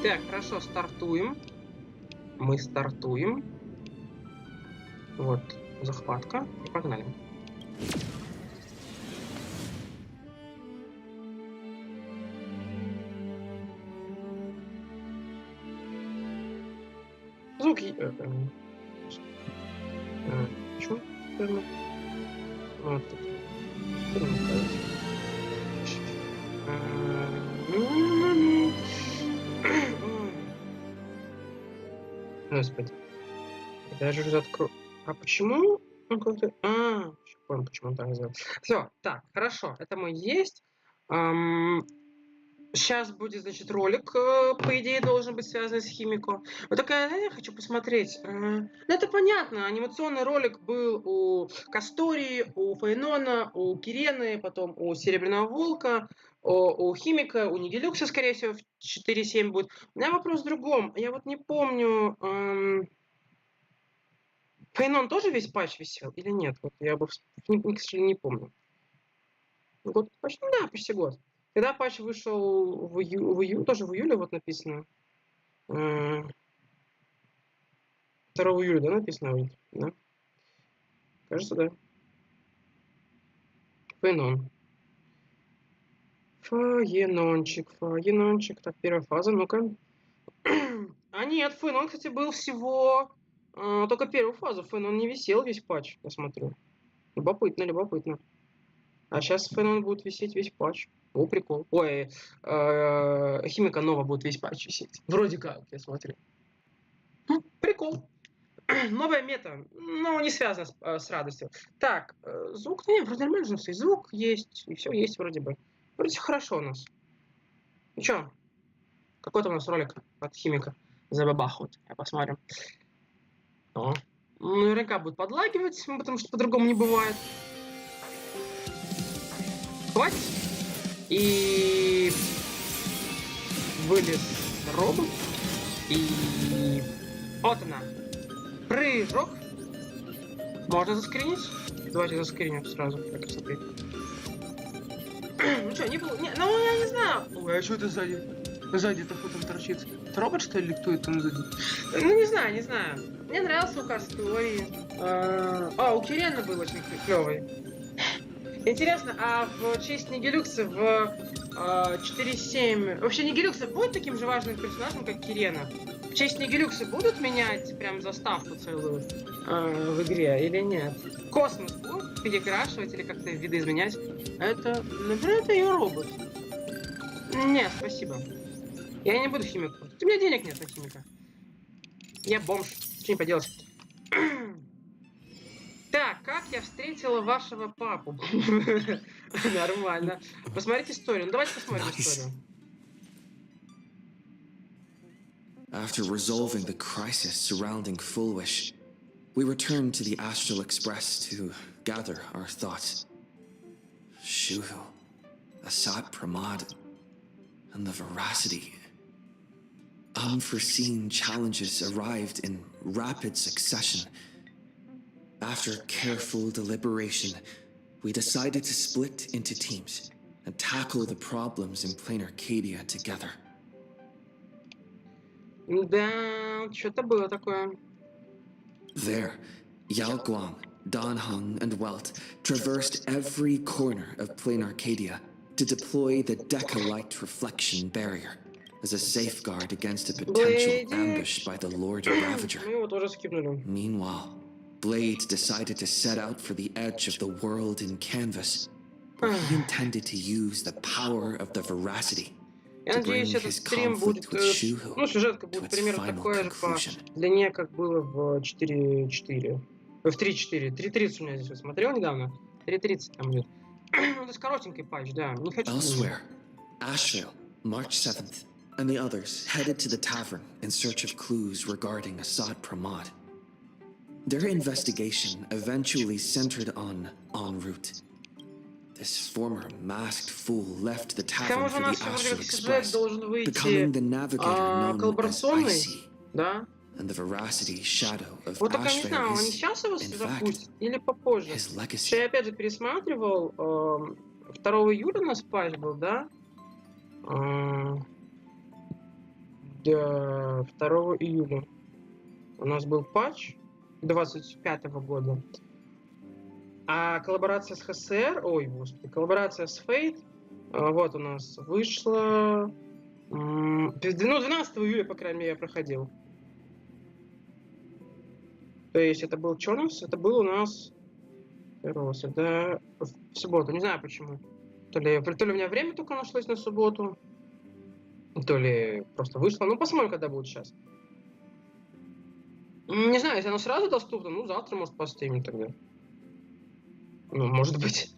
Так, хорошо, стартуем. Мы стартуем. Вот, захватка. И погнали. Звуки... Почему? Вот тут. Господи. Я же открою. А почему? Он как-то... понял, почему он так сделал. Все, так, хорошо. Это мой есть. Сейчас будет, значит, ролик, по идее, должен быть связан с himeko. Вот такая, я хочу посмотреть. Ну, это понятно. Анимационный ролик был у Кастории, у Фейнона, у Кирены, потом у Серебряного Волка, у himeko, у Нигилюкса, скорее всего, в 4.7 будет. У меня вопрос в другом. Я вот не помню... Фейнон тоже весь патч висел или нет? Вот я бы, к сожалению, не помню. Год, почти, да, почти год. Когда патч вышел в июле, тоже в июле вот написано. 2 июля, да, написано? Да? Кажется, да. Фейнон. Фаенончик. Так, первая фаза, ну-ка. А нет, Фейнон, кстати, был всего... только первую фазу. Фейнон не висел весь патч, я смотрю. Любопытно. А сейчас Фейнон будет висеть весь патч. О, прикол. Ой, himeko Нова будет весь патч висеть. Вроде как, я смотрю. Прикол. Новая мета, но не связана с радостью. Так, звук, нет, вроде нормально же все. Звук есть, и все есть вроде бы. Вроде хорошо у нас. Ну чё, какой-то у нас ролик от himeko забабахивать. Я посмотрим. О, наверняка будет подлагивать, потому что по-другому не бывает. Хватит. И вылез робот. И вот она. Прыжок. Можно заскринить? Давайте заскриним сразу. Так, смотри. Ну что, не было... ну, я не знаю. Ой, а что это сзади? Сзади-то кто там торчит? Это робот, что ли, или кто это там сзади? Ну, не знаю. Мне нравился указ истории. У Кирены был очень клевый. Интересно, а в честь Нигилюкса в 4.7... Вообще Нигилюкса будет таким же важным персонажем, как Кирена? В честь Нигилюкса будут менять прям заставку целую в игре или нет? Космос будут перекрашивать или как-то видоизменять? Это, например, это ее робот. Нет, спасибо. Я не буду himeko. У меня денег нет на himeko. Я бомж. Что не поделать. Так, как я встретила вашего папу? Нормально. Посмотрите историю. Ну, давайте посмотрим историю. After resolving the crisis surrounding Fullwish, we returned to the Astral Express to gather our thoughts. Shuhu, Asat Pramad, and the veracity. Unforeseen challenges arrived in rapid succession. After careful deliberation, we decided to split into teams and tackle the problems in Plain Arcadia together. Да, что-то было такое. There, Yao Guang, Dan Heng, and Welt traversed every corner of Plain Arcadia to deploy the Decalite Reflection Barrier as a safeguard against a potential ambush by the Lord Ravager. Meanwhile, Blade decided to set out for the edge of the world in canvas, where he intended to use the power of the veracity Я надеюсь, этот стрим будет, ну, сюжетка будет примерно такое же по длине, как было в 4.4. В 3.4. 3.30 у меня здесь вот смотрел недавно. 3.30 там идет. Ну, это коротенький патч, да. Не хочу. Elsewhere, ashveil, March 7th, and the others headed to the tavern in search of clues regarding Asad Pramad. Their investigation eventually centered on en route. This former masked fool left the tavern for the Astral Express, becoming the navigator known as Icy, and the veracity shadow of вот так я не знаю, Ashveil они is, сейчас его in запустят fact, или попозже? his legacy. Что я опять же пересматривал, 2 июля у нас патч был, да? 2 июля у нас был патч 25-го года. А коллаборация с ХСР, ой, господи, коллаборация с Fate, вот у нас вышла... 12 июля, по крайней мере, я проходил. То есть это был что у нас? Это был у нас... Это в субботу, не знаю почему. То ли у меня время только нашлось на субботу, то ли просто вышло. Ну, посмотрим, когда будет сейчас. Не знаю, если оно сразу доступно, ну, завтра, может, постримим тогда. Ну, может быть.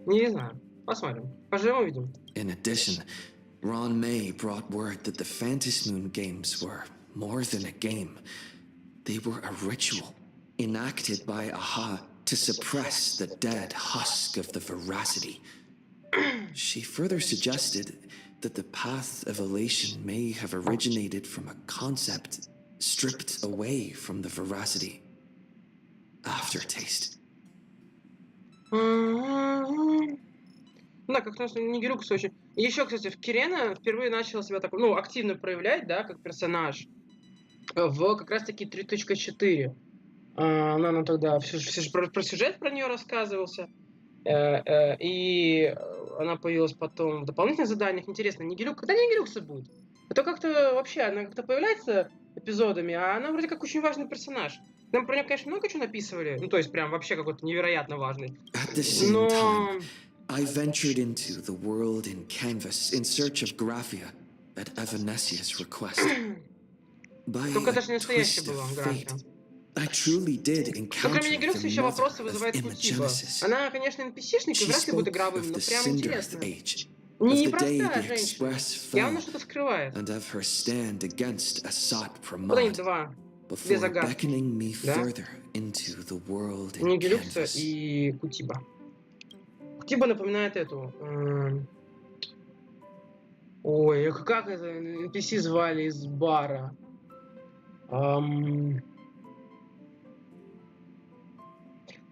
Не знаю. Посмотрим. Поживем, увидим. In addition, Ron May brought word that the Fantasy Moon games were more than a game. They were a ritual enacted by Aha to suppress the dead husk of the veracity. She further suggested that the path of elation may have originated from a concept stripped away from the veracity. Aftertaste. Да, как раз Нигерюкс очень... Еще, кстати, Кирена впервые начала себя так, ну, активно проявлять, да, как персонаж в как раз-таки 3.4. Она нам тогда про сюжет про нее рассказывался. И она появилась потом в дополнительных заданиях. Интересно, Нигерюк... Когда Нигерюкса будет? Это как-то вообще, она как-то появляется эпизодами, а она вроде как очень важный персонаж. Нам про нее, конечно, много чего написывали. Ну, то есть прям вообще какой-то невероятно важный. At the same time, I ventured into the world in canvas in search of Graphia at Evanesia's request. By Только это же не a настоящая twist была of Графия. fate, I truly did Ну, encounter кроме Нигерюкса the еще mother вопросы of вызывает Кутиба. Imagenesis. Она, конечно, NPC-шник, и She вряд ли будет spoke игровым, of но the прям Cinderth интересно. age, of the day Непростая the женщина. express Явно fell, что-то скрывает. and of her stand against Asat Куда-нибудь Pramod, два. Две before загадки. beckoning me Да? further into the world in Нигерюкса canvas. и Кутиба. Кутиба напоминает эту... Ой, как это NPC звали из бара?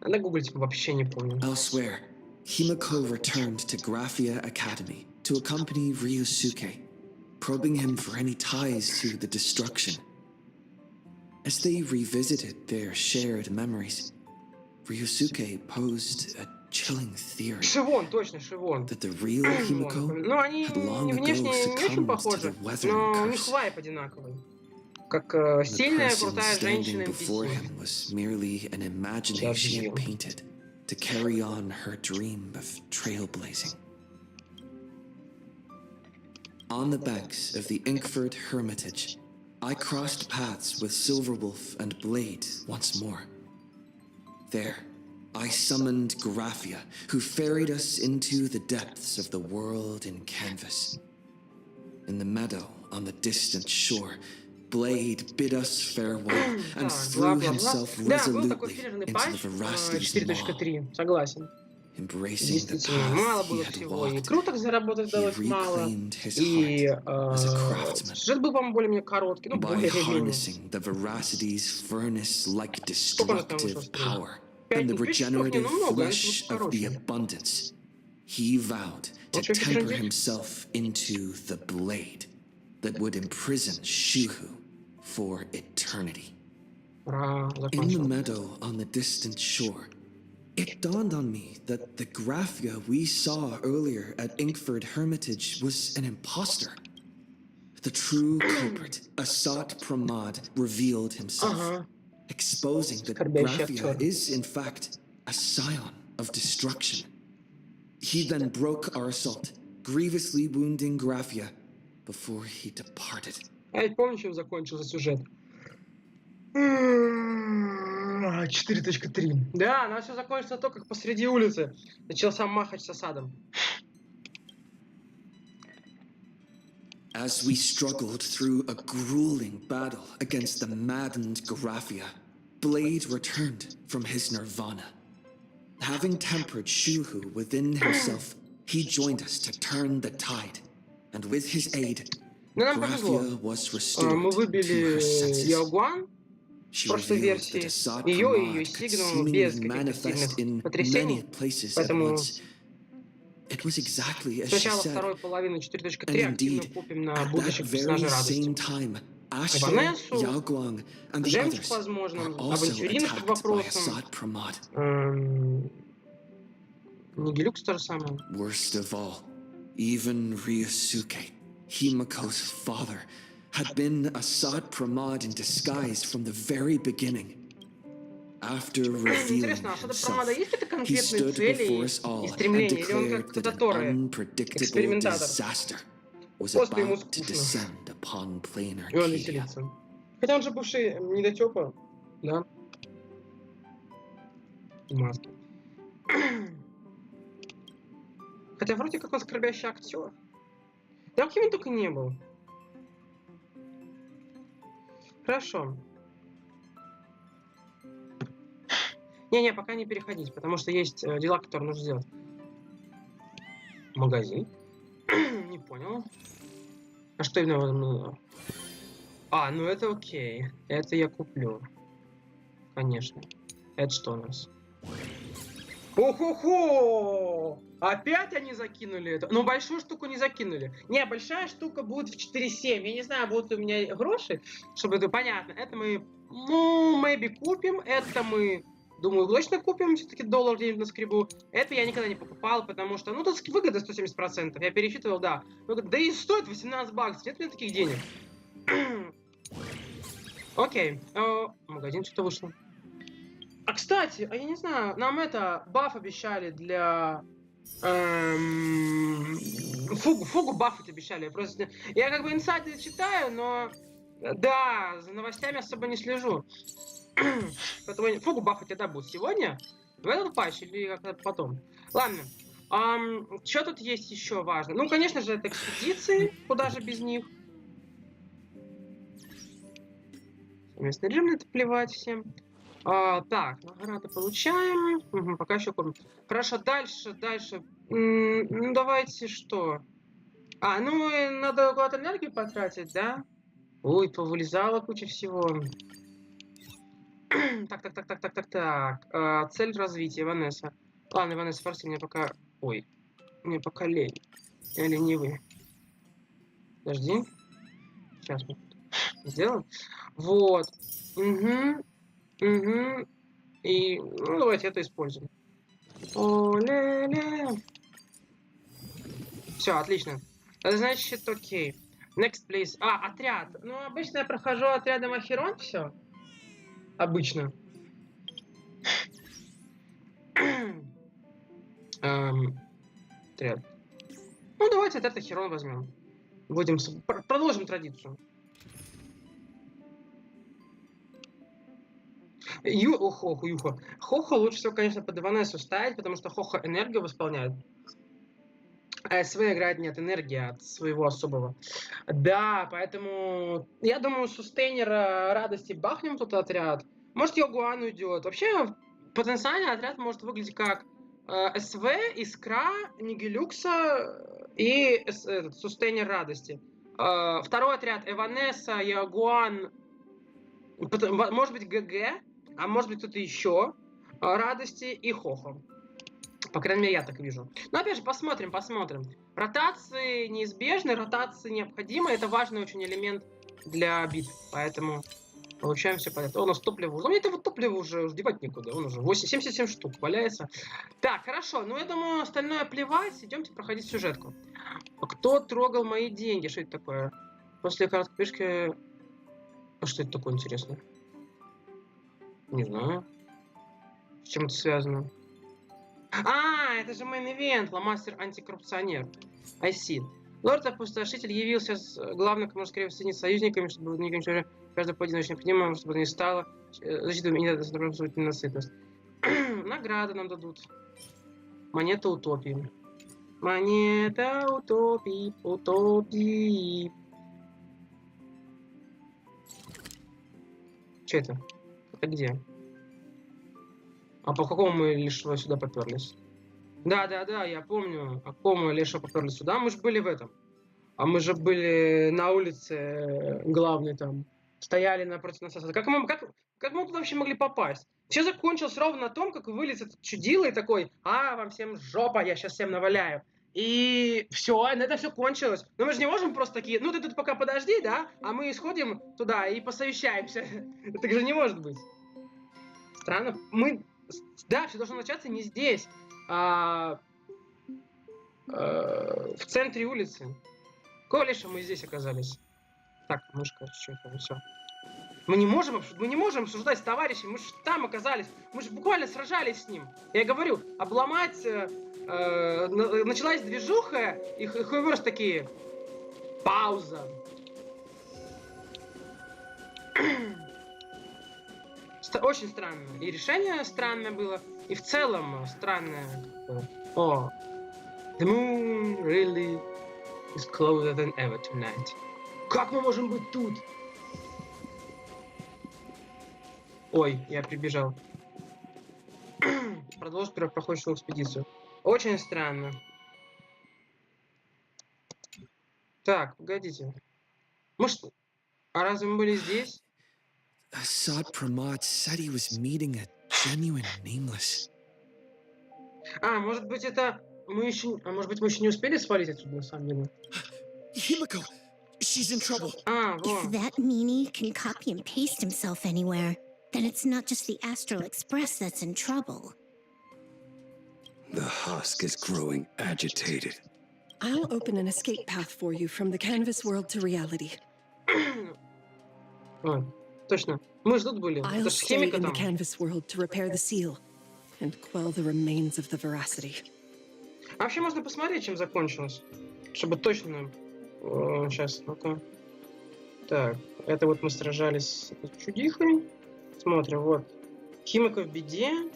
Надо гуглить, вообще не помню. Elsewhere, himeko returned to Graphia Academy to accompany Ryusuke, probing him for any ties to the destruction. As they revisited their shared memories, Ryusuke posed a chilling theory Шивон, точно, Шивон. that the real himeko Ну, они had long ago внешне не очень succumbed to похожи, the weathering но у них curse. вайп одинаковый. Как The сильная, person крутая женщина standing before NPC. him was merely an imagination she had painted to carry on her dream of trailblazing. On the banks of the Inkford Hermitage, I crossed paths with Silverwolf and Blade once more. There, I summoned Graphia, who ferried us into the depths of the world in canvas. In the meadow on the distant shore, Blade bid us farewell and threw himself Да, был такой resolutely филлерный into патч the veracity's maw, 4.3, согласен. embracing the Действительно, мало path he было had всего. И walked. круток заработать He удалось мало. reclaimed his И heart as a craftsman. сюжет был, по-моему, более-менее короткий. Ну, By более-менее. harnessing the veracity's furnace-like Сколько у нас там destructive вышло стрим? power and the 5 часов, не, regenerative ну много, flesh это of the короче. abundance, he vowed to Лучше temper потрындеть. himself into the blade that would imprison Shuhu for eternity. Пора In the закончил. meadow on the distant shore, it dawned on me that the Graphia we saw earlier at Inkford Hermitage was an imposter. The true culprit, Asat Pramod, revealed himself, exposing that Скорбящий Graphia актер. is, in fact, a scion of destruction. He then broke our assault, grievously wounding Graphia before he departed. А ведь помню, чем закончился сюжет? 4.3. Да, она все закончится на то, как посреди улицы начался махач с осадом. As we struggled through a grueling battle against the maddened Graphia, Blade returned from his nirvana. Having tempered Shuhu within himself, he joined us to turn the tide, and with his aid, Но нам повезло. Graphia was restored Мы to выбили her senses. Яогуан в She прошлой revealed that версии. Asat Ее и ее Pramod could сигнал seemingly без каких-то manifest сильных in many потрясений. places at Поэтому once. It was exactly as she Сначала said. вторую половину And 4.3 активно indeed, купим на at that будущих very персонажей радости. same time, Ashveil, Ванессу, Yaoguang, and the Жемчуг, others возможно, were also авантюринов под attacked by a вопросом. Sod Pramod. Нигилюкс то же самое. Worst of all, even Ryusuke, Himeko's father, had been a Sod Pramod in disguise from the very beginning. After revealing Интересно, а что-то про Мада himself, есть какие-то he конкретные stood цели before us и all and стремления? Или он declared как that an Торы, unpredictable экспериментатор? disaster was Просто ему about to скучно. descend upon plain И он Arcadia. веселится. Хотя он же бывший недотёпа, да? В маске. Хотя вроде как он скорбящий актер. Да каким он только не был. Хорошо. Не-не, пока не переходить, потому что есть дела, которые нужно сделать. Магазин? Не понял. А что именно? А, ну это окей. Это я куплю. Конечно. Это что у нас? Охо-хо! Опять они закинули это. Ну, большую штуку не закинули. Не, большая штука будет в 4.7. Я не знаю, будут у меня гроши, чтобы это понятно. Это мы, ну, maybe купим. Это мы, думаю, точно купим. Все-таки доллар где-нибудь на скребу. Это я никогда не покупал, потому что, ну, тут выгода 170%. Я пересчитывал, да. Да и стоит 18 баксов. Нет у меня таких денег. Окей. Магазин что-то вышло. А, кстати, а я не знаю, нам это баф обещали для... Фугу бафать обещали. Я как бы инсайды читаю, но... Да, за новостями особо не слежу. Поэтому фугу бафать это будет сегодня? В этот патч или как-то потом? Ладно. Что тут есть еще важно? Ну, конечно же, это экспедиции. Куда же без них? Местный режим, это плевать всем. Так, награды получаем. Угу, пока еще кормим. Хорошо, дальше. Ну, давайте что? Ну, надо куда-то энергию потратить, да? Ой, повылезала куча всего. Так. Цель развития, Ванесса. Ладно, Ванесса, форси, мне пока... Ой, мне пока лень. Я ленивый. Подожди. Сейчас мы сделаем. Вот. Угу. И, ну, давайте это используем. Все, отлично. Это значит, окей. Next, please. Отряд. Ну, обычно я прохожу отрядом acheron, все. Обычно. Отряд. Ну, давайте отряд acheron возьмем. Продолжим традицию. Хохо лучше всего, конечно, под Ванессу ставить, потому что Хохо энергию восполняет. А СВ играет не от энергии, а от своего особого. Да, поэтому я думаю, сустейнера радости бахнем тут отряд. Может, Йогуан уйдет. Вообще, потенциально отряд может выглядеть как СВ, Искра, Нигилюкса и сустейнер радости. Второй отряд Эванесса, Йогуан, может быть ГГ, а может быть кто-то еще радости и Хохо. По крайней мере, я так вижу. Но опять же, посмотрим. Ротации неизбежны, ротации необходимы. Это важный очень элемент для битв. Поэтому получаем все понятно. У нас топливо. Ну, это вот топливо уже девать некуда. Он уже 77 штук валяется. Так, хорошо. Ну, я думаю, остальное плевать. Идемте проходить сюжетку. Кто трогал мои деньги? Что это такое? После короткой пешки... А что это такое интересное? Не знаю. С чем это связано? Это же мейн-ивент, Ломастер антикоррупционер. I see. Лорд-опустошитель явился с главным, как можно скорее соединить с союзниками, чтобы никому ничего, каждый поодиночный понимал, чтобы не стало защиту и не дать ненасытность. Награды нам дадут. Монета утопии. Монета утопии. Че это? Это где? А по какому мы лишь сюда поперлись? Да, я помню, по какому мы лишь поперлись сюда. Мы же были в этом. А мы же были на улице главной там. Стояли напротив нас. Как мы туда вообще могли попасть? Все закончилось ровно на том, как вылез этот чудило и такой: вам всем жопа, я сейчас всем наваляю. И все, на это все кончилось. Но мы же не можем просто такие, ну ты тут пока подожди, да, а мы сходим туда и посовещаемся. Так же не может быть. Странно. Да, все должно начаться не здесь, а в центре улицы. Какого лишь мы здесь оказались? Так, мышка, что-то, все. Мы не можем обсуждать с товарищем, мы же там оказались, мы же буквально сражались с ним. Я говорю, обломать, началась движуха, и hoyoverse такие, пауза. Очень странно. И решение странное было, и в целом странное. О, the moon really is closer than ever tonight. Как мы можем быть тут? Ой, я прибежал. Продолжить первопроходящую экспедицию. Очень странно. Так, погодите. Может, а разве мы были здесь? Assad Pramod said he was meeting a genuine nameless. Может быть, это мы еще... может быть, мы еще не успели свалить отсюда, на самом деле? Himeko! She's in trouble! Вот. If that meanie can copy and paste himself anywhere, then it's not just the Astral Express that's in trouble. The husk is growing agitated. I'll open an escape path for you from the canvas world to reality. Точно. Мы же тут были. Это I'll ж stay himeko in the там. canvas world to repair the seal and quell the remains of the veracity. А вообще можно посмотреть, чем закончилось. Чтобы точно... Сейчас, ну-ка. Так, это вот мы сражались с чудихой. Смотрим, вот. Himeko в беде.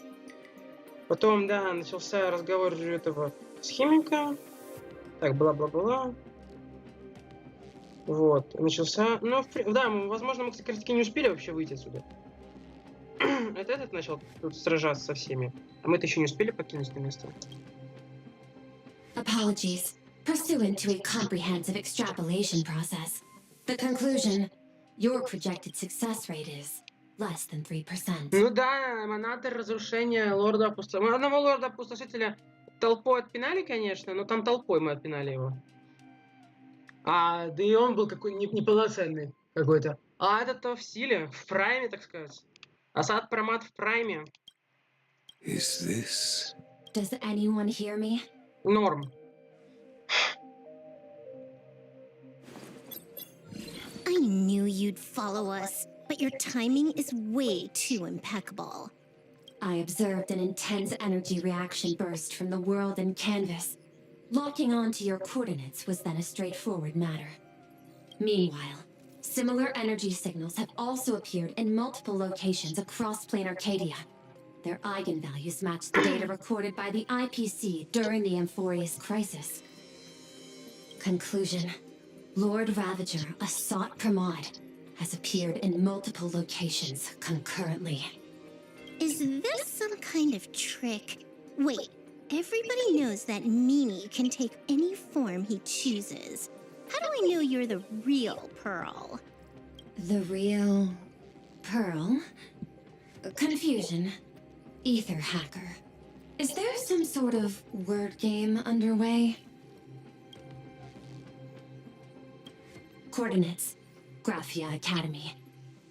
Потом, да, начался разговор этого с himeko. Так, бла-бла-бла. Вот, начался... Ну, да, возможно, мы, кстати, не успели вообще выйти отсюда. Это этот начал тут сражаться со всеми. А мы-то еще не успели покинуть это место. Apologies. Pursuant to a comprehensive extrapolation process, the conclusion, your projected success rate is less than 3%. Ну да, монатор разрушения лорда опустошителя. Одного лорда опустошителя толпой отпинали, конечно, но там толпой мы отпинали его. Да и он был какой неполноценный какой-то. А этот-то в силе, в прайме, так сказать. Асад Прамод в прайме. Is this... Does anyone hear me? Норм. I knew you'd follow us, but your timing is way too impeccable. I observed an intense energy reaction burst from the world in canvas. Locking onto your coordinates was then a straightforward matter. Meanwhile, similar energy signals have also appeared in multiple locations across plain Arcadia. Their eigenvalues match the data recorded by the IPC during the Amphorius crisis. Conclusion. Lord Ravager, Asat Pramod, has appeared in multiple locations concurrently. Is this some kind of trick? Wait, everybody knows that meanie can take any form he chooses. How do I know you're the real Pearl? The real... Pearl? Confusion. Ether hacker. Is there some sort of word game underway? Coordinates. Graphia Academy.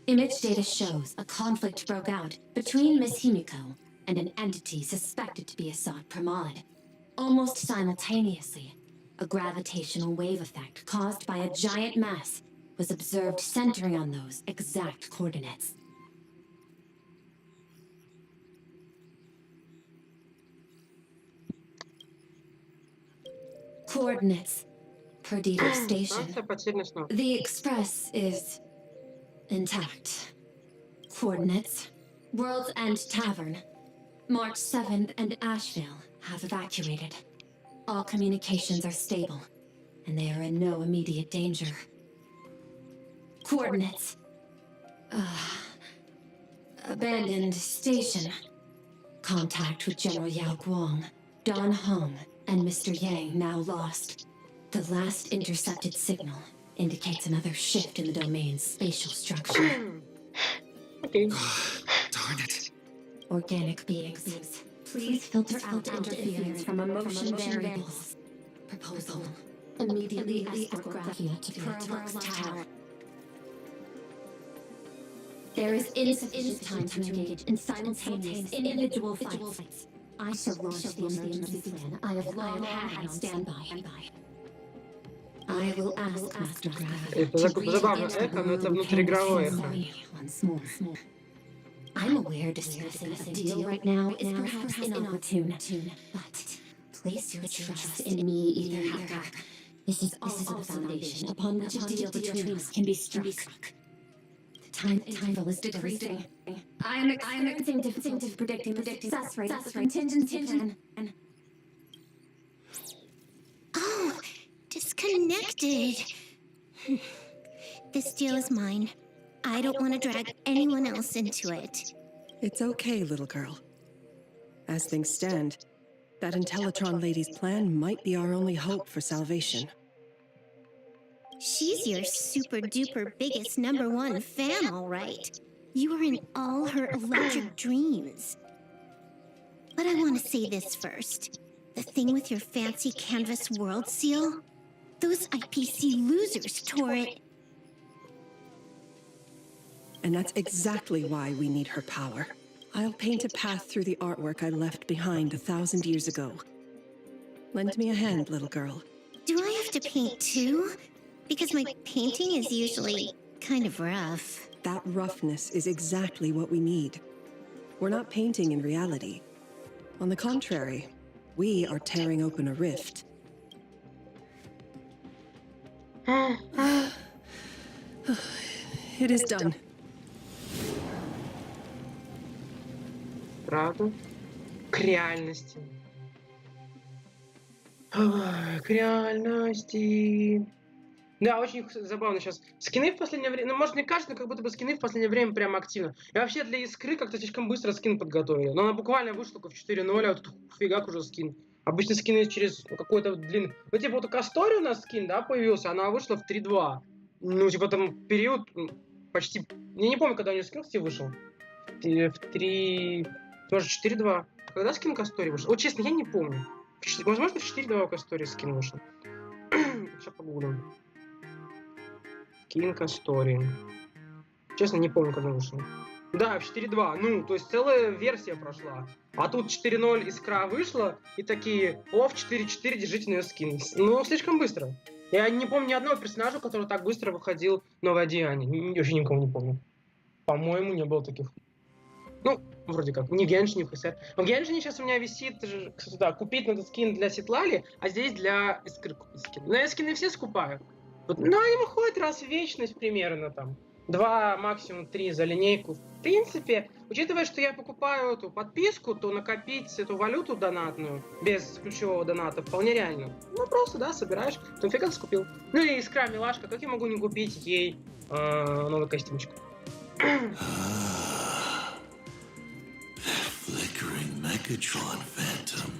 Image data shows a conflict broke out between Miss Himeko and an entity suspected to be Asad Pramod. Almost simultaneously, a gravitational wave effect caused by a giant mass was observed centering on those exact coordinates. Coordinates. Perdido Station. The Express is intact. Coordinates. World's End Tavern. March 7th and Ashveil have evacuated. All communications are stable, and they are in no immediate danger. Coordinates. Abandoned station. Contact with General Yao Guang, Don Hong, and Mr. Yang now lost. The last intercepted signal indicates another shift in the domain's spatial structure. Okay. Darn it. Organic beings, please filter out interference from emotion variables. proposal. Immediately escort Gracia to Pearl's Tower. There is insufficient time to engage in simultaneous individual fights. I shall launch the emergency plan I have long had on standby. I will ask Master Gracia Это забавно эхо, но это внутриигровое эхо. once more. I'm aware discussing a deal right now is perhaps inopportune, but place your trust in me, Ether. This is also the foundation upon which a deal between us can be struck. The time interval is decreasing. I am experiencing difficulty predicting the success rate of the contingency plan. Oh, disconnected. This deal is mine. I don't want to drag anyone else into it. It's okay, little girl. As things stand, that Intellitron lady's plan might be our only hope for salvation. She's your super duper biggest #1 fan, all right. You were in all her electric dreams. But I want to say this first. The thing with your fancy canvas world seal? Those IPC losers tore it. And that's exactly why we need her power. I'll paint a path through the artwork I left behind 1,000 years ago. Lend me a hand, little girl. Do I have to paint too? Because my painting is usually kind of rough. That roughness is exactly what we need. We're not painting in reality. On the contrary, we are tearing open a rift. It is done. Правда? К реальности. К реальности. Да, очень забавно сейчас. Скины в последнее время, ну, может, мне кажется, но как будто бы скины в последнее время прям активно. И вообще для искры как-то слишком быстро скин подготовили. Но она буквально вышла только в 4.0, а тут фигак уже скин. Обычно скины через какой-то длинный... Ну, типа, вот у Кастори у нас скин, да, появился, она вышла в 3.2. Ну, типа, там период почти... Я не помню, когда у нее скин, кстати, вышел. В 3... Может, 4.2. Когда скин Кастори вышел? Вот, честно, я не помню. Возможно, в 4.2 у Кастори скин вышел. Сейчас погуглим. Скин Кастори. Честно, не помню, когда вышел. Да, в 4.2. Ну, то есть целая версия прошла. А тут 4.0 искра вышла, и такие, в 4.4 держите на ее скин. Ну, слишком быстро. Я не помню ни одного персонажа, который так быстро выходил новое одеяние. Вообще никого не помню. По-моему, не было таких. Ну, вроде как. Не в Геншине, в ХСР. В Геншине сейчас у меня висит, да, купить надо скин для Ситлали, а здесь для искры купить скин. Но я скины все скупаю. Вот, но они выходят раз в вечность примерно там. 2, максимум 3 за линейку. В принципе, учитывая, что я покупаю эту подписку, то накопить эту валюту донатную без ключевого доната вполне реально. Ну, просто, да, собираешь. Там фига скупил. Ну и искра милашка, как я могу не купить ей новый костюмчик? Flickering Megatron Phantom.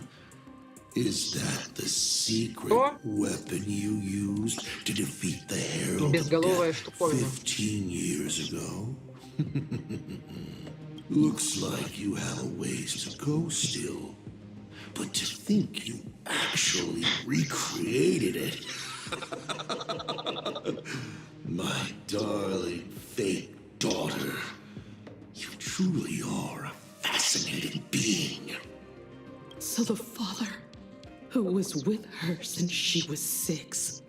Is that the secret weapon you used to defeat the Herald of Death 15 years ago? Looks like you have a ways to go still. But to think you actually recreated it. My darling fake daughter. You truly are a fascinating being. So the father, who was with her since she was 6,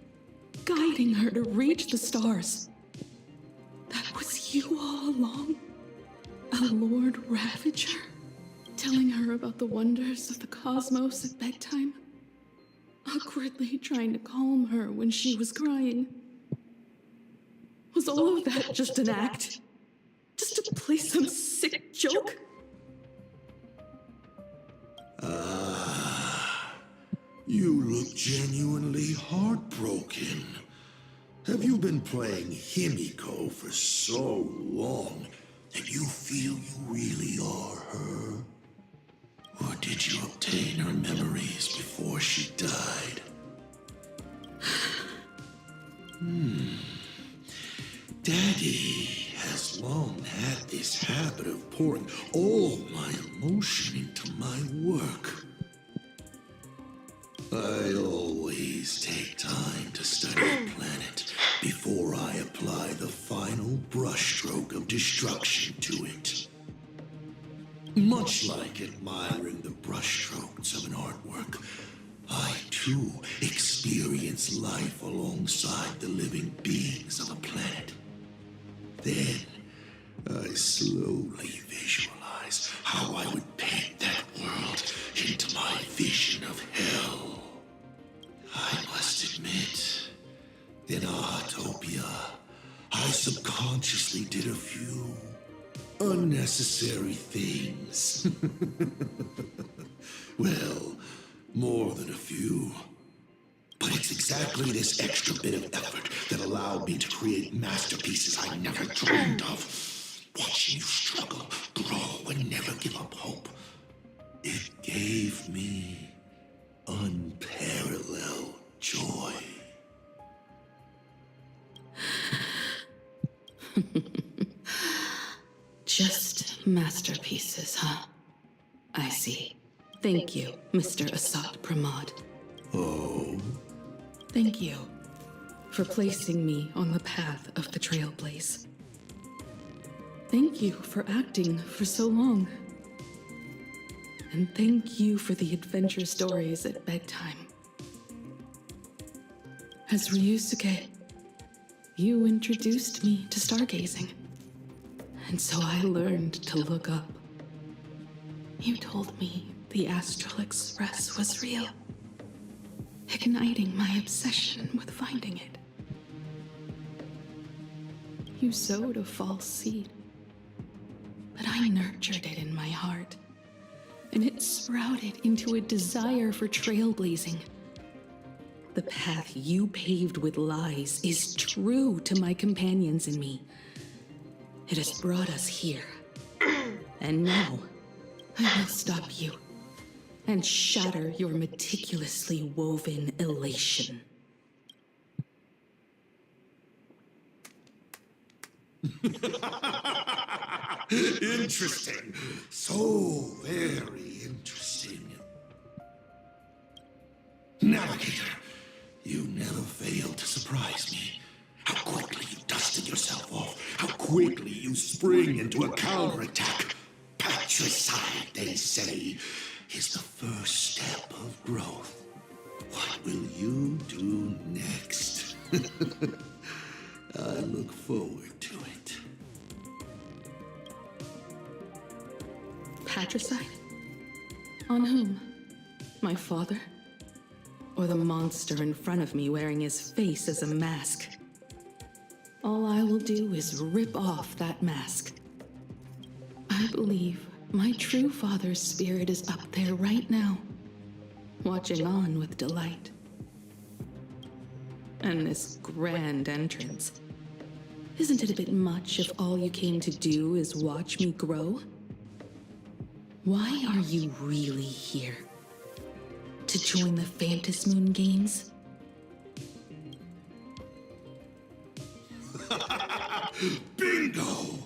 guiding her to reach the stars, that was you all along? A Lord Ravager, telling her about the wonders of the cosmos at bedtime, awkwardly trying to calm her when she was crying. Was all of that just an act? Just to play some sick joke? You look genuinely heartbroken. Have you been playing himeko for so long that you feel you really are her? Or did you obtain her memories before she died? Daddy has long had this habit of pouring all my emotion into my work. I always Time to study a planet before I apply the final brushstroke of destruction to it. Much like admiring the brushstrokes of an artwork, I too experience life alongside the living beings of a planet. Then, I slowly visualize how I would paint that world into my vision of hell. I must admit, in Artopia, I subconsciously did a few unnecessary things. Well, more than a few. But it's exactly this extra bit of effort that allowed me to create masterpieces I never dreamed of. Watching you struggle, grow, and never give up hope. It gave me unparalleled joy. Just masterpieces, huh? I see. Thank you, Mr. Assad Pramod. Oh? Thank you for placing me on the path of the trailblaze. Thank you for acting for so long. And thank you for the adventure stories at bedtime. As Ryusuke, you introduced me to stargazing. And so I learned to look up. You told me the Astral Express was real, igniting my obsession with finding it. You sowed a false seed, but I nurtured it in my heart, and it sprouted into a desire for trailblazing. The path you paved with lies is true to my companions and me. It has brought us here. And now, I will stop you and shatter your meticulously woven elation. Interesting. So very interesting. Navigator, you never fail to surprise me. How quickly you dusted yourself off. How quickly you spring into a counterattack. Patricide, they say, is the first step of growth. What will you do next? I look forward to it. Patricide? On whom? My father? Or the monster in front of me wearing his face as a mask? All I will do is rip off that mask. I believe my true father's spirit is up there right now, watching on with delight. And this grand entrance. Isn't it a bit much if all you came to do is watch me grow? Why are you really here? To join the Phantasmoon Games? Bingo!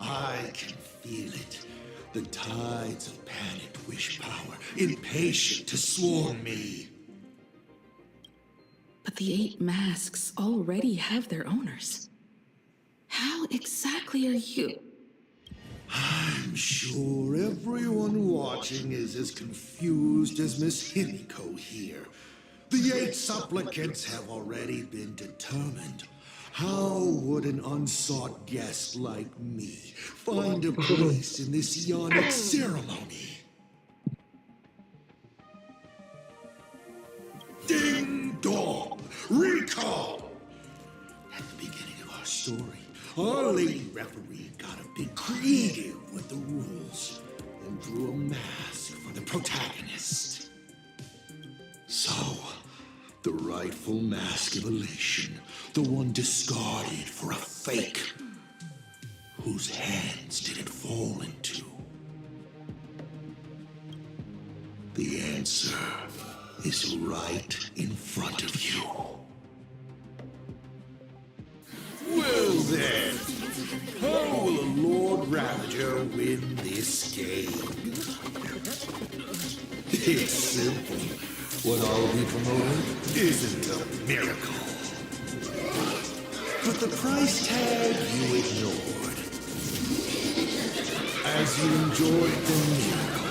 I can feel it. The tides of panicked wish power, impatient to swarm me. But the 8 masks already have their owners. How exactly are you? I'm sure everyone watching is as confused as Miss himeko here. The 8 supplicants have already been determined. How would an unsought guest like me find a place in this yonic ceremony? Ding dong! Recall! At the beginning of our story, our lady referee got a bit creative with the rules and drew a mask for the protagonist. So, the rightful mask of elation, the one discarded for a fake. Whose hands did it fall into? The answer is right in front of you. Well then, how will a Lord Ravager win this game? It's simple. What I'll be promoting isn't a miracle. But the price tag you ignored. As you enjoyed the miracle.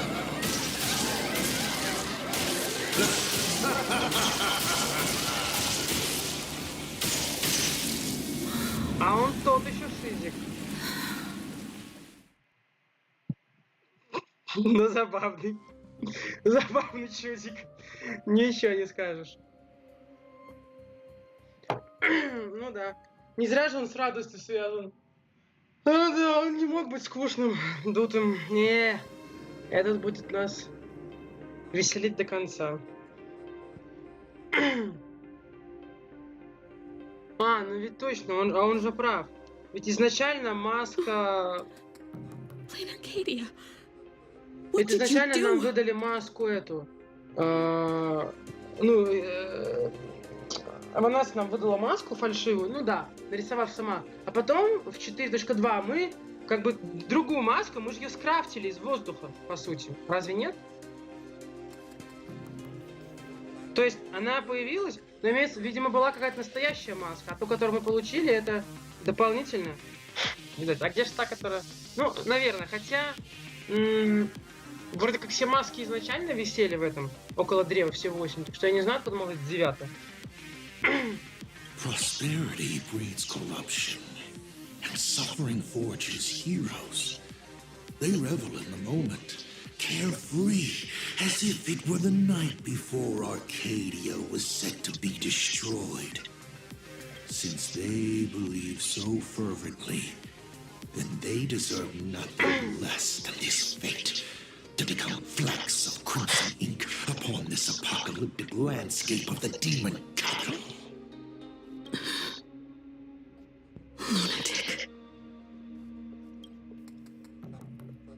А он тот еще шизик. Ну, забавный. Забавный чудик. Ничего не скажешь. Ну да. Не зря же он с радостью связан. А, да, он не мог быть скучным, дутым. Не, этот будет нас веселить до конца. А, ну ведь точно, он же прав. Ведь изначально маска... Plain Arcadia. Ведь изначально нам выдали маску эту. Она нам выдала маску фальшивую, ну да, нарисовав сама. А потом в 4.2 мы как бы другую маску, мы же ее скрафтили из воздуха, по сути. Разве нет? То есть она появилась, но, видимо, была какая-то настоящая маска, а ту, которую мы получили, это дополнительно. А где же та, которая... Ну, наверное, хотя... Вроде как все маски изначально висели в этом, около древа, все 8, так что я не знаю, откуда может быть 9. Prosperity breeds corruption, and suffering forges heroes. They revel in the moment, carefree, as if it were the night before Arcadia was set to be destroyed. Since they believe so fervently, then they deserve nothing less than this fate. To become flecks of crimson ink upon this apocalyptic landscape of the demon capital. Lunatic.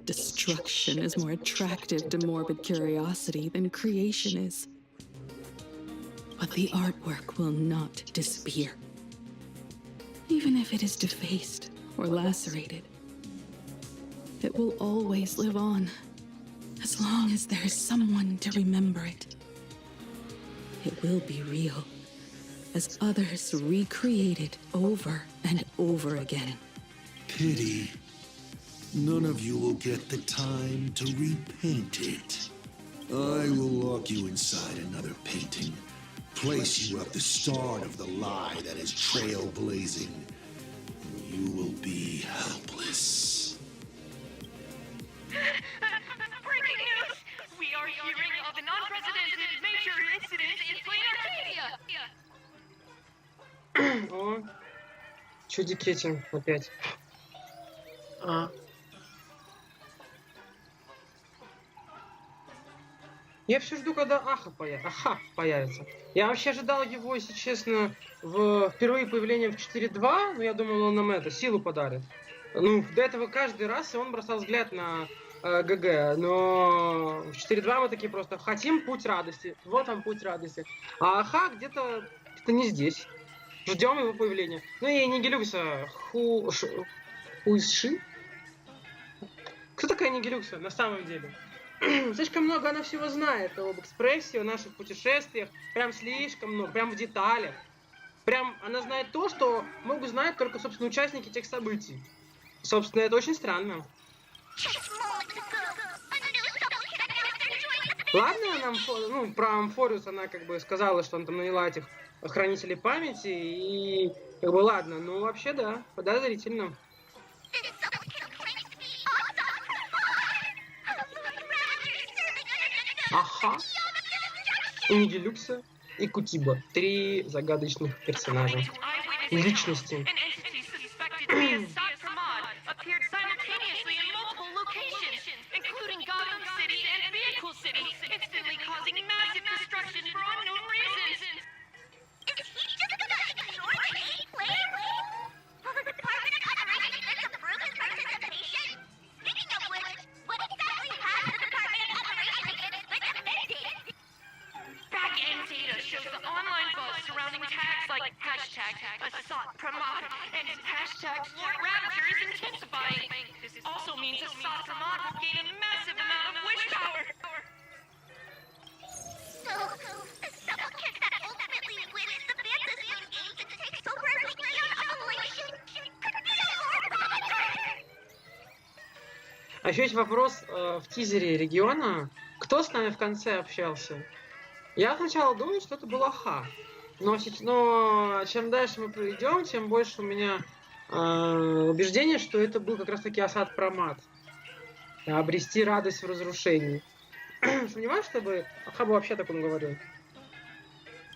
Destruction is more attractive to morbid curiosity than creation is. But the artwork will not disappear. Even if it is defaced or lacerated, it will always live on. As long as there is someone to remember it, it will be real, as others recreate it over and over again. Pity. None of you will get the time to repaint it. I will lock you inside another painting, place you at the start of the lie that is trailblazing, and you will be helpless. Breaking news! We are hearing of an unprecedented major incident in Plain Arcadia! О, чудик этим опять. Я все жду, когда Аха появится. Я вообще ожидал его, если честно, впервые появлением в 4.2, но я думал, он нам силу подарит. Ну, до этого каждый раз он бросал взгляд на ГГ, но в 4.2 мы такие просто хотим путь радости. Вот он путь радости. А Аха где-то не здесь. Ждем его появления. Ну и Нигилюкса Хуйши? Кто такая Нигилюкса на самом деле? Слишком много она всего знает об экспрессии, о наших путешествиях. Прям слишком много, прям в деталях. Прям она знает то, что могут знать только, собственно, участники тех событий. Собственно, это очень странно. Ладно, нам, про Амфориус она как бы сказала, что он там наняла этих хранителей памяти, и как бы ладно, ну вообще да, подозрительно. Аха, и Нигилюкса, и Кутиба. 3 загадочных персонажа. Личности. А еще есть вопрос в тизере региона. Кто с нами в конце общался? Я сначала думал, что это был Аха. Но чем дальше мы пройдем, тем больше у меня убеждение, что это был как раз таки Асад Промат. Обрести радость в разрушении. Сомневаюсь, чтобы Аха бы вообще так он говорил.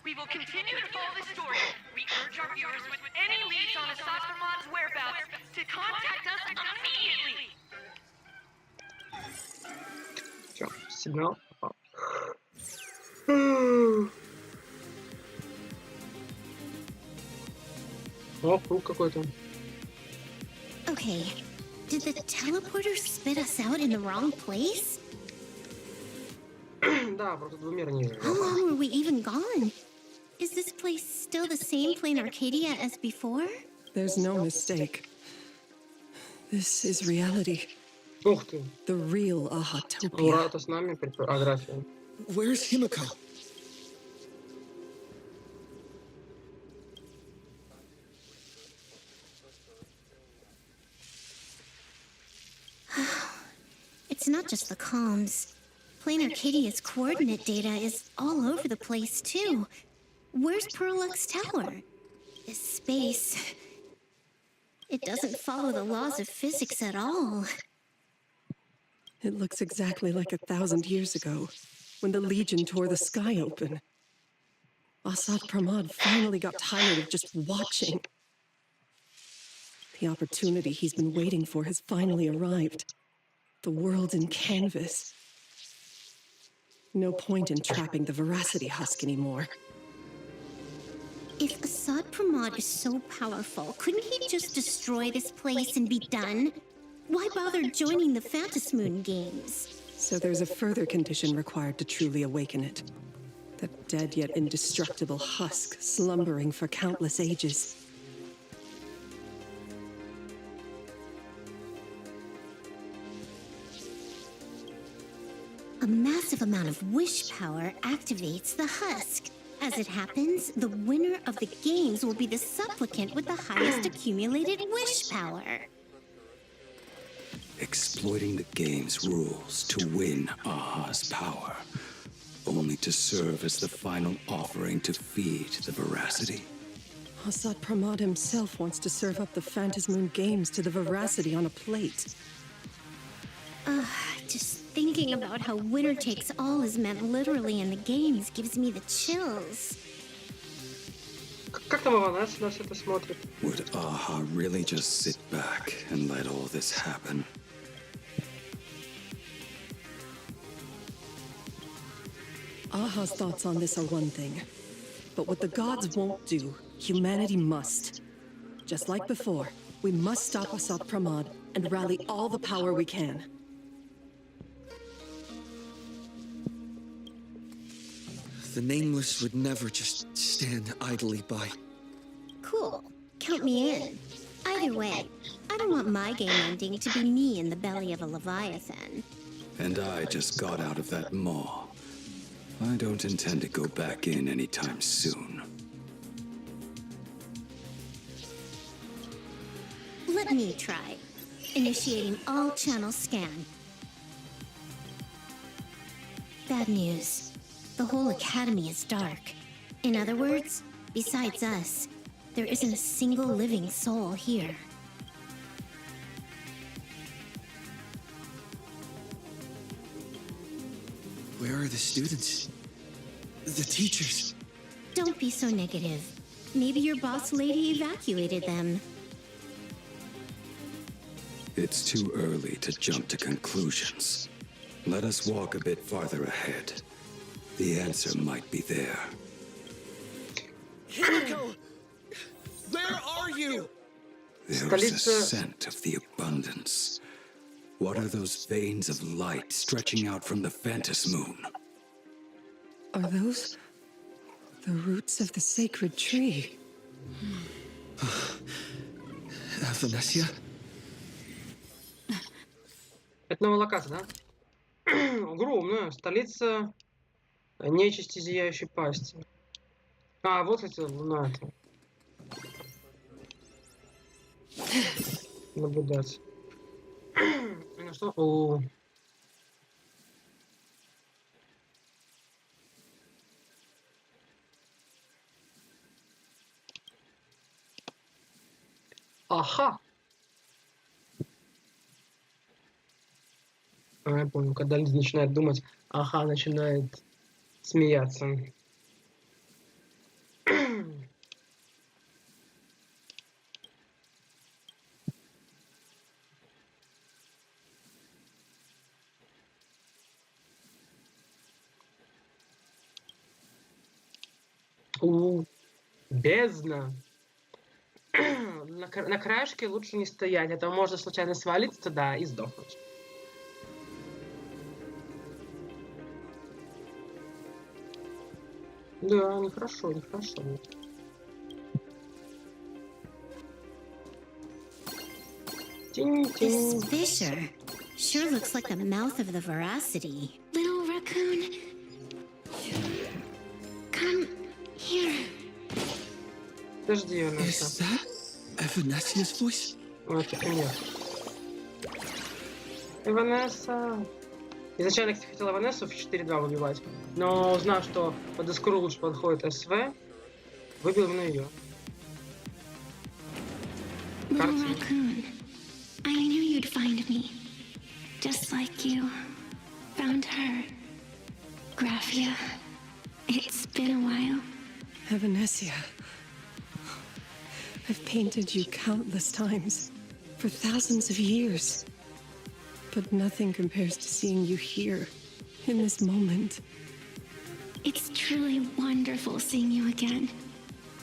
We will continue to follow this story. We urge our viewers with any leads on Assad Vermont's whereabouts to contact us immediately. Все, сигнал попал. О, круг какой-то. Okay, did the teleporter spit us out in the wrong place? Да, просто двумерный. How long were we even gone? Is this place still the same plain Arcadia as before? There's no mistake. This is reality. Ух ты. The real Ahatopia. Ура, это с нами аграфия. Where's Himeko? It's not just the comms. Plain Arcadia's coordinate data is all over the place, too. Where's Perlux Tower? This space... It doesn't follow the laws of physics at all. It looks exactly like 1,000 years ago, when the Legion tore the sky open. Assad Pramad finally got tired of just watching. The opportunity he's been waiting for has finally arrived. The world in canvas. No point in trapping the veracity husk anymore. If Assad Pramad is so powerful, couldn't he just destroy this place and be done? Why bother joining the Phantasmoon games? So there's a further condition required to truly awaken it. The dead yet indestructible husk slumbering for countless ages. A massive amount of wish power activates the husk. As it happens, the winner of the games will be the supplicant with the highest accumulated wish power. Exploiting the game's rules to win Aha's power, only to serve as the final offering to feed the veracity. Assad Pramad himself wants to serve up the Phantasmoon games to the veracity on a plate. Just thinking about how winner takes all is meant literally in the games gives me the chills. Как там Иванас на все это смотрит? Would Aha really just sit back and let all this happen? Aha's thoughts on this are one thing. But what the gods won't do, humanity must. Just like before, we must stop Assad Pramad and rally all the power we can. The Nameless would never just stand idly by. Cool. Count me in. Either way, I don't want my game ending to be me in the belly of a Leviathan. And I just got out of that maw. I don't intend to go back in anytime soon. Let me try. Initiating all channel scan. Bad news. The whole academy is dark. In other words, besides us, there isn't a single living soul here. Where are the students? The teachers? Don't be so negative. Maybe your boss lady evacuated them. It's too early to jump to conclusions. Let us walk a bit farther ahead. The answer might be there. Himeko! Where are you? There's a scent of the abundance. What are those veins of light stretching out from the Phantasmoon? Are those the roots of the sacred tree? Venetia? Это новая локация, да? Огромная. Столица нечисти зияющей пасти. А, вот эта луна. Наблюдать. Что? О. Ага. Я понял, когда люди начинают думать, ага, начинает смеяться. Бездна. На краешке лучше не стоять, а то можно случайно свалиться туда и сдохнуть. Да, нехорошо, нехорошо. This fissure sure looks like the mouth of the veracity. Little raccoon, come here. Подожди, Is that Evanesia's voice? Вот, нет. Эванесса. Изначально, кстати, хотел Эванессу в 4-2 выбивать, но узнав, что под искру лучше подходит СВ, выбил именно ее. Little raccoon, I knew you'd find me, just like you found her. Graphia, it's been a while. Evanesia. I've painted you countless times, for thousands of years. But nothing compares to seeing you here, in this moment. It's truly wonderful seeing you again.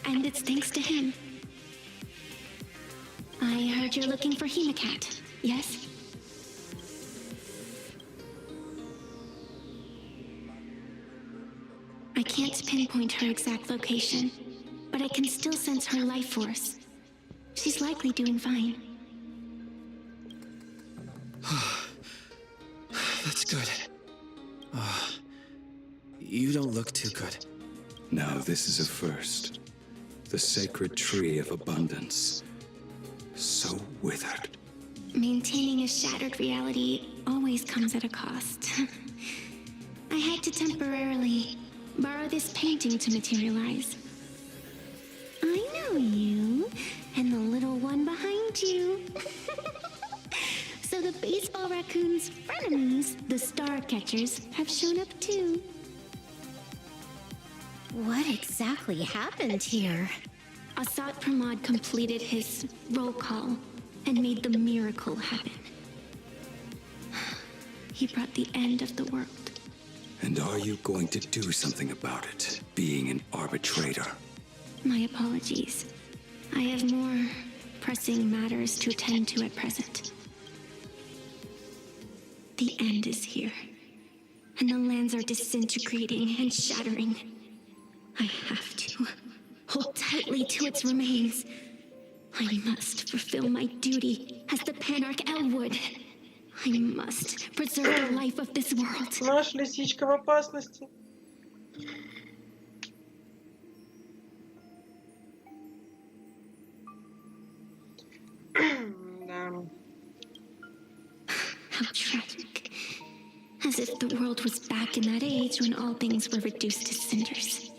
And it's thanks to him. I heard you're looking for Himeko, yes? I can't pinpoint her exact location, but I can still sense her life force. She's likely doing fine. That's good. You don't look too good. Now this is a first. The sacred tree of abundance. So withered. Maintaining a shattered reality always comes at a cost. I had to temporarily borrow this painting to materialize. I know you, and the little one behind you. So the baseball raccoon's frenemies, the star catchers, have shown up too. What exactly happened here? Asat Pramod completed his roll call and made the miracle happen. He brought the end of the world. And are you going to do something about it, being an arbitrator? My apologies. I have more pressing matters to attend to at present. The end is here, and the lands are disintegrating and shattering. I have to hold tightly to its remains. I must fulfill my duty as the Panarch Elwood. I must preserve the life of this world. Наша лисичка в опасности. Да. How tragic. As if the world was back in that age when all things were reduced to cinders.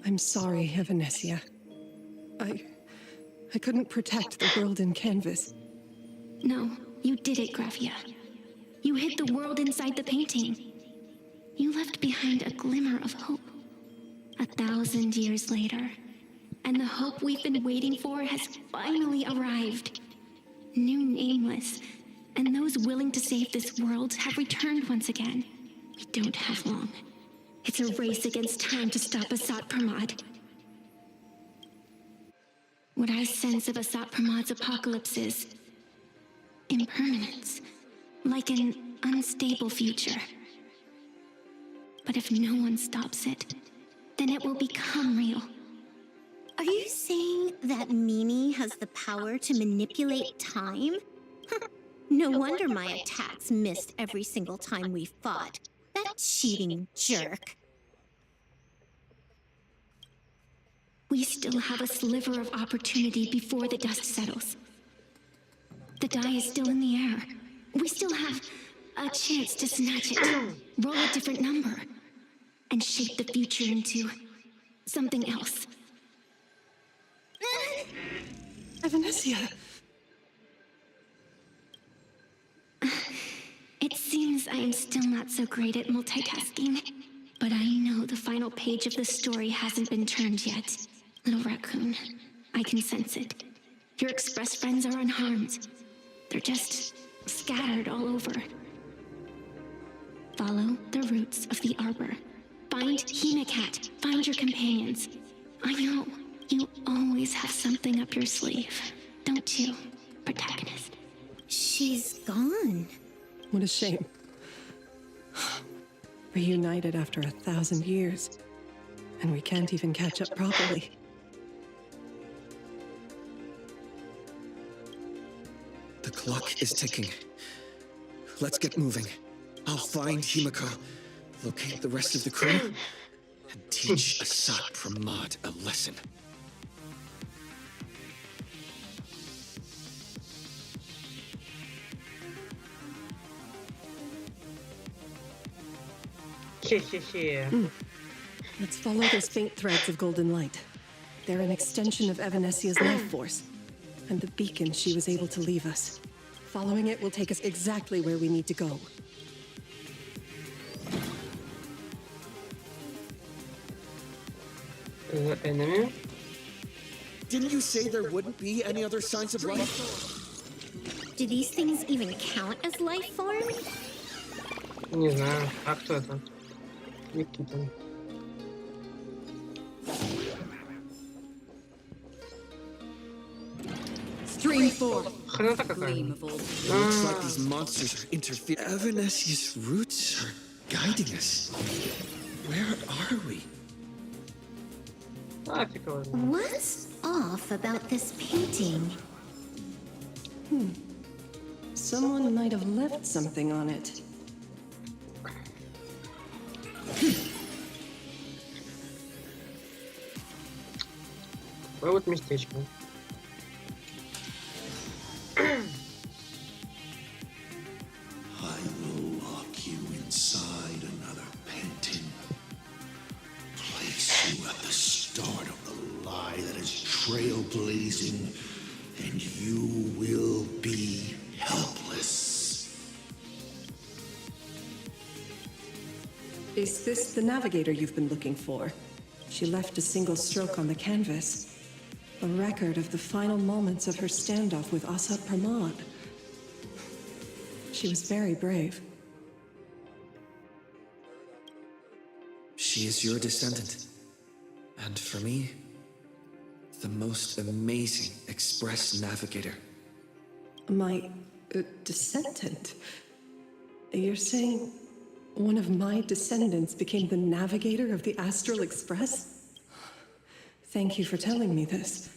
I'm sorry, Evanesia. I couldn't protect the world in canvas. No, you did it, Graphia. You hid the world inside the painting. You left behind a glimmer of hope. 1,000 years later, and the hope we've been waiting for has finally arrived. New Nameless, and those willing to save this world have returned once again. We don't have long. It's a race against time to stop Asat Pramod. What I sense of Asat Pramod's apocalypse is impermanence, like an unstable future. But if no one stops it, then it will become real. Are you saying that Mimi has the power to manipulate time? No wonder my attacks missed every single time we fought. That cheating jerk. We still have a sliver of opportunity before the dust settles. The die is still in the air. We still have a chance to snatch it, roll a different number, and shape the future into something else. Evanesia! It seems I am still not so great at multitasking, but I know the final page of the story hasn't been turned yet. Little raccoon, I can sense it. Your express friends are unharmed. They're just scattered all over. Follow the roots of the arbor. Find himeko, find your companions. I know you always have something up your sleeve, don't you, protagonist? She's gone. What a shame. Reunited after 1,000 years, and we can't even catch up properly. The clock is ticking. Let's get moving. I'll find Himeko, locate the rest of the crew, and teach Asat Pramod a lesson. Let's follow those faint threads of golden light. They're an extension of Evanesia's life force, and the beacon she was able to leave us. Following it will take us exactly where we need to go. Enemy? Didn't you say there wouldn't be any other signs of life? Do these things even count as life form? Не знаю. А кто это? Никита. Stream 4. Хренота какая. Looks like these monsters are interfering. Evanesia's roots are guiding us. Where are we? А, фиг его знает. What's off about this painting? Someone might have left something on it. А вот местечко. I will lock you inside another painting. Place you at the start of the lie that is trailblazing, and you will be helpless. Is this the navigator you've been looking for? She left a single stroke on the canvas. A record of the final moments of her standoff with Asat Pramod. She was very brave. She is your descendant. And for me, the most amazing express navigator. My descendant? You're saying one of my descendants became the navigator of the Astral Express? Thank you for telling me this.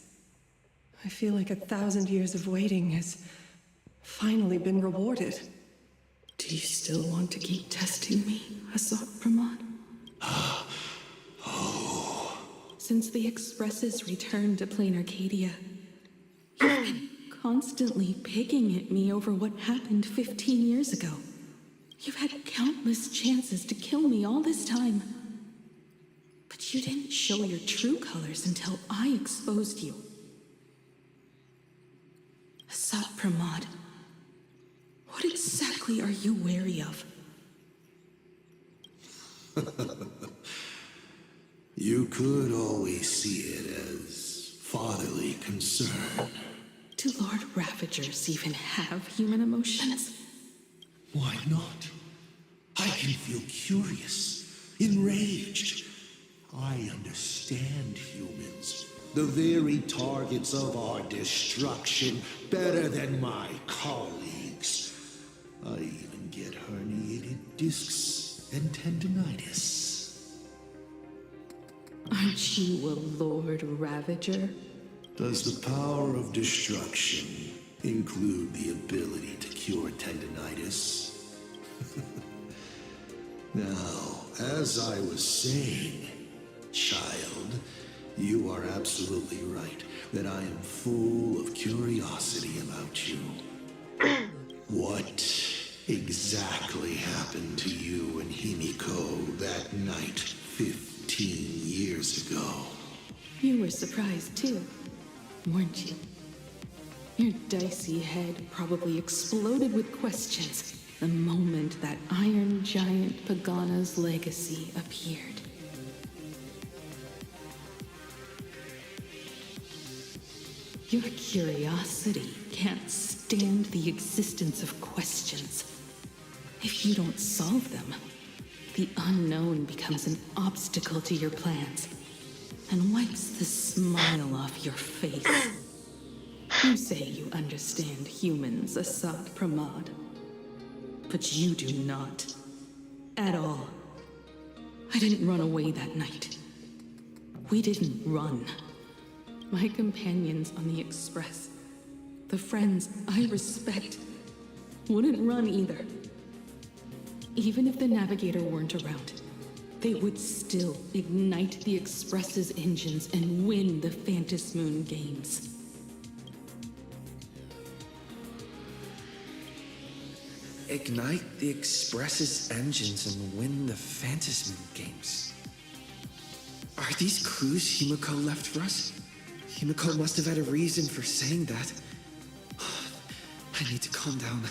I feel like 1,000 years of waiting has finally been rewarded. Do you still want to keep testing me, Asat Pramod? Since the Expresses returned to plain Arcadia, you've been constantly picking at me over what happened 15 years ago. You've had countless chances to kill me all this time. But you didn't show your true colors until I exposed you. Asat Pramod, what exactly are you wary of? You could always see it as fatherly concern. Do Lord Ravagers even have human emotions? Why not? I can feel curious, enraged. I understand humans, the very targets of our destruction, better than my colleagues. I even get herniated discs and tendinitis. Aren't you a Lord Ravager? Does the power of destruction include the ability to cure tendinitis? Now, as I was saying, child, you are absolutely right that I am full of curiosity about you. What exactly happened to you and Himeko that night 15 years ago? You were surprised too, weren't you? Your dicey head probably exploded with questions the moment that Iron Giant Pagana's legacy appeared. Your curiosity can't stand the existence of questions. If you don't solve them, the unknown becomes an obstacle to your plans and wipes the smile off your face. You say you understand humans, Assad Pramod, but you do not. At all. I didn't run away that night. We didn't run. My companions on the Express, the friends I respect, wouldn't run either. Even if the Navigator weren't around, they would still ignite the Express's engines and win the Phantasmoon Moon games. Ignite the Express's engines and win the Phantasmoon Moon games. Are these clues Himeko left for us? Himeko must have had a reason for saying that. I need to calm down.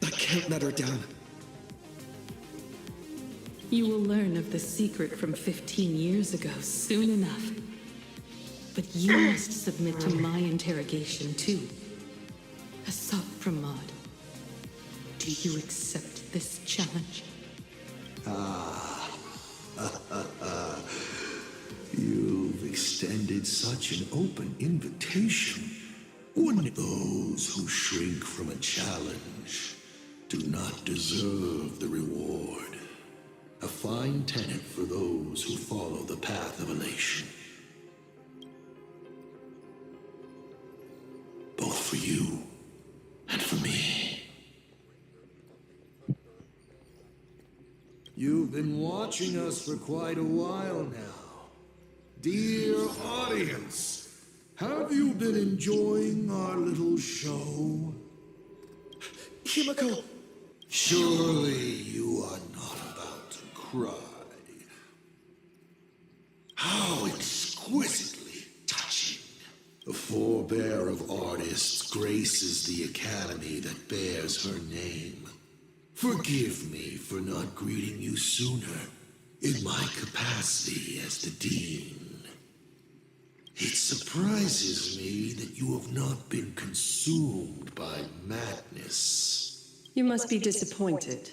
I can't let her down. You will learn of the secret from 15 years ago soon enough. But you must submit to my interrogation too. Assad Pramod, do you accept this challenge? You've extended such an open invitation. Wouldn't those who shrink from a challenge do not deserve the reward? A fine tenet for those who follow the path of elation. Both for you and for me. You've been watching us for quite a while now. Dear audience, have you been enjoying our little show? Himeko! Surely you are not about to cry. How exquisitely touching. A forebear of artists graces the academy that bears her name. Forgive me for not greeting you sooner in my capacity as the dean. It surprises me that you have not been consumed by madness. You must be disappointed,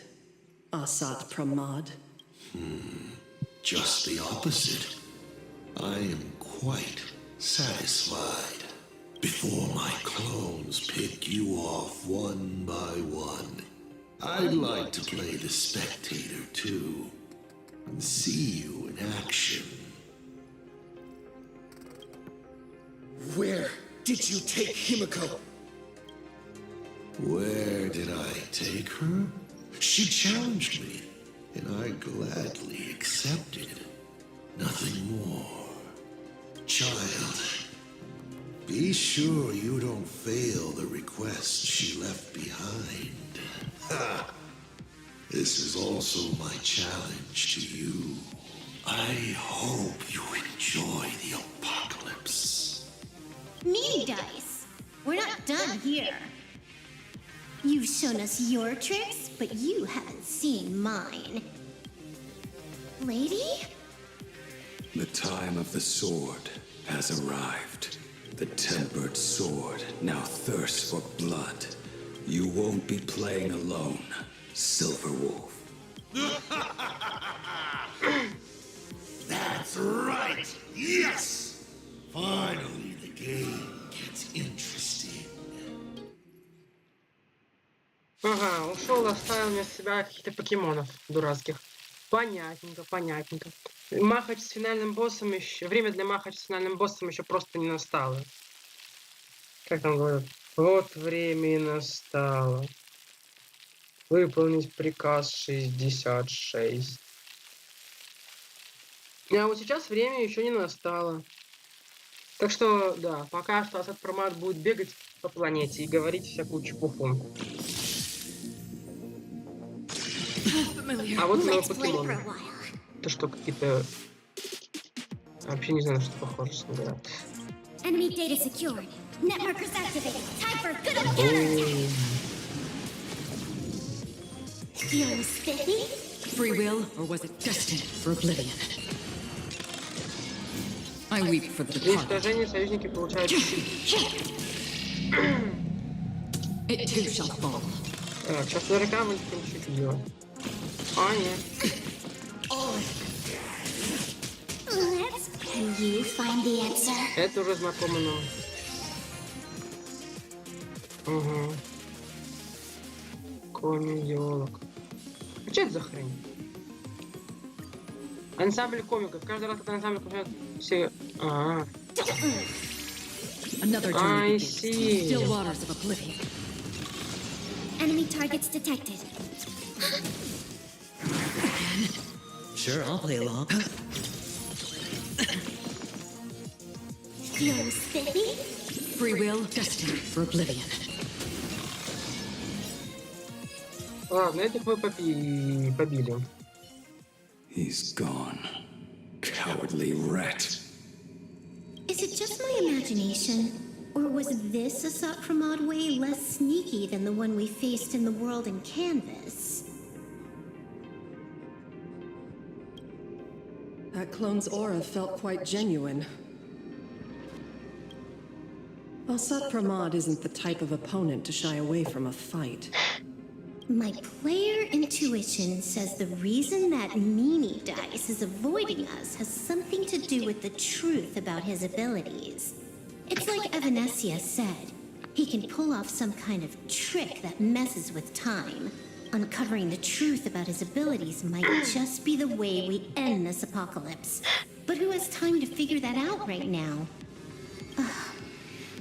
Assad Pramod. Just the opposite. I am quite satisfied. Before my clones pick you off one by one, I'd like to play the spectator too, and see you in action. Where did you take Himeko? Where did I take her? She challenged me, and I gladly accepted. Nothing more. Child, be sure you don't fail the request she left behind. Ha! This is also my challenge to you. I hope you enjoy the apocalypse. Me, Dice. We're not done here. You've shown us your tricks, but you haven't seen mine. Lady? The time of the sword has arrived. The tempered sword now thirsts for blood. You won't be playing alone, Silver Wolf. That's right! Yes! Finally, the game gets interesting. Ага, ушел, оставил вместо себя каких-то покемонов дурацких. Понятненько, понятненько. Махач с финальным боссом еще... Время для махач с финальным боссом еще просто не настало. Как там говорят? Вот время и настало. Выполнить приказ 66. А вот сейчас время еще не настало. Так что, да, пока что Асад Промат будет бегать по планете и говорить всякую чепуху. А вот мои покемоны. Это что, какие-то... Вообще не знаю, на что похоже, честно говоря. Enemy data secured. Net markers activated. Time for good old counterattack. Feeling spiffy? Free will, or was it destined for oblivion? I weep for the При departed. уничтожении союзники получают щит. It too shall fall. Так, сейчас наверняка мы будем щит делать. А, нет. Can you find the answer? Это уже знакомо нам. Угу. Комедиолог. А что это за хрень? Ансамбль комиков. Каждый раз, когда ансамбль комиков, все... Another I journey begins. see. Still waters of oblivion. Enemy targets detected. Sure, I'll play along. Feeling spiffy? Free will, destined for oblivion. Ладно, этих мы побили. He's gone. Cowardly rat. Is it just my imagination? Or was this a Sakramad way less sneaky than the one we faced in the world in Canvas? That clone's aura felt quite genuine. Asat Pramod isn't the type of opponent to shy away from a fight. My player intuition says the reason that Meanie Dice is avoiding us has something to do with the truth about his abilities. It's like Evanesia said, he can pull off some kind of trick that messes with time. Uncovering the truth about his abilities might just be the way we end this apocalypse. But who has time to figure that out right now?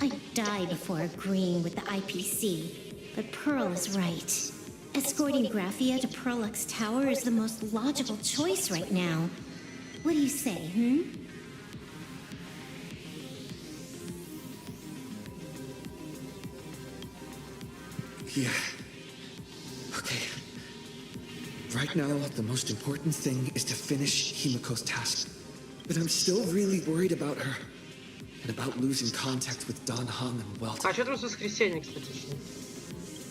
I'd die before agreeing with the IPC, but Pearl is right. Escorting Graphia to Perlux Tower is the most logical choice right now. What do you say, Yeah. Okay. Right now, the most important thing is to finish Himeko's task. But I'm still really worried about her. And about losing contact with Don Hong and Welt. А что там с воскресенья, кстати?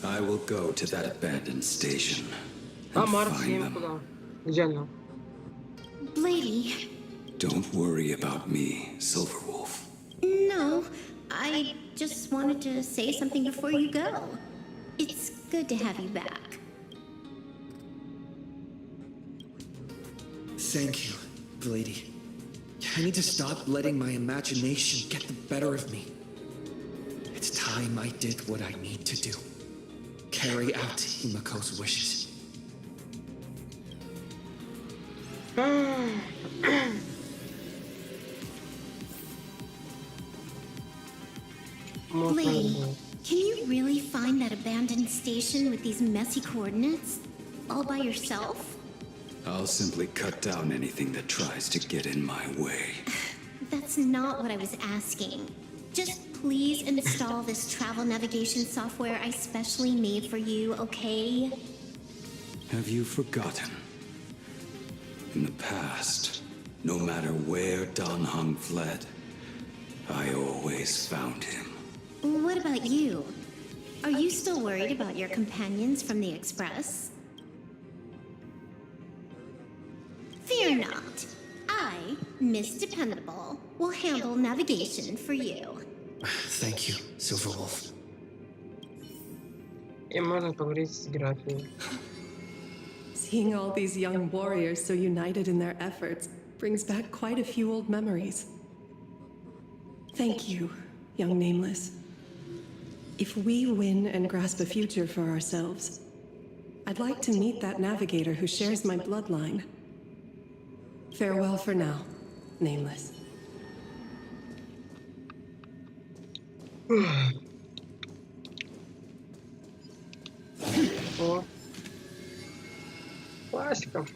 I will go to that abandoned station А and Марк с find ним them. куда? Где она? Blady? Don't worry about me, Silverwolf. No, I just wanted to say something before you go. It's good to have you back. Thank you, Blady. I need to stop letting my imagination get the better of me. It's time I did what I need to do. Carry out Himeko's wishes. Blady, can you really find that abandoned station with these messy coordinates? All by yourself? I'll simply cut down anything that tries to get in my way. That's not what I was asking. Just please install this travel navigation software I specially made for you, okay? Have you forgotten? In the past, no matter where Don Hong fled, I always found him. What about you? Are you still worried about your companions from the Express? Fear not. I, Miss Dependable, will handle navigation for you. Thank you, Silverwolf. И можно поговорить с Графией. Seeing all these young warriors so united in their efforts brings back quite a few old memories. Thank you, young Nameless. If we win and grasp a future for ourselves, I'd like to meet that navigator who shares my bloodline. Farewell for now, Nameless. О. Классика.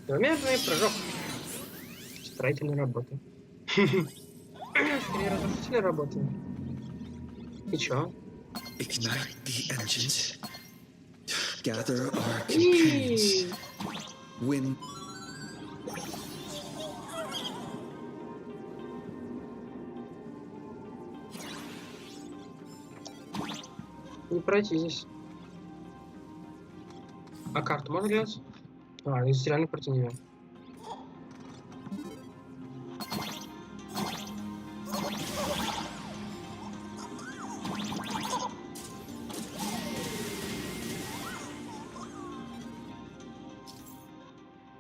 Двумерный прыжок. Строительной работы. Скорее разрушители работают. И чё? Ignite the engines. Gather our companions. Win. Не пройти здесь. А карту можно делать? А, здесь реально против нее.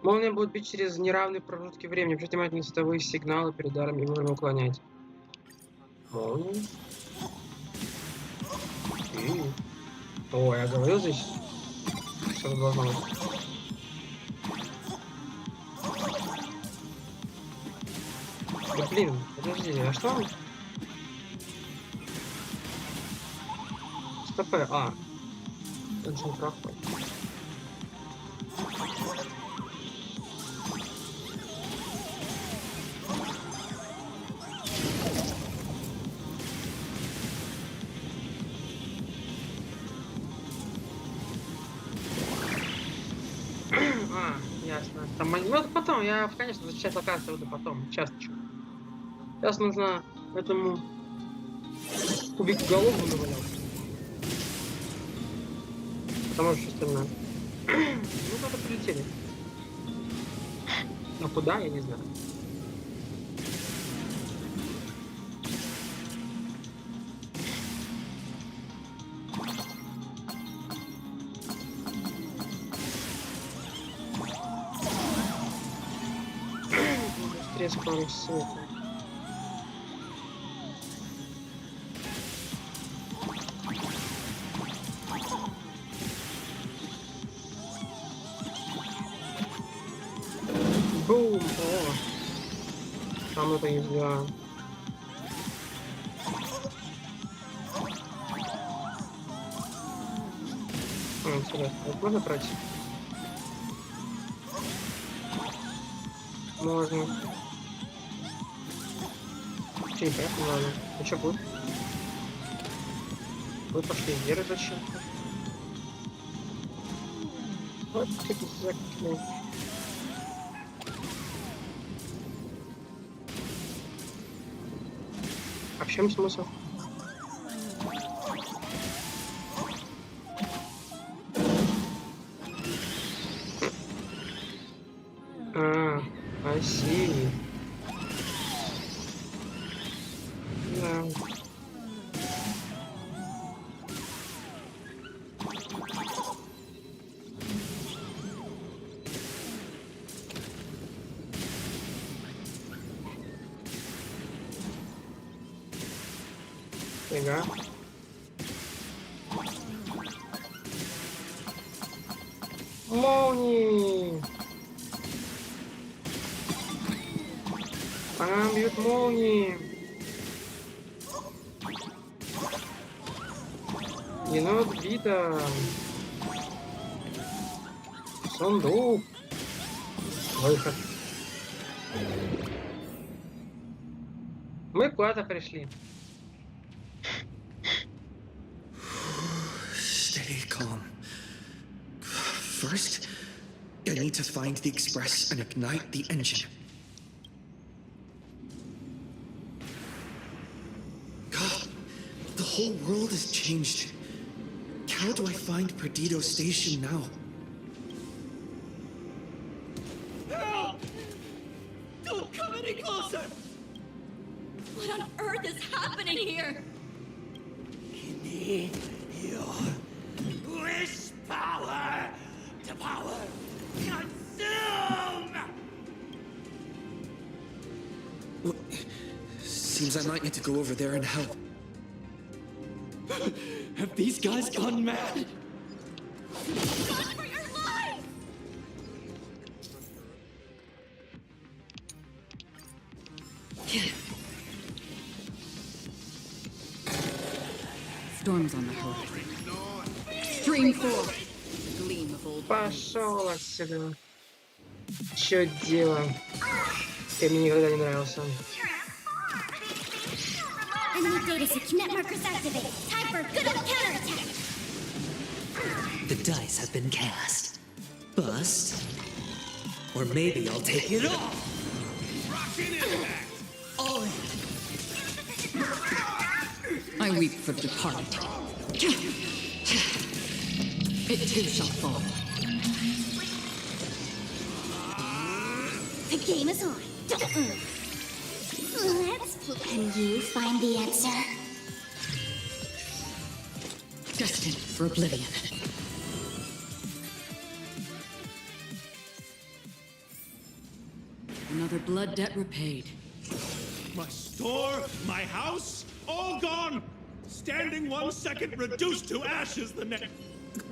Молния будет бить через неравные промежутки времени. Обращайте внимание на световые сигналы перед ударом и можно уклонять. Молния. О, я говорил здесь. Что-то должно быть. Да блин, подожди, а что он? СТП, а. Genshin проход. Ясно. Там, ну это потом, я, конечно, зачищать локацию буду потом, сейчас еще. Сейчас нужно этому кубик голову навалять. Потому что остальное. Ну куда-то прилетели. А куда, я не знаю. Скорость света. Бум! О! Там это есть, да. Интересно, вот можно пройти? Можно. Че, не понятно, ладно. Ну что будет? Вы пошли вверх зачем-то. Вот как закинул. А в чем смысл? А, I see. Да. Тега. Молнии! По нам бьют молнии! Енот бита! Сундук! Выход! Мы куда-то пришли. Stay calm. First, I need to find the express and ignite the engine. God, the whole world has changed. How do I find Perdido Station now? Help! Don't come any closer! What on earth is happening here? Give me your wish power to power consume! Well, seems I might need to go over there and help. Have these guys gone mad? Run for your lives! Storms on the horizon. Stream 4. Gleam of old. Пошел отсюда. Чё дело? Ты мне никогда не нравился. Enemy data net markers activate. Time for good old counterattack. The dice have been cast. Bust. Or maybe I'll take it all. All in. I weep for the departed. It too shall fall. The game is on. Don't move. Can you find the answer? Destined for oblivion. Another blood debt repaid. My store, my house, all gone! Standing 1 second, reduced to ashes the next.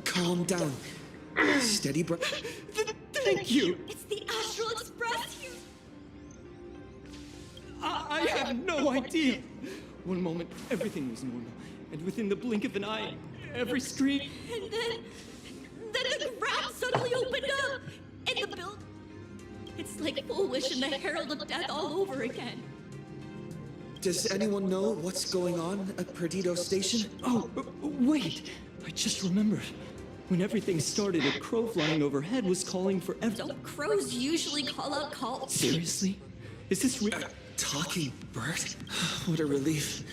Calm down. Steady breath. Thank you! It's the Astral Express here! I have no idea! One moment, everything was normal. And within the blink of an eye, every screen... And then the ground suddenly opened up! And the build... It's like Foolish and the Herald of Death all over again. Does anyone know what's going on at Perdido Station? Oh, wait! I just remembered. When everything started, a crow flying overhead was calling for Don't crows usually call out calls? Seriously? Is this real? Talking bird? What a relief.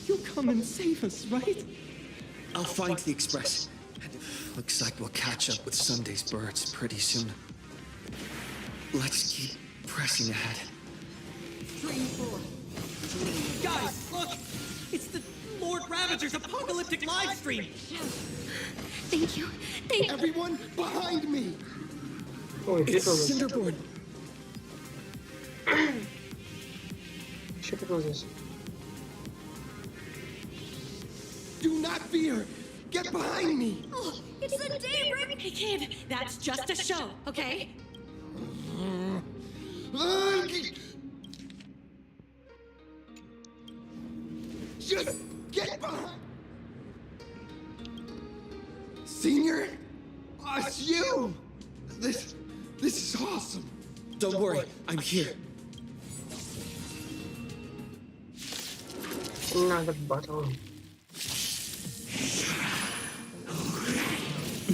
You'll come and save us, right? I'll find the express. And it looks like we'll catch up with Sunday's birds pretty soon. Let's keep pressing ahead. Guys, look! It's the Lord Ravager's apocalyptic live stream! Thank you. Thank you. Everyone behind me! Ой, It's прикольно. Cinderborn. Что такое здесь? Do not fear! Get behind me! Oh, it's the daybreak! Hey kid, that's just a show, okay? Just get behind! Senior? It's you! This is awesome! Don't worry, I'm here. Надо батл.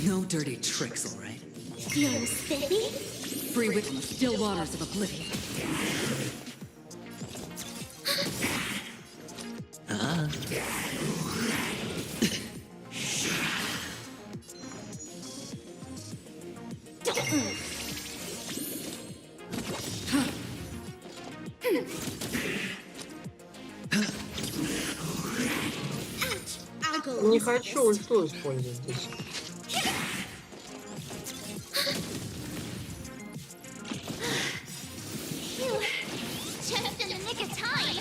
No dirty tricks, all right? Feeling spiffy? Free wit from the still waters of oblivion. I'll go. Не хочу ульту использовать здесь. Phew. Just in the nick of time.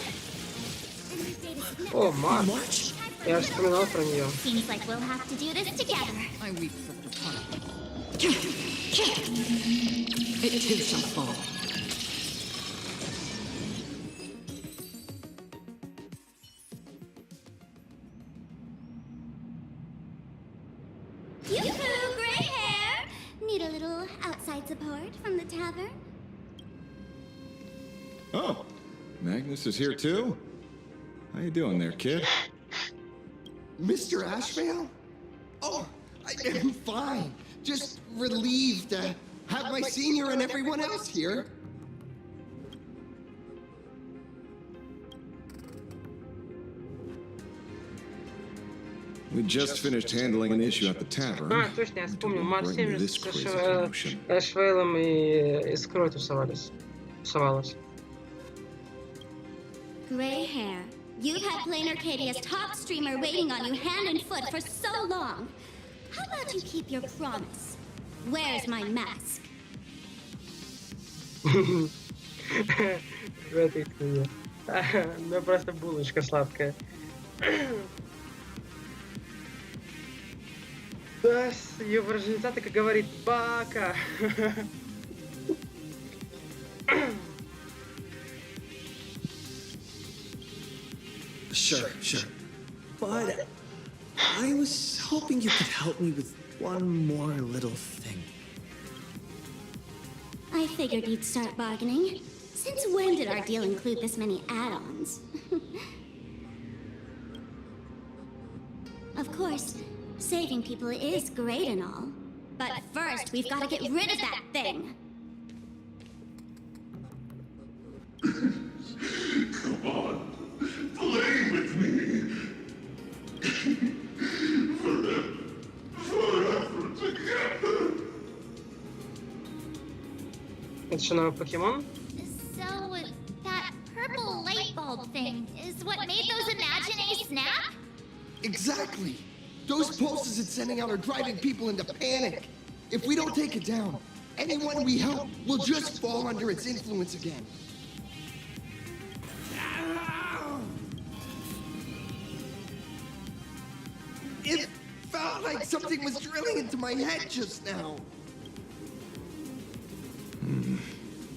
О, Марч. Я же вспоминал про нее. Seems like we'll have to do this together. I weep for the departed. It too shall fall. Yoo-hoo, gray hair! Need a little outside support from the tavern? Oh, Magnus is here too? How you doing there, kid? Mr. Ashveil? Oh, I am fine. Just relieved to have my senior and everyone else here. We just finished handling an issue at the tavern. А, точно, я вспомнил. Марч Bring you 70 this с crazy commotion. Ашвейлом и Искрой тусовались. Gray hair. You've had Plain Arcadia's top streamer waiting on you hand and foot for so long. How about you keep your promise? Where's my mask? В этой книге. Ну, просто булочка сладкая. Да, ее выраженца так и говорит «бака». Sure. But I was hoping you could help me with one more little thing. I figured you'd start bargaining. Since when did our deal include this many add-ons? Of course, saving people is great and all. But first, we've got to get rid of that thing. Come on, play with me. Forever together. Это что, новый покемон? So, that purple light bulb thing is what made those imaginae snap? Exactly! Those pulses it's sending out are driving people into panic. If we don't take it down, anyone we help will just fall under its influence again. It felt like something was drilling into my head just now.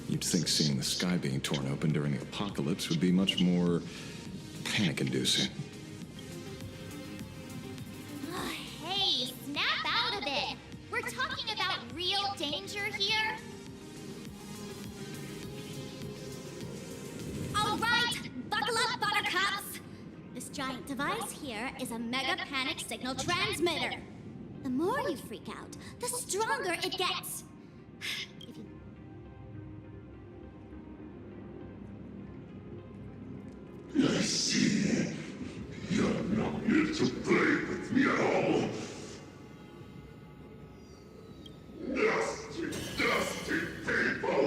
You'd think seeing the sky being torn open during the apocalypse would be much more panic-inducing. Hey, snap out of it! We're talking about real danger here. All right, buckle up, buttercups! This giant device here is a mega panic signal transmitter. The more you freak out, the stronger it gets. I see. You're not here to play with me at all. Nasty, dusty people!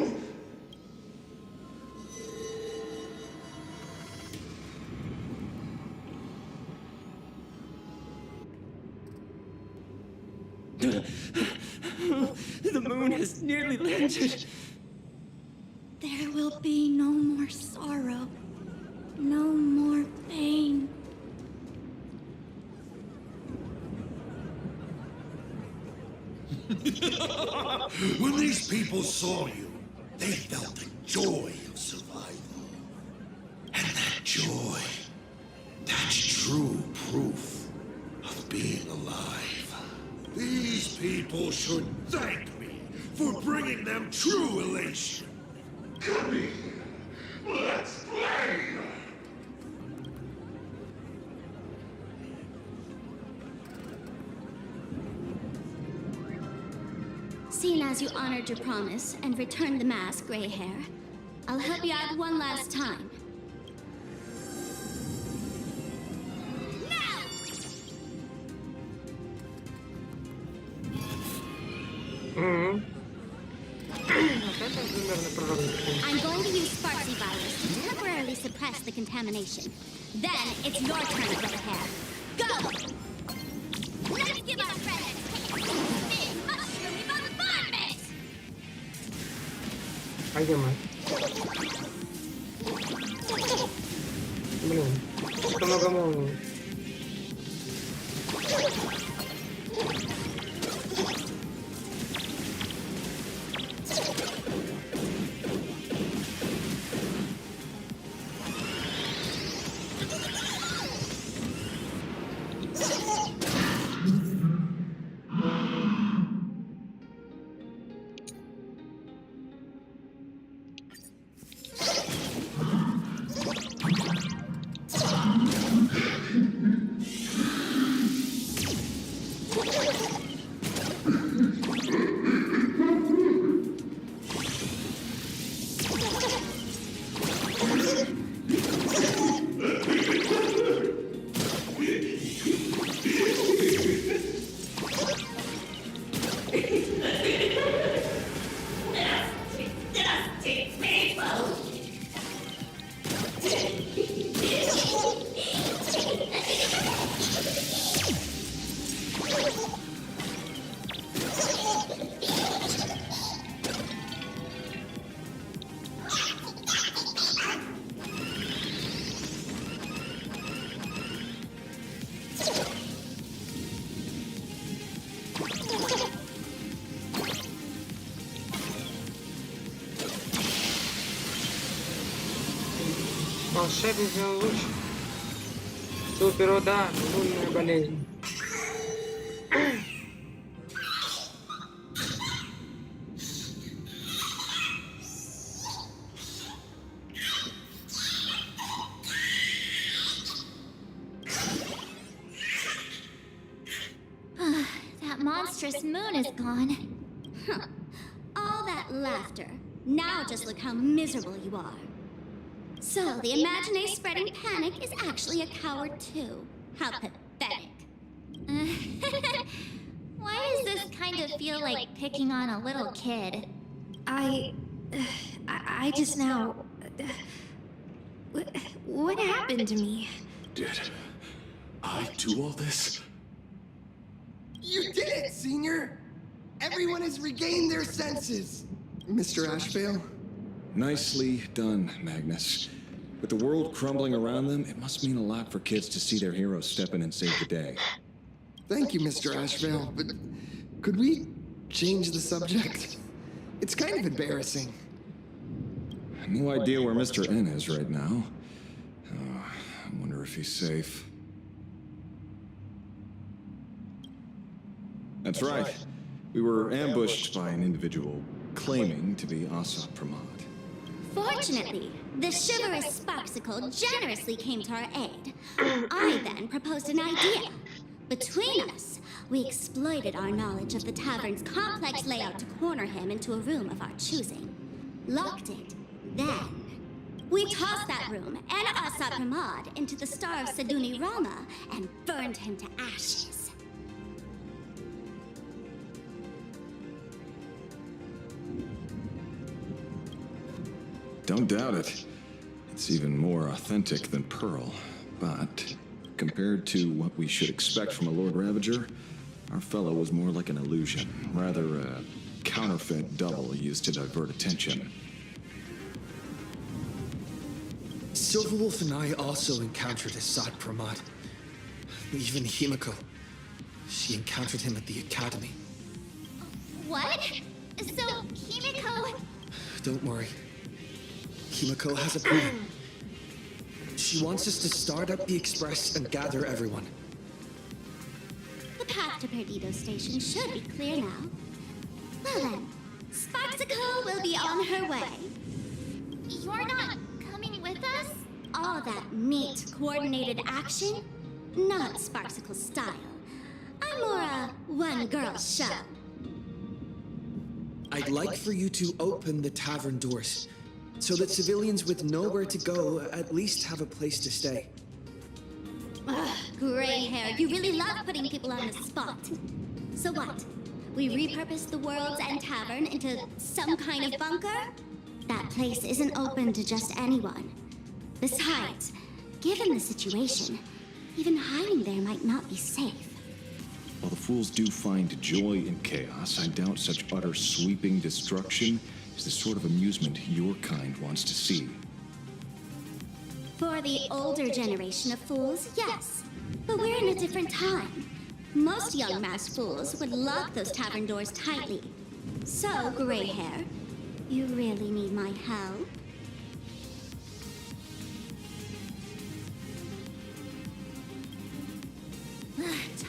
The moon has nearly landed. There will be no more sorrow, no more pain. When these people saw you, they felt the joy of survival. And that joy, that's true proof of being alive. These people should thank me for bringing them true elation. Come here, let's play! Seeing as you honored your promise and returned the mask, Gray Hair, I'll help you out one last time. Now! I'm going to use Sparksy virus to temporarily suppress the contamination. Then it's your turn, Gray Hair. Go! Let's give our credits to Big Mushroom Bombardment! Пойдем. Блин, что много молний. Волшебный луч. Супер удар. Лунная болезнь. Actress Moon is gone. Huh. All that laughter. Now just look how miserable you are. So, the imaginary spreading panic is actually a coward too. How pathetic. Why does this kind of feel like picking on a little kid? I just now... What happened to me? Did I do all this? You did it, Senior! Everyone has regained their senses! Mr. Ashveil? Nicely done, Magnus. With the world crumbling around them, it must mean a lot for kids to see their heroes step in and save the day. Thank you, Mr. Ashveil, but could we change the subject? It's kind of embarrassing. No idea where Mr. N is right now. I wonder if he's safe. That's right. We were ambushed by an individual claiming to be Asa Pramod. Fortunately, the chivalrous Sparksicle generously came to our aid. I then proposed an idea. Between us, we exploited our knowledge of the tavern's complex layout to corner him into a room of our choosing. Locked it. Then, we tossed that room and Asa Pramod into the star of Seduni Rama and burned him to ashes. Don't doubt it. It's even more authentic than Pearl, but compared to what we should expect from a Lord Ravager, our fellow was more like an illusion, rather a counterfeit double used to divert attention. Silverwolf and I also encountered Asad Pramod. Even himeko. She encountered him at the academy. What? So, himeko... Don't worry. himeko has a plan. She wants us to start up the Express and gather everyone. The path to Perdido Station should be clear now. Well then, Sparksicle will be on her way. You're not coming with us? All that neat, coordinated action? Not Sparksicle style. I'm more a one-girl show. I'd like for you to open the tavern doors, so that civilians with nowhere to go at least have a place to stay. Ugh, gray hair, you really love putting people on the spot. So what? We repurposed the world's end tavern into some kind of bunker? That place isn't open to just anyone. Besides, given the situation, even hiding there might not be safe. While the fools do find joy in chaos, I doubt such utter sweeping destruction is the sort of amusement your kind wants to see. For the older generation of fools, yes. But we're in a different time. Most young masked fools would lock those tavern doors tightly. So, gray hair, you really need my help?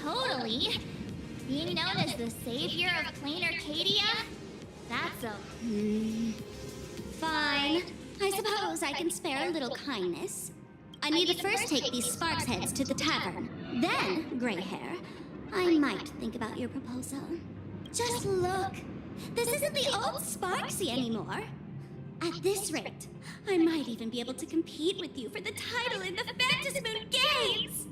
Totally. Being known as the savior of plain Arcadia? That's a... Fine. I suppose I can spare a little kindness. I need to first take these Sparks heads to the tavern. Then, gray hair, I might think about your proposal. Just look. This isn't the old Sparksy anymore. At this rate, I might even be able to compete with you for the title in the Fantasmoon Games!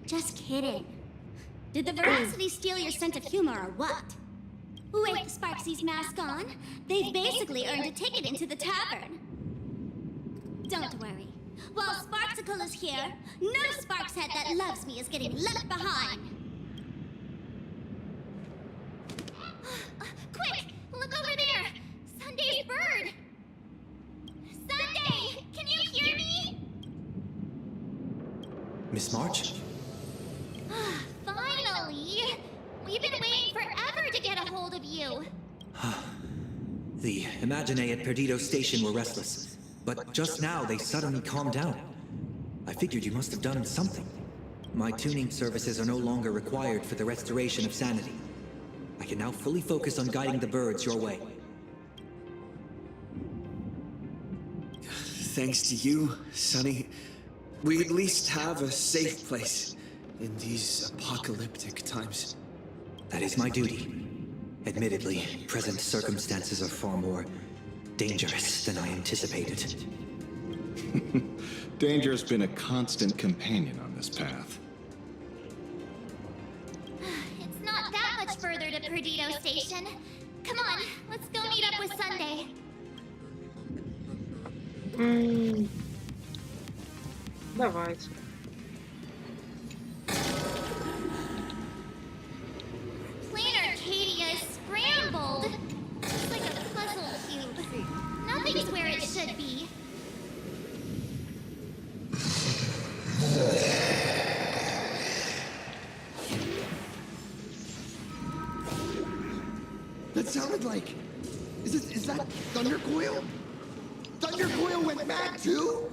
Just kidding. Did the Veracity steal your sense of humor or what? With Sparksy's mask on, they've basically earned a ticket into the tavern. Don't worry. While Sparksicle is here, no Sparks head that loves me is getting left behind. Quick! Look over there! Sunday's bird! Sunday! Can you hear me? Miss March? Finally! We've been waiting forever to get a hold of you. The Imaginae at Perdido Station were restless, but just now they suddenly calmed down. I figured you must have done something. My tuning services are no longer required for the restoration of sanity. I can now fully focus on guiding the birds your way. Thanks to you, Sonny, we at least have a safe place in these apocalyptic times. That is my duty. Admittedly, present circumstances are far more dangerous than I anticipated. Danger has been a constant companion on this path. It's not that much further to Perdido Station. Come on, let's go meet up with Sunday. Давайте. Plain Arcadia is scrambled. It's like a puzzle cube. Nothing's where it should be. That sounded like... Is that Thundercoil? Thundercoil went mad too?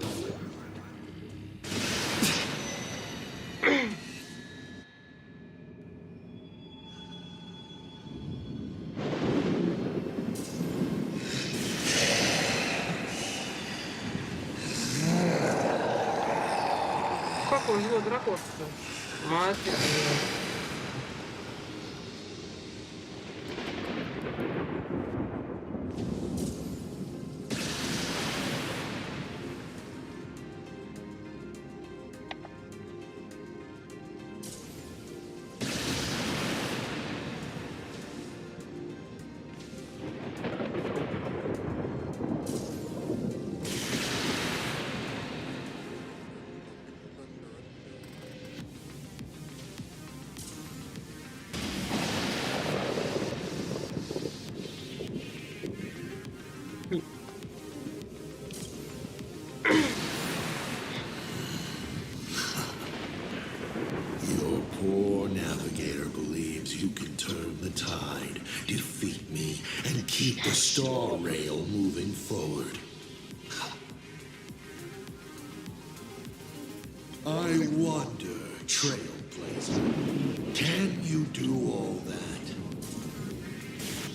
Какой злой дракон-то? Мать. Your poor navigator believes you can turn the tide, defeat me, and keep the star rail moving forward. I wonder, trailblazer, can you do all that?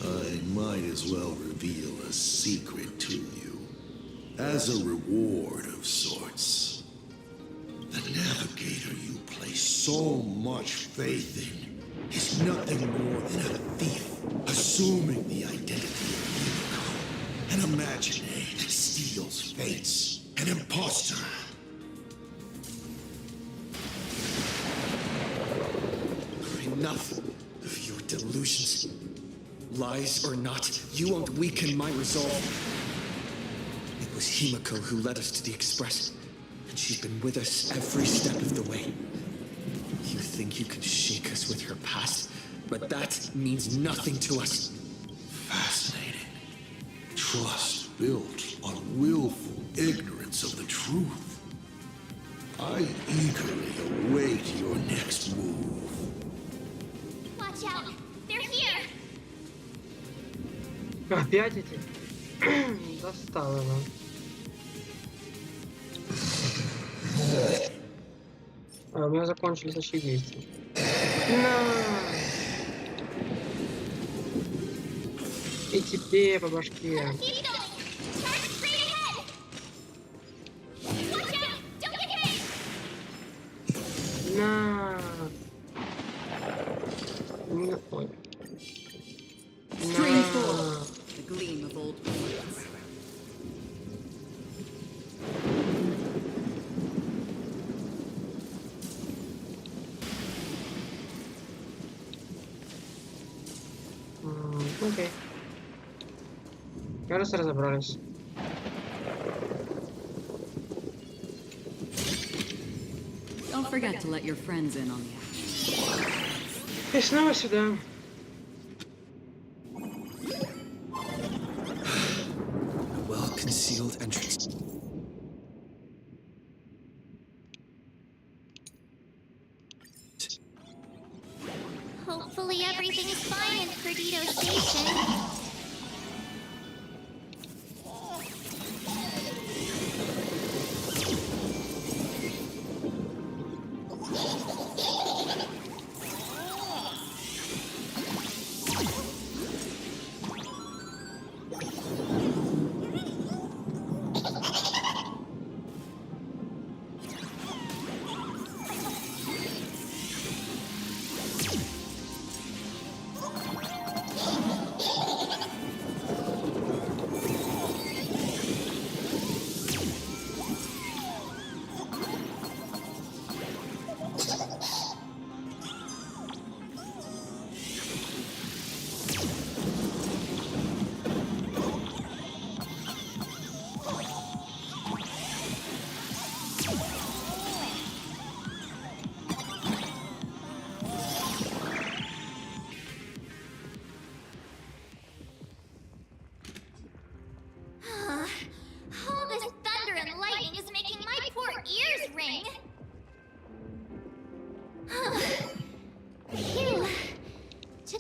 I might as well reveal a secret to you, as a reward of sorts. The navigator you place so much faith in is nothing more than a thief assuming the identity of himeko, an imaginary that steals fates, an imposter. Enough of your delusions. Lies or not, you won't weaken my resolve. It was Himeko who led us to the Express, and she's been with us every step of the way. You think you can shake us with her past, but that means nothing to us. Fascinating. Trust built on willful ignorance of the truth. I eagerly await your next move. Watch out! They're here! Опять эти? Достало, да. А, у меня закончились очки действия. И тебе по башке. На. Ой. The gleam of old worlds. Окей. Кажется, разобрались. Don't forget to let your friends in on the action. И снова сюда. Well-concealed entrance. Hopefully everything's fine in Perdido Station.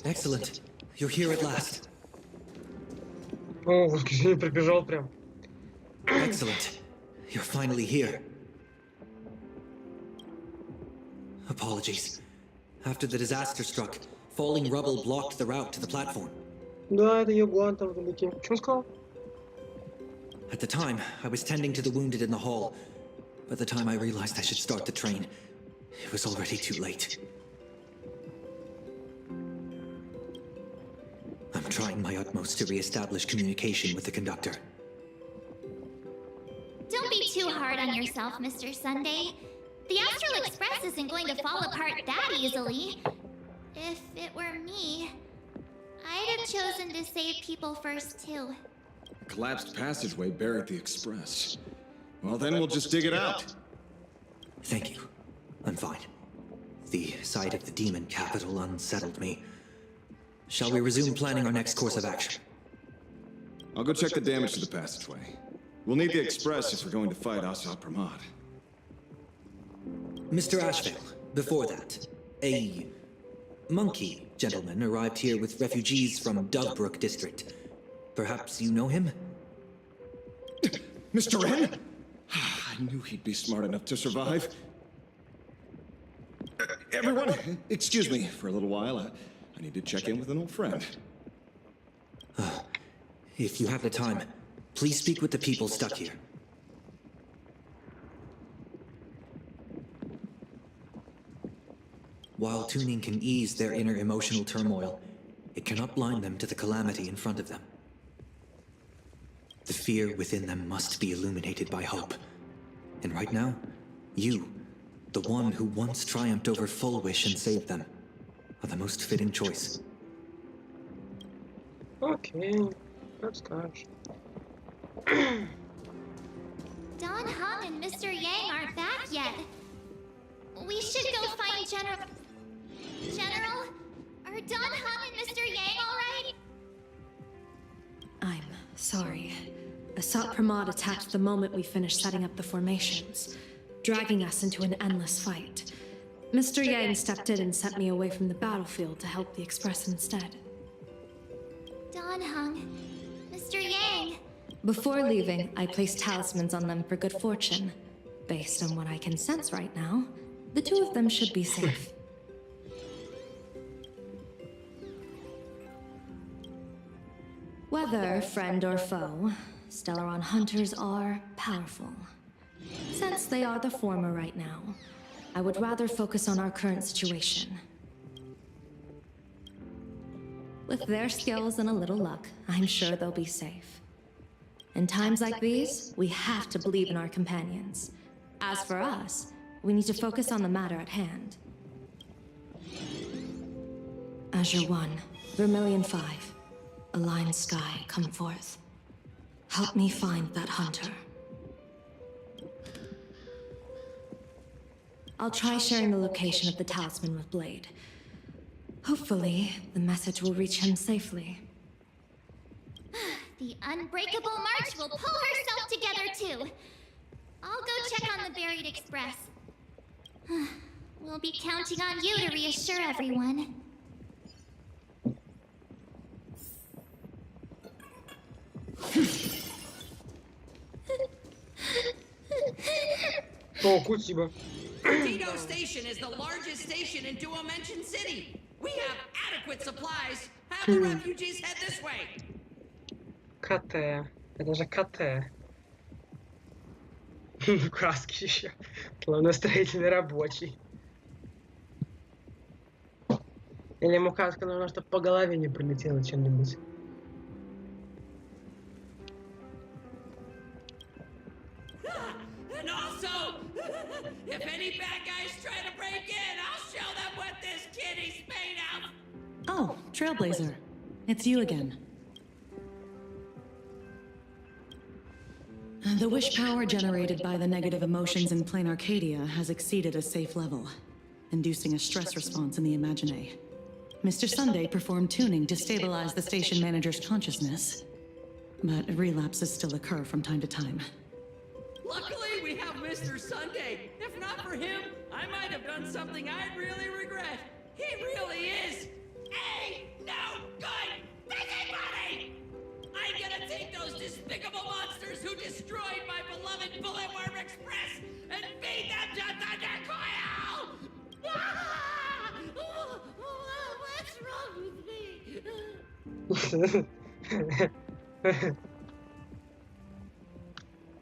Excellent. You're here at last. О, воскресенье прибежал прям. Excellent. You're finally here. Apologies. After the disaster struck, falling rubble blocked the route to the platform. Да, это Ягуан там вдалеке. Что он сказал? At the time, I was tending to the wounded in the hall. By the time I realized I should start the train, it was already too late. I'm trying my utmost to re-establish communication with the conductor. Don't be too hard on yourself, Mr. Sunday. The Astral Express isn't going to fall apart that easily. If it were me, I'd have chosen to save people first, too. A collapsed passageway buried the express. Well, then we'll just dig it out. Thank you. I'm fine. The sight of the demon capital unsettled me. Shall we resume planning our next course of action? I'll go check the damage to the passageway. We'll need the express if we're going to fight Asa Pramod. Mr. Ashveil, before that, a monkey gentleman arrived here with refugees from Dovebrook district. Perhaps you know him? Mr. Wren? I knew he'd be smart enough to survive. Everyone, excuse me for a little while. I need to check in with an old friend. If you have the time, please speak with the people stuck here. While tuning can ease their inner emotional turmoil, it cannot blind them to the calamity in front of them. The fear within them must be illuminated by hope. And right now, you, the one who once triumphed over Full Wish and saved them, are the most fitting choice. Okay, that's gosh. Don Hung and Mr. Yang aren't back yet. We should go find General... Are Don Hung and Mr. Yang alright? I'm sorry. Asat Pramod attacked the moment we finished setting up the formations, dragging us into an endless fight. Mr. Yang stepped in and sent me away from the battlefield to help the Express instead. Don Hung, Mr. Yang. Before leaving, I placed talismans on them for good fortune. Based on what I can sense right now, the two of them should be safe. Whether friend or foe, Stellaron hunters are powerful. Since they are the former right now, I would rather focus on our current situation. With their skills and a little luck, I'm sure they'll be safe. In times like these, we have to believe in our companions. As for us, we need to focus on the matter at hand. Azure 1, Vermilion 5, Aligned Sky, come forth. Help me find that hunter. I'll try sharing the location of the talisman with Blade. Hopefully, the message will reach him safely. The Unbreakable March will pull herself together too. I'll go check on the buried express. We'll be counting on you to reassure everyone. О, спасибо. Perdido Station is the largest station in Duo Mention City. We have adequate supplies. Have the refugees head this way. КТ. Это же КТ. Краски еще. Главное, строительный рабочий. Или ему каска нужна, чтобы по голове не прилетело чем-нибудь. And also, if any bad guys try to break in, I'll show them what this kitty's made of. Oh, Trailblazer. It's you again. The wish power generated by the negative emotions in Plain Arcadia has exceeded a safe level, inducing a stress response in the Imagine. Mr. Sunday performed tuning to stabilize the station manager's consciousness, but relapses still occur from time to time. Luckily, we have Mr. Sunday. If not for him, I might have done something I'd really regret. He really is a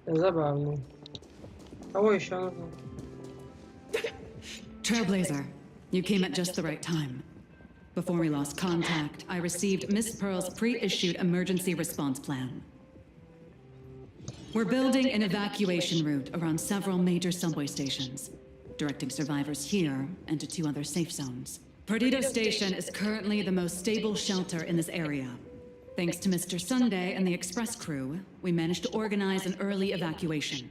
Забавно. Кого еще нужно? Trailblazer, you came at just the right time. Before we lost contact, I received Miss Pearl's pre-issued emergency response plan. We're building an evacuation route around several major subway stations, directing survivors here and to 2 other safe zones. Perdido Station is currently the most stable shelter in this area. Thanks to Mr. Sunday and the express crew, we managed to organize an early evacuation.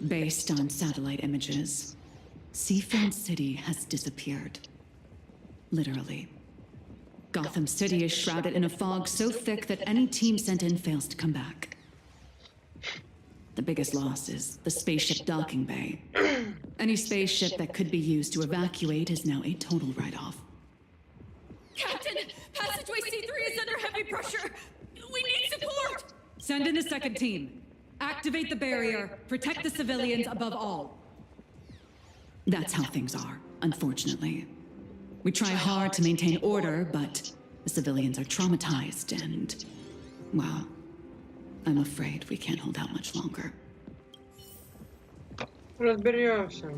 Based on satellite images, Seafoam City has disappeared. Literally. Gotham City is shrouded in a fog so thick that any team sent in fails to come back. The biggest loss is the spaceship docking bay. Any spaceship that could be used to evacuate is now a total write-off. Captain, passageway C3 is under heavy pressure. We need support. Send in a second team. Activate the barrier. Protect the civilians above all. That's how things are, unfortunately. We try hard to maintain order, but the civilians are traumatized and, well, I'm afraid we can't hold out much longer. Разберемся.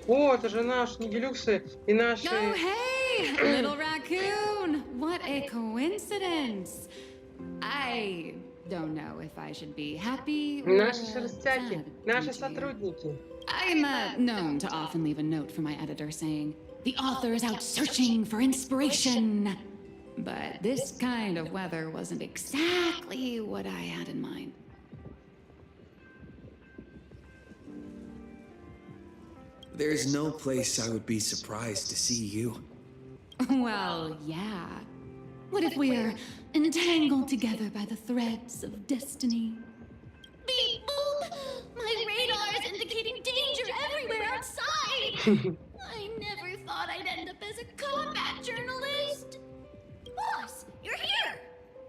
О, это же наши нигилюксы и наши... Oh, hey! Little raccoon! What a coincidence! I don't know if I should be happy or Наши шерстяки, наши сотрудники. I'm known to often leave a note for my editor saying, the author is out searching for inspiration. But this kind of weather wasn't exactly what I had in mind. There's no place I would be surprised to see you. Well, yeah. What if we're entangled together by the threads of destiny? Beep boop! My radar is indicating danger everywhere outside! I never thought I'd end up as a combat journalist! Boss, you're here!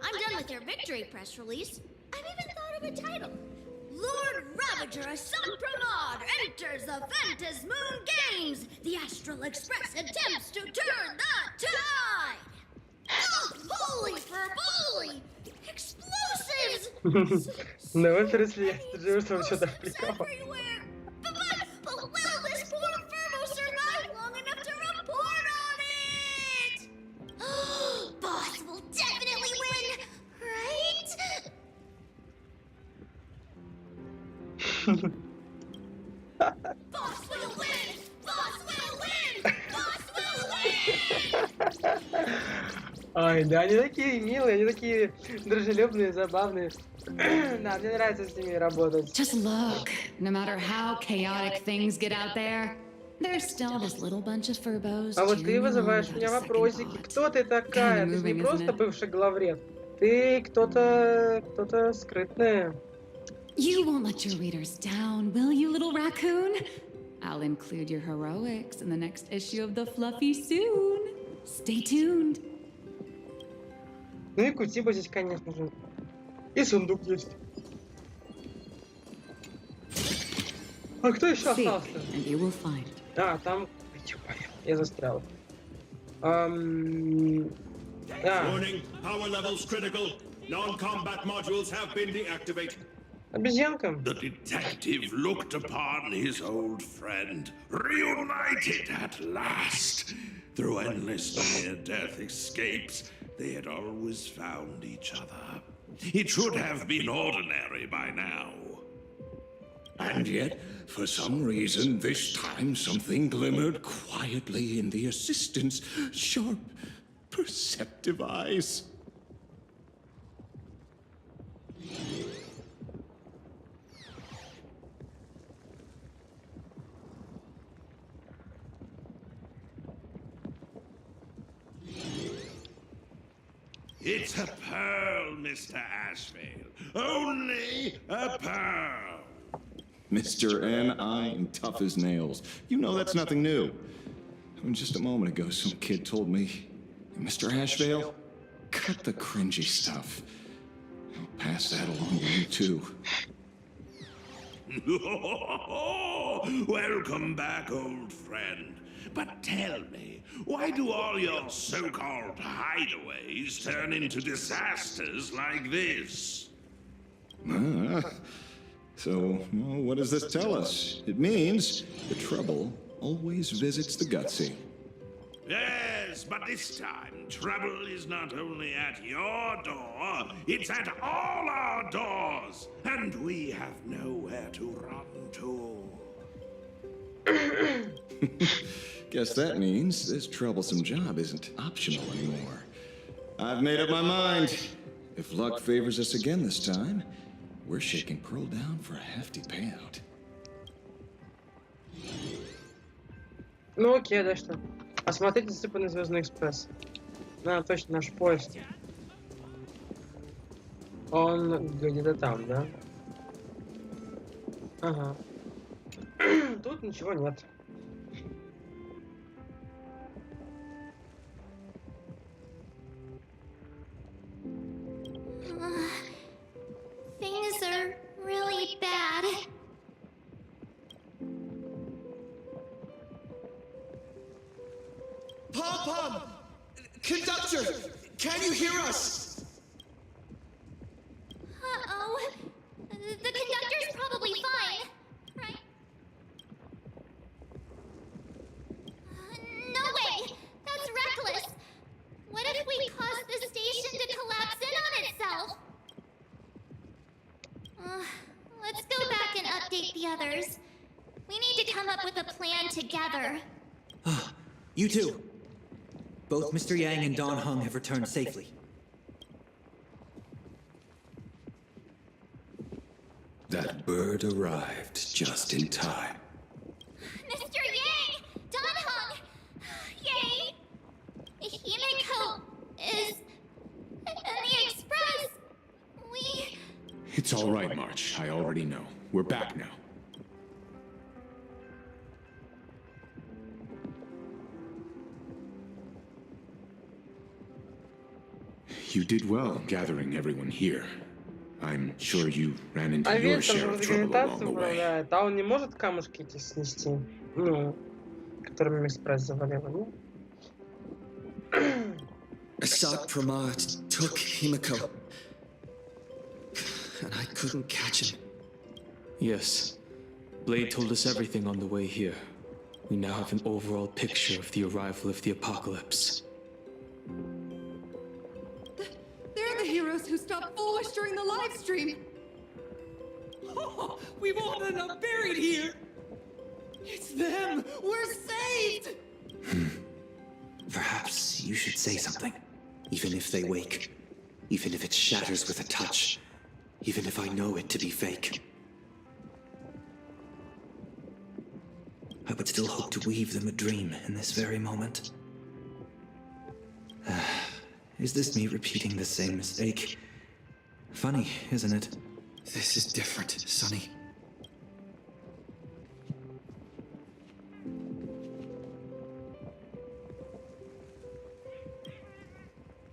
I'm done with your victory press release. I've even thought of a title. Lord Ravager Assault enters the Ventus Moon Games! The Astral Express attempts to turn the tide! Oh, holy for holy! Explosives! Ну, интересно, ты живешь там что-то вприкал. But will this poor Furbo survive long enough to report on it? Boss will definitely win, right? Boss will win! Boss will win! Boss will win! Ай, да, они такие милые, они такие дружелюбные, забавные. Да, мне нравится с ними работать. Just look. No matter how chaotic things get out there, there's still this little bunch of furbos. А вот ты вызываешь у меня вопросики. Кто ты такая? Ты же не просто бывший главред. Ты кто-то скрытная. You won't let your readers down, will you, little raccoon? I'll include your heroics in the next issue of the Fluffy soon. Stay tuned. Ну и Кутиба здесь, конечно же. И сундук есть. А кто еще остался? А, там... Я застрял. Warning, power levels critical. Non-combat modules have been deactivated. Обезьянка. The detective looked upon his old friend, reunited at last. Through endless near-death escapes, they had always found each other. It should have been ordinary by now. And yet, for some reason, this time something glimmered quietly in the assistant's sharp, perceptive eyes. It's a pearl, Mr. Ashveil. Only a pearl. Mr. N.I. and tough as nails. You know that's nothing new. Just a moment ago, some kid told me, Mr. Ashveil, cut the cringy stuff. I'll pass that along to you, too. Welcome back, old friend. But tell me, why do all your so-called hideaways turn into disasters like this? So, well, what does this tell us? It means the trouble always visits the gutsy. Yes, but this time, trouble is not only at your door, it's at all our doors, and we have nowhere to run to. Guess that means this troublesome job isn't optional anymore. I've made up my mind. If luck favors us again this time, we're shaking Pearl down for a hefty payout. Ну окей, да что? Осмотрите засыпанный Звездный экспресс. Да, точно, наш поезд. Он где-то там, да? Ага. Тут ничего нет. Things are really bad. Pom-Pom! Conductor! Can you hear us? Uh-oh. The conductor's probably fine, right? No way! That's reckless! What if we cause the station to collapse in on itself? Let's go back and update the others. We need to come up with a plan together. You two. Both Mr. Yang and Don Hung have returned safely. That bird arrived just in time. Mr. Yang! Don Hung! Yang! himeko is... in the express! We... It's all right, March. I already know. We're back now. You did well gathering everyone here. I'm sure you ran into your share of trouble along the way. А он не может камушки эти снести? Ну, которыми экспресс завалил, ну? Asad Pramad took Himeko, and I couldn't catch him. Yes. Blade told us everything on the way here. We now have an overall picture of the arrival of the apocalypse. They're the heroes who stopped Foolish during the live stream. Oh, we won't end up buried here. It's them. We're saved. Perhaps you should say something. Even if they wake. Even if it shatters with a touch. Even if I know it to be fake. I would still hope to weave them a dream in this very moment. Is this me repeating the same mistake? Funny, isn't it? This is different, Sonny.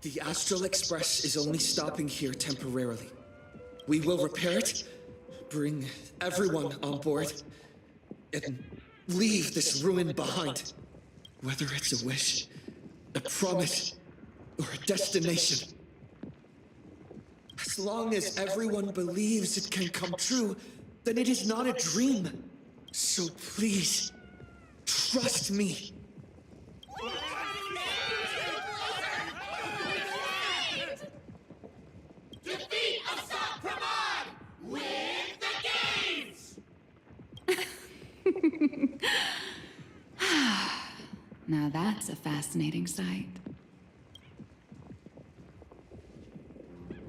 The Astral Express is only stopping here temporarily. We will repair it, bring everyone on board, and leave this ruin behind. Whether it's a wish, a promise, or a destination. As long as everyone believes it can come true, then it is not a dream. So please, trust me. Defeat Asad Pramad! Win the games! Now that's a fascinating sight.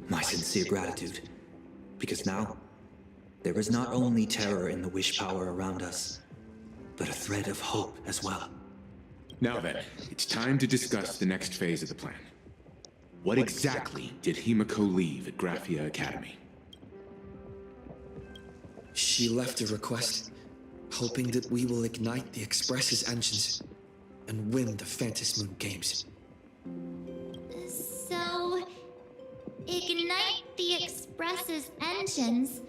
My sincere gratitude. Because now, there is not only terror in the wish power around us, but a thread of hope as well. Now then, it's time to discuss the next phase of the plan. What exactly did Himeko leave at Graphia Academy? She left a request, hoping that we will ignite the Express's engines and win the Phantasmoon Games. So, ignite the Express's engines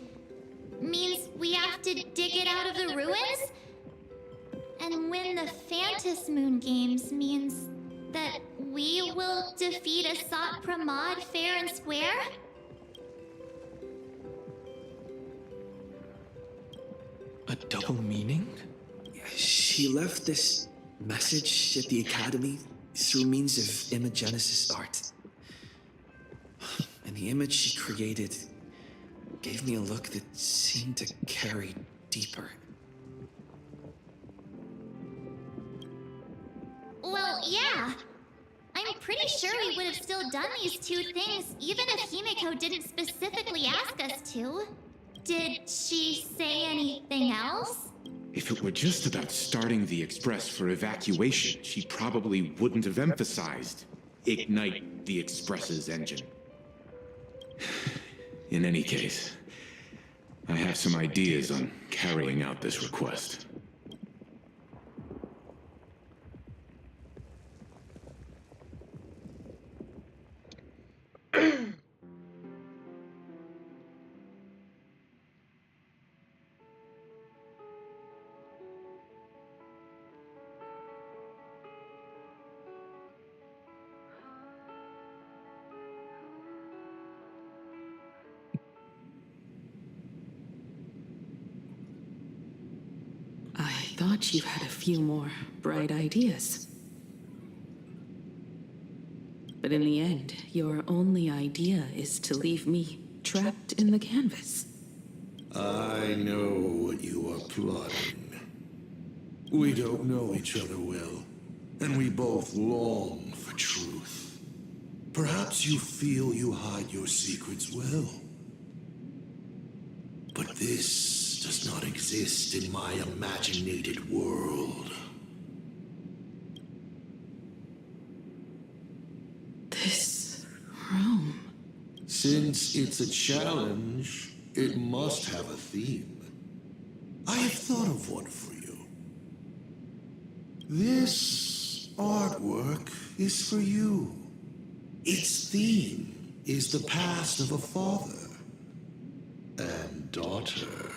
means we have to dig it out of the ruins? And win the Phantasmoon Games means that we will defeat Asat Pramod fair and square? A double meaning? She left this message at the Academy through means of imagenesis art. And the image she created gave me a look that seemed to carry deeper. Well, yeah. I'm pretty sure we would have still done these two things even if himeko didn't specifically ask us to. Did she say anything else? If it were just about starting the Express for evacuation, she probably wouldn't have emphasized ignite the Express's engine. In any case, I have some ideas on carrying out this request. I thought you had a few more bright ideas. But in the end, your only idea is to leave me trapped in the canvas. I know what you are plotting. We don't know each other well, and we both long for truth. Perhaps you feel you hide your secrets well. But this does not exist in my imaginated world. This room. Since it's a challenge, it must have a theme. I have thought of one for you. This artwork is for you. Its theme is the past of a father and daughter.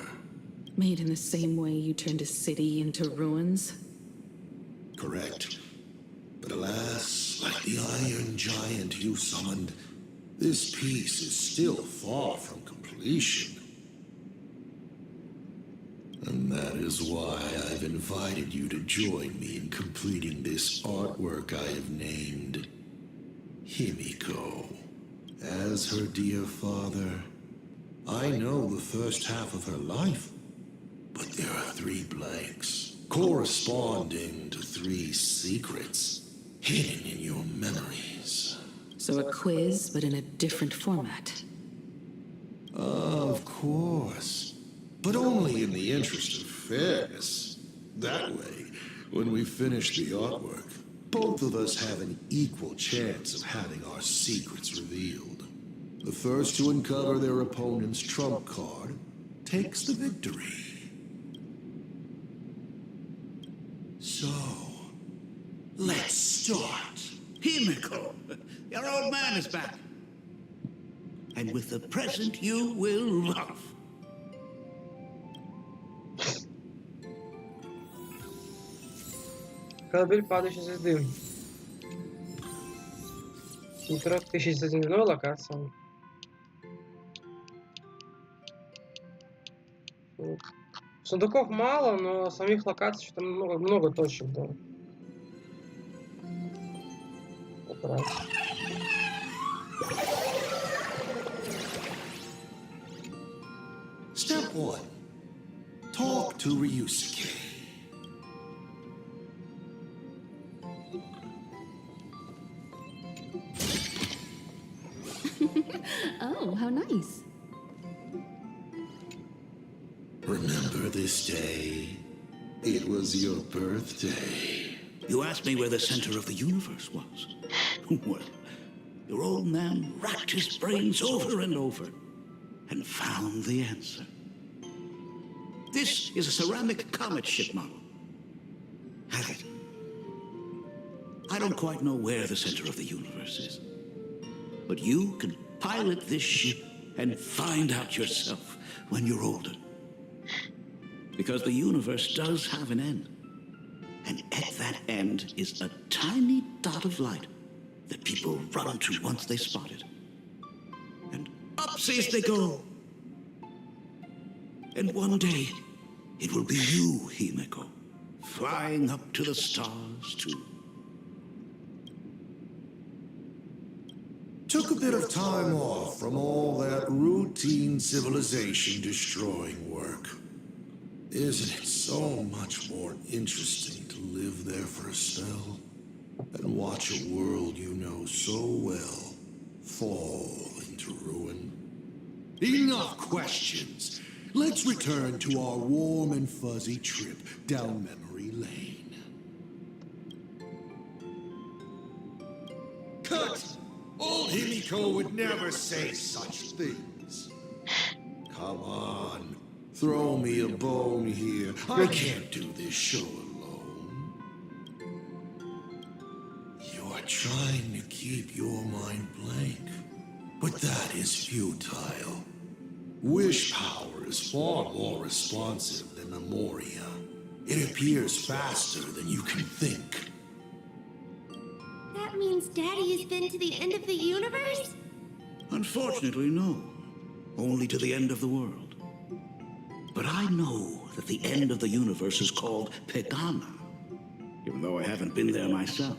Made in the same way you turned a city into ruins? Correct. But alas, like the iron giant you summoned, this piece is still far from completion. And that is why I've invited you to join me in completing this artwork I have named Himeko. As her dear father, I know the first half of her life, but there are 3 blanks, corresponding to 3 secrets hidden in your memories. So a quiz, but in a different format. Of course, but only in the interest of fairness. That way, when we finish the artwork, both of us have an equal chance of having our secrets revealed. The first to uncover their opponent's trump card takes the victory. So, let's start. Himeko, your old man is back. And with the present you will love. Колыбель падающей звезды. Метро 1901 локация. Сундуков мало, но самих локаций что-то много точек, да. Как раз. Step 1. Talk to Ryusuke. Oh, how nice. Remember this day? It was your birthday. You asked me where the center of the universe was. Well, your old man racked his brains over and over and found the answer. This is a ceramic comet ship model. Have it. I don't quite know where the center of the universe is, but you can pilot this ship and find out yourself when you're older. Because the universe does have an end. And at that end is a tiny dot of light that people run to once they spot it. And upseas they go. And one day, it will be you, himeko, flying up to the stars too. Took a bit of time off from all that routine civilization-destroying work. Isn't it so much more interesting to live there for a spell and watch a world you know so well fall into ruin? Enough questions. Let's return to our warm and fuzzy trip down memory lane. Cut! Old himeko would never say such things. Come on. Throw me a bone here. I can't do this show alone. You're trying to keep your mind blank, but that is futile. Wish power is far more responsive than memoria. It appears faster than you can think. That means Daddy has been to the end of the universe? Unfortunately, no. Only to the end of the world. But I know that the end of the universe is called Pegana, even though I haven't been there myself.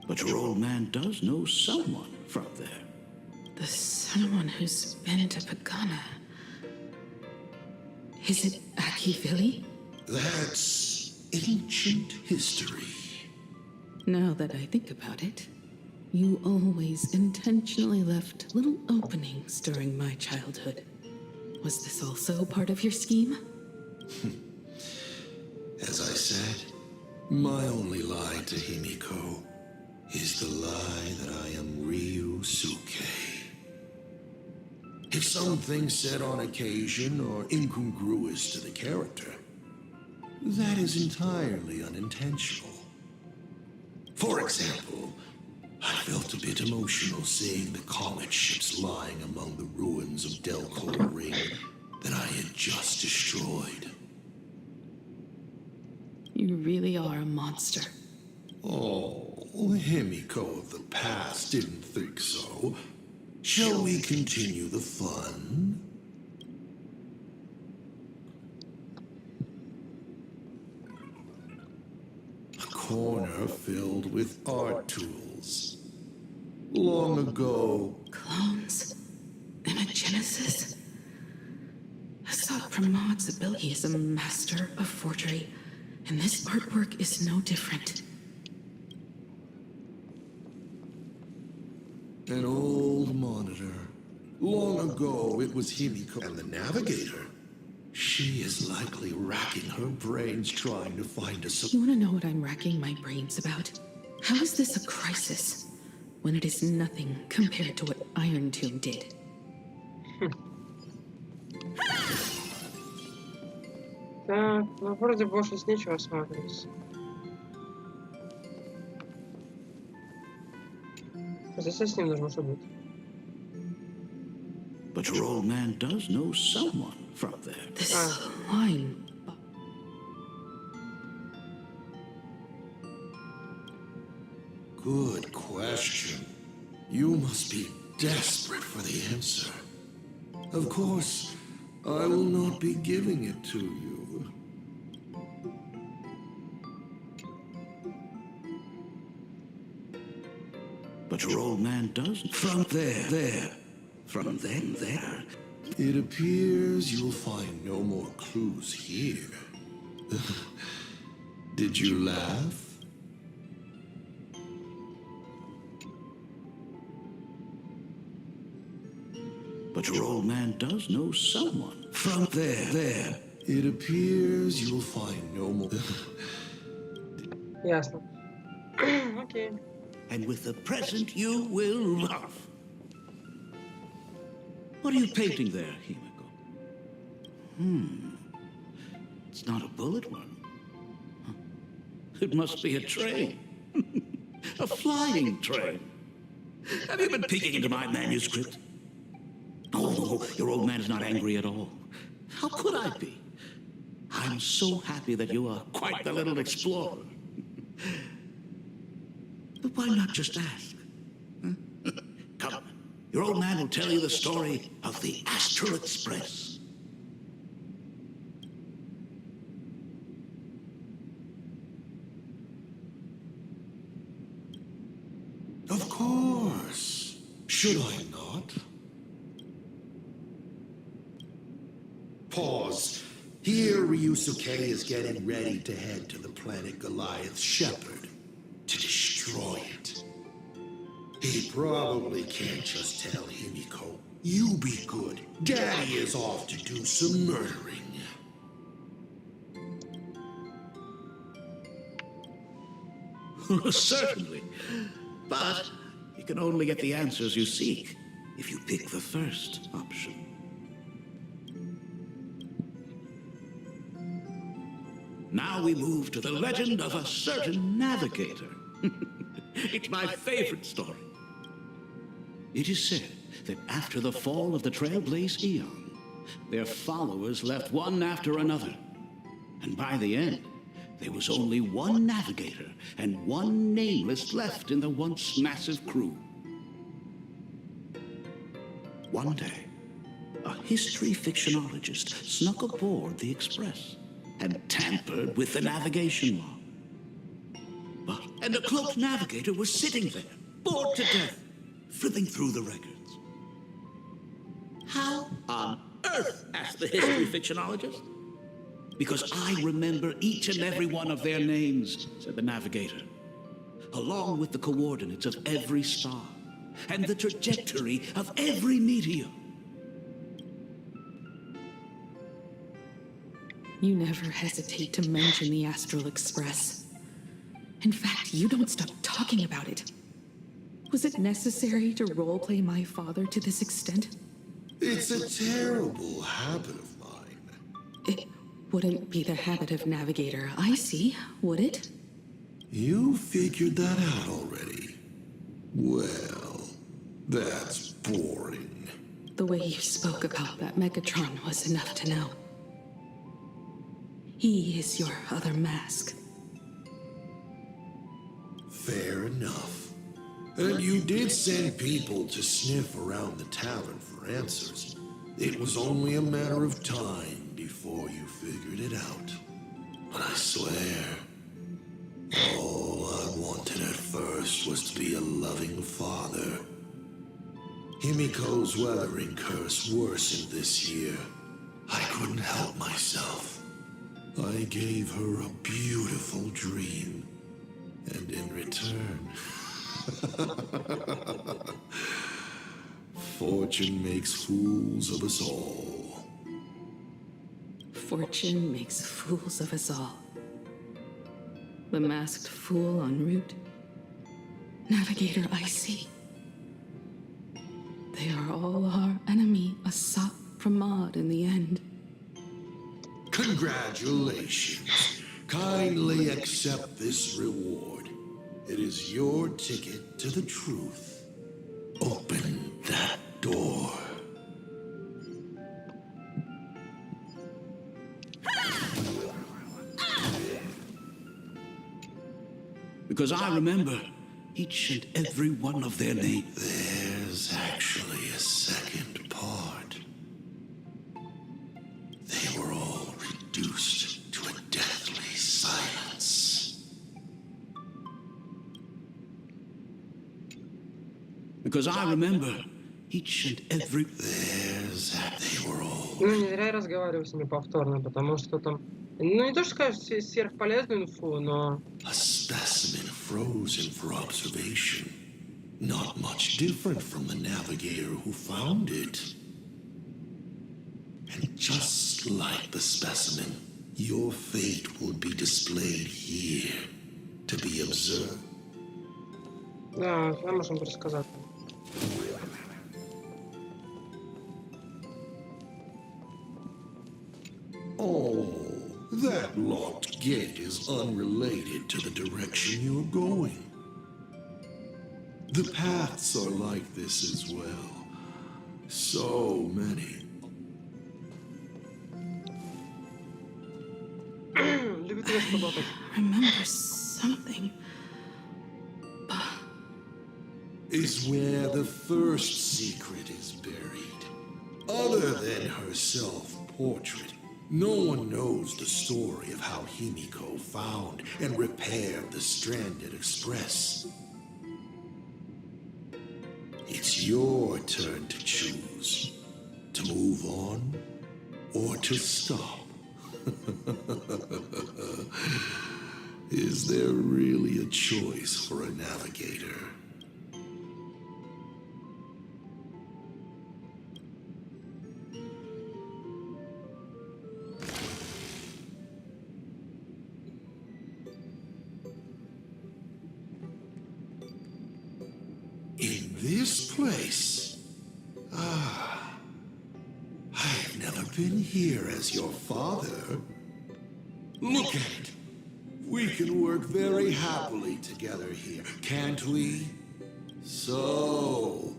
But your old man does know someone from there. The someone who's been to Pegana. Is it acheron? That's ancient history. Now that I think about it, you always intentionally left little openings during my childhood. Was this also part of your scheme? As I said, my only lie to himeko is the lie that I am Ryusuke. If something said on occasion or incongruous to the character, that is entirely unintentional. For example, I felt a bit emotional seeing the comet ships lying among the ruins of Delcold Ring that I had just destroyed. You really are a monster. Oh, the himeko of the past didn't think so. Shall we continue the fun? A corner filled with art tools. Long ago... Clones? Imagenesis? Asad Pramad's ability is a master of forgery, and this artwork is no different. An old monitor. Long ago, it was himeko and the navigator. She is likely racking her brains trying to find a... You want to know what I'm racking my brains about? How is this a crisis when it is nothing compared to what Iron Tomb did? Так, ну вроде больше с нечего осматриваться. Здесь с ним должно что быть. But your old man does know someone from there. This line. Good question. You must be desperate for the answer. Of course, I will not be giving it to you. But your old man does. From there. From then there. It appears you'll find no more clues here. Did you laugh? But your old man does know someone. From there. It appears you'll find no more. Ясно. Окей. And with the present you will love. What are you painting there, himeko? It's not a bullet one. It must be a train. A flying train. Have you been peeking into my manuscript? Oh, your old man is not angry at all. How could I be? I'm so happy that you are quite the little explorer. But why not just ask? Huh? Come, your old man will tell you the story of the Astral Express. Of course. Should I not? Pause. Here, Ryusuke is getting ready to head to the planet Goliath's Shepherd to destroy it. He probably can't just tell Himeko, "You be good. Daddy is off to do some murdering." Certainly. But you can only get the answers you seek if you pick the first option. Now we move to the legend of a certain navigator. It's my favorite story. It is said that after the fall of the trailblazer eon, their followers left one after another. And by the end, there was only one navigator and one nameless left in the once massive crew. One day, a history fictionologist snuck aboard the Express and tampered with the navigation log. And the cloaked navigator was sitting there, bored to death, flipping through the records. How on earth? Asked the history fictionologist. Because I remember each and every one of their names, said the navigator, along with the coordinates of every star and the trajectory of every meteor. You never hesitate to mention the Astral Express. In fact, you don't stop talking about it. Was it necessary to roleplay my father to this extent? It's a terrible habit of mine. It wouldn't be the habit of Navigator I see, would it? You figured that out already. Well, that's boring. The way you spoke about that Megatron was enough to know. He is your other mask. Fair enough. And you did send people to sniff around the tavern for answers. It was only a matter of time before you figured it out. But I swear, all I wanted at first was to be a loving father. Himiko's weathering curse worsened this year. I couldn't help myself. I gave her a beautiful dream. And in return, fortune makes fools of us all. Fortune makes fools of us all. The masked fool en route. Navigator I see. They are all our enemy, a sop pramod in the end. Congratulations. Kindly accept this reward. It is your ticket to the truth. Open that door. Because I remember each and every one of their names. There's actually a second part. They were all reduced to a deathly silence. Because I remember each and every... They were all... Ну, не зря я разговариваю с ними повторно, потому что там... Ну, не то, что скажешь сверхполезную инфу, но... A specimen frozen for observation. Not much different from the navigator who found it. And just like the specimen, your fate will be displayed here to be observed. Да, я можем рассказать. Oh, gate is unrelated to the direction you're going. The paths are like this as well. So many. I remember something. Is where the first secret is buried. Other than her self-portrait, no one knows the story of how Himeko found and repaired the stranded express. It's your turn to choose. To move on or to stop. Is there really a choice for a navigator? In this place? I've never been here as your father. Look at it. We can work very happily together here, can't we? So,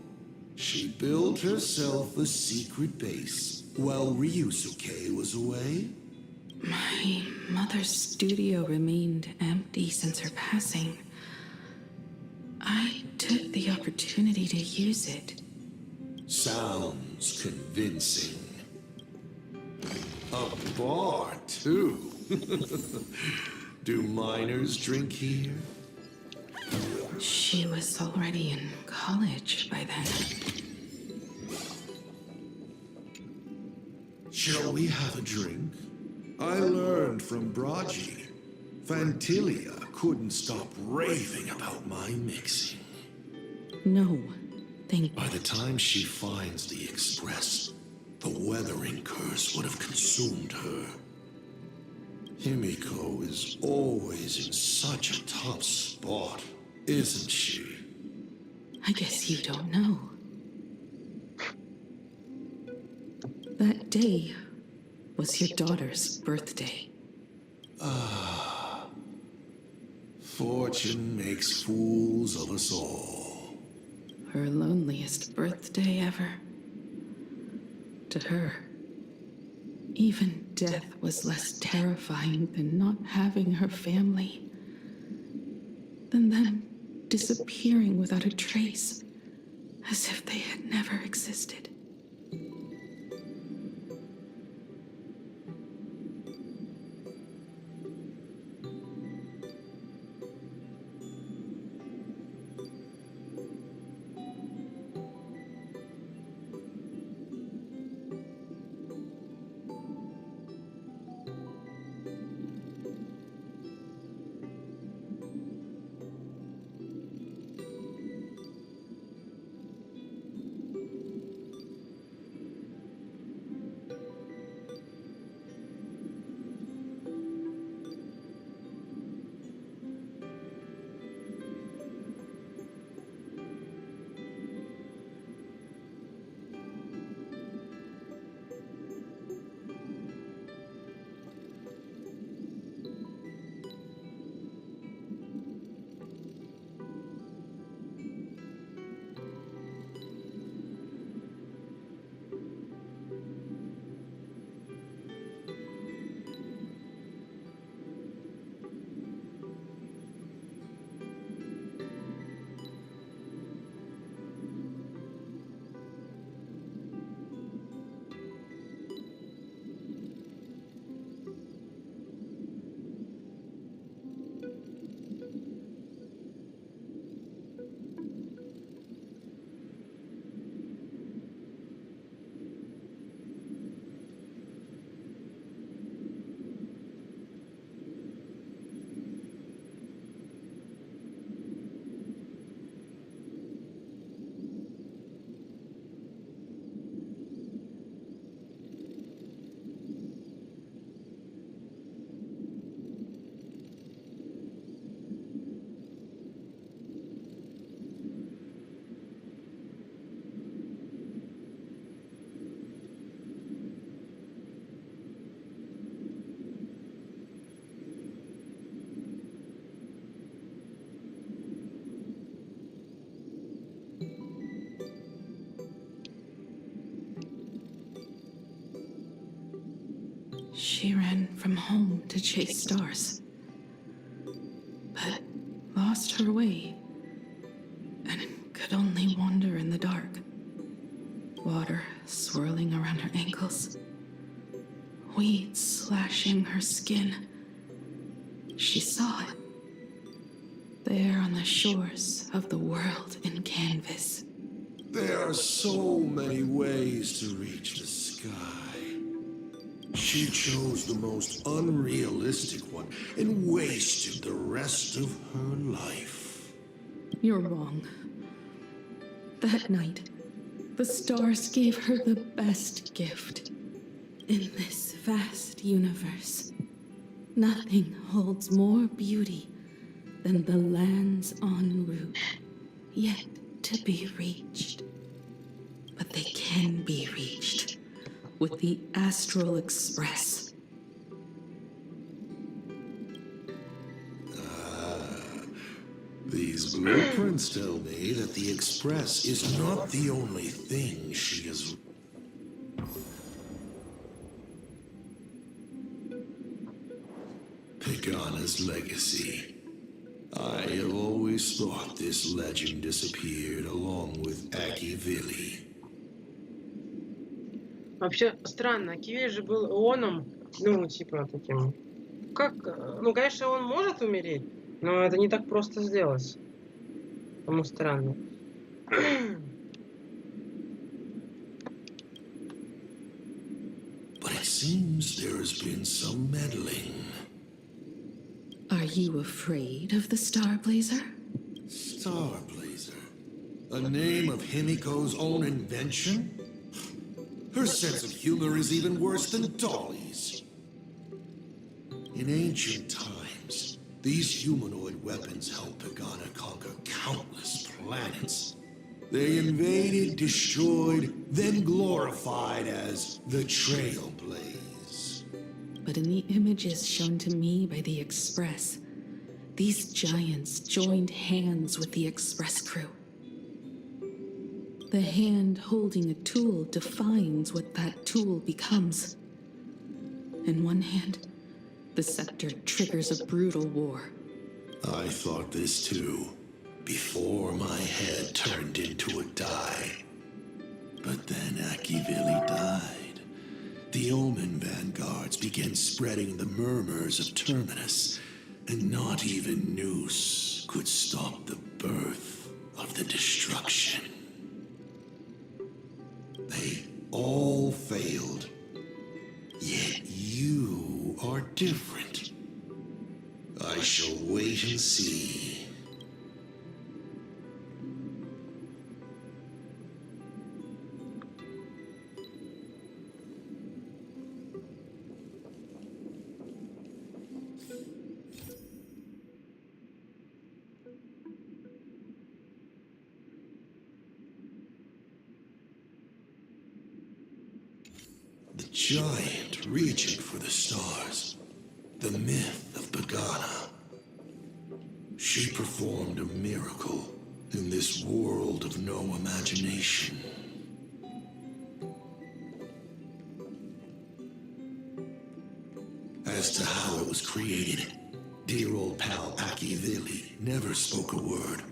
she built herself a secret base while Ryusuke was away? My mother's studio remained empty since her passing. I took the opportunity to use it. Sounds convincing. A bar, too. Do minors drink here? She was already in college by then. Shall we have a drink? I learned from Braji. Fantilia couldn't stop raving about my mixing. No, thank you. By the time she finds the express, the weathering curse would have consumed her. Himeko is always in such a tough spot, isn't she? I guess you don't know. That day was your daughter's birthday. Fortune makes fools of us all. Her loneliest birthday ever. To her, even death was less terrifying than not having her family. Than them disappearing without a trace, as if they had never existed. She ran from home to chase stars, but lost her way and could only wander in the dark. Water swirling around her ankles, weeds slashing her skin. She saw it, there on the shores of the world in canvas. There are so many ways to reach the sky. She chose the most unrealistic one and wasted the rest of her life. You're wrong. That night, the stars gave her the best gift. In this vast universe, nothing holds more beauty than the lands en route, yet to be reached. But they can be reached with the Astral Express. These blueprints tell me that the Express is not the only thing she has... Pagana's legacy. I have always thought this legend disappeared along with Achevili. Вообще странно, Акивиль же был ионом, ну, типа таким. Как, ну, конечно, он может умереть, но это не так просто сделать. Потому странно. But it seems there has been some meddling. Are you afraid of the Starblazer? Starblazer? A name of Himeko's own invention? Her sense of humor is even worse than Dolly's. In ancient times, these humanoid weapons helped Pagana conquer countless planets. They invaded, destroyed, then glorified as the trailblazer. But in the images shown to me by the Express, these giants joined hands with the Express crew. The hand holding a tool defines what that tool becomes. In one hand, the scepter triggers a brutal war. I thought this too, before my head turned into a die. But then Achevili died. The Omen vanguards began spreading the murmurs of Terminus, and not even Noose could stop the birth of the destruction. They all failed. Yet you are different. I shall wait and see. The giant reaching for the stars. The myth of Pagana. She performed a miracle in this world of no imagination. As to how it was created, dear old pal Achevili never spoke a word.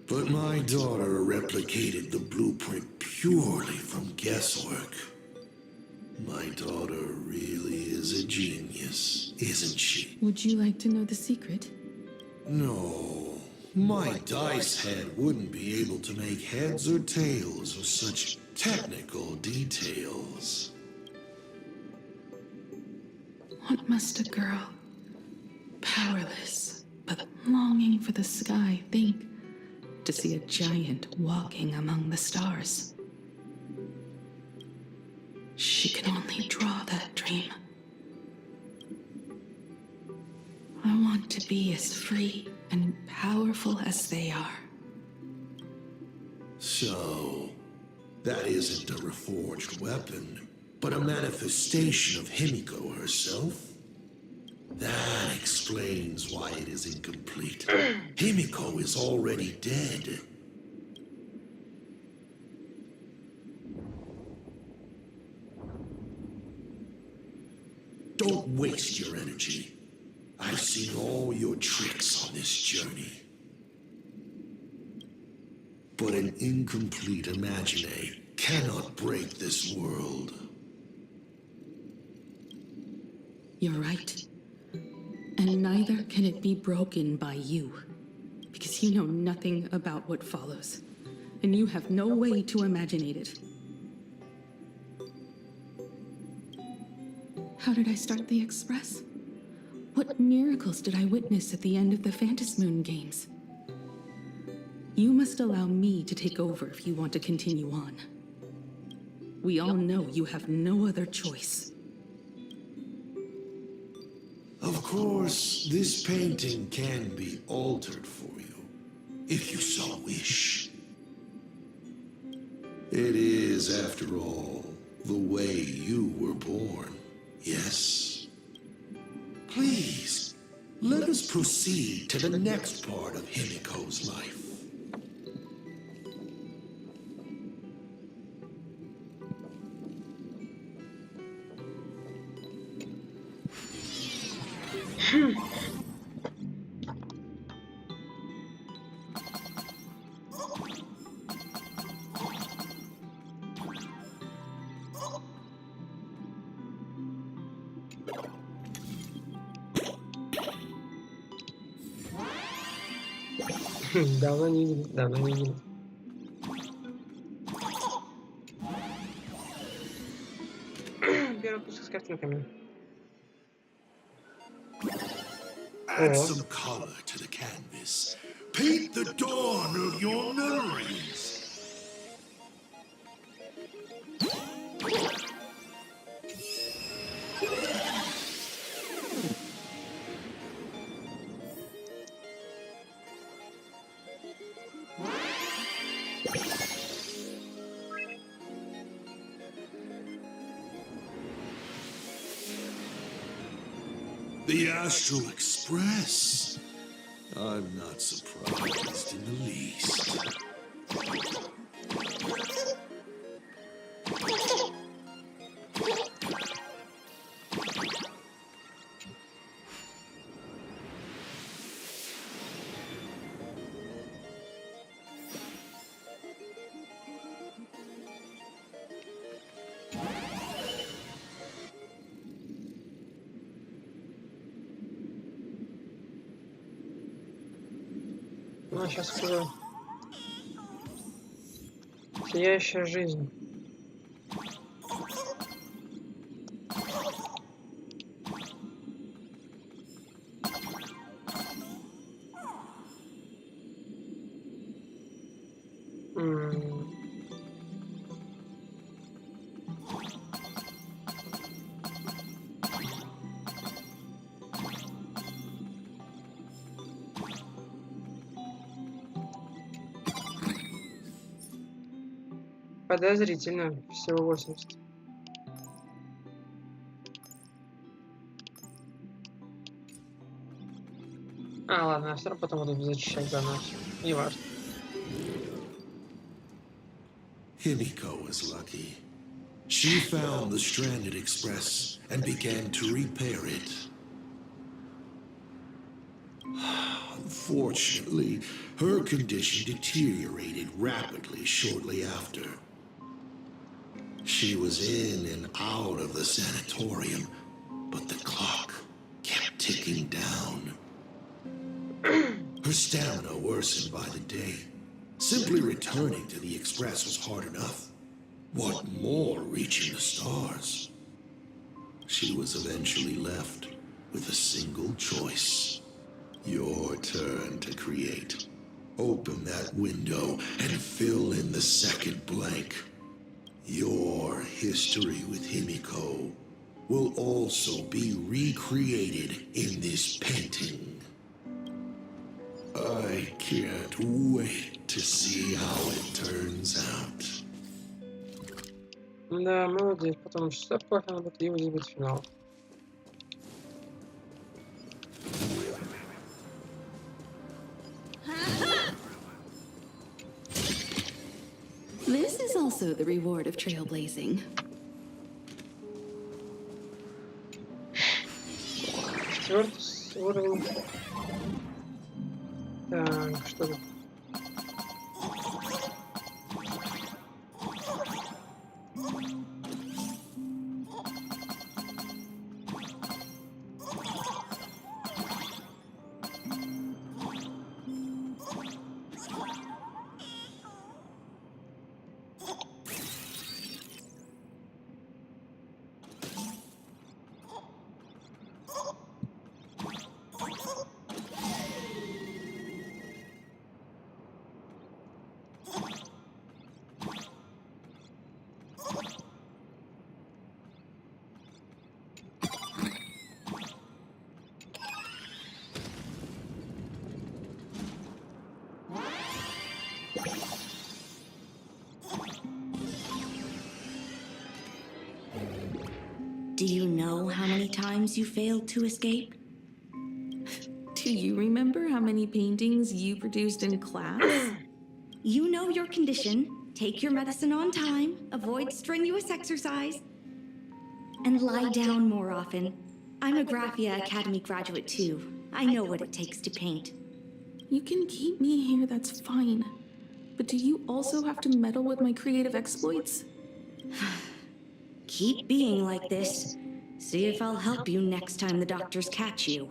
But my daughter replicated the blueprint purely from guesswork. My daughter really is a genius, isn't she? Would you like to know the secret? No, my dice head wouldn't be able to make heads or tails of such technical details. What must a girl, powerless but longing for the sky, think to see a giant walking among the stars? She can only draw that dream. I want to be as free and powerful as they are. So, that isn't a reforged weapon, but a manifestation of Himeko herself? That explains why it is incomplete. Himeko is already dead. Don't waste your energy. I've seen all your tricks on this journey. But an incomplete imagine cannot break this world. You're right. And neither can it be broken by you. Because you know nothing about what follows. And you have no way to imaginate it. How did I start the Express? What miracles did I witness at the end of the Phantasmoon games? You must allow me to take over if you want to continue on. We all know you have no other choice. Of course, this painting can be altered for you, if you so wish. It is, after all, the way you were born, yes? Please, let us proceed to the next part of Himeko's life. Давно не видел, давно не видел. Первый пуск с картинками. Add some color to the canvas. Paint the dawn of your memories. The Astral Express. I'm not surprised in the least. Ну, сейчас скажу. Сияющая жизнь. Подозрительно. Всего 80. Ладно, я все равно потом буду зачищать заново. Не важно. Himeko was lucky. She found the stranded express and began to repair it. Unfortunately, her condition deteriorated rapidly shortly after. She was in and out of the sanatorium, but the clock kept ticking down. Her stamina worsened by the day. Simply returning to the express was hard enough. What more reaching the stars? She was eventually left with a single choice. Your turn to create. Open that window and fill in the second blank. Your history with Himeko will also be recreated in this painting. I can't wait to see how it turns out. Да, молодец, потому что все плохо, надо будет его забить в финал. This is also the reward of trailblazing. Свертус, уровень. Так, что тут? Do you know how many times you failed to escape? Do you remember how many paintings you produced in class? You know your condition. Take your medicine on time, avoid strenuous exercise, and lie down more often. I'm a Graphia Academy graduate too. I know what it takes to paint. You can keep me here, that's fine. But do you also have to meddle with my creative exploits? Keep being like this. See if I'll help you next time the doctors catch you.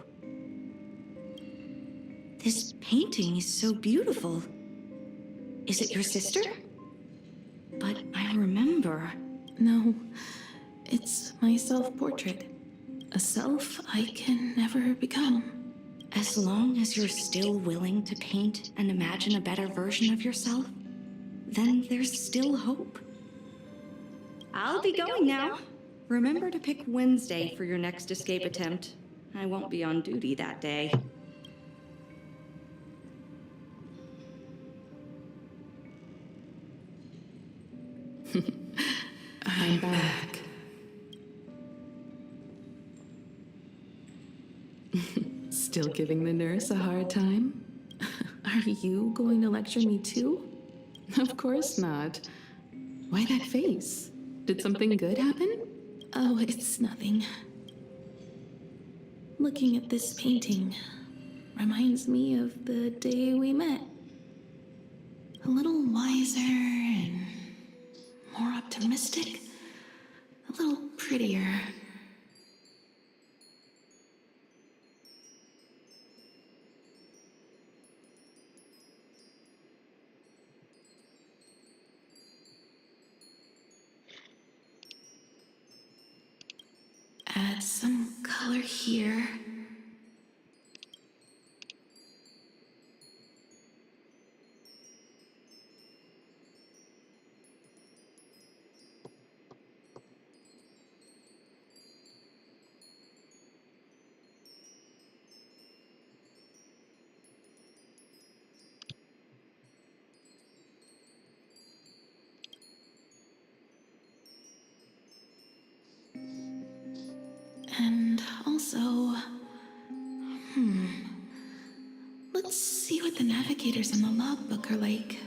This painting is so beautiful. Is it your sister? But I remember. No, it's my self-portrait. A self I can never become. As long as you're still willing to paint and imagine a better version of yourself, then there's still hope. I'll be going now. Remember to pick Wednesday for your next escape attempt. I won't be on duty that day. I'm back. Still giving the nurse a hard time? Are you going to lecture me too? Of course not. Why that face? Did something good happen? Oh, it's nothing. Looking at this painting reminds me of the day we met. A little wiser and more optimistic. A little prettier. Add some color here. And also, let's see what the navigators in the logbook are like.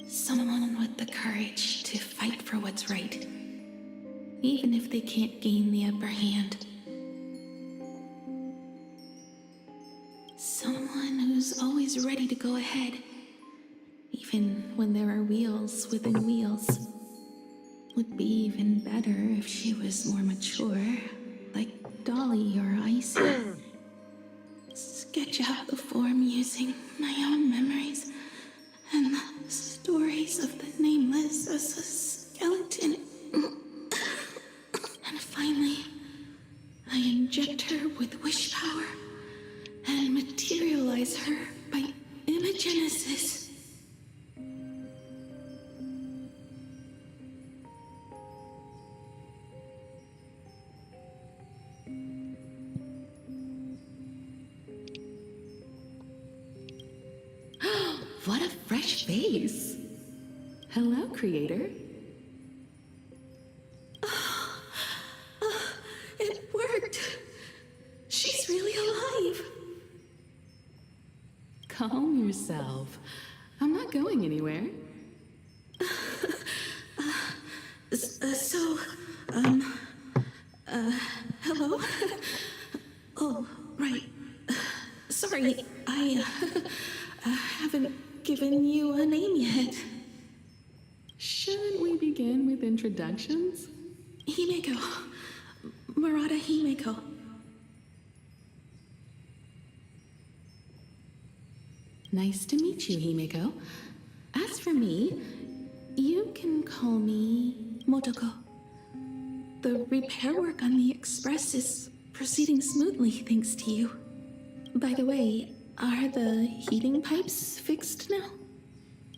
Someone with the courage to fight for what's right, even if they can't gain the upper hand. Someone who's always ready to go ahead, even when there are wheels within wheels. Would be even better if she was more mature, like Dolly or Icy. Sketch out the form using my own memories and the stories of the Nameless as a skeleton. And finally, I inject her with wish power and materialize her by imagenesis. What a fresh face. Hello, creator. It worked. She's really alive. Calm yourself. I'm not going anywhere. Hello? Oh, right. Sorry, I haven't given you a name yet. Shouldn't we begin with introductions? Himeko. Murata Himeko. Nice to meet you, Himeko. As for me, you can call me Motoko. The repair work on the Express is proceeding smoothly thanks to you. By the way, are the heating pipes fixed now?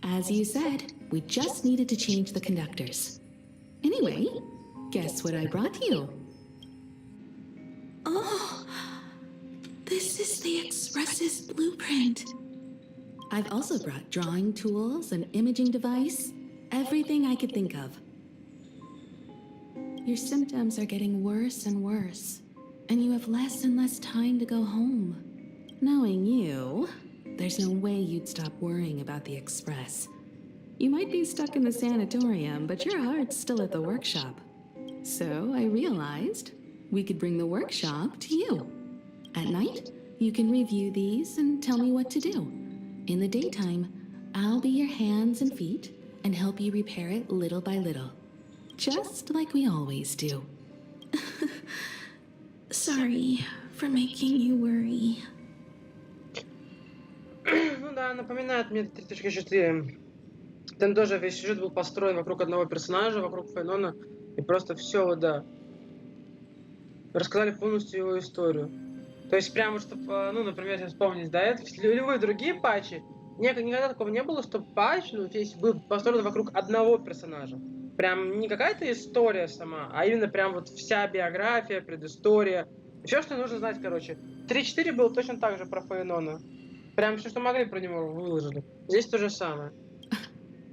As you said, we just needed to change the conductors. Anyway, guess what I brought you? Oh, this is the Express's blueprint. I've also brought drawing tools, an imaging device, everything I could think of. Your symptoms are getting worse and worse, and you have less and less time to go home. Knowing you, there's no way you'd stop worrying about the Express. You might be stuck in the sanatorium, but your heart's still at the workshop. So I realized we could bring the workshop to you. At night, you can review these and tell me what to do. In the daytime, I'll be your hands and feet and help you repair it little by little. Just like we always do. Sorry for making you worry. Ну да, напоминает мне 3.4. Там тоже весь сюжет был построен вокруг одного персонажа, вокруг Фейнона. И просто все, вот да. Рассказали полностью его историю. То есть прямо, чтобы, ну, например, если вспомнить, да, это любые другие патчи, никогда такого не было, что патч, ну, весь был построен вокруг одного персонажа. Прям не какая-то история сама, а именно прям вот вся биография, предыстория. Все, что нужно знать, короче. 3.4 было точно так же про Фейнона. Прям все, что могли про него, выложили. Здесь то же самое.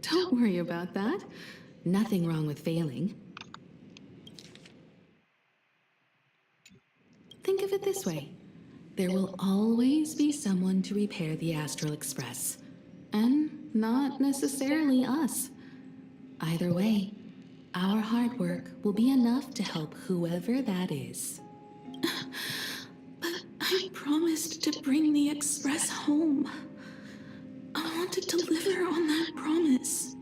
Don't worry about that. Nothing wrong with failing. Think of it this way. There will always be someone to repair the Astral Express. And not necessarily us. Either way, our hard work will be enough to help whoever that is. But I promised to bring the Express home. I want to deliver on that promise.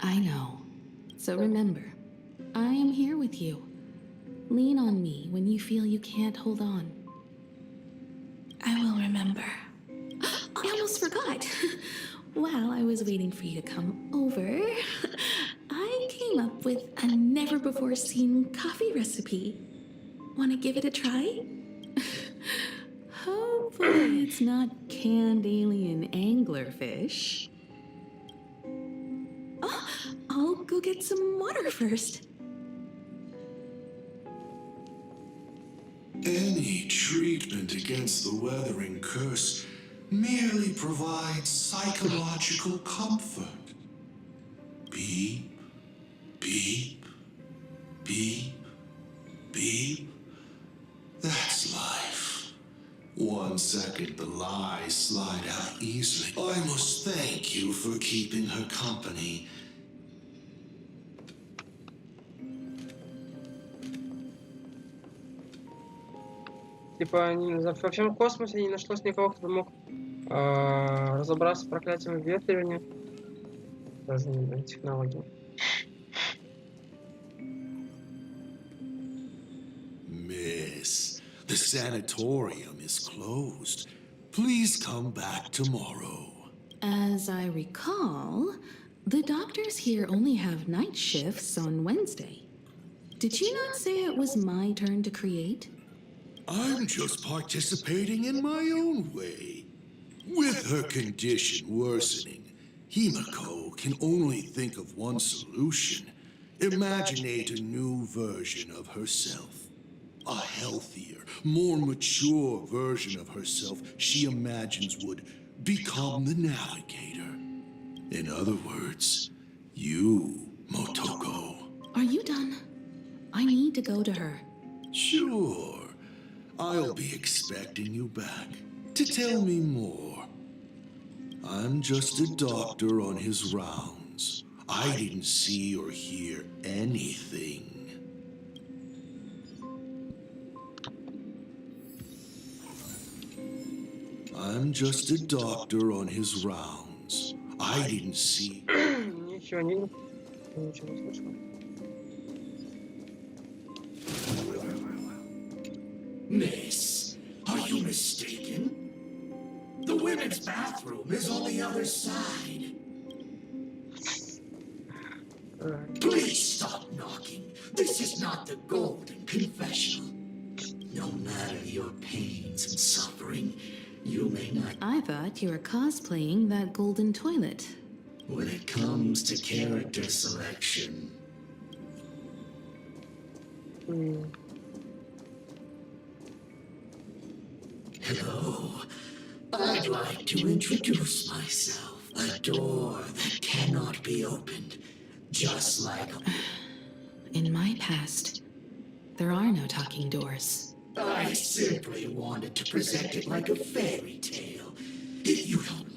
I know. So remember, I am here with you. Lean on me when you feel you can't hold on. I will remember. I almost forgot. While I was waiting for you to come over, I came up with a never-before-seen coffee recipe. Want to give it a try? Hopefully it's not canned alien anglerfish. Oh, I'll go get some water first. Any treatment against the wuthering curse merely provides psychological comfort. Beep, beep, beep, beep. That's life. 1 second the lies slide out easily. I must thank you for keeping her company. Типа, во всем космосе не нашлось никого, кто бы мог разобраться с проклятием ветривания. Разные технологии. Miss, the sanatorium is closed. Please come back tomorrow. As I recall, the doctors here only have night shifts on Wednesday. Did you not say it was my turn to create? I'm just participating in my own way. With her condition worsening, Himeko can only think of one solution. Imaginate a new version of herself. A healthier, more mature version of herself she imagines would become the navigator. In other words, you, Motoko. Are you done? I need to go to her. Sure. I'll be expecting you back to tell me more. I'm just a doctor on his rounds. I didn't see or hear anything. I'm just a doctor on his rounds. I didn't see... Ничего не слышал. Miss, are you mistaken? The women's bathroom is on the other side. Please stop knocking. This is not the golden confessional. No matter your pains and suffering, you may not... I thought you were cosplaying that golden toilet. When it comes to character selection... Hello. I'd like to introduce myself. A door that cannot be opened. Just like... In my past, there are no talking doors. I simply wanted to present it like a fairy tale. If you don't...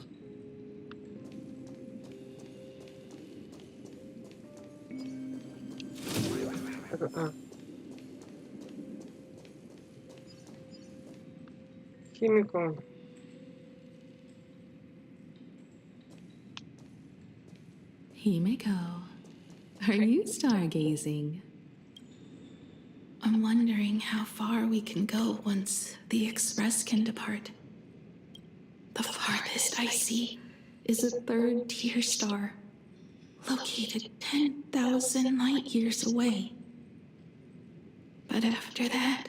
Himeko. Himeko, are you stargazing? I'm wondering how far we can go once the Express can depart. The farthest I see is a third-tier star, located 10,000 light-years away. But after that...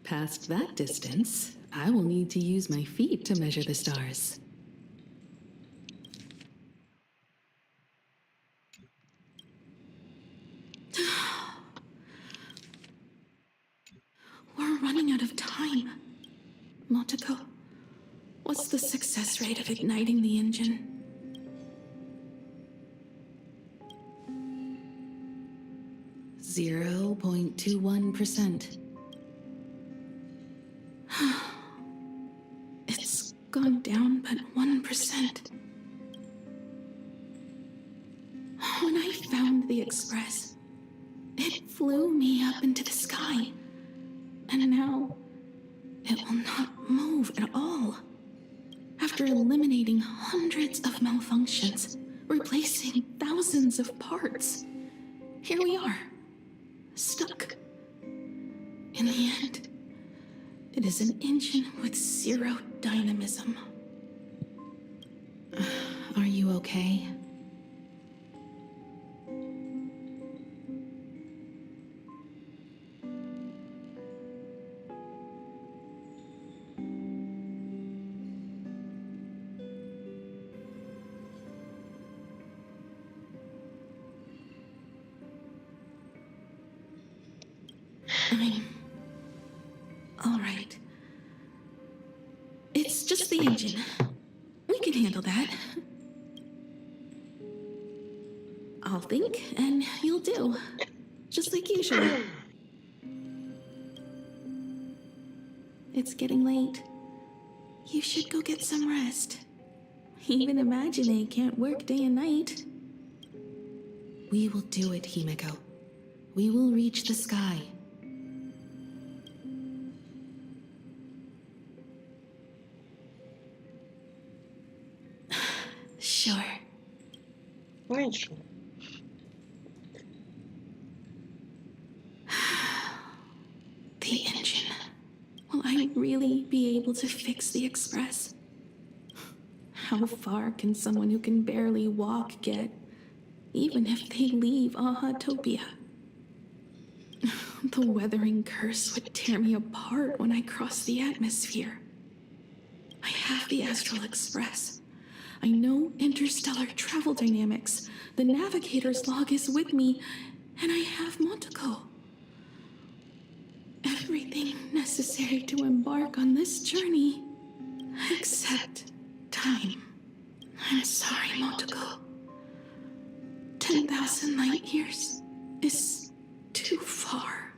Past that distance, I will need to use my feet to measure the stars. We're running out of time. Motoko, what's the success rate of igniting the engine? %0.21%. It's gone down but 1%. When I found the Express, it flew me up into the sky. And now, it will not move at all. After eliminating hundreds of malfunctions, replacing thousands of parts, here we are, stuck. In the end, it is an engine with zero dynamism. Are you okay? I'm all right. It's just the engine. We can handle that. I'll think, and you'll do. Just like usual. It's getting late. You should go get some rest. Even Imagine can't work day and night. We will do it, Himeko. We will reach the sky. Sure. Nice. The engine. Will I really be able to fix the Express? How far can someone who can barely walk get, even if they leave Ahatopia? The weathering curse would tear me apart when I cross the atmosphere. I have the Astral Express. I know interstellar travel dynamics. The navigator's log is with me, and I have Motoko. Everything necessary to embark on this journey, except time. I'm sorry, Motoko. 10,000 light years is too far.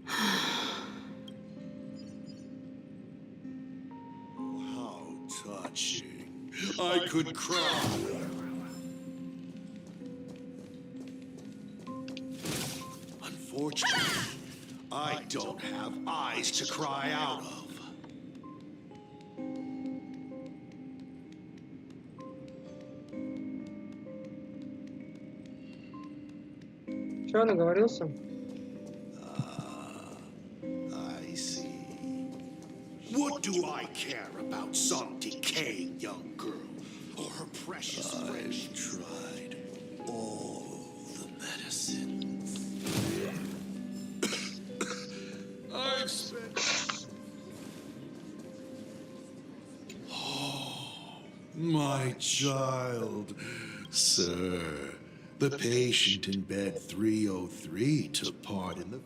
How touching. I could cry. Unfortunately, I don't have eyes to cry out of. Че, наговорился? I see. What do I care about some decaying young girl or her precious friendship? I've tried all the medicines. I've spent... Oh, my child. Sir, the patient in bed 303 took part in the...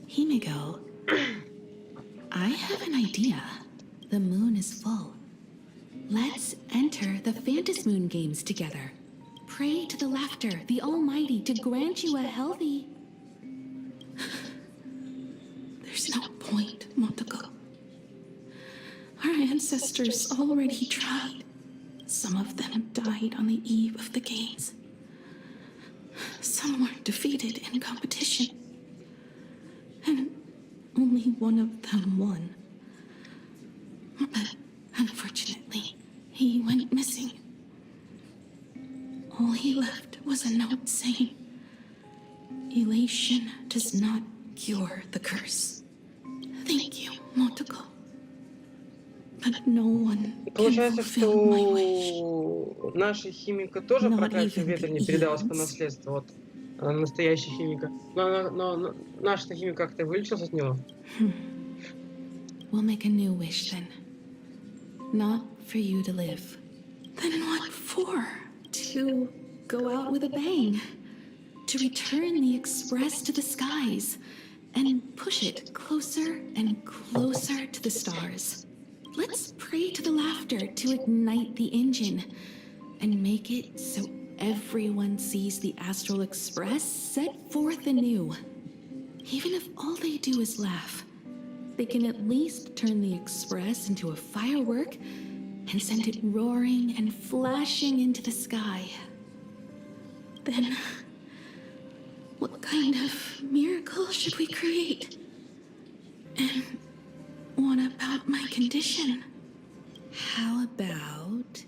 Himeko, I have an idea. The moon is full. Let's enter the Phantas Moon games together. Pray to the laughter, the Almighty, to grant you a healthy... There's no point, Motoko. Our ancestors already tried. Some of them died on the eve of the games. Some were defeated in competition. And only one of them won. But unfortunately, he went missing. All he left was a note saying, "Elation does not cure the curse. Thank you, Motoko. But no one Получается, что наша химика тоже проклятие ветра не передалась по наследству. Вот настоящая химика. Но наша химика как-то вылечилась от него. We'll make a new wish then. Not for you to live. Then what for? To go out with a bang. To return the express to the skies. And push it closer and closer to the stars. Let's pray to the laughter to ignite the engine. And make it so everyone sees the Astral Express set forth anew. Even if all they do is laugh, they can at least turn the Express into a firework and send it roaring and flashing into the sky. Then, what kind of miracle should we create? And what about my condition? How about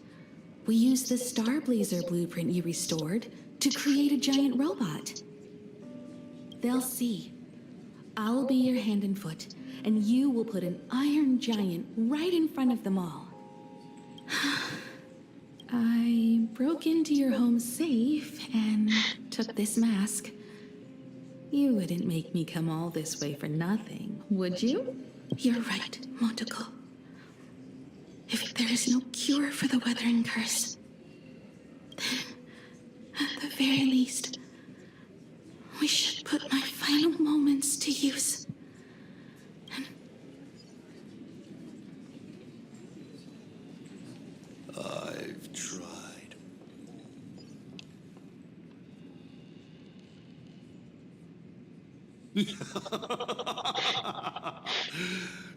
we use the trailblazer blueprint you restored to create a giant robot? They'll see. I'll be your hand and foot, and you will put an iron giant right in front of them all. I broke into your home safe and took this mask. You wouldn't make me come all this way for nothing, would you? You're right, Motoko. If there is no cure for the wuthering curse, then, at the very least, we should put my final moments to use. I've tried.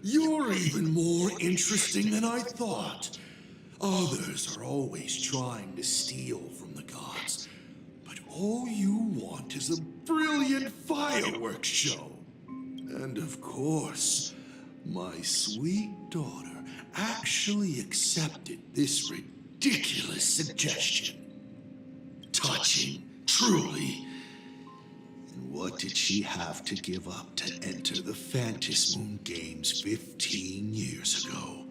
You're even more interesting than I thought. Others are always trying to steal from the gods, but all you want is a brilliant fireworks show. And of course, my sweet daughter actually accepted this ridiculous suggestion. Touching, truly. And what did she have to give up to enter the Phantas Moon Games 15 years ago?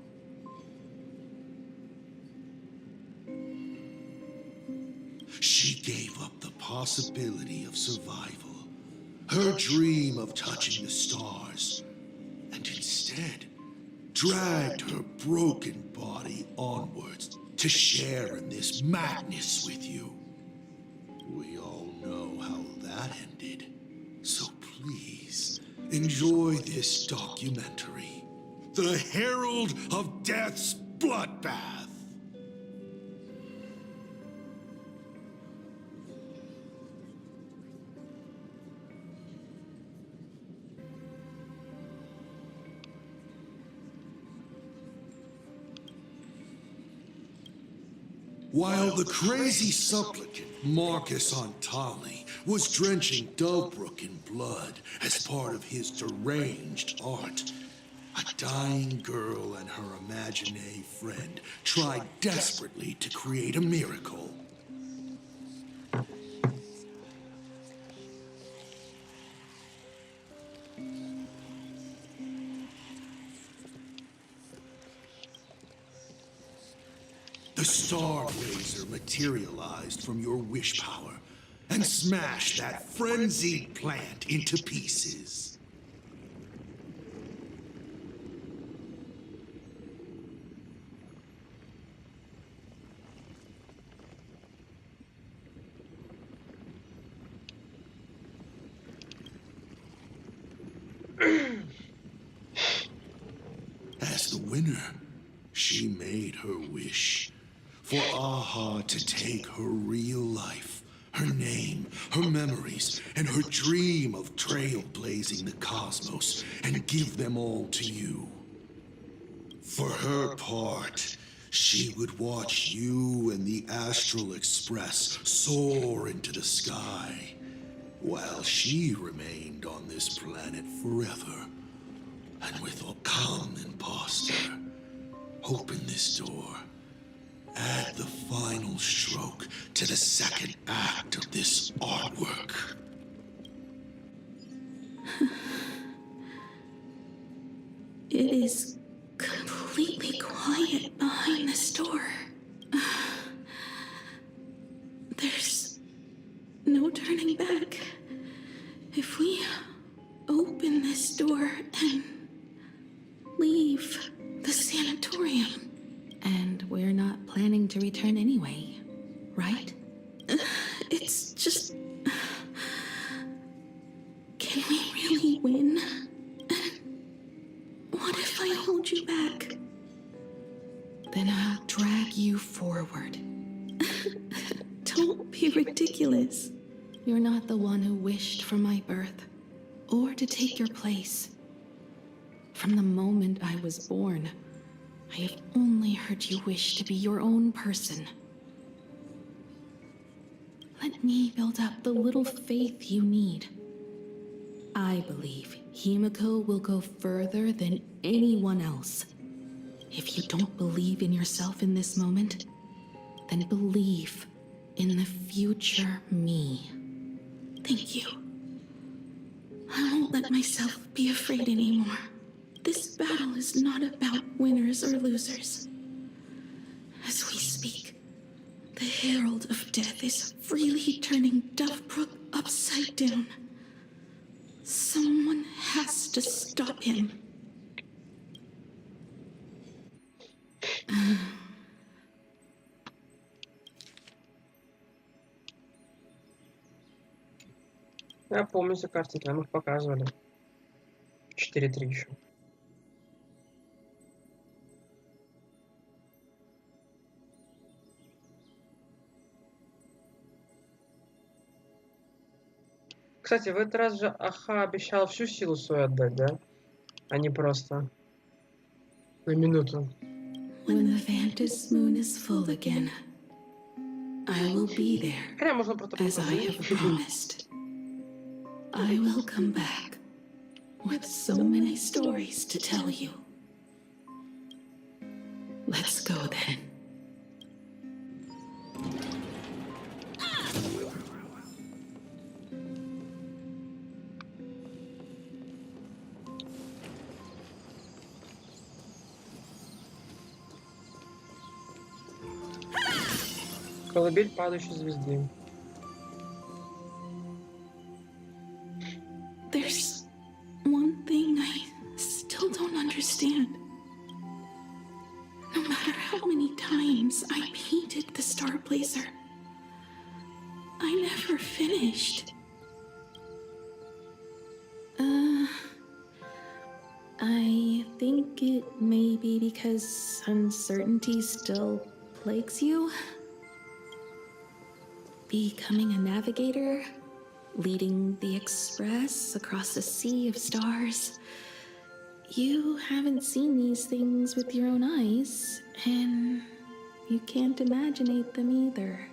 She gave up the possibility of survival, her dream of touching the stars, and instead dragged her broken body onwards to share in this madness with you. We all know how that ended, so please enjoy this documentary, The Herald of Death's bloodbath. While the crazy supplicant Marcus Antali was drenching Dovebrook in blood as part of his deranged art, a dying girl and her imaginary friend tried desperately to create a miracle. The Starblazer materialized from your wish power and smashed that frenzied plant into pieces. As the winner, she made her wish. For Aha to take her real life, her name, her memories, and her dream of trailblazing the cosmos and give them all to you. For her part, she would watch you and the Astral Express soar into the sky, while she remained on this planet forever. And with a calm imposter, open this door. Add the final stroke to the second act of this artwork. It is completely quiet behind this door. There's no turning back. If we open this door and leave the sanatorium. And we're not planning to return anyway, right? It's just... Can we really win? What if I hold you back? Then I'll drag you forward. Don't be ridiculous. You're not the one who wished for my birth, or to take your place. From the moment I was born, I have only heard you wish to be your own person. Let me build up the little faith you need. I believe himeko will go further than anyone else. If you don't believe in yourself in this moment, then believe in the future me. Thank you. I won't let myself be afraid anymore. This battle is not about winners or losers. As we speak, the Herald of Death is freely turning Dovebrook upside down. Someone has to stop him. Я помню за картинки, нам их показывали. 4-3 еще. Кстати, в этот раз же Аха обещал всю силу свою отдать, да? А не просто на минуту. When the Vantis moon is full again, I will be there, as I have promised. I will come back with so many stories to tell you. Let's go then. Колыбель падающей звезды. There's one thing I still don't understand. No matter how many times I painted the Starblazer, I never finished. I think it may be because uncertainty still plagues you. Becoming a navigator, leading the express across a sea of stars. You haven't seen these things with your own eyes, and you can't imaginate them either.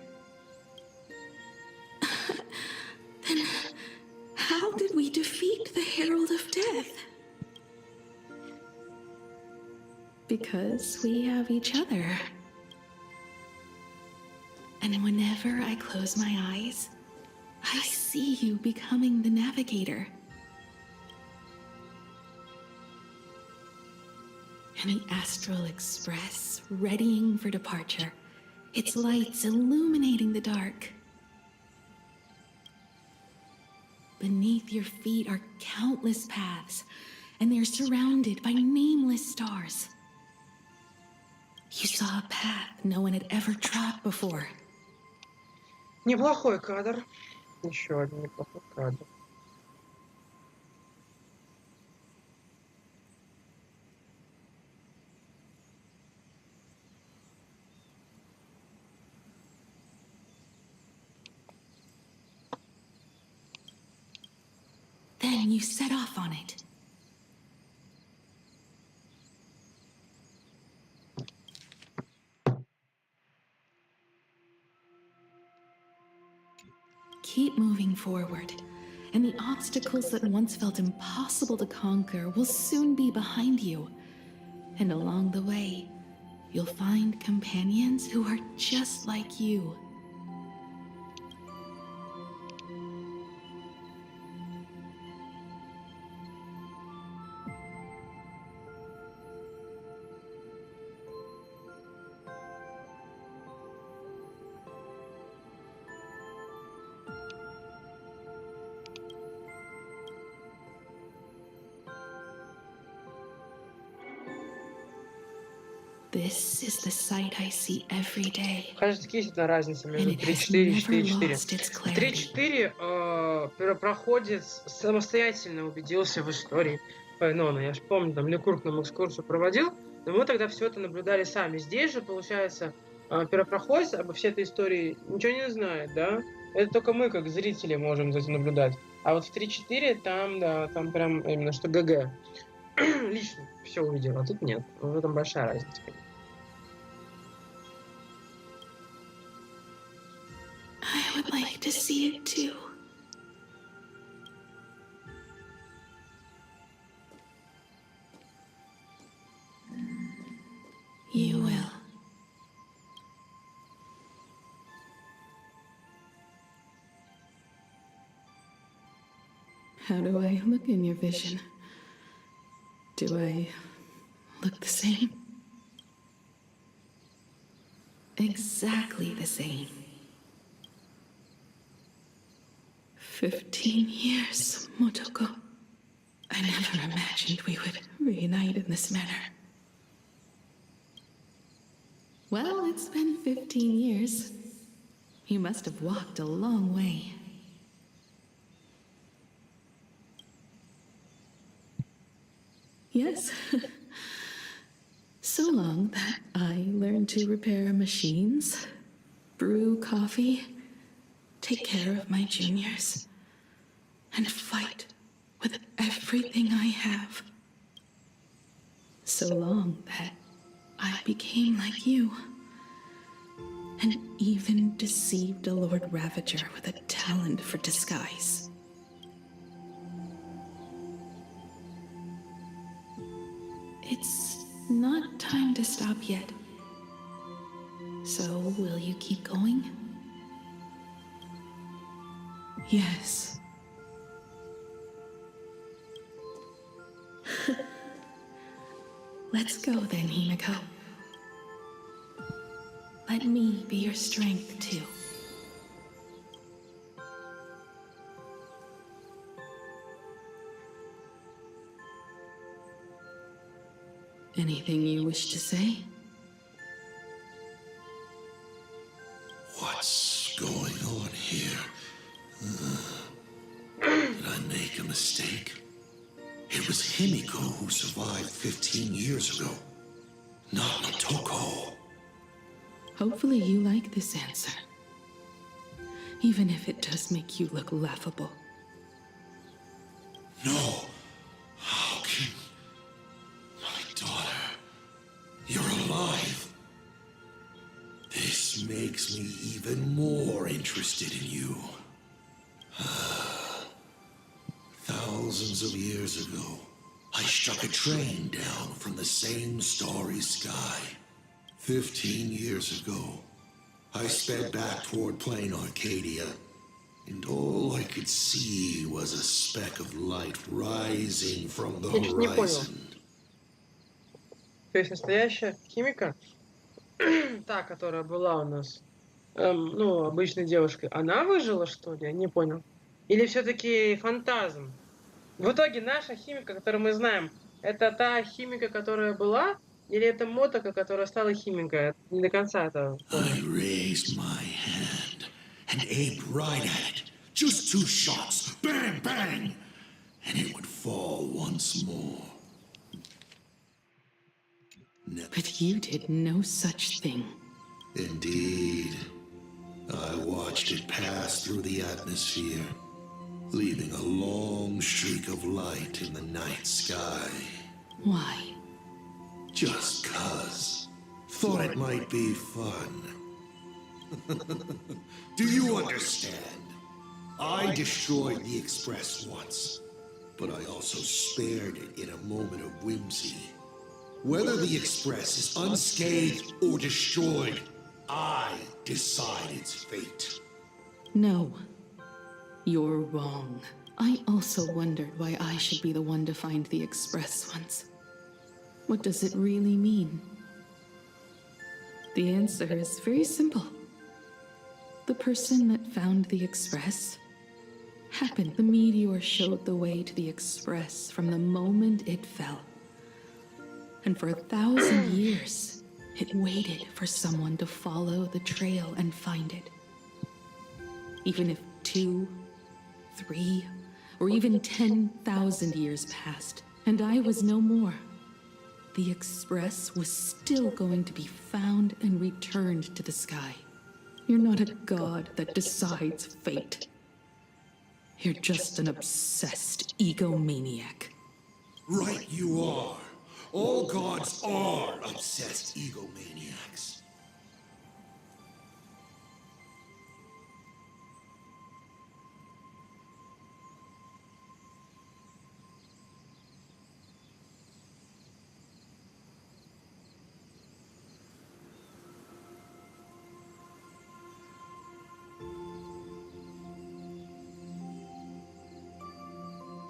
Then how did we defeat the Herald of Death? Because we have each other. And whenever I close my eyes, I see you becoming the navigator. And the Astral Express, readying for departure, its lights illuminating the dark. Beneath your feet are countless paths, and they're surrounded by nameless stars. You saw a path no one had ever trod before. Неплохой кадр. Еще один неплохой кадр. Then you set off on it. Keep moving forward, and the obstacles that once felt impossible to conquer will soon be behind you. And along the way, you'll find companions who are just like you. This is the sight I see every day. Кажется, есть одна разница между 3.4 и 4.4. 3.4 первопроходец самостоятельно убедился в истории Файнона. Я же помню, там Лекурк нам экскурсию проводил, но мы тогда все это наблюдали сами. Здесь же, получается, первопроходец обо всей этой истории ничего не знает, да? Это только мы, как зрители, можем за этим наблюдать. А вот в 3.4 там, да, там прям именно что ГГ. Лично все увидел, а тут нет. В этом большая разница. I would like to see it too. You will. How do I look in your vision? Do I look the same? Exactly the same. 15 years, Motoko. I never imagined we would reunite in this manner. Well, it's been 15 years. You must have walked a long way. Yes. So long that I learned to repair machines, brew coffee, take care of my juniors, and fight with everything I have. So long that I became like you, and even deceived a Lord Ravager with a talent for disguise. It's not time to stop yet. So, will you keep going? Yes. Let's go then, himeko. Let me be your strength, too. Anything you wish to say? What's going on here? Did I make a mistake? It was himeko who survived 15 years ago, not Motoko. Hopefully you like this answer. Even if it does make you look laughable. No. How can... My daughter... You're alive. This makes me even more interested in you. Thousands of years ago, I struck a train down from the same starry sky. 15 years ago, I sped back toward plain Arcadia, and all I could see was a speck of light rising from the horizon. То есть настоящая химика, та, которая была у нас, ну, обычной девушкой, она выжила, что ли? Я не понял. Или все-таки фантазм? В итоге наша химика, которую мы знаем, это та химика, которая была, или это мотока, которая стала химикой? Не до конца это. I raised my hand and aimed right at it. Just 2 shots. Bang, bang! And it would fall once more. But you did no such thing. Indeed. I watched it pass through the atmosphere, leaving a long streak of light in the night sky. Why? Just 'cause. Thought it might be fun. Do you understand? I destroyed the Express once, but I also spared it in a moment of whimsy. Whether the Express is unscathed or destroyed, I decide its fate. No. You're wrong. I also wondered why I should be the one to find the Express once. What does it really mean? The answer is very simple. The person that found the Express happened. The meteor showed the way to the Express from the moment it fell. And for 1,000 years, it waited for someone to follow the trail and find it. Even if 2, 3, or even 10,000 years passed, and I was no more, the Express was still going to be found and returned to the sky. You're not a god that decides fate. You're just an obsessed egomaniac. Right you are. All gods are obsessed egomaniacs.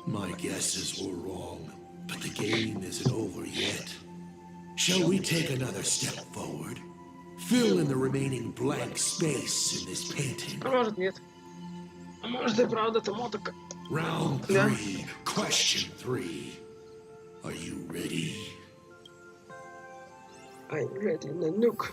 My guesses were wrong, but the game isn't over yet. Shall we take another step forward? Fill in the remaining blank space in this painting. А может нет. А может и правда это мотока. Round 3, question 3. Are you ready? I'm ready, Nanook.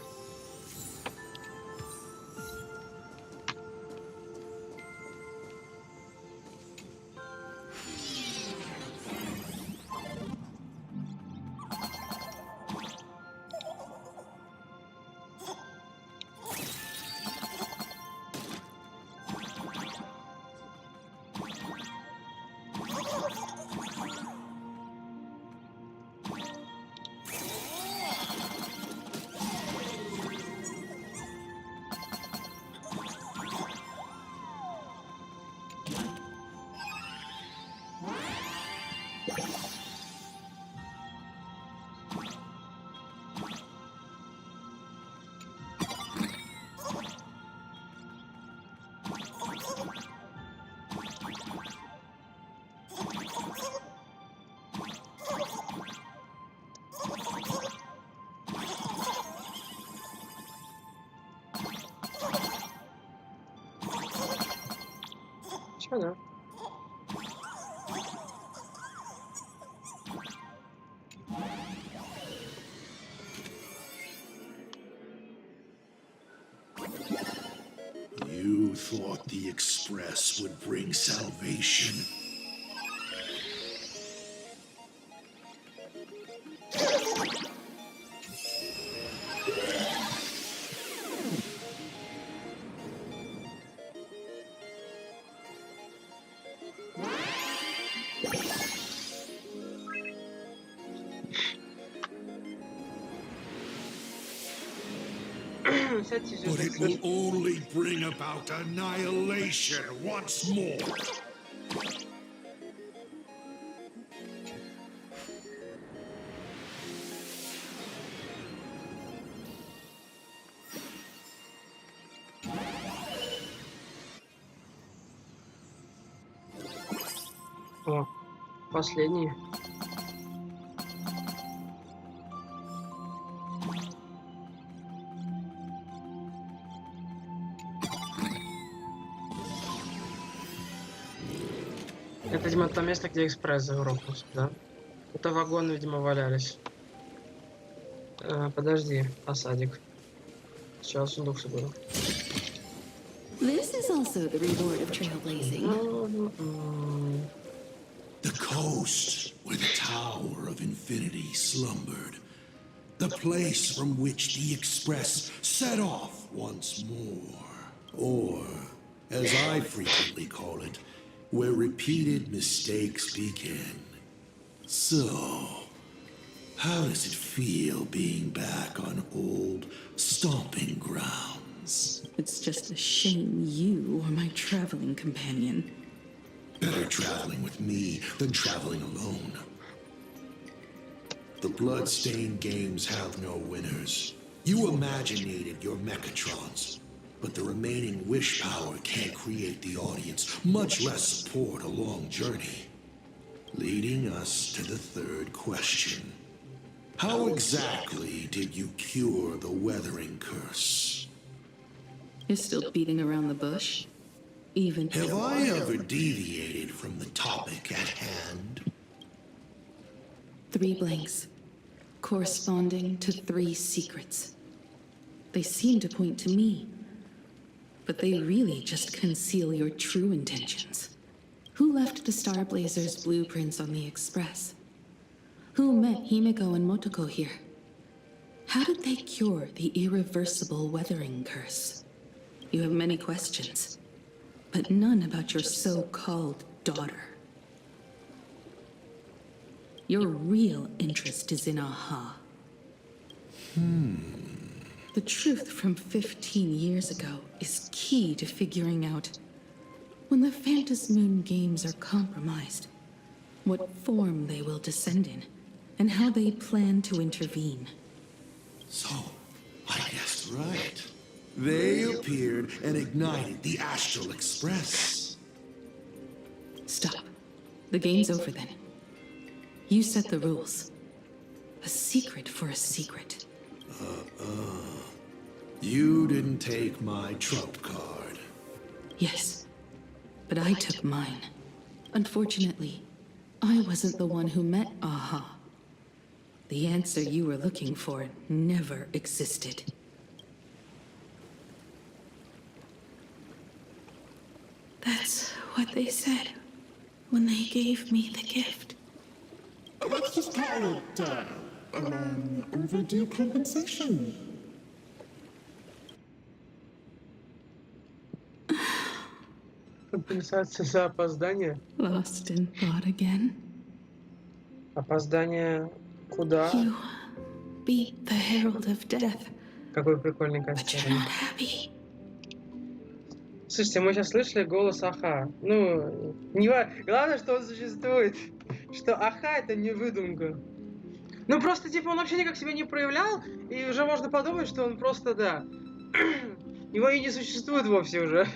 Чё, You thought the Express would bring salvation. But it will only bring about annihilation once more. О, последний. Это, видимо, то место, где экспресс загрохнулся, да? Это вагоны, видимо, валялись. Подожди, осадик. Сейчас сундук соберу. This is also the reward of trailblazing. The coast where the Tower of Infinity slumbered. The place from which the Express set off once more. Or, as I frequently call it, where repeated mistakes begin. So, how does it feel being back on old stomping grounds? It's just a shame you are my traveling companion. Better traveling with me than traveling alone. The blood-stained games have no winners. You imaginated your mechatrons, but the remaining wish power can't create the audience, much less support a long journey. Leading us to the third question. How exactly did you cure the wuthering curse? You're still beating around the bush? Even Have I ever deviated from the topic at hand? 3 blanks, corresponding to 3 secrets. They seem to point to me, but they really just conceal your true intentions. Who left the Starblazer's blueprints on the Express? Who met Himeko and Motoko here? How did they cure the irreversible wuthering curse? You have many questions, but none about your so-called daughter. Your real interest is in Aha. The truth from 15 years ago is key to figuring out, when the Phantasmoon games are compromised, what form they will descend in, and how they plan to intervene. So, I guessed right. They appeared and ignited the Astral Express. Stop. The game's over then. You set the rules. A secret for a secret. You didn't take my trump card. Yes, but I took mine. Unfortunately, I wasn't the one who met Aha. The answer you were looking for never existed. That's what they said when they gave me the gift. Let's just call it, overdue compensation. Компенсация за опоздание? Lost in thought again? Опоздание куда? You beat the Herald of Death. Какой прикольный костюм. Слушайте, мы сейчас слышали голос Аха. Ну, главное, что он существует. Что Аха это не выдумка. Ну, просто, типа, он вообще никак себя не проявлял, и уже можно подумать, что он просто, да. Его и не существует вовсе уже.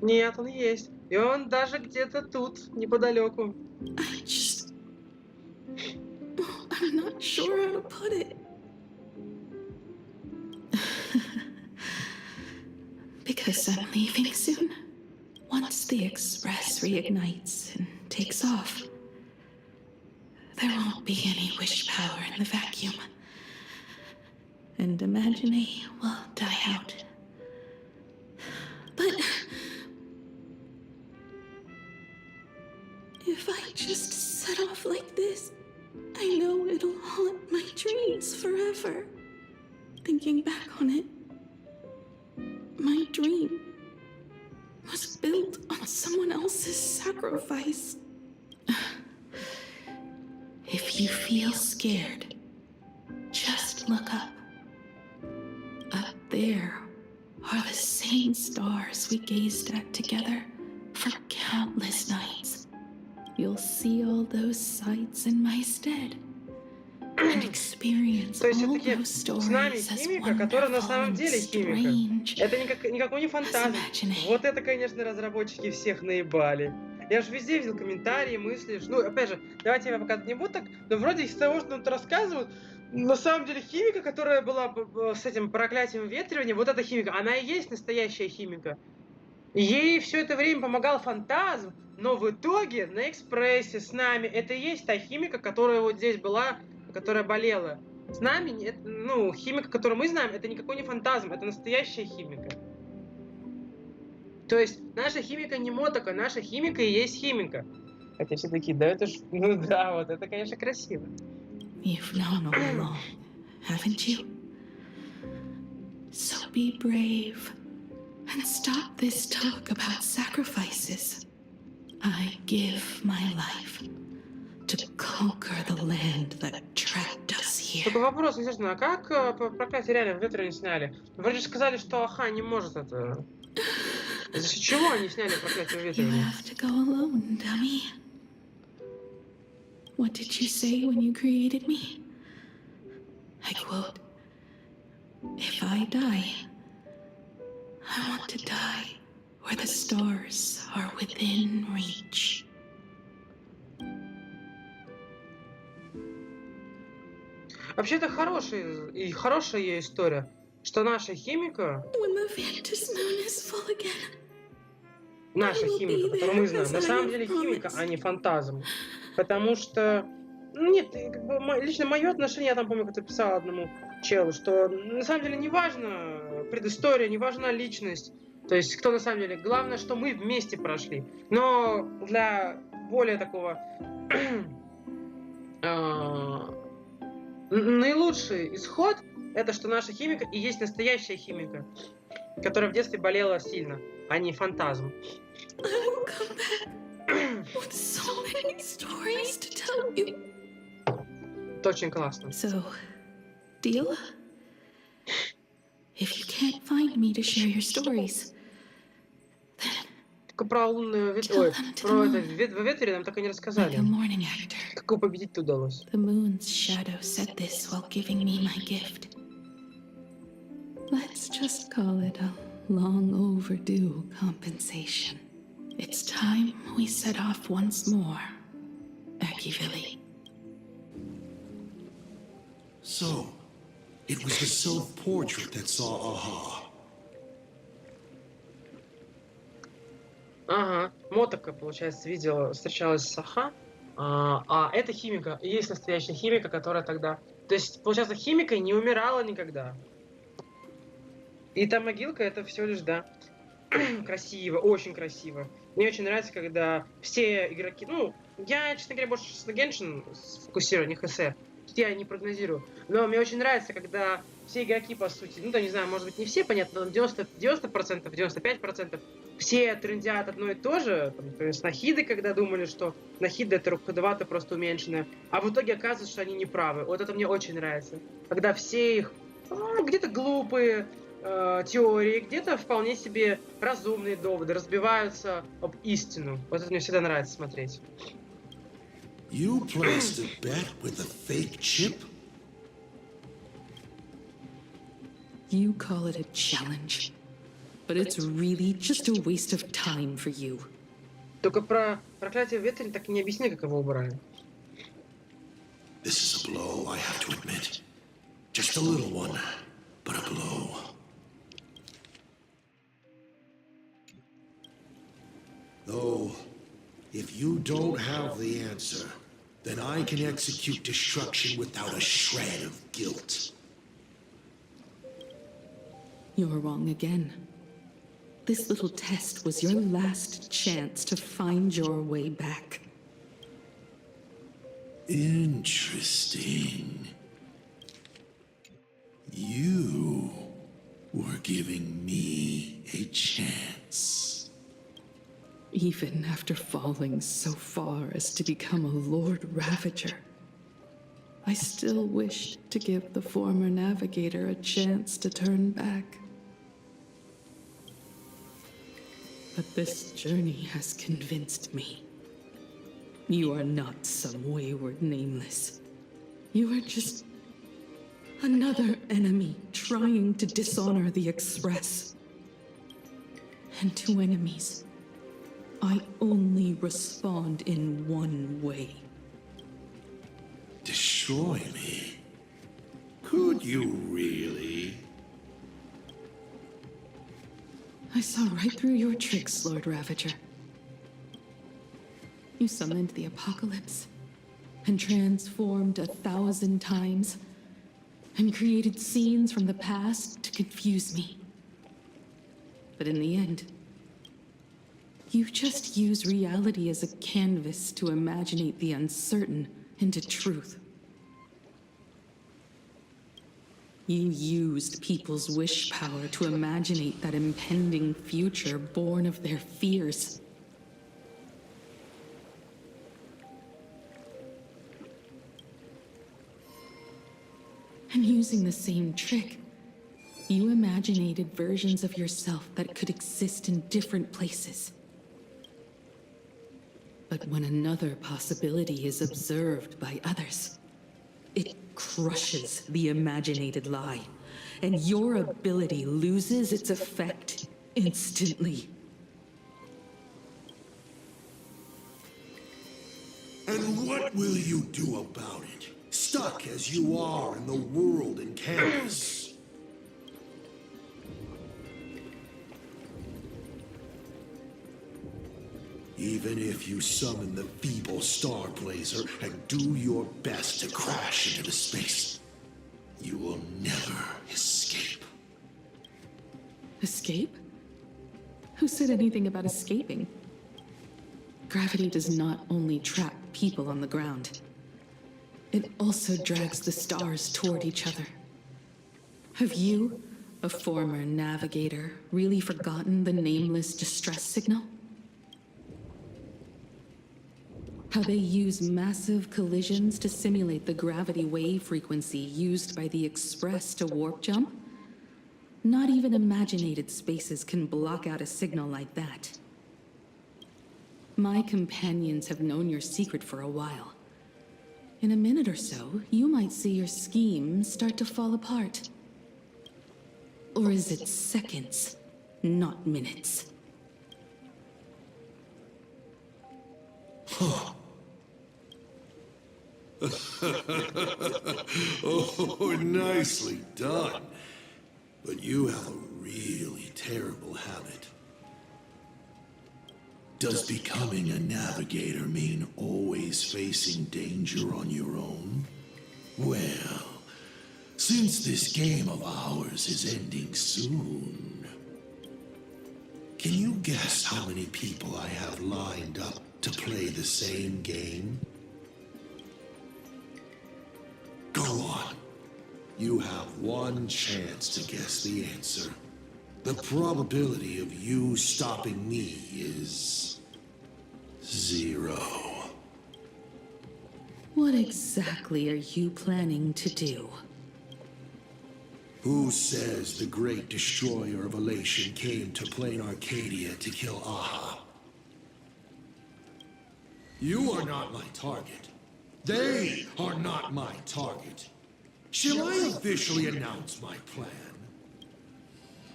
Нет, он есть. И он даже где-то тут, неподалеку. I'm not sure how to put it. Because I'm leaving soon. Once the Express reignites and takes off, there won't be any wish power in the vacuum. And Imagine will die out. But if I just set off like this, I know it'll haunt my dreams forever. Thinking back on it, my dream was built on someone else's sacrifice. If you feel scared, just look up. Up there are the same stars we gazed at together for countless nights. You'll see all those sights in my stead. And experience То есть all все-таки those с нами stories as химика, которая на wonderful самом and деле химика. strange. Это никакой не фантазм. Вот это, конечно, разработчики всех наебали. Я же везде видел комментарии, мысли. Ну, опять же, давайте я пока не буду так, но вроде из того, что тут рассказывают, на самом деле химика, которая была с этим проклятием ветривания, вот эта химика, она и есть настоящая химика. Ей все это время помогал фантазм, но в итоге на экспрессе с нами это и есть та химика, которая вот здесь была, которая болела. С нами, ну, химика, которую мы знаем, это никакой не фантазм, это настоящая химика. То есть наша химика не мотока, наша химика и есть химика. Хотя все такие, да это ж, ну да, вот это, конечно, красиво. You've known all along, haven't you? So be brave and stop this talk about sacrifices. I give my life to conquer the land that trapped us here. Только вопрос, естественно, а как проклятие реально в ветре не сняли? Вроде же сказали, что Аха не может это... За чего они сняли проклятие ветра? You have to go alone, dummy. What did you say when you created me? I quote, "If I die, I want to die where the stars are within reach." Вообще-то хорошая ее история, что наша химика, наша химика, которую мы знаем, на самом деле химика, а не фантазм. Потому что, нет, как бы, лично мое отношение, я там помню, как-то писал одному челу, что на самом деле не важна предыстория, не важна личность, то есть кто на самом деле, главное, что мы вместе прошли. Но для более такого наилучший исход это что наша химика и есть настоящая химика, которая в детстве болела сильно, а не фантазм. Это очень классно. So, deal? If you can't find me to share your stories, только про лунную ой, про это в ветре нам так и не рассказали. Как его победить удалось? The moon's shadow said this while giving me my gift. Let's just call it a long overdue compensation. It's time we set off once more, Acheville. So, it was the self-portrait that saw Aha. Ага, Мотока, получается, встречалась с Аха, а эта химика и есть настоящая химика, которая тогда... То есть, получается, химика не умирала никогда. И та могилка, это всего лишь, да, красиво, очень красиво. Мне очень нравится, когда все игроки... Ну, я, честно говоря, больше на genshin сфокусирован, не ХС. Тут я не прогнозирую. Но мне очень нравится, когда все игроки, по сути, ну, да, не знаю, может быть, не все, понятно, но 90%, 95%, все трендят одно и то же. Там, например, с Нахиды, когда думали, что Нахида это Рукхадвата просто уменьшенная. А в итоге оказывается, что они не правы. Вот это мне очень нравится. Когда все их где-то глупые теории, где-то вполне себе разумные доводы разбиваются об истину. Вот это мне всегда нравится смотреть. You placed a bet with a fake chip? You call it a challenge, but it's really just a waste of time for you. Только про проклятие ветра так и не объясни, как его убрали. This is a blow, I have to admit. Just a little one, but a blow. Though, if you don't have the answer, then I can execute destruction without a shred of guilt. You're wrong again. This little test was your last chance to find your way back. Interesting. You were giving me a chance. Even after falling so far as to become a Lord Ravager, I still wished to give the former navigator a chance to turn back. But this journey has convinced me. You are not some wayward nameless. You are just another enemy trying to dishonor the Express. And to enemies, I only respond in one way. Destroy me? Could you really? I saw right through your tricks, Lord Ravager. You summoned the apocalypse, and transformed 1,000 times, and created scenes from the past to confuse me. But in the end, you just use reality as a canvas to imaginate the uncertain into truth. You used people's wish power to imaginate that impending future born of their fears. And using the same trick, you imaginated versions of yourself that could exist in different places. But when another possibility is observed by others, it crushes the imaginated lie, and your ability loses its effect instantly. And what will you do about it? Stuck as you are in the world in canvas. Even if you summon the feeble star blazer and do your best to crash into the space, you will never escape. Escape? Who said anything about escaping? Gravity does not only trap people on the ground, it also drags the stars toward each other. Have you, a former navigator, really forgotten the nameless distress signal? How they use massive collisions to simulate the gravity wave frequency used by the Express to warp jump? Not even imaginated spaces can block out a signal like that. My companions have known your secret for a while. In a minute or so, you might see your scheme start to fall apart. Or is it seconds, not minutes? Oh, nicely done. But you have a really terrible habit. Does becoming a navigator mean always facing danger on your own? Well, since this game of ours is ending soon, can you guess how many people I have lined up to play the same game? Go on. You have one chance to guess the answer. The probability of you stopping me is 0. What exactly are you planning to do? Who says the great destroyer of Elation came to plain Arcadia to kill Aha? You are not my target. They are not my target. Shall I officially announce my plan?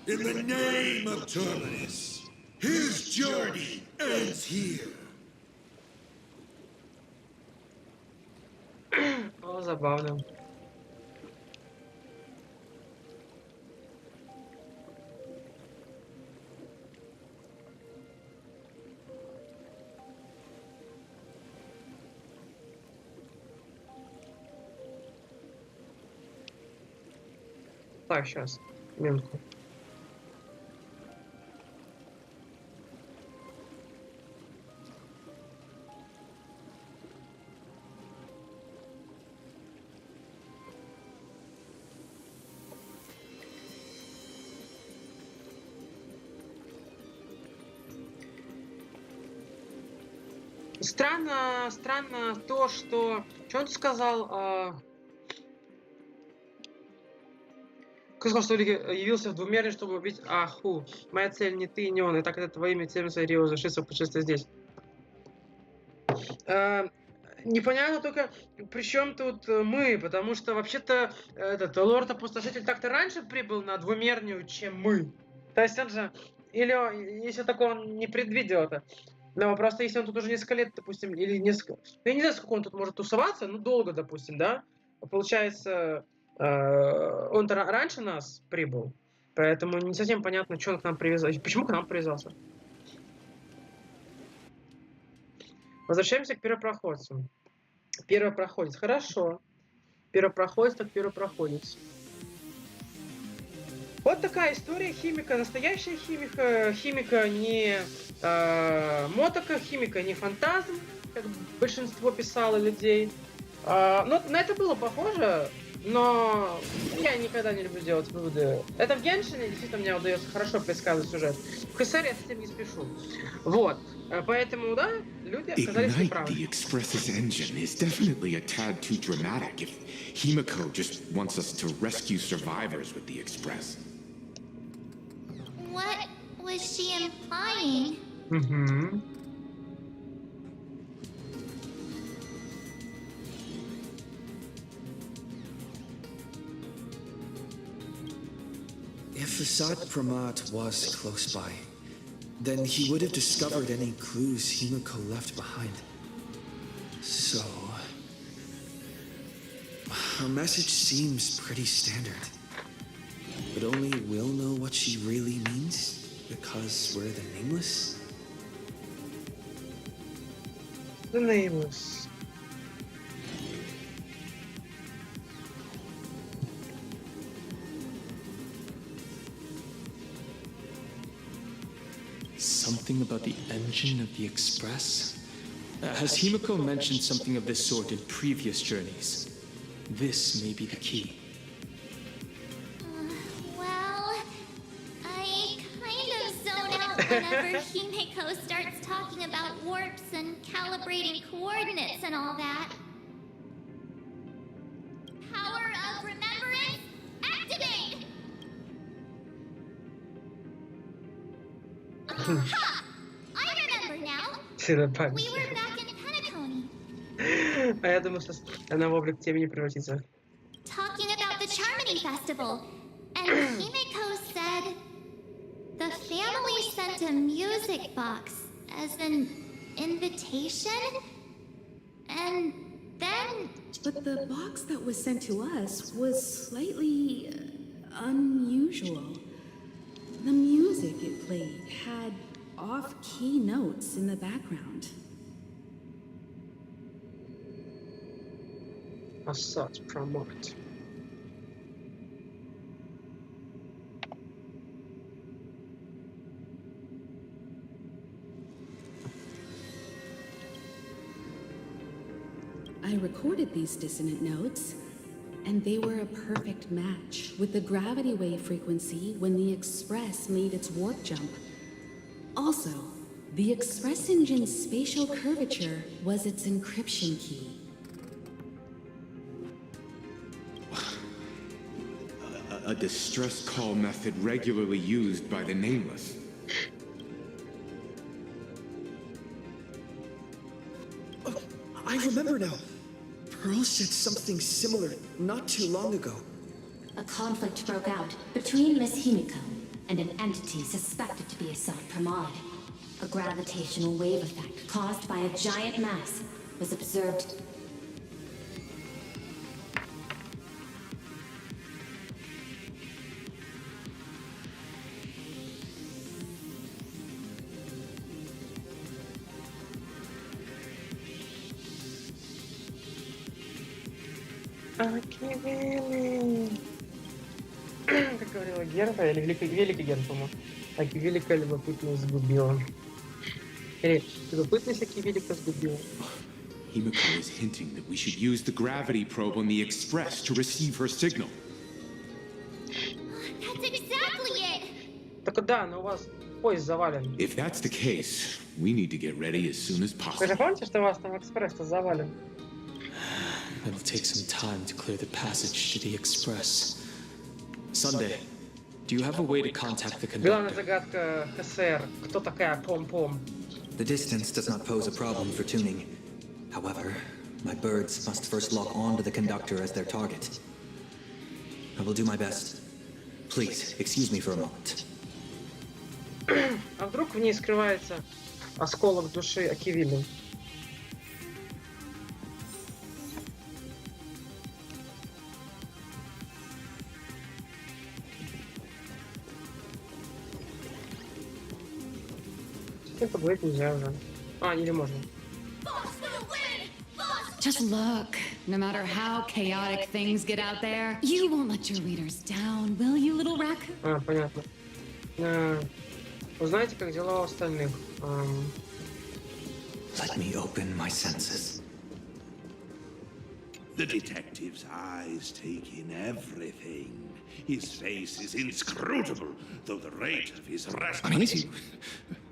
In the name of Terminus, his journey ends here. О, забавно. Так, сейчас. Минутку. Странно то, что... Что он сказал? Кто сказал, что явился в двумерный, чтобы убить Аху? Моя цель не ты, не он. И так это твое имя, цель Рио, зашиться путешествие здесь. Непонятно только, при чем тут мы, потому что вообще-то этот лорд-опустошитель так-то раньше прибыл на двумерную, чем мы. То есть он же, или если такого он не предвидел это. Но просто если он тут уже несколько лет, допустим, или несколько... Я не знаю, сколько он тут может тусоваться, ну долго, допустим, да? Получается, он-то раньше нас прибыл, поэтому не совсем понятно, что он к нам привязался, почему к нам привязался. Возвращаемся к первопроходцу. Первопроходец. Хорошо. Первопроходец так первопроходец. Вот такая история химика. Настоящая химика. Химика не мотока, химика не фантазм, как большинство писало людей. Но на это было похоже, но я никогда не люблю делать выводы. Это в геншине действительно мне удается хорошо предсказывать сюжет. В ХСР я совсем не спешу. Вот. Поэтому, да, люди оказались неправы. The Express's engine is definitely a tad too dramatic if Himeko just wants us to rescue survivors with the Express. What was she implying? Mm-hmm. If Asad Pramat was close by, then he would have discovered any clues Himeko left behind. So... her message seems pretty standard. But only we'll know what she really means, because we're the Nameless? The Nameless. Something about the engine of the Express? Has Himeko mentioned something of this sort in previous journeys? This may be the key. Well, I kind of zone out whenever himeko starts talking about warps and calibrating coordinates and all that. Power of remembrance, activate! Aha! I remember now! We were back in Penacony. А я думаю, что она в облик темени превратится. Talking about the Charmony Festival, and Himeko said the family sent a music box as an invitation, and then... But the box that was sent to us was slightly unusual. The music it played had off-key notes in the background. Asad Pramat. I recorded these dissonant notes, and they were a perfect match with the gravity wave frequency when the Express made its warp jump. Also, the Express engine's spatial curvature was its encryption key. A distress call method regularly used by the Nameless. Oh, I remember now. Pearl said something similar not too long ago. A conflict broke out between Miss Himeko and an entity suspected to be Asad Pramod. A gravitational wave effect caused by a giant mass was observed. Как говорила Герда, или великий Герда, по-моему. Аки велика любопытность сгубила. Или любопытность Аки велика сгубила. Himeko is hinting that we should use the gravity probe on the Express to receive her signal. That's exactly it! Так да, но у вас поезд завален. If that's the case, we need to get ready as soon as Вы possible. же помните, что у вас там экспресс-то завален? It'll take some time to clear the passage to the Express. Sunday, do you have a way to contact the Главная conductor? загадка ХСР. Кто такая Пом-Пом? The distance does not pose a problem for tuning. However, my birds must first lock on to the conductor as their target. I will do my best. Please, excuse me for a moment. А вдруг в ней скрывается осколок души Акивили? С ним поговорить нельзя уже. А, или можно? Just look. No matter how chaotic things get out there, you won't let your readers down, will you, little raccoon? А, понятно. Узнаете, как дела у остальных? Let me open my senses. The detective's eyes take in everything. His face is inscrutable, though the rate of his Uneasy?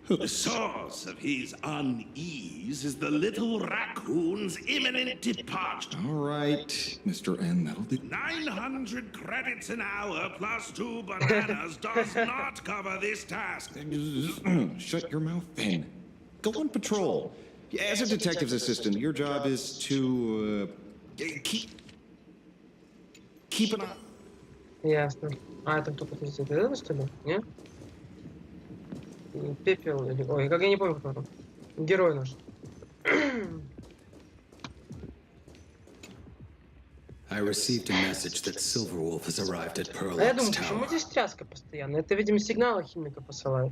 The source of his unease is the little raccoon's imminent departure. All right, Mr. N. That'll do. 900 credits an hour plus 2 bananas does not cover this task. Shut your mouth, then. Go on patrol. As a detective's assistant, your job is to keep an eye. Ясно. А это кто подожди, это что ли? Нет? Пепел или... Ой, как я не помню, кто там. Герой наш. I received a message that Silverwolf has arrived at А я думаю, Perlok's почему tower. здесь тряска постоянно? Это, видимо, сигналы химика посылает.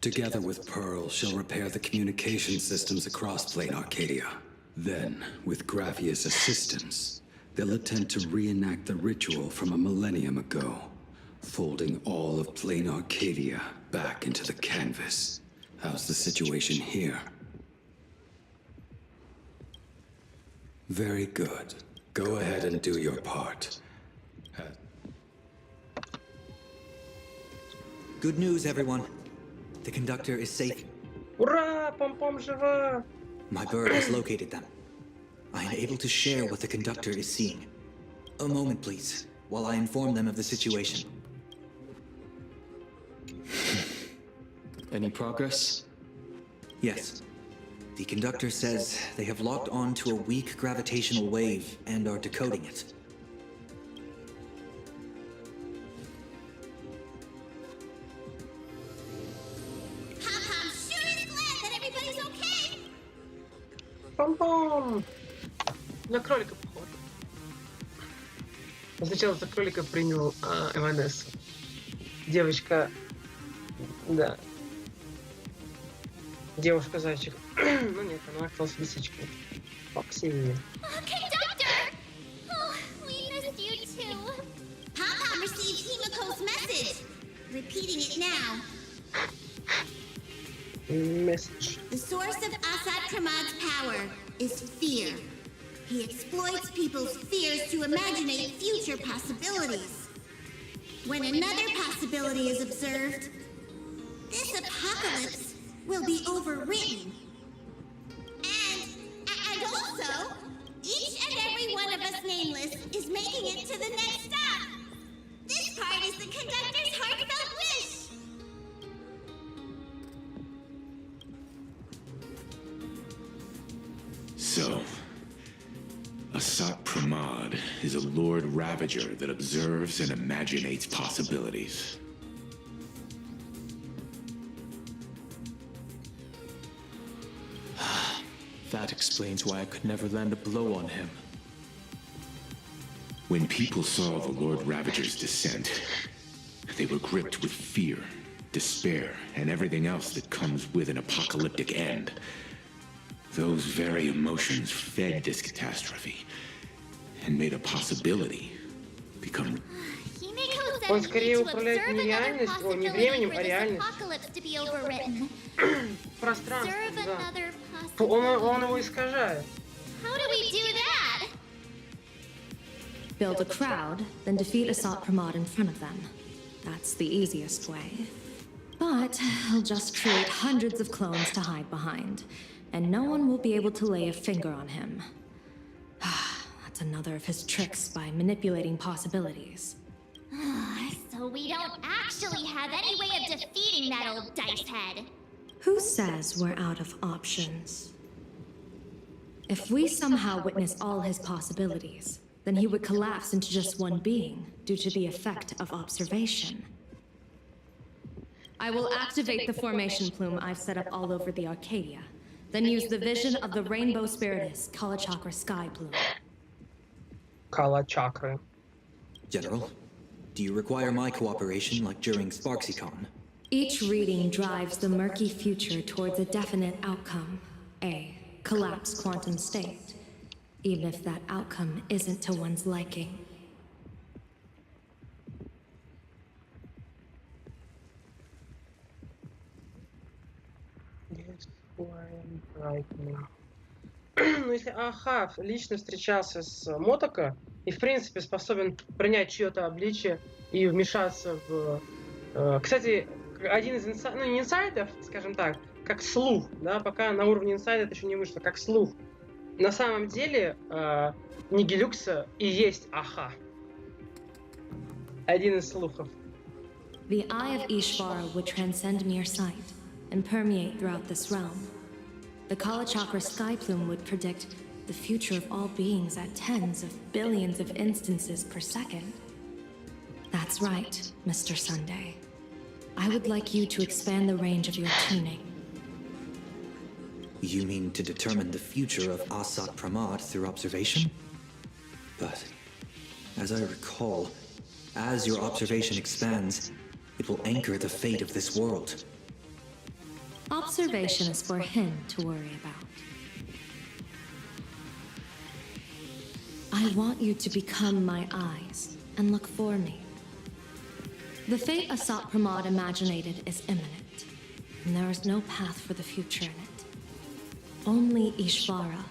Together with Pearl, she'll repair the communication systems across Plain Arcadia. Then, with Graphia's assistance, they'll attempt to reenact the ritual from a millennium ago, folding all of Plain Arcadia back into the canvas. How's the situation here? Very good. Go ahead and do your part. Good news, everyone. The conductor is safe. Ура! Пом-пом жива! My bird has located them. I am able to share what the conductor is seeing. A moment, please, while I inform them of the situation. Any progress? Yes. The conductor says they have locked on to a weak gravitational wave and are decoding it. I'm sure is glad that everybody's okay. Пом-пом! На кролика похож. Сначала за кролика принял МНС. Девочка... Да. Девушка-зайчик. Ну нет, она осталась лисичкой. Фокси. Conductor! Oh, we missed you too. Pom-Pom received Himeko's message. Repeating it now. Message. The source of Assad Kramad's power is fear. He exploits people's fears to imaginate future possibilities. When another possibility is observed, this apocalypse will be overwritten. And also, each and every one of us nameless is making it to the next stop. This part is the conductor's heartfelt wish. So, Asat Pramad is a Lord Ravager that observes and imaginates possibilities. That explains why I could never land a blow on him. When people saw the Lord Ravager's descent, they were gripped with fear, despair, and everything else that comes with an apocalyptic end. Those very emotions fed this catastrophe and made a possibility become... Он скорее управляет не реальностью, не временем, а реальностью. Пространством, да. Он его искажает. How do we do that? Build a crowd, then defeat Asat Pramad in front of them. That's the easiest way. But he'll just create hundreds of clones to hide behind, and no one will be able to lay a finger on him. That's another of his tricks by manipulating possibilities. So we don't actually have any way of defeating that old dice head. Who says we're out of options? If we somehow witness all his possibilities, then he would collapse into just one being due to the effect of observation. I will activate the formation plume I've set up all over the Arcadia, then use the vision of the Rainbow Spiritist Kalachakra Sky Plume. Kalachakra. General, do you require my cooperation like during SparksyCon? Each reading drives the murky future towards a definite outcome, a collapsed quantum state, even if that outcome isn't to one's liking. Yes, who I am right now. Ну, если Ахав лично встречался с Мотоко и, в принципе, способен принять чье-то обличие и вмешаться в... Кстати, один из инсайдов, ну, не инсайдов, скажем так, как слух, да, пока на уровне инсайда это еще не вышло, как слух. На самом деле, Нигилюкса и есть Аха. Один из слухов. The eye of Ishvara would transcend mere sight and permeate throughout this realm. The Kalachakra Sky Plume would predict the future of all beings at tens of billions of instances per second. That's right, Mr. Sunday. I would like you to expand the range of your tuning. You mean to determine the future of Asat Pramad through observation? But, as I recall, as your observation expands, it will anchor the fate of this world. Observation is for him to worry about. I want you to become my eyes and look for me. The fate Asat Pramad imaginated is imminent, and there is no path for the future in it. Only Ishvara,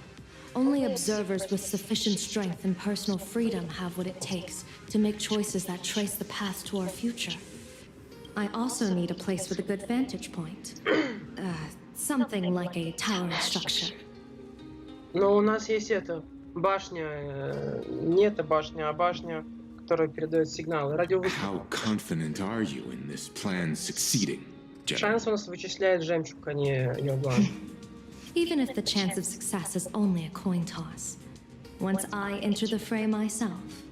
only observers with sufficient strength and personal freedom have what it takes to make choices that trace the path to our future. I also need a place with a good vantage point. Something like a towering structure. Но у нас есть эта башня, не эта башня, а башня, которая передает сигналы. How confident are you in this plan succeeding, General? Шанс у нас вычисляет жемчуг, а не Йоглан. Even if the chance of success is only a coin toss, once I enter the fray myself,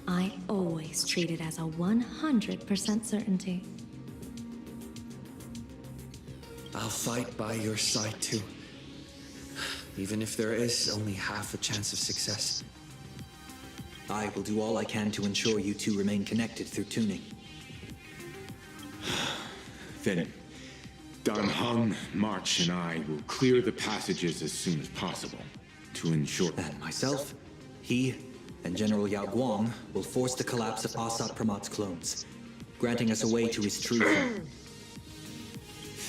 I always treat it as a 100% certainty. I'll fight by your side too. Even if there is only half a chance of success. I will do all I can to ensure you two remain connected through tuning. Then, Don Hung, March, and I will clear the passages as soon as possible to ensure... And myself, he, and General Yao Guang will force the collapse of Asat Pramad's clones, granting us a way to his true form.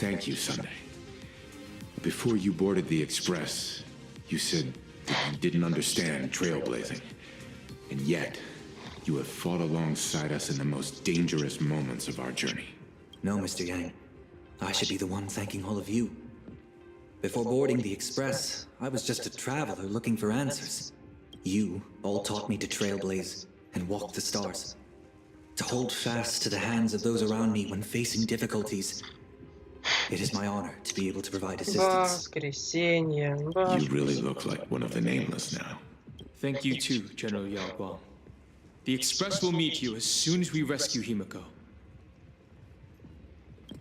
Thank you, Sunday. Before you boarded the Express, you said that you didn't understand trailblazing. And yet, you have fought alongside us in the most dangerous moments of our journey. No, Mr. Yang. I should be the one thanking all of you. Before boarding the Express, I was just a traveler looking for answers. You all taught me to trailblaze and walk the stars. To hold fast to the hands of those around me when facing difficulties. It is my honor to be able to provide assistance. You really look like one of the Nameless now. Thank you too, General Yao Guang. The Express will meet you as soon as we rescue himeko.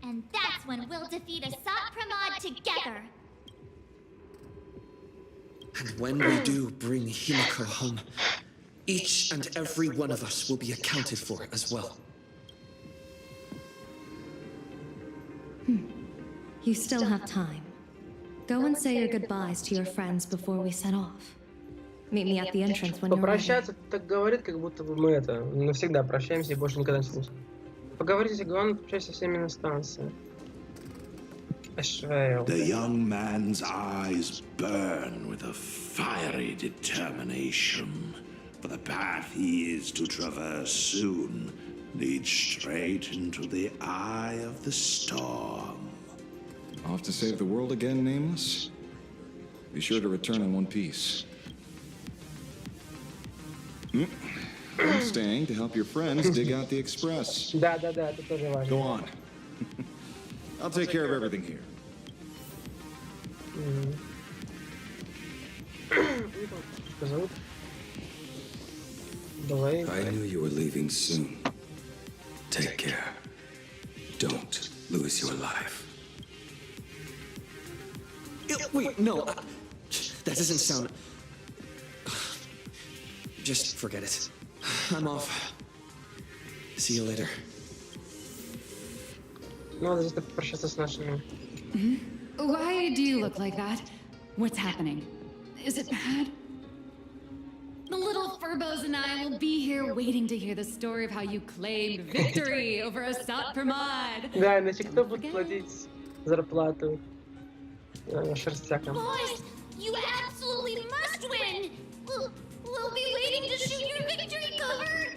And that's when we'll defeat Asat Pramad together. And when we do bring Himeko home, each and every one of us will be accounted for as well. You still have time. Go and say your goodbyes to your friends before we set off. Meet me at the entrance when you're ready. Попрощаться так говорит, как будто бы мы это навсегда прощаемся и больше никогда не встретимся. Поговорите, главное, попрощайся со всеми на станции. Ashveil. The young man's eyes burn with a fiery determination, for the path he is to traverse soon leads straight into the eye of the storm. Off to save the world again, Nameless? Be sure to return in one piece. I'm staying to help your friends dig out the express. Да, это тоже важно. Go on. I'll take care of everything here. Что зовут? Давай. I knew you were leaving soon. Take care. Don't lose your life. Wait, no. That doesn't sound... Just forget it. I'm off. See you later. Надо здесь попрощаться с нашими. Why do you look like that? What's happening? Is it bad? The little Furbos and I will be here waiting to hear the story of how you claimed victory over Asat Pramad. Да, иначе кто будет платить зарплату шерстякам? Boys, you absolutely must win! We'll be waiting to shoot your victory cover!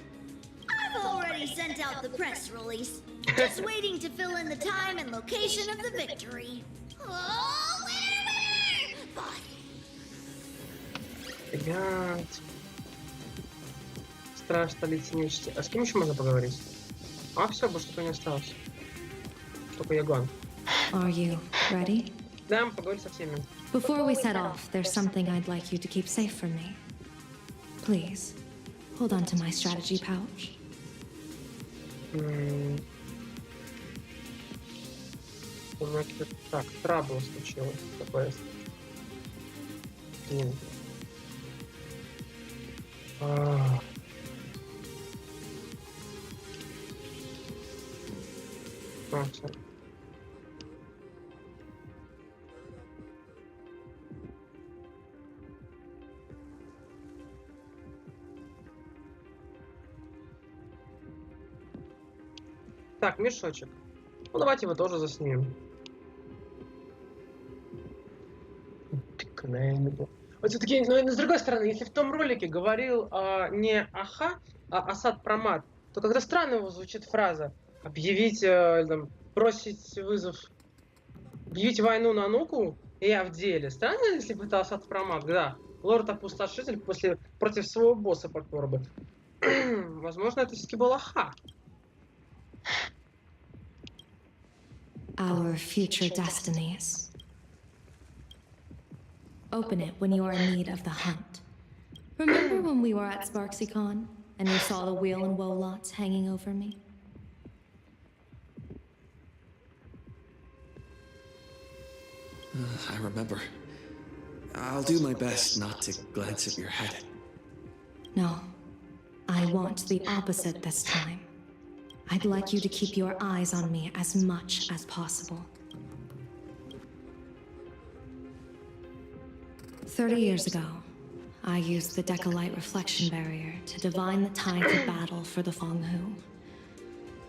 I've already sent out the press release. Just waiting to fill in the time and location of the victory. Oh, winner! Bye! Блядь. Страж столицы нечисти. А с кем еще можно поговорить? А, все, больше никого не осталось. Только Ягуан. Are you ready? Да, мы поговорим со всеми. Before we set off, there's something I'd like you to keep safe from me. Please, hold on to my strategy pouch. Так, трабл случилось. Такое. Блин. Все. Так, мешочек. Ну, давайте его тоже заснимем. Вот все-таки, но с другой стороны, если в том ролике говорил не Аха, а Асад Прамад, то как-то странно его звучит фраза «объявить, там, бросить вызов, объявить войну на Нуку, и я в деле». Странно, если бы это Асад Прамад, да. Лорд-опустошитель против своего босса попер бы. Возможно, это все-таки был Аха. Our future destinies. Open it when you are in need of the hunt. Remember when we were at SparksyCon and you saw the wheel and woe lots hanging over me? I remember. I'll do my best not to glance at your head. No. I want the opposite this time. I'd like you to keep your eyes on me as much as possible. 30 years ago, I used the Decalite reflection barrier to divine the tides of battle for the Fonghu.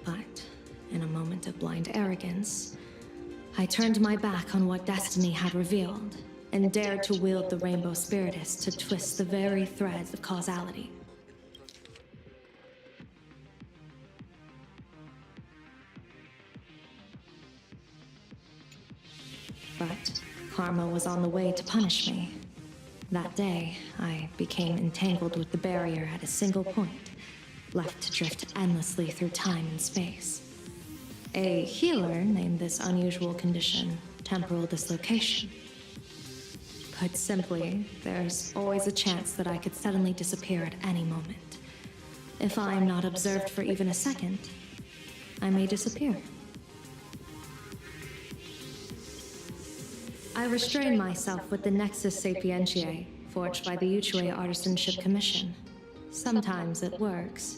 But, in a moment of blind arrogance, I turned my back on what destiny had revealed and dared to wield the Rainbow Spiritus to twist the very threads of causality. But karma was on the way to punish me. That day, I became entangled with the barrier at a single point, left to drift endlessly through time and space. A healer named this unusual condition temporal dislocation. Put simply, there's always a chance that I could suddenly disappear at any moment. If I am not observed for even a second, I may disappear. I restrain myself with the Nexus Sapientiae, forged by the Uchue Artisanship Commission. Sometimes it works,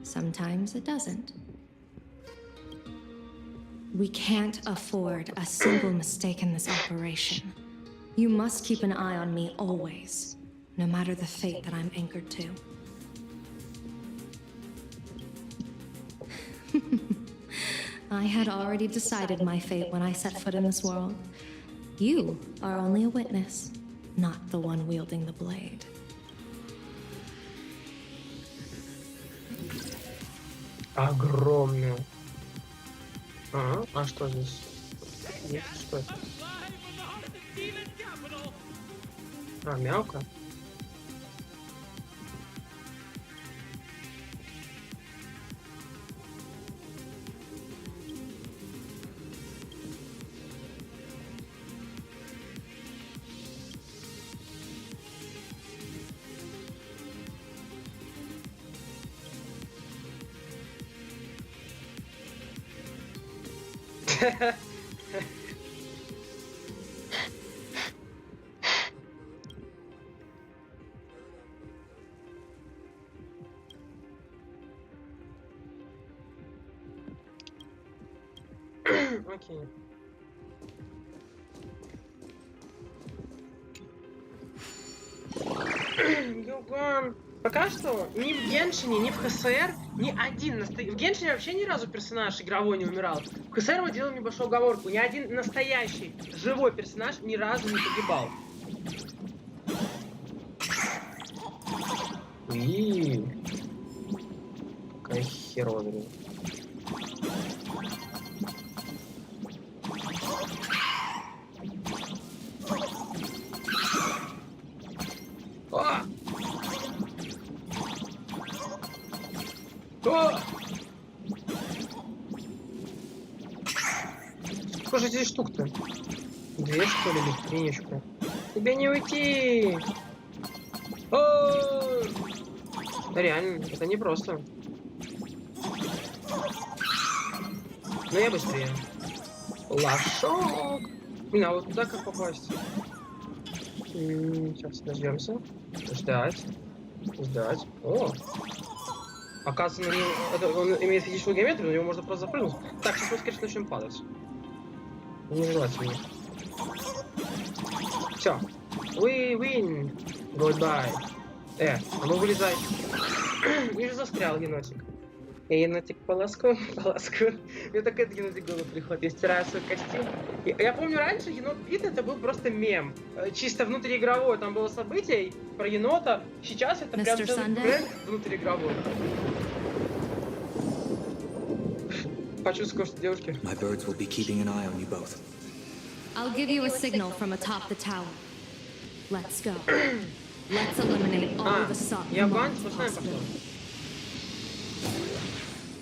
sometimes it doesn't. We can't afford a single mistake in this operation. You must keep an eye on me always, no matter the fate that I'm anchored to. I had already decided my fate when I set foot in this world. You are only a witness, not the one wielding the blade. Огромную. А что здесь? Нет, что это? Окей. Юган. Пока что ни в Геншине, ни в ХСР ни один настоящий... В Геншине вообще ни разу персонаж игровой не умирал. В ХСР мы делаем небольшую оговорку. Ни один настоящий, живой персонаж ни разу не погибал. И какая херовина. Сколько же здесь штук-то? 2, что ли, или 3 еще? Тебе не уйти! О! Реально, это не просто. Но я быстрее. Лошок! Блин, а вот туда как попасть? Сейчас дождемся. Ждать. Ждать. О! Оказывается, он имеет физическую геометрию, на него можно просто запрыгнуть. Так, сейчас мы, скорее начнем падать. Нежелательно. Все. We win. Goodbye. А ну вылезай. Вижу, застрял енотик. Я енотик полоску. Мне так этот енотик в голову приходит. Я стираю свой костюм. Я помню, раньше енот Бит это был просто мем. Чисто внутриигровой. Там было событие про енота. Сейчас это прям целый бренд внутриигровой. Почувствую, что девушки. My birds will be keeping an eye on you both. I'll give you a signal from atop the tower. Let's go. Let's eliminate all the sun. Я бан, спасаем пошел.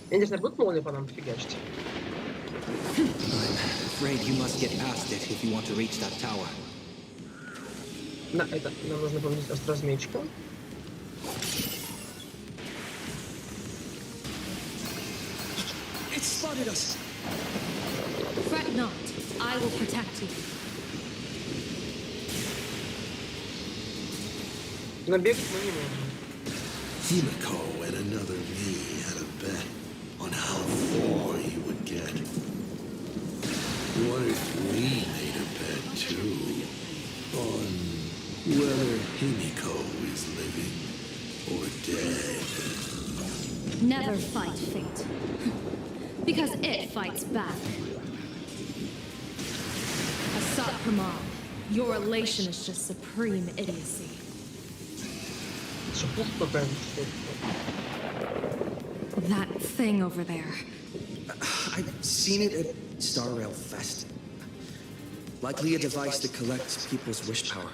Интересно, будут молнии по нам фигачить? I'm afraid you must get past it if you want to reach that tower. Да, это нам нужно победить острозмейчика. It spotted us. Fret not. I will protect you. Набегать мы не можем. Himeko and another me had a bet on how far he would get. What if we made a bet too? On whether Himeko is living or dead? Never fight fate. Because it fights back. Asat Pramod, your elation is just supreme idiocy. That thing over there. I've seen it at Star Rail Fest. Likely a device that collects people's wish power.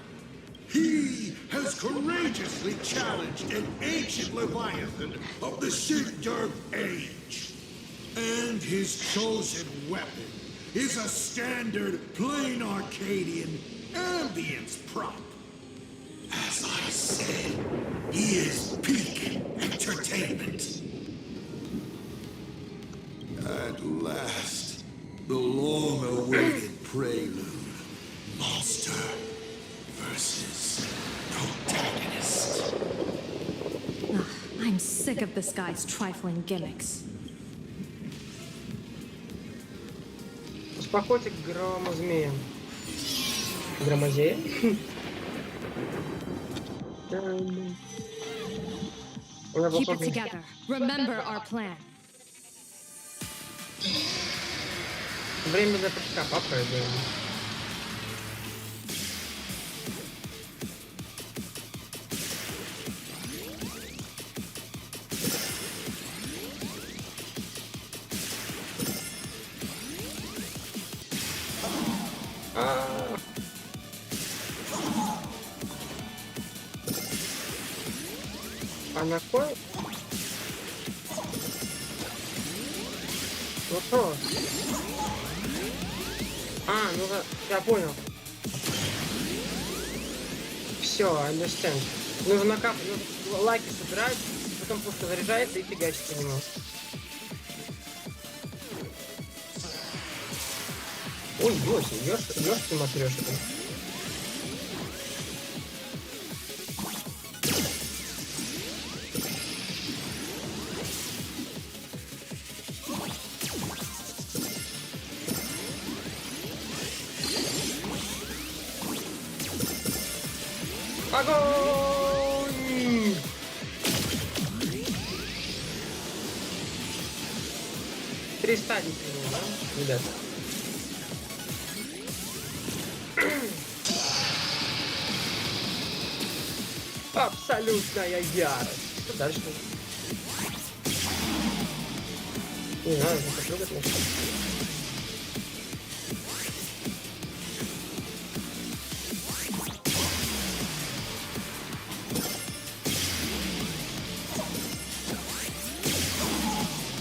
He has courageously challenged an ancient Leviathan of the Shinter Age. And his chosen weapon is a standard plain Arcadian ambience prop. As I said, he is peak entertainment. At last, the long-awaited prelude. Monster versus protagonist. I'm sick of this guy's trifling gimmicks. Успокойте громозмея. Громозея? Keep it together. Remember our plan. Время для прыжка, попробуем. А на кой? Вопрос. Ну я понял. Все, understand. Нужно накапать, нужно лайки собирать, потом пушка заряжается и фигачить по нему. Ой, ёшь ты матрёшка. Огонь! Три стадии, да, ребята? Абсолютная ярость. Что дальше? Не знаю, не хочу это.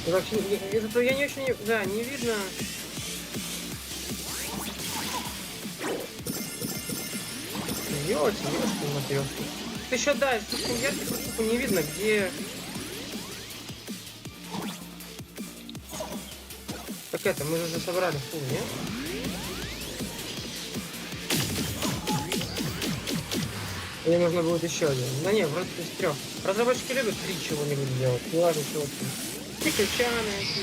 Вообще, это я не очень, да, не видно. Ёлочки, матёшки. Ты еще, да, слишком ярко, просто не видно, где... Так это, мы же собрали фул, нет? Или нужно будет еще один? Да не, вроде из 3. Разработчики любят 3 чего-нибудь делать, не важно чего. 3 ключа найти,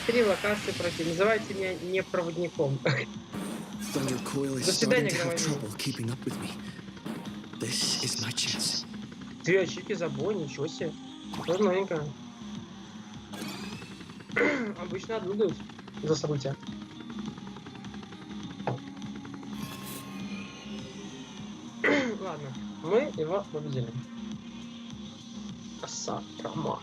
3 локации пройти. Называйте меня не проводником. До свидания, говорю. Ты ачивки забой, ничего себе. Тоже новенькая. Обычно одну дают за события. Ладно, мы его победили. Коса, травма.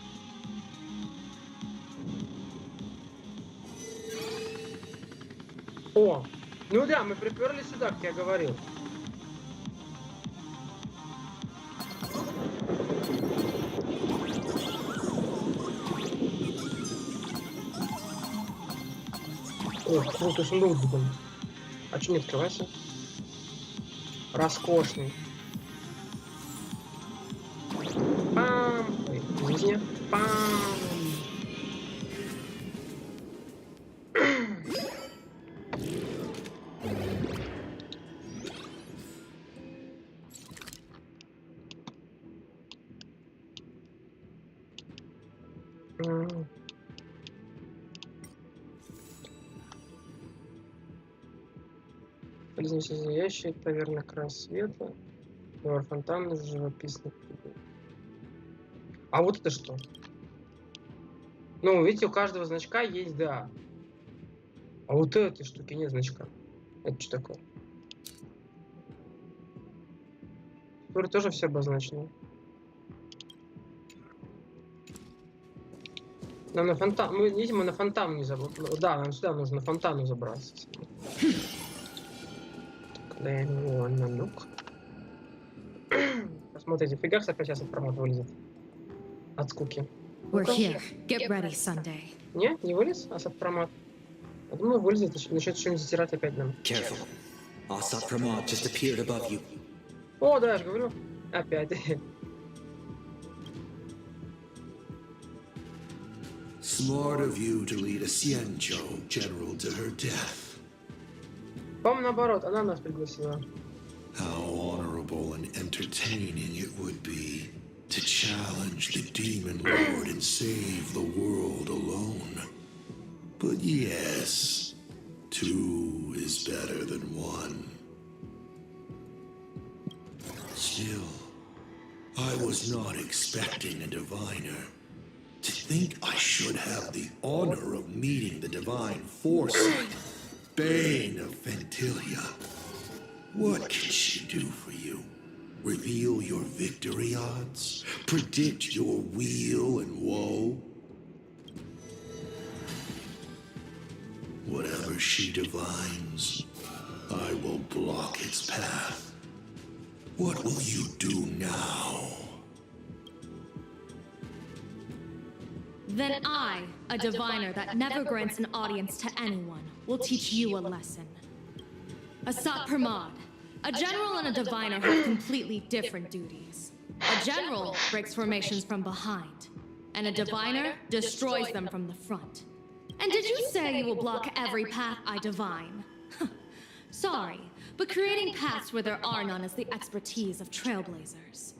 О, ну да, мы приперли сюда, как я говорил. Ох, круто, сундук был. А что не открывается? Роскошный. Пам! Ой, извините. Пам! Ящик, таверна край света, фонтан живописный. А вот это что? Ну, видите, у каждого значка есть, да. А вот этой штуки нет значка. Это что такое? Тут тоже все обозначено. Нам на фонтан... Мы, видимо, на фонтан не забыли. Да, нам сюда нужно на фонтану забраться. Посмотрите, в фигах опять сейчас промот вылезет. От скуки. We're here. Get ready, Sunday. Не вылез? Асапромат. Я думаю, вылезет и начнет что-нибудь затирать опять нам. Careful. Asapramod just appeared above you. О, да, я же говорю. Опять. Smart of you to lead a Xianzhou general to her death. По-моему, наоборот, она нас пригласила. How honorable and entertaining it would be to challenge the demon lord and save the world alone. But yes, 2 is better than 1. Still, I was not expecting a diviner. To think I should have the honor of meeting the divine foresight, Bane of Ventilia. What can she do for you? Reveal your victory odds? Predict your weal and woe? Whatever she divines, I will block its path. What will you do now? Then I, a diviner that never grants an audience to anyone, will teach you a lesson. Asat Pramod, a general and a diviner have completely different duties. A general breaks formations from behind, and a diviner destroys them from the front. And did you say you will block every path I divine? Sorry, but creating paths where there are none is the expertise of trailblazers.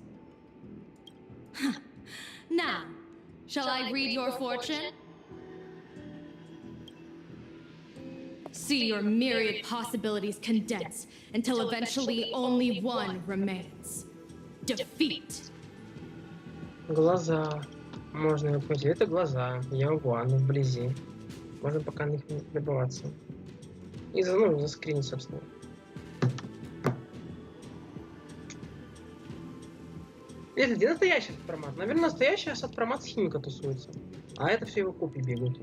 Now, shall I read your fortune? See your myriad possibilities condense until eventually only one remains. Defeat. Глаза. Можно его пойти. Это глаза. Яогуан вблизи. Можно пока на них не добываться. И заскринить, собственно. Это где настоящий сад-промат? Наверное, настоящий сад-промат с химика тусуется. А это все его копии бегают.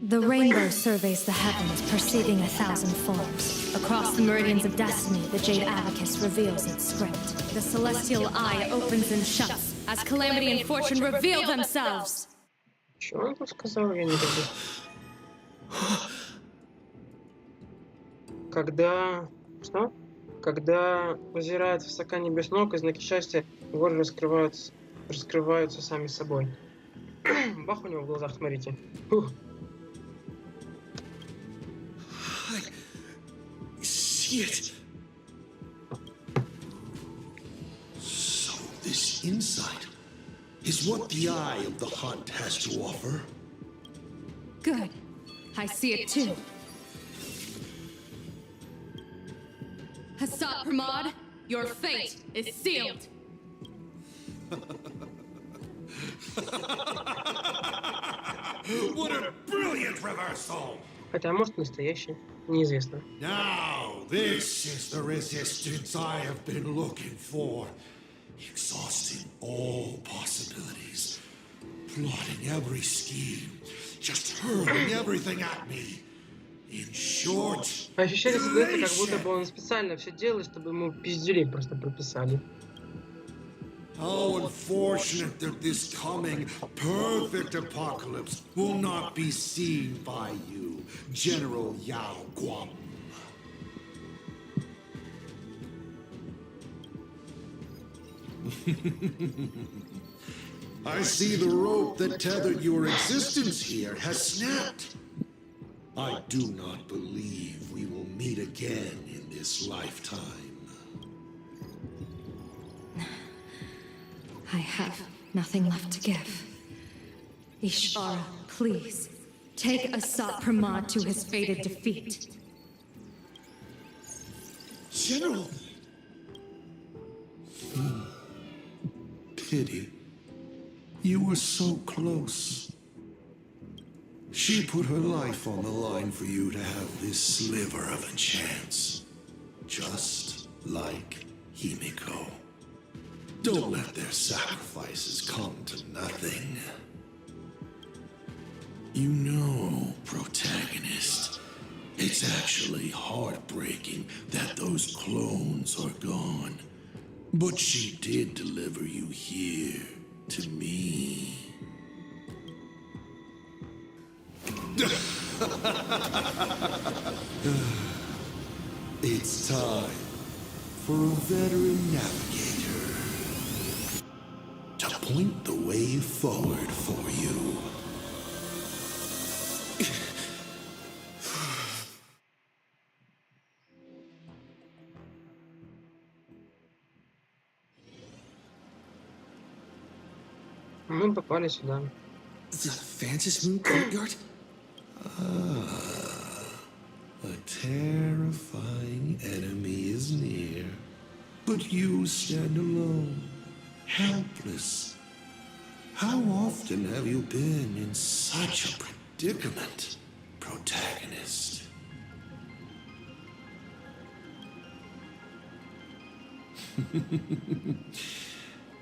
The rainbow surveys the heavens, perceiving 1,000 forms. Across the meridians of destiny, the jade abacus reveals its script. The celestial eye opens and shuts as calamity and fortune reveal themselves. Что он тут сказал? Я не знаю. Когда... Что? Когда взирает высока небесног, и знаки счастья горы раскрываются сами собой. Бах у него в глазах, смотрите. Фух. It. So this insight is what the eye of the hunt has to offer. Good. I see it too. Hassat Pramod, your fate is sealed. What a brilliant reversal! Хотя, может, настоящий. Неизвестно. Now, this is the resistance I have been looking for. Exhausting all possibilities. Plotting every scheme. Just hurling everything at me. In short... Ощущение создается, как будто бы он специально все делает, чтобы ему пиздюлей просто прописали. How unfortunate that this coming perfect apocalypse will not be seen by you, General Yao Guam. I see the rope that tethered your existence here has snapped. I do not believe we will meet again in this lifetime. I have nothing left to give. Ishvara, please, take Hassat Pramod to his fated defeat. General! Pity. You were so close. She put her life on the line for you to have this sliver of a chance. Just like himeko. Don't let their sacrifices come to nothing. You know, protagonist, it's actually heartbreaking that those clones are gone. But she did deliver you here, to me. It's time for a veteran navigator to point the way forward for you. Мы попали сюда. The Fantasy Moon Courtyard? A terrifying enemy is near, but you stand alone, helpless. How often have you been in such a predicament, protagonist?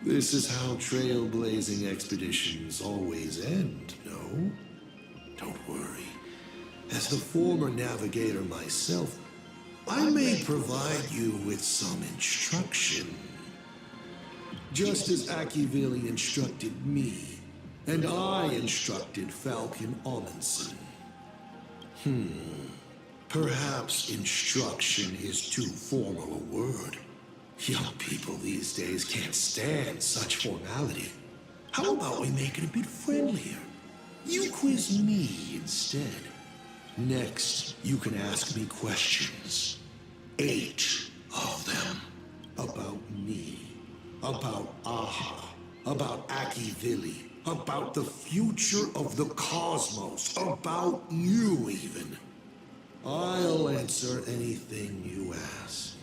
This is how trailblazing expeditions always end, no? Don't worry. As the former navigator myself, I may provide you with some instruction. Just as Ashveil instructed me, and I instructed Falcon Amundsen. Perhaps instruction is too formal a word. Young people these days can't stand such formality. How about we make it a bit friendlier? You quiz me instead. Next, you can ask me questions. 8 of them. About me. About Aha. About Akivili. About the future of the cosmos. About you, even. I'll answer anything you ask.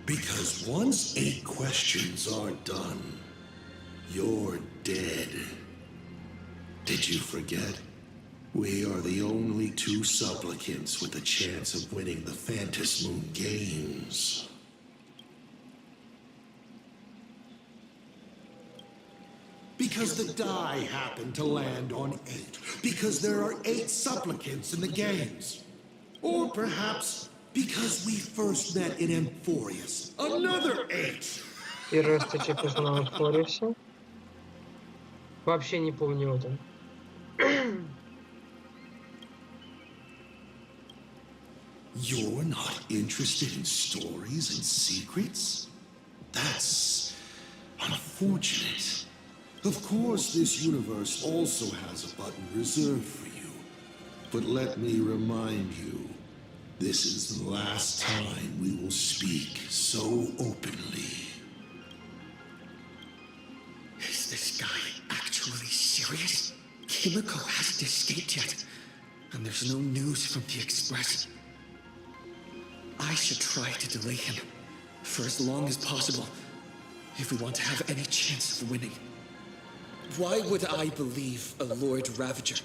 Because once 8 questions are done, you're dead. Did you forget? We are the only 2 supplicants with a chance of winning the Phantasm Moon Games. Because the die happened to land on 8. Because there are 8 supplicants in the games. Or perhaps because we first met in Emphorius. Another 8! Первая встреча узнал в Форисе. Вообще не помню это. You're not interested in stories and secrets? That's unfortunate. Of course, this universe also has a button reserved for you. But let me remind you, this is the last time we will speak so openly. Is this guy actually serious? Himeko hasn't escaped yet, and there's no news from the Express. I should try to delay him for as long as possible if we want to have any chance of winning. Why would I believe a Lord Ravager?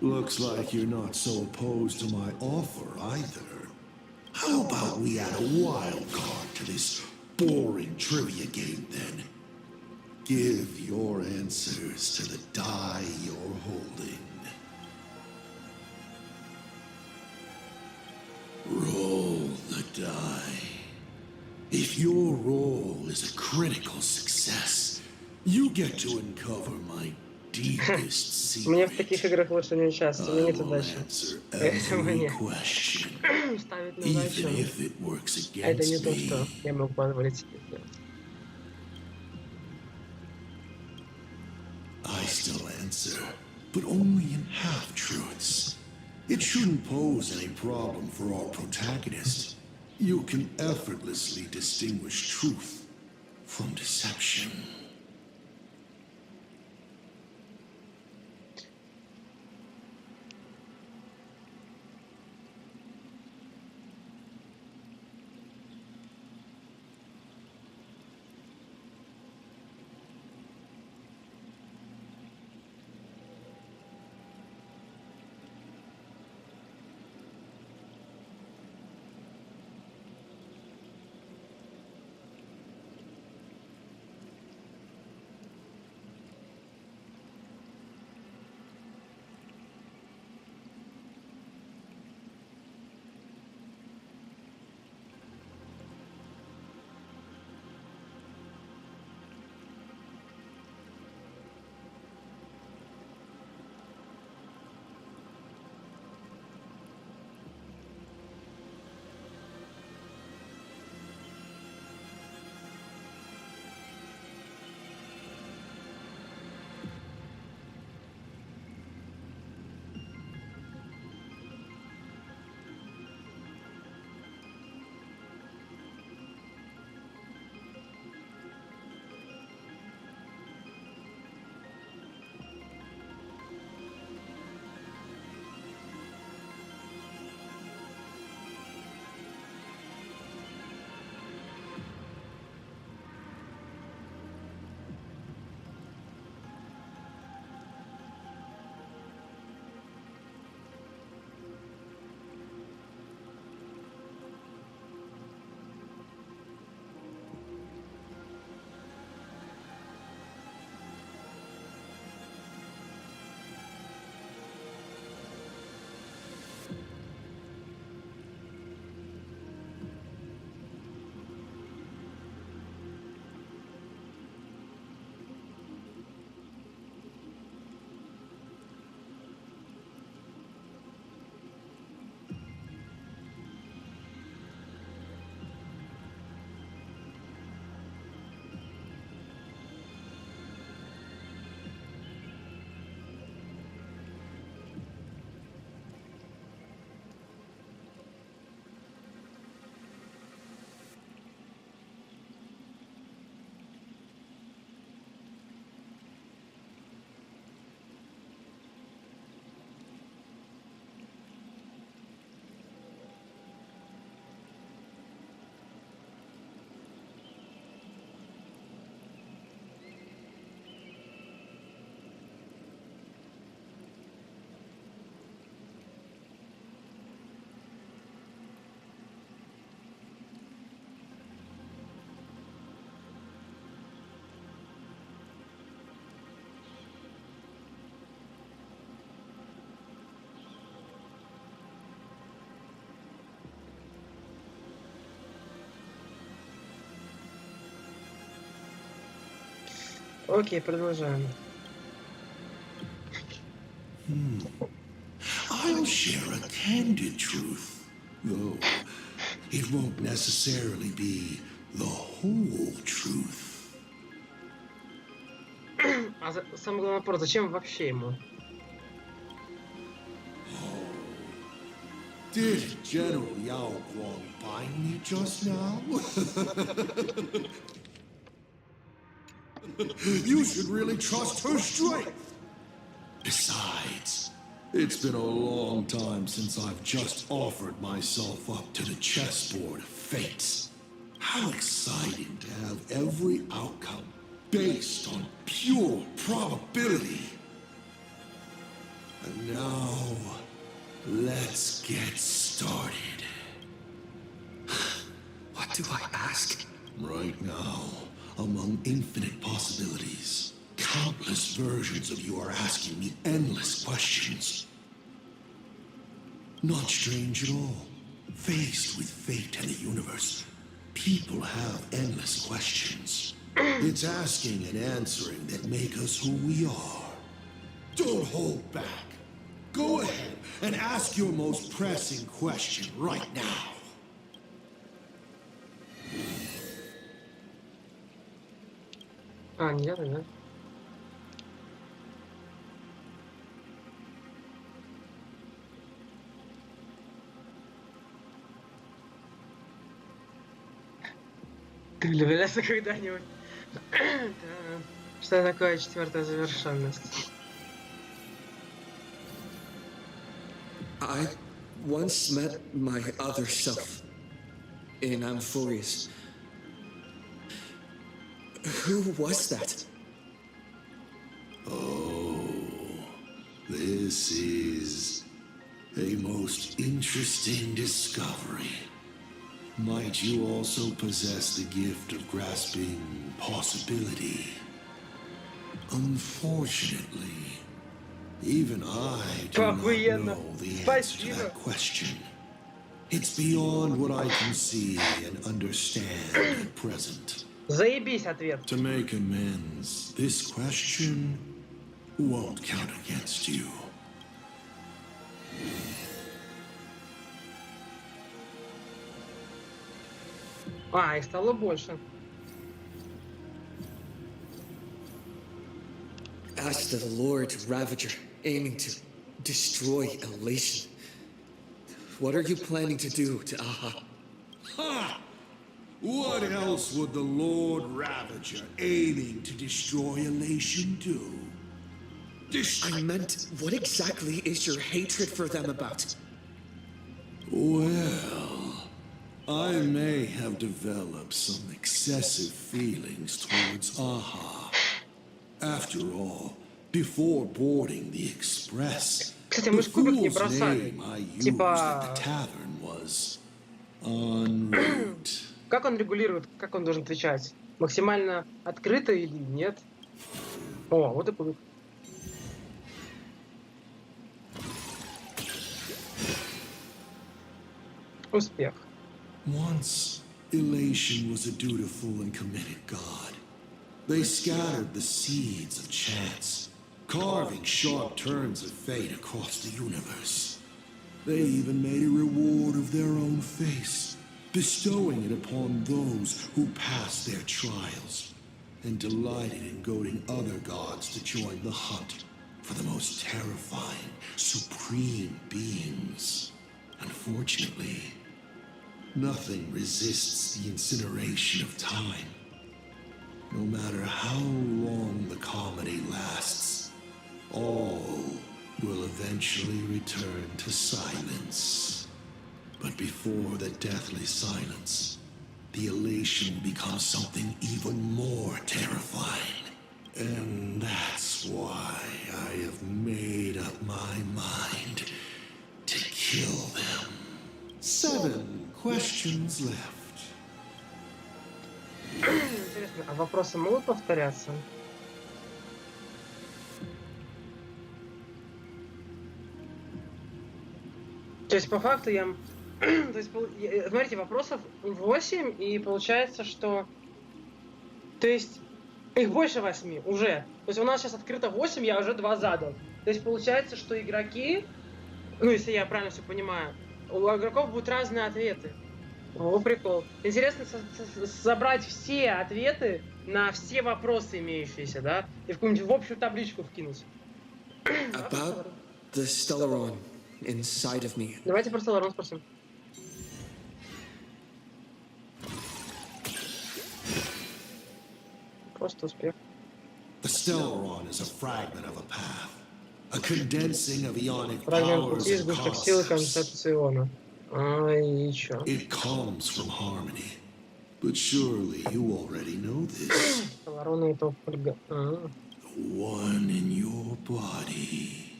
Looks like you're not so opposed to my offer either. How about we add a wild card to this boring trivia game then? Give your answers to the die you're holding. Roll the die. If your roll is a critical success, you get to uncover my deepest secret. Мне в таких играх лучше не участвовать, у меня нет задачи. Этого Every нет. question, Ставить на even задачу. if it works Это не against то, что me. я могу позволить себе сделать. I still answer, but only in half-truths. It shouldn't pose any problem for our protagonist. You can effortlessly distinguish truth from deception. Окей, продолжаем. I'll share a candid truth, though it won't necessarily be the whole truth. А самый главный вопрос, зачем вообще ему? Did General Yao Guang find me just now? You should really trust her strength. Besides, it's been a long time since I've just offered myself up to the chessboard of fates. How exciting to have every outcome based on pure probability. And now, let's get started. What do I ask? Right now, among infinite possibilities, countless versions of you are asking me endless questions. Not strange at all. Faced with fate and the universe, people have endless questions. It's asking and answering that make us who we are. Don't hold back. Go ahead and ask your most pressing question right now. А, нет, да? Ты влюблялся когда-нибудь? Что такое четвертая завершенность? I once met my other self in Amphorius. Who was that? Oh, this is a most interesting discovery. Might you also possess the gift of grasping possibility? Unfortunately, even I do not know the answer to that question. It's beyond what I can see and understand at present. Заебись ответ. To make amends, this question won't count against you. А, их стало больше. As the Lord Ravager aiming to destroy Elation, what are you planning to do to Aha? Ha! What else would the Lord Ravager aiming to destroy Elation do? I meant, what exactly is your hatred for them about? Well, I may have developed some excessive feelings towards Aha. After all, before boarding the express, Кстати, the мы ж кубик не fool's бросали. name I used Типа... at the tavern was en route. Как он регулирует, как он должен отвечать? Максимально открыто или нет? О, вот и кубик. Успех. Once, Elation was a dutiful and committed god. They scattered the seeds of chance, carving sharp turns of fate across the universe. They even made a reward of their own face, bestowing it upon those who passed their trials, and delighted in goading other gods to join the hunt for the most terrifying, supreme beings. Unfortunately, nothing resists the incineration of time. No matter how long the comedy lasts, all will eventually return to silence. But before the deathly silence, the elation will become something even more terrifying. And that's why I have made up my mind to kill them. 7 questions left. Интересно, а вопросы могут повторяться? То есть, по факту, я... То есть, смотрите, вопросов 8, и получается, что... То есть, Их больше 8 уже. То есть у нас сейчас открыто 8, я уже 2 задал. То есть получается, что игроки, ну если я правильно все понимаю, у игроков будут разные ответы. О, прикол. Интересно собрать все ответы на все вопросы имеющиеся, да? И в какую-нибудь в общую табличку вкинуть. About the Stellaron inside of me. Давайте про Stellaron спросим. Просто успех. The Stellaron is a fragment of a path, a condensing of ionic Фрагмент powers пути, and сгусток силы, concepts. концепция иона. И чё? It comes from harmony, but surely you already know this. Stellaron это One in your body.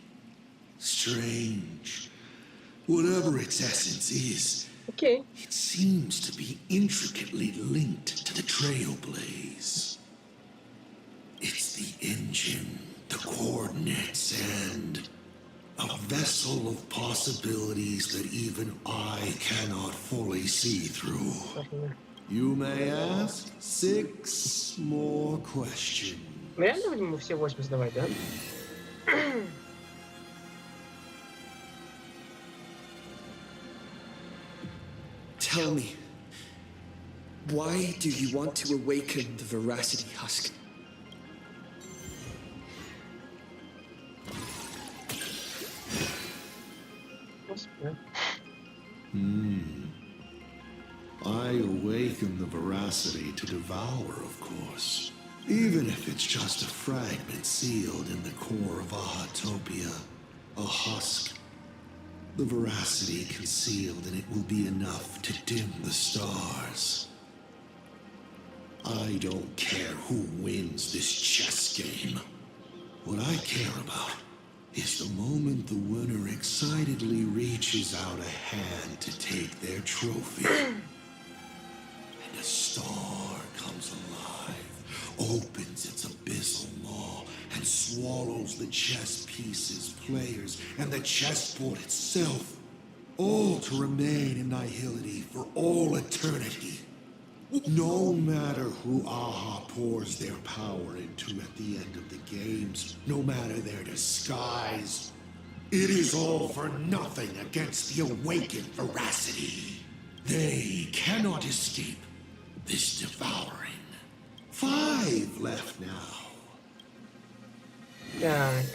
Strange. Whatever its essence is, okay. It seems to be intricately linked to the trailblaze. It's the engine, the coordinates, and a vessel of possibilities that even I cannot fully see through. You may ask 6 more questions. Мы реально будем все 8 сдавать, да? Tell me, why do you want to awaken the veracity husk? I awaken the veracity to devour, of course. Even if it's just a fragment sealed in the core of Ahatopia, a husk. The veracity concealed in it will be enough to dim the stars. I don't care who wins this chess game. What I care about is the moment the winner excitedly reaches out a hand to take their trophy. And a star comes alive, opens its abyssal maw, and swallows the chess pieces, players, and the chessboard itself, all to remain in nihility for all eternity. No matter who Aha pours their power into at the end of the games, no matter their disguise, it is all for nothing against the awakened veracity. They cannot escape this devouring. 5 left now. Так.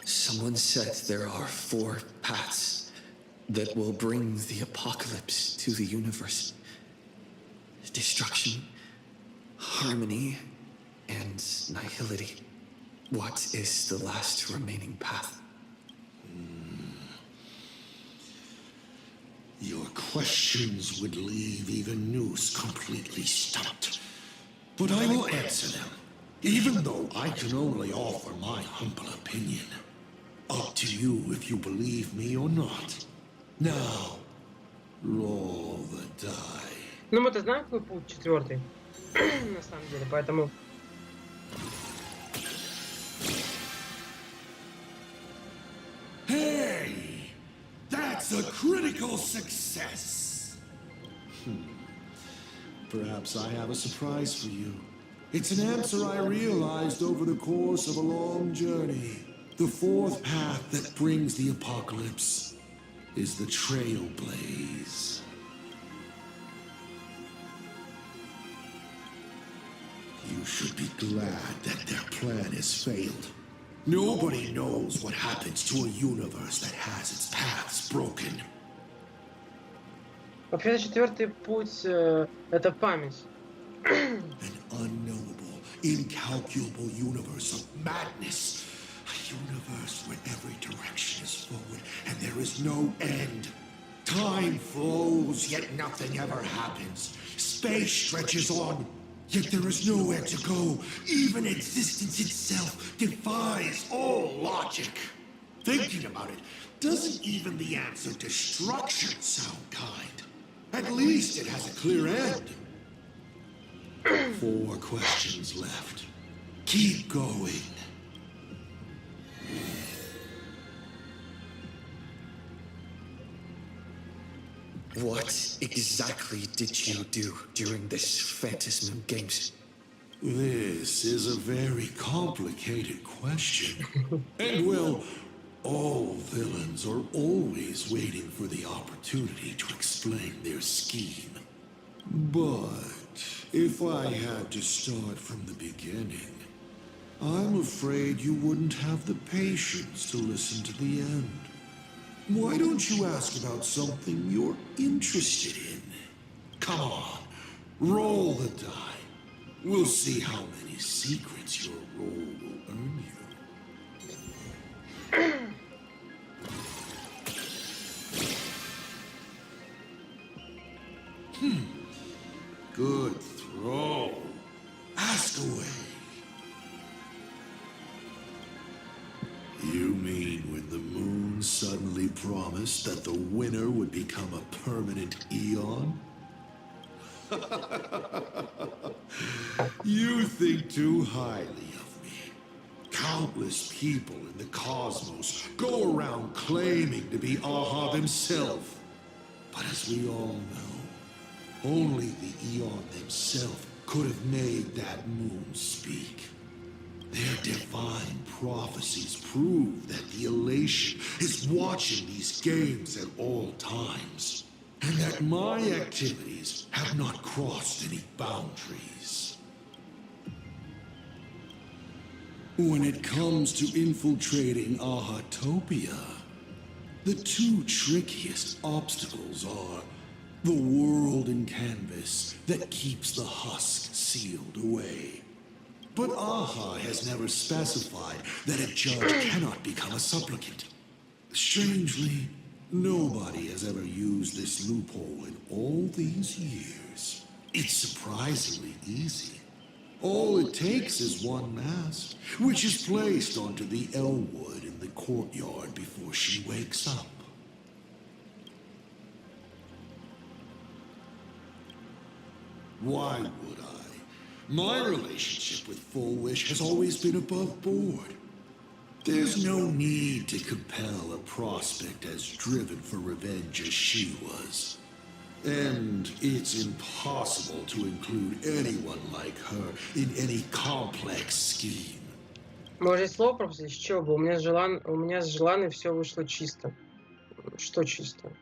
Someone said there are 4 paths that will bring the apocalypse to the universe. Destruction, harmony, and nihility. What is the last remaining path? Your questions would leave even Noose completely stumped. But I will answer them, even though I can only offer my humble opinion. Up to you if you believe me or not. Now, roll the die. Ну мы-то знаем, какой путь 4-й. На самом деле, поэтому... Hey! That's a critical success! Perhaps I have a surprise for you. It's an answer I realized over the course of a long journey. The 4th path that brings the apocalypse is the trailblaze. You should be glad that their plan has failed. Nobody knows what happens to a universe that has its paths broken. Вообще, 4-й путь это память. An unknowable, incalculable universe of madness. A universe where every direction is forward and there is no end. Time flows, yet nothing ever happens. Space stretches on, yet there is nowhere to go. Even existence itself defies all logic. Thinking about it, doesn't even the answer destruction sound kind? At least it has a clear end. 4 questions left. Keep going. What exactly did you do during this Phantasm Games? This is a very complicated question. And well, all villains are always waiting for the opportunity to explain their scheme. But if I had to start from the beginning, I'm afraid you wouldn't have the patience to listen to the end. Why don't you ask about something you're interested in? Come on, roll the die. We'll see how many secrets your roll will earn you. Good throw. Ask away. You mean when the moon suddenly promised that the winner would become a permanent eon? You think too highly of me. Countless people in the cosmos go around claiming to be Aha themselves. But as we all know, only the Eon themselves could have made that moon speak. Their divine prophecies prove that the elation is watching these games at all times, and that my activities have not crossed any boundaries. When it comes to infiltrating Ahatopia, the two trickiest obstacles are the world in canvas that keeps the husk sealed away. But Aha has never specified that a judge cannot become a supplicant. Strangely, nobody has ever used this loophole in all these years. It's surprisingly easy. All it takes is one mask, which is placed onto the Elwood in the courtyard before she wakes up. Why would I? My relationship with Full Wish has always been above board. There's no need to compel a prospect as driven for revenge as she was. And it's impossible to include anyone like her in any complex scheme. Может, слово пропустить? С чего бы? У меня с желанием все вышло чисто. Что чисто?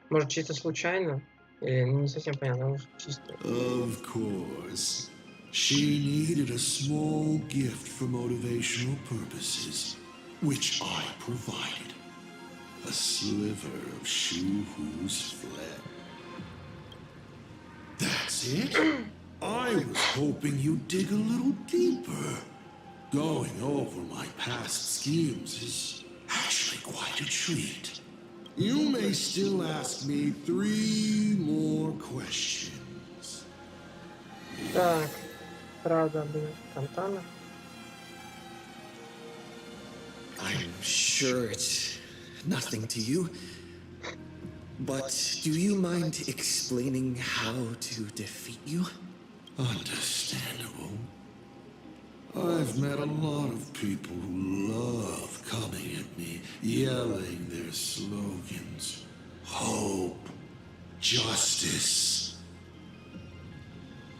Может, чисто случайно? Или не совсем понятно, может, чисто. Of course. She needed a small gift for motivational purposes, which I provided. A sliver of Shu-Hu's flesh. That's it? I was hoping you'd dig a little deeper. Going over my past schemes is actually quite a treat. You may still ask me 3 more questions. Так, правда, блин, Фонтана. I'm sure it's nothing to you, but do you mind explaining how to defeat you? Understandable. I've met a lot of people who love coming at me, yelling their slogans. Hope. Justice.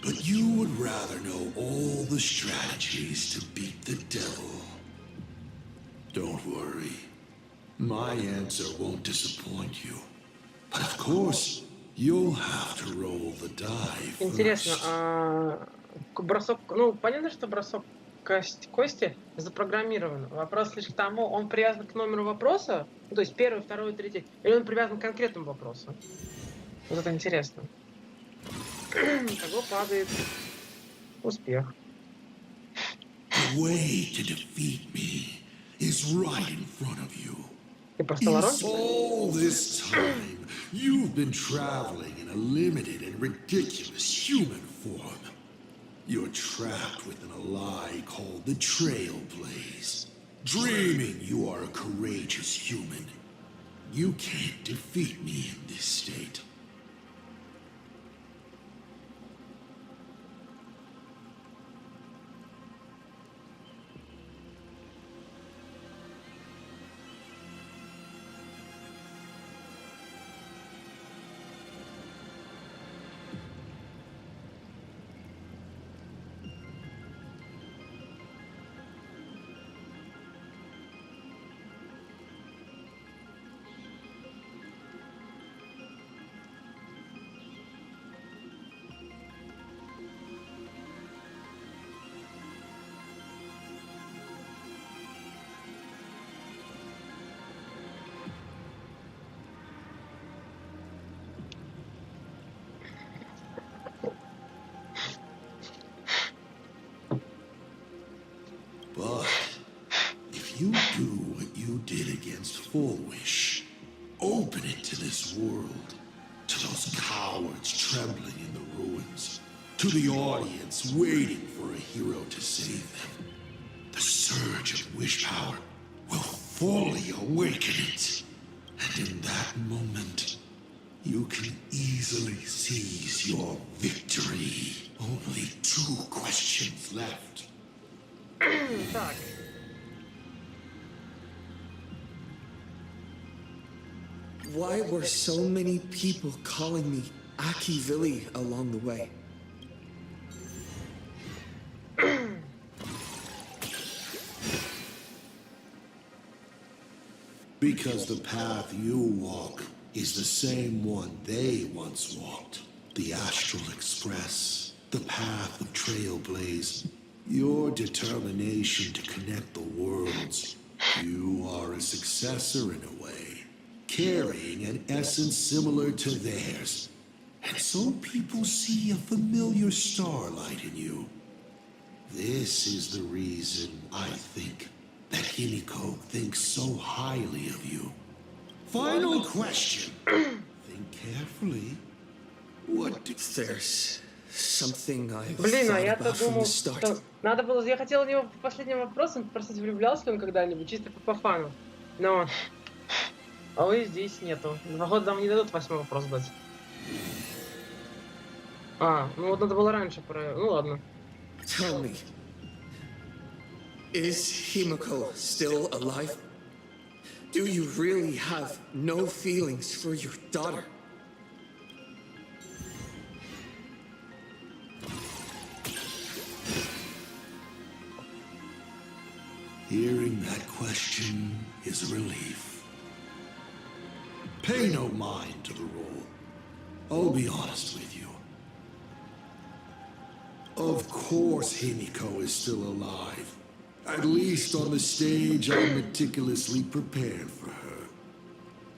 But you would rather know all the strategies to beat the devil. Don't worry. My answer won't disappoint you. But of course, you'll have to roll the die first. Интересно, бросок... Ну, понятно, что бросок кости запрограммирован. Вопрос лишь к тому, он привязан к номеру вопроса, ну, то есть 1, 2, 3, или он привязан к конкретному вопросу. Вот это интересно. Кого падает успех. The way to defeat me is right in front of you. Ты просто ворончик? All this time, you've been traveling in a limited and ridiculous human form. You're trapped within a lie called the trailblazer, dreaming you are a courageous human. You can't defeat me in this state. full wish. Open it to this world, to those cowards trembling in the ruins, to the audience waiting for a hero to save them. The surge of wish power will fully awaken it. And in that moment, you can easily seize your victory. Only 2 questions left. Так. Why were so many people calling me Achevili along the way? Because the path you walk is the same one they once walked. The Astral Express, the path of trailblazer. Your determination to connect the worlds. You are a successor in a way, carrying an essence similar to theirs. And so people see a familiar starlight in you. This is the reason I think that himeko thinks so highly of you. Final question. Think carefully. What do... There's something I Блин, а thought я-то about from думал, the start. что надо было... Я хотел у него по последним вопросам спросить, влюблялся ли он когда-нибудь, чисто по фану. Но... А вы здесь нету. Походу, нам не дадут 8-й вопрос дать. А, ну вот надо было раньше про... Ну ладно. Tell me, is Himeko still alive? Do you really have no feelings for your daughter? Hearing that question is a relief. Pay no mind to the role. I'll be honest with you. Of course himeko is still alive. At least on the stage I meticulously prepared for her.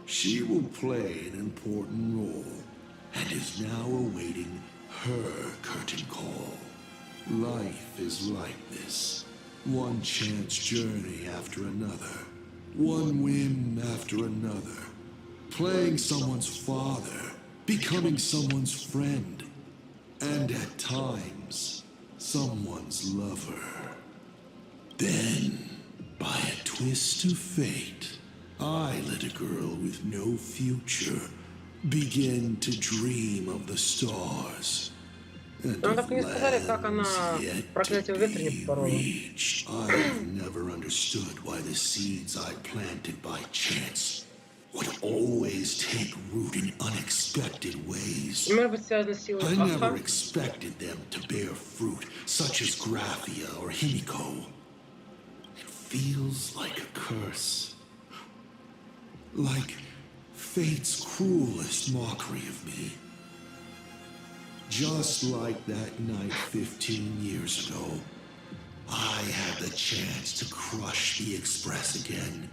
She will play an important role, and is now awaiting her curtain call. Life is like this. One chance journey after another. One win after another. Playing someone's father. Becoming someone's friend. And at times, someone's lover. Then, by a twist of fate, I let a girl with no future begin to dream of the stars. And Ну, так не сказали, как она проклятие ветрения поборола. I've never understood why the seeds I planted by chance would always take root in unexpected ways. Может быть, связано с силой I never Аха? expected them to bear fruit, such as graphia or himeko. It feels like a curse. Like fate's cruelest mockery of me. Just like that night 15 years ago, I had the chance to crush the Express again,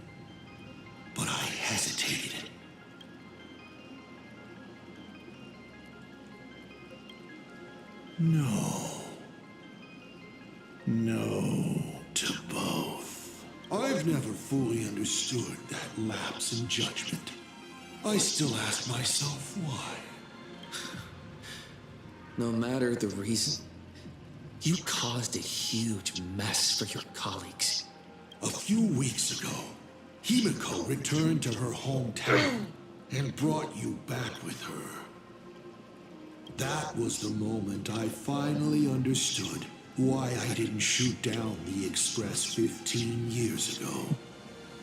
but I hesitated. No. No to both. I've never fully understood that lapse in judgment. I still ask myself why. No matter the reason, you caused a huge mess for your colleagues. A few weeks ago, himeko returned to her hometown and brought you back with her. That was the moment I finally understood why I didn't shoot down the Express 15 years ago.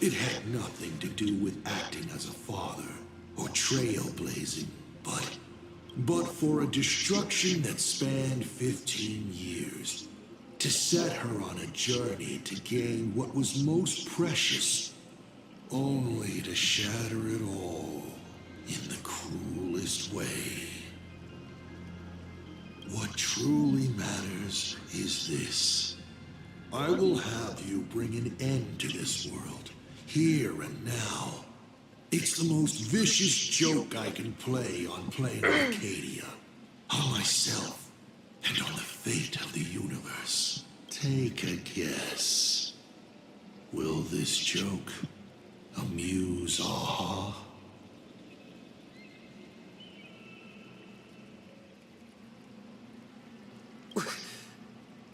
It had nothing to do with acting as a father or trailblazing, but for a destruction that spanned 15 years, to set her on a journey to gain what was most precious, only to shatter it all in the cruelest way. What truly matters is this. I will have you bring an end to this world, here and now. It's the most vicious joke I can play on playing Arcadia, on myself, and on the fate of the universe. Take a guess. Will this joke Amuse, aha.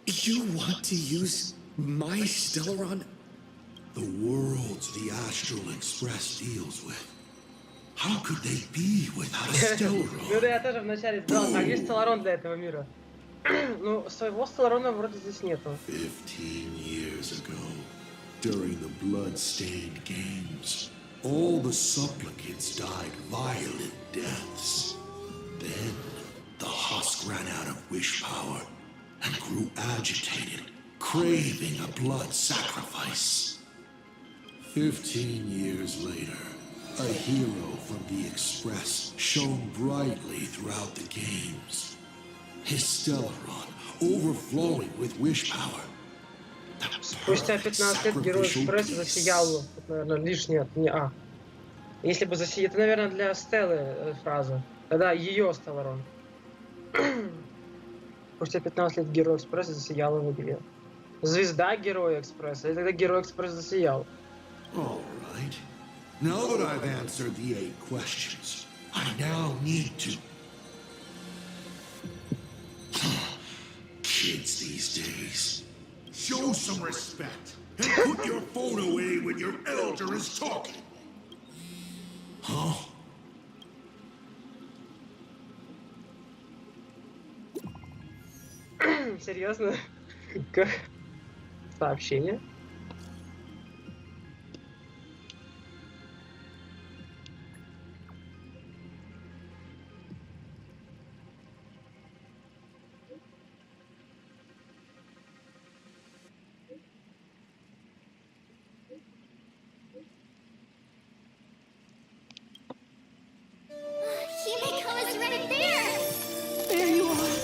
You want to use my Stellaron? The worlds the Astral Express deals with. How could they be without a Stellaron? Ну да, я тоже вначале знал, а где Stellaron для этого мира? Ну, своего Stellaron вроде здесь нету. 15 years ago, during the blood-stained games, all the supplicants died violent deaths. Then, the husk ran out of wish power and grew agitated, craving a blood sacrifice. 15 years later, a hero from the Express shone brightly throughout the games. His Stellaron, overflowing with wish power. Спустя 15 лет герой Экспресса засиял. Это, наверное, лишнее. Не А. Если бы засиял, это, наверное, для Стеллы фраза. Тогда ее Stellaron. Спустя 15 лет герой Экспресса засиял в игре. Звезда Героя Экспресса. И тогда Герой Экспресса засиял. All right. Now that I've answered the 8 questions, I now need to... Kids these days. Show some respect and put your phone away when your elder is talking. Huh? Серьезно? Как? Сообщение? Himeko is right there! There you are.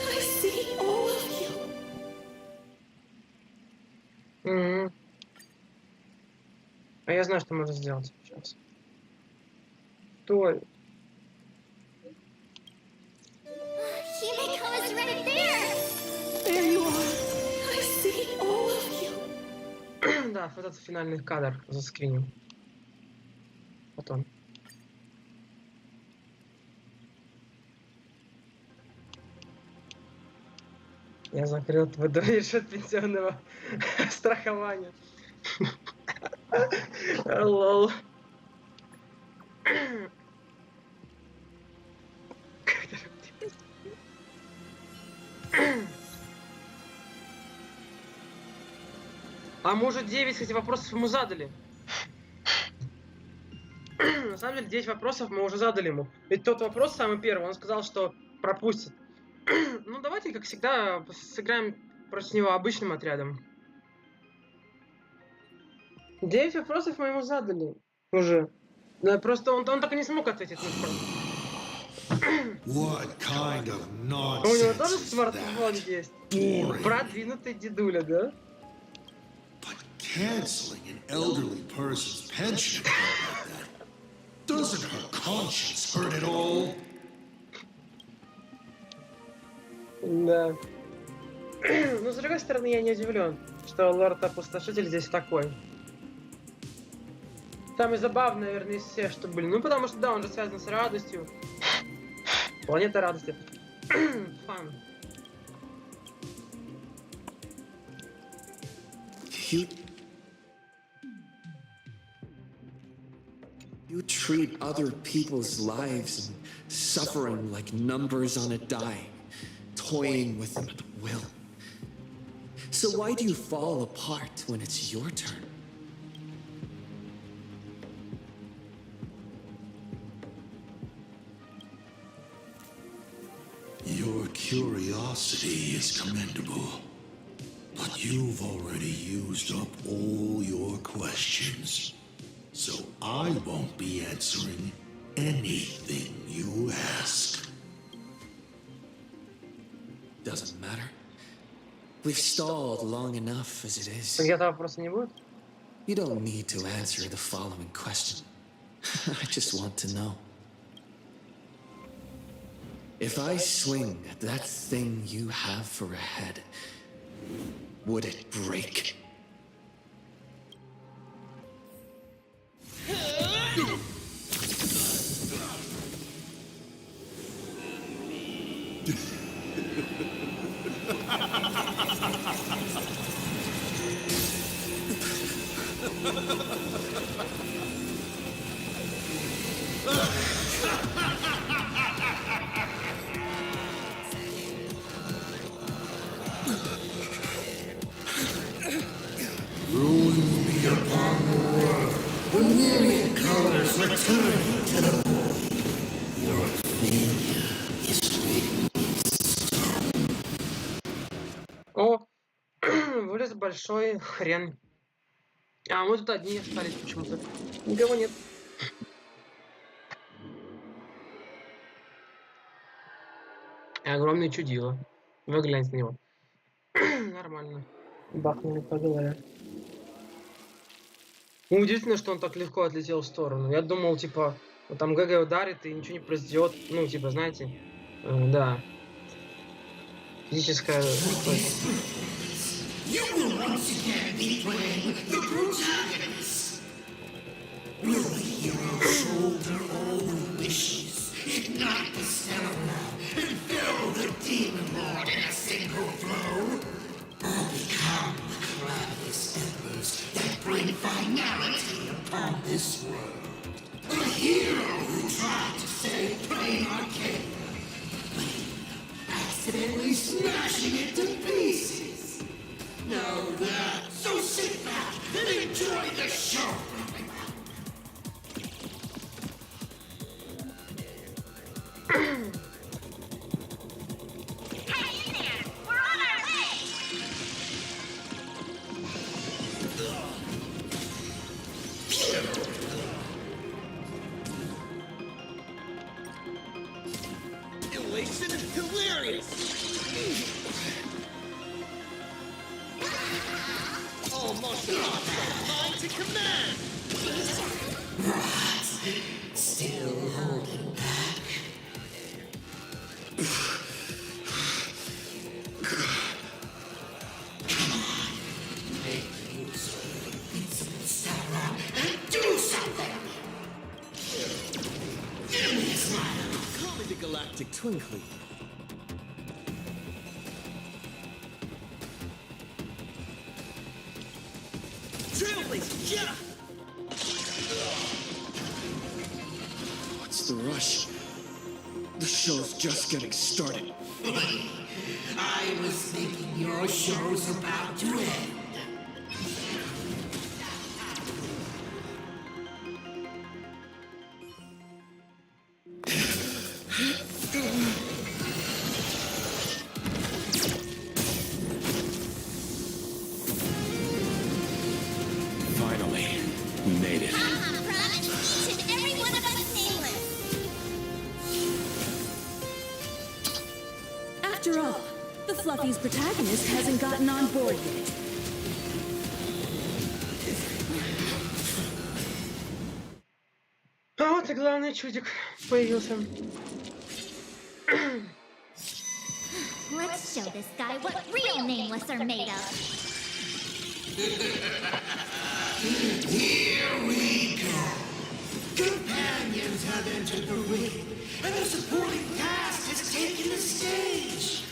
I see all of you. А я знаю, что можно сделать сейчас. Стой. Himeko is right there! There you are. I see all of you. Да, вот этот финальный кадр заскринил. Потом. Я закрыл твой дверь от пенсионного страхования. Лол. А мы уже 9, кстати, вопросов ему задали. На самом деле 9 вопросов мы уже задали ему. Ведь тот вопрос, самый первый, он сказал, что пропустит. Ну давайте, как всегда, сыграем против него обычным отрядом. 9 вопросов мы ему задали уже. Да, просто он так и не смог ответить на вопрос. What kind of У него тоже nonsense is смартфон that? есть. Boring. Продвинутый дедуля, да? Canceling an elderly person's pension account like that. Doesn't her conscience hurt at all? Да. Но с другой стороны, я не удивлен, что лорд-опустошитель здесь такой. Самый забавный, наверное, из всех, что были. Ну, потому что, да, он же связан с радостью. Планета радости. Фан. You treat other people's lives and suffering like numbers on a die, toying with them at will. So why do you fall apart when it's your turn? Your curiosity is commendable, but you've already used up all your questions. So I won't be answering anything you ask. Doesn't matter. We've stalled long enough as it is. Я вопроса не будет? You don't need to answer the following question. I just want to know. If I swing at that thing you have for a head, would it break? Ruins be upon the world. The myriad colors return to the void. Your failure is written in stone. О, вылез большой хрен. А, мы тут одни остались почему-то. Никого нет. Огромное чудило. Вы гляньте на него. Нормально. Бахнули по голове. Ну, удивительно, что он так легко отлетел в сторону. Я думал, типа, вот там ГГ ударит и ничего не произойдет. Ну, типа, знаете, да. Физическая... You will once again be playing the protagonist. Will the hero shoulder all the wishes, ignite the cerebral, and fill the demon lord in a single blow? Or become the crapless embers that bring finality upon this world? A hero who tried to save plain Arcadia, but accidentally smashing it to pieces. Know that, so sit back and enjoy the show. Hang in there! We're on our way! Elation is hilarious! Almost lost our mind to command! Right. Still holding back. Come on. Make use of the incident step and do something! Give me a smile. Call me the Galactic Twinkly. Trailblazer, yeah! What's the rush? The show's just getting started. I was thinking your show's about to end. Finally, we made it. Promise each and every one of us nameless. After all, the Fluffy's protagonist hasn't gotten on board yet. А вот и главный чудик появился. Let's show this guy what real nameless are made of. Here we go. Companions have entered the ring, and the supporting cast has taken the stage.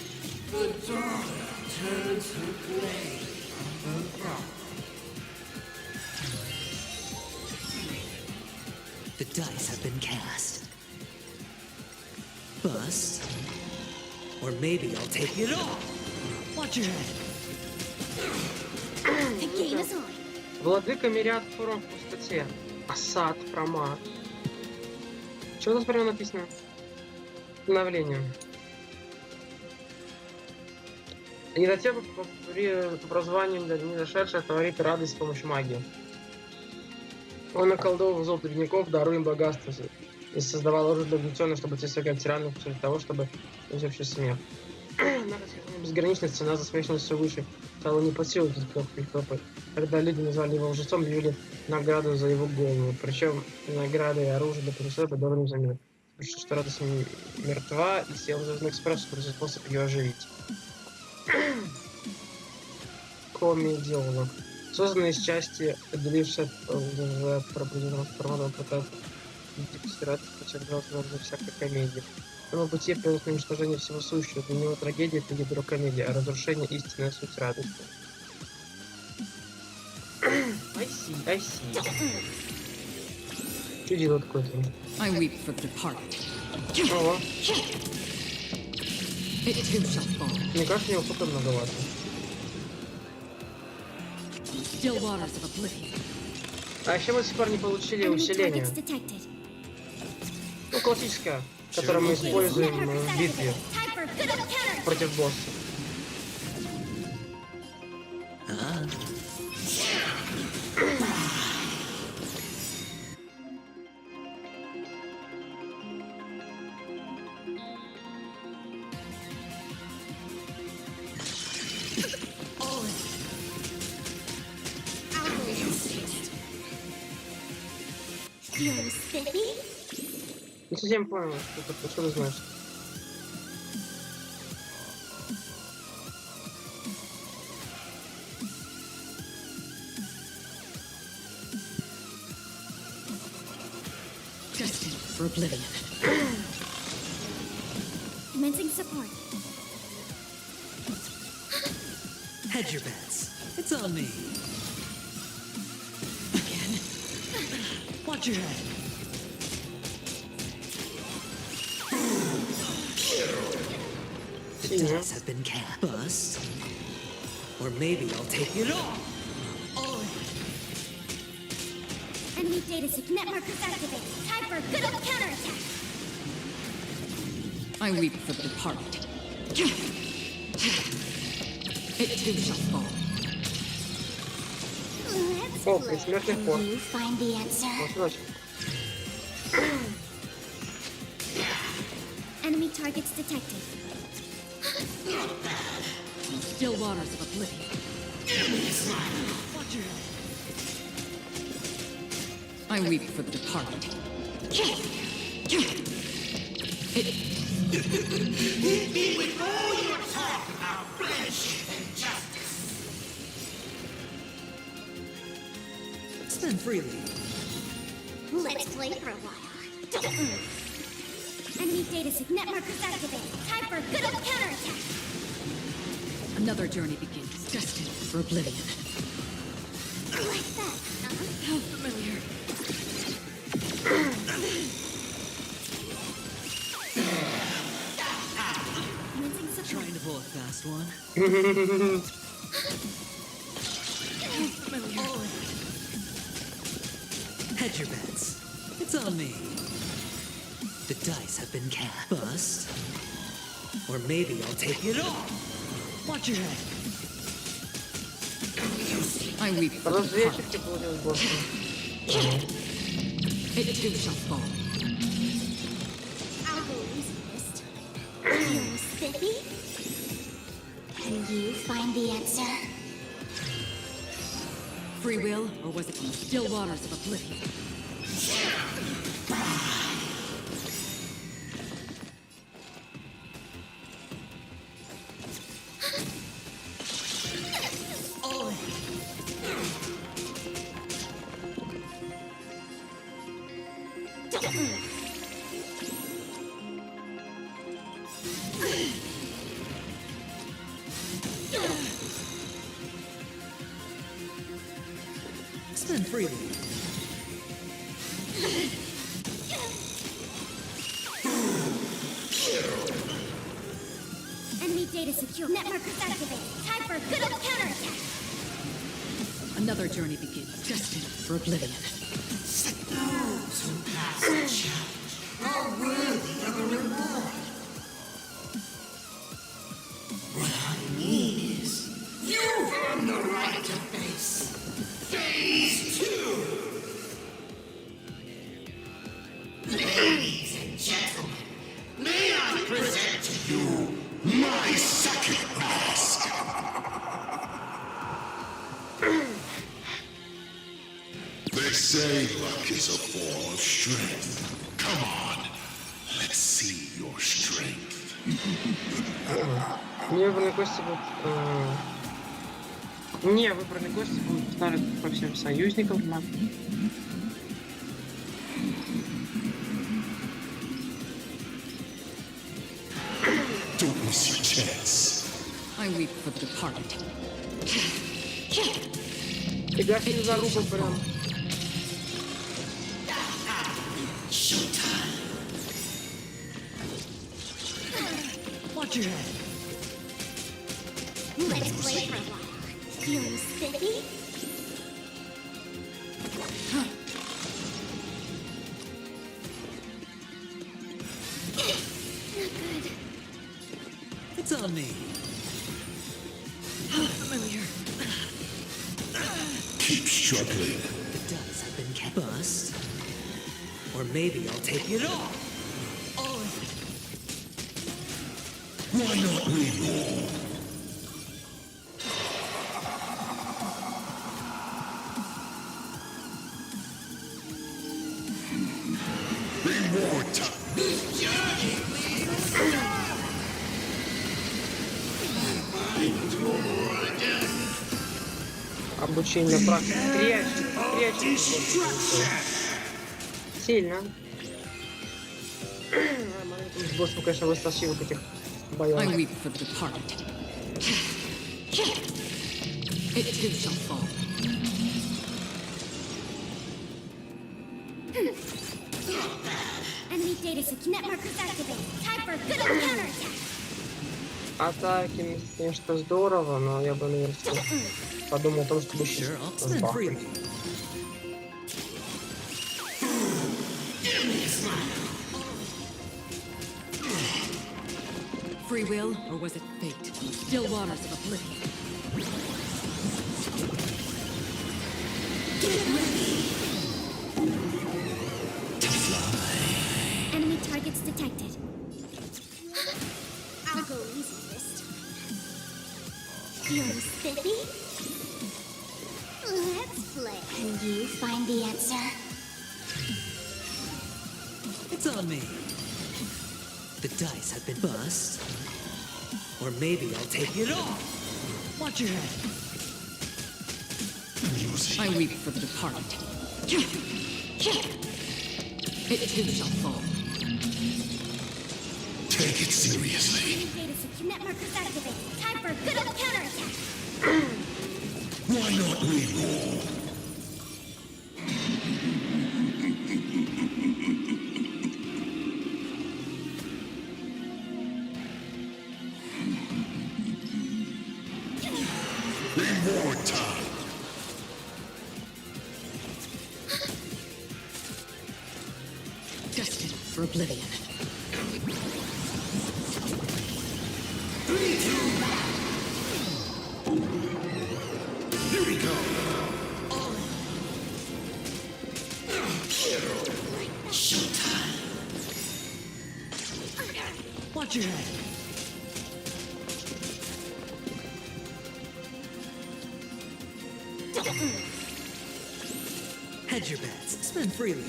The daughter turns her blade on the brother. The dice have been cast. Bust. Or maybe I'll take it all. Watch your head. The game is on. Владыка мириад фуров в пустоте. Осад, промат. Что тут прямо написано? Обновление. Не до тех, по прозванию не дошедших, творит радость с помощью магии. Он околдовал зол бедняков, даруя им богатство, и создавал оружие для угнетенных, чтобы те согать тиранов, для того, чтобы всеобщий смех. Безграничная цена за смешанность все выше стала не под силу их толпы. Когда люди назвали его лжецом, объявили награду за его голову. Причем награды и оружие для принцессы подобным взамен. Потому что радость мертва, и сел Звездный экспресс, который способ ее оживить. Комедиолог. Созданный из части, отделившись от пробужденного формата, пытается стирать, подчеркнул за всякой комедии. Его бытие привело к уничтожению всего сущего. Для него трагедия — это ядро комедии, а разрушение — истинная суть радости. I see. Что делает какой-то? I weep for the departed. Ого. It too shall fall. Мне кажется, у него фото многовато. Still waters of oblivion. А еще мы до сих пор не получили усиление. Ну, классическое, которое мы используем в битве против босса. Не совсем понял, что ты знаешь. Destined for oblivion. Commencing support. Hedge your bets. It's on me. Again. Watch your head. The dice have been cast. Bust. Or maybe I'll take it all. Enemy data sig networkers activated. Time for a good old counterattack. I weep for the departed. It too shall fall. Let's look. Can you find the answer? Enemy targets detected. Still waters of oblivion. Watch your head. I weep for the departed. Hit me with all your talk about bloodshed and justice. Spend freely. Let's play for a while. Enemy data sig networkers activated. Time for a good old counterattack. Another journey begins, destined for oblivion. Like that. How familiar. Trying to pull a fast one. Hedge your bets. It's on me. The dice have been cast. Bust. Or maybe I'll take it all. Watch your head. I weep for the departed. It too shall fall. I'll go easy this time. You're spiffy? Can you find the answer? Free will, or was it from the still waters of oblivion? Spend freely. Enemy data secure. Networkers activated. Time for a good old counterattack. Another journey begins, destined for oblivion. Those who pass the challenge are worthy of a reward. What I mean is, you've earned the right to face Phase 2. Ladies and gentlemen, may I present to you my second mask. They say luck is a form of strength. Come on, let's see your strength. Мне выбранные кости будут... Не, выбранные кости будут ставить по всем союзникам. miss your chance. I weep for the departed. Тебя не заруба прям. Showtime. Watch your head. Let's play for a while. Feeling spiffy? Not good. It's on me. Familiar. Keep struggling. The dice have been bust. Or maybe I'll take it all. All of it. Why not reroll? Reward time. Обучение практики. Сильно. Маленьким боссом, конечно, выстащил этих боев. I weep for the departed. It too shall fall. Enemy data net markers activated. Time for a good old counterattack. Атаки, конечно, здорово, но я бы, наверное, подумал о том, чтобы еще сбахать. Free will, or was it fate? Still waters of oblivion. Get ready to fly. Enemy targets detected. I'll go easy this time. Feeling spiffy? Let's play. Can you find the answer? It's on me. The dice have been bust. Or maybe I'll take it all. Watch your head. I weep for the departed. It too shall fall. Take it seriously. Enemy data net markers activated. Time for a good old counterattack. Why not reroll? Reward time. Destined for oblivion. Here we go. Showtime. Watch your head. Hedge your bets. Spend freely.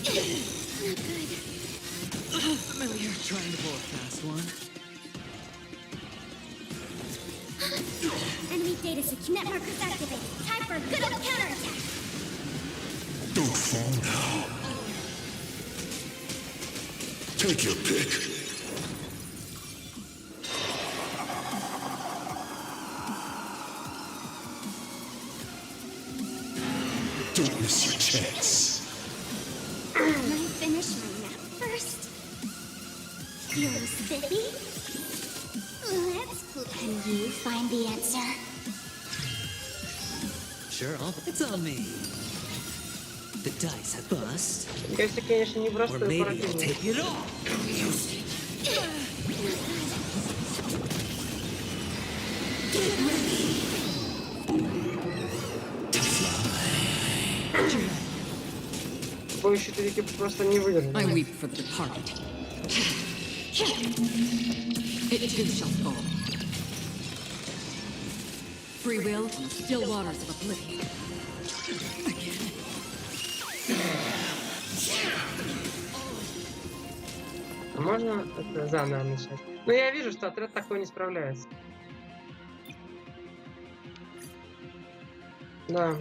Not good. Familiar. Trying to pull a fast one. Enemy data net markers activated. Time for a good old counterattack. Don't fall now. Take your pick. Don't miss your chance. Can I finish my nap first? Feeling spiffy? Let's play. Can you find the answer? Sure, it's on me. The dice have bust. Если, конечно, не Or простой maybe I'll противник. take it all. Get ready to fly. Бой щитовики просто не выдержали. I weep for the departed. It too shall fall. Free will on the still waters of oblivion. А можно это заново начать? Ну, я вижу, что отряд такой не справляется. Да.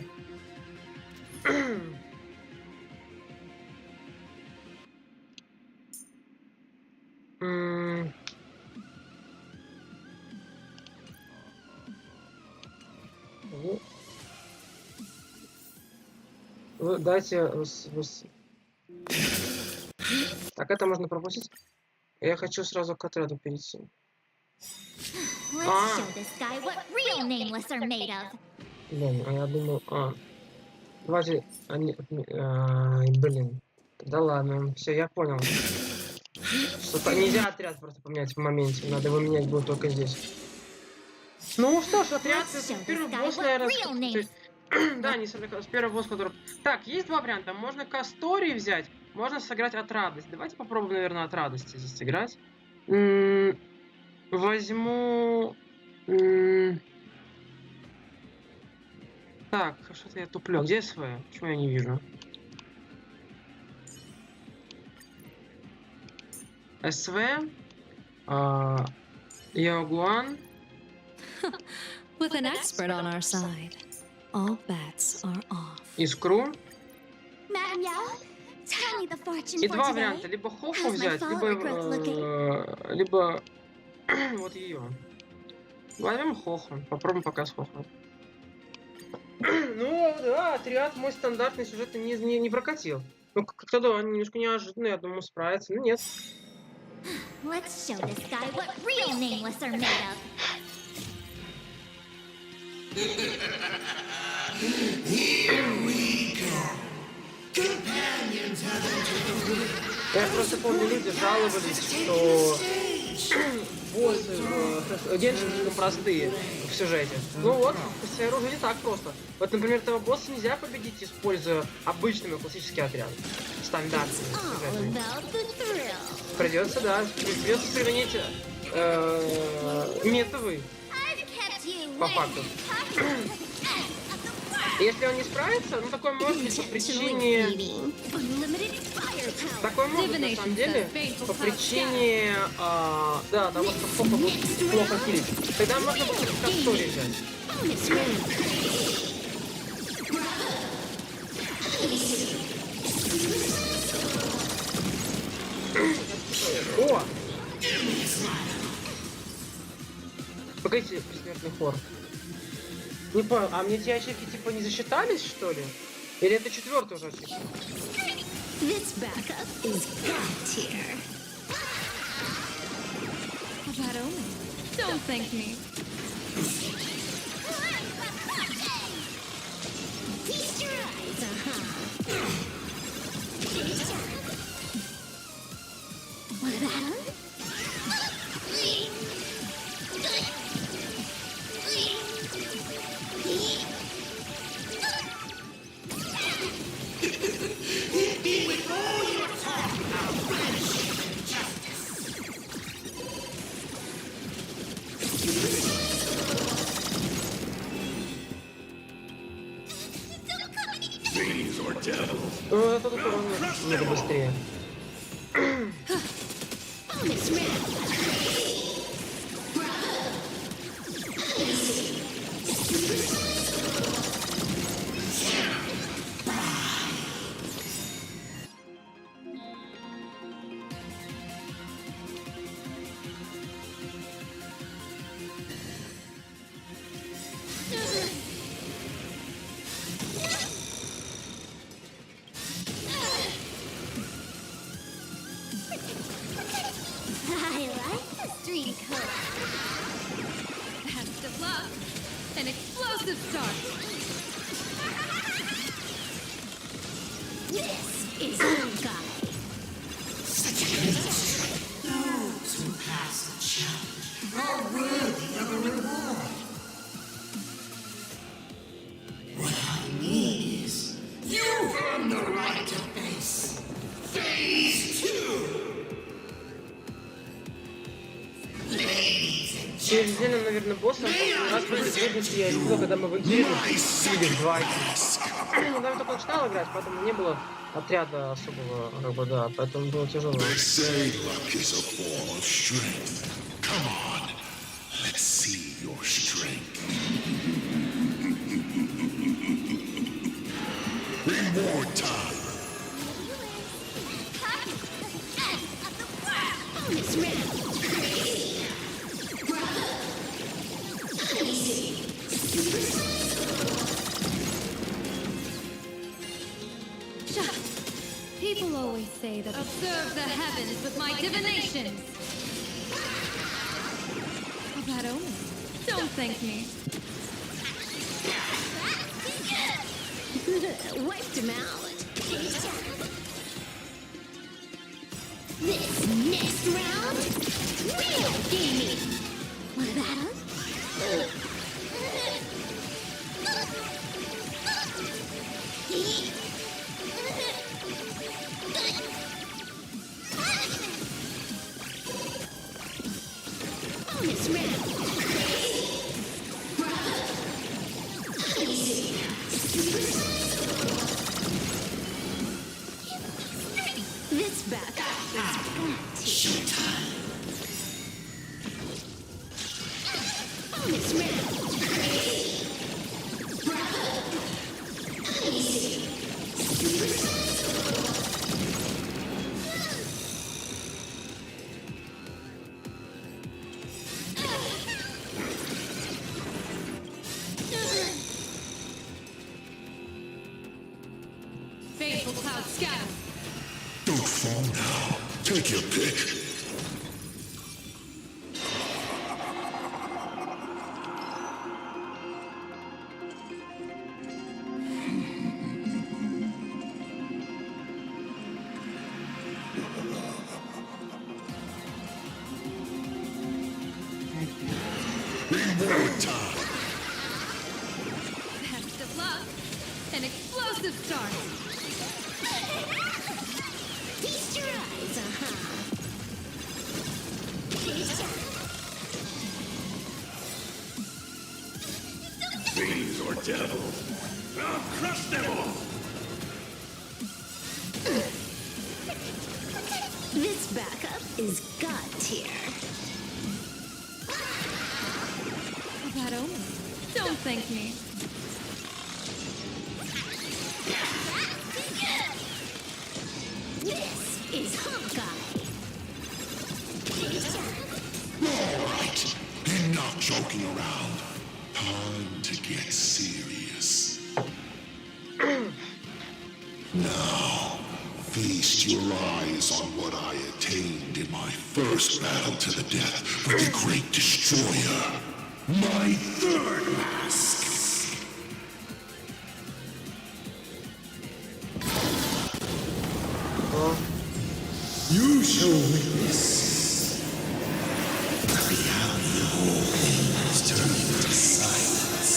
Дайте... Так, это можно пропустить. Я хочу сразу к отряду перейти. Let's show this guy what real nameless are made of. Блин, а я думал... Давайте... Блин. Да ладно, все, я понял. Что нельзя отряд просто поменять в моменте. Надо его менять будет только здесь. Ну что ж, отряд... Первый босс, наверное... Да, не с первого босса, который... Так, есть два варианта. Можно Кастории взять, можно сыграть от радости. Давайте попробуем, наверное, от радости здесь сыграть. Возьму... Так, что-то я туплю. Где СВ? Почему я не вижу? СВ... Яогуан... With an expert on our side, all bets are off. Искру. Madam Yao, tell me the fortune И for два today. варианта. Либо Хофу How's my взять, fall либо... regrets looking? либо... вот ее. Возьмем Хоху. Попробуем пока с Хоху. Ну, да, отряд мой стандартный сюжет не прокатил. Ну, как-то да, немножко неожиданно, я думаю, справится. Ну, нет. Let's show this guy what real nameless are made of. Here we go. Companions have entered the room. Я просто помню, люди жаловались, что боссы в геншин слишком простые в сюжете. Ну вот, все оружие не так просто. Вот, например, этого босса нельзя победить, используя обычными классические отряды. Стандартные сюжетные. Придется, да, придется применить метовый. По факту. Если он не справится, ну такое может быть по причине... Такое может быть на самом деле по причине... да, того, что Фока будет плохо хилить. Тогда можно будет как историю взять. О! Погодите, бессмертный хор. Не понял, а мне те ачивки типа не засчитались, что ли? Или это четвертый уже ачивка? This backup is God tier. Bad omen. Don't thank me. Feast your eyes, What about him? Be with all your talk about friendship and justice. These are devils. Ну, это тут надо быстрее. I like the street code. Best of luck. An explosive start. This is Honkai. Such a mystery. Those who pass the challenge are worthy of a reward. What I mean is, you've earned the right to face Phase 2. Через неделю, наверное, босса раз после трудности я испугал, когда мы в игре видели два. Ну, там только начинал играть, поэтому не было отряда особого, как бы, да, поэтому было тяжело. They say luck is a form of strength. Come on, let's see your strength. One more time. Bonus round. say that observe the heavens with my divinations. A bad omen. Don't thank me. Wiped him out. This next round, real gaming. Want a battle? Bonus round. This back is showtime. Bonus round. Fateful cloud scatter. Don't fall now. Take your pick. Reward time. Best of luck. An explosive start. Feast your eyes, Fiends or devils. I'll crush them all. This backup is god tier. A bad omen. Don't thank me. This is Honkai. Alright, and not joking around. Time to get serious. Now, feast your eyes on what I attained in my first battle to the death with the Great Destroyer. My third mask. You shall witness the reality of all things turning to silence.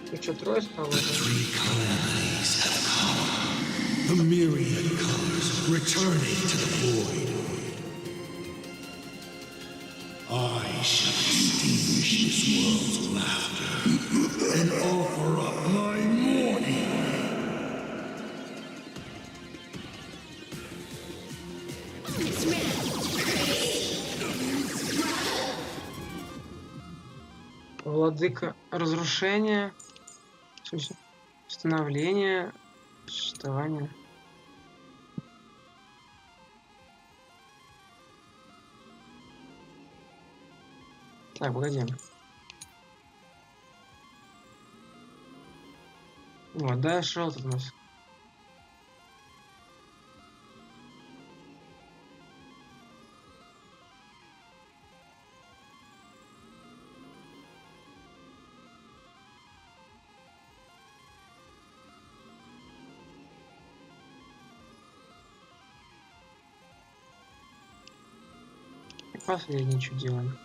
Ты что, трое стало? The three calamities have come. The myriad colors returning to the void. I shall extinguish this world's laughter and offer up my mourning. Владыка разрушения, становления, существования. Так, погоди. Вот, да, шел тут у нас. Последнее, что делаем.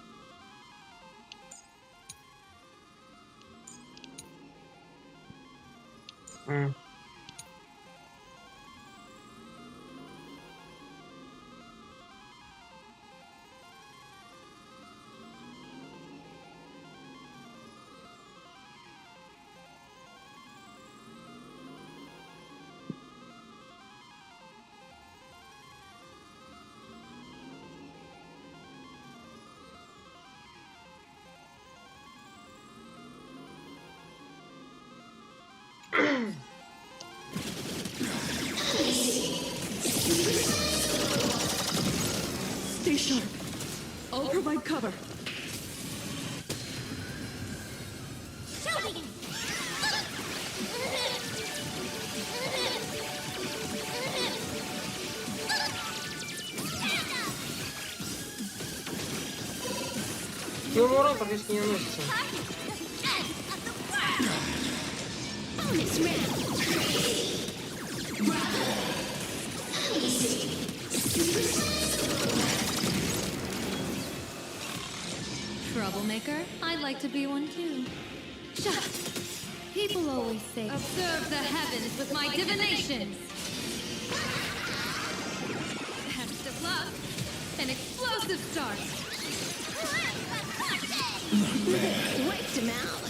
Stay sharp. I'll provide cover. Ну, урон практически не наносится. Troublemaker? I'd like to be one too. Shut. People always say, observe the heavens with my divinations. Best of luck. An explosive start. Wiped him out.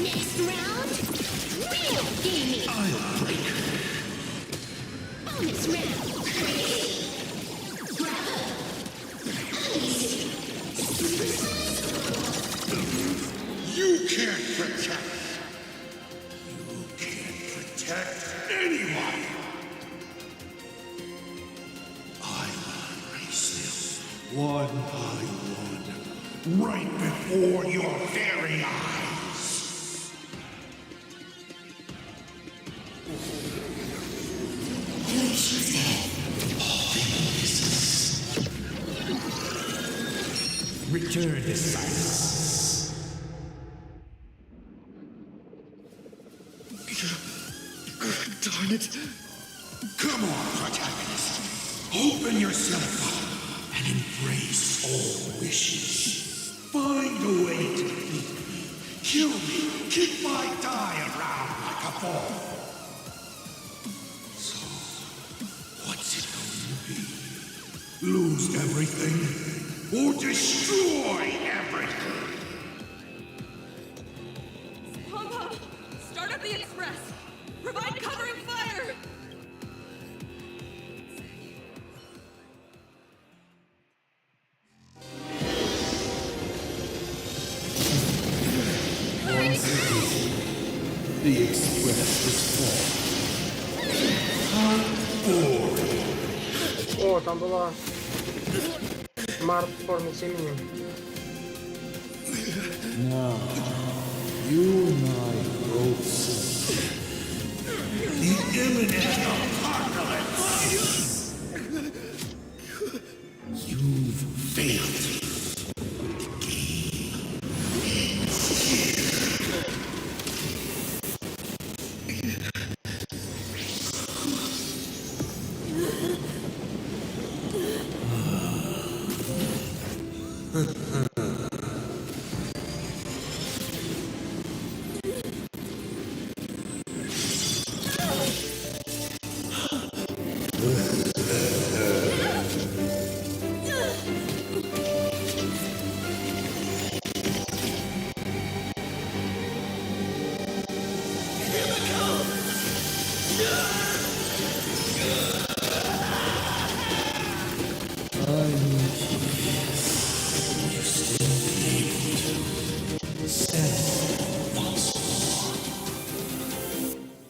Next round, real gaming. I'll break her. Bonus round. You can't protect. You can't protect anyone. I will erase them one by one, right before your very eyes. Return to silence. Darn it. Come on, protagonist. Open yourself up and embrace all wishes. Find a way to defeat me. Kill me. Kick my die around like a ball. So, what's it going to be? Lose everything or destroy everything? Pom-Pom, start up the express. Provide covering fire. Once again, the express was full. О, там была Март в форме семени. Now, you and I both see The imminent apocalypse. You've failed.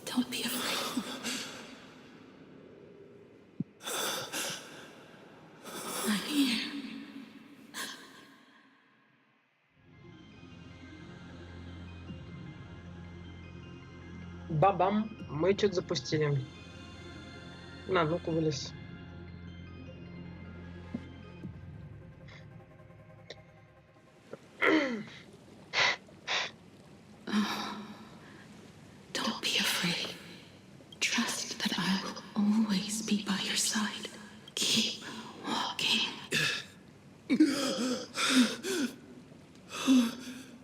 Don't be afraid. I'm here. Бабам, мы что-то запустили. На, ну-ка вылез. Don't be afraid. Trust that I will always be by your side. Keep walking.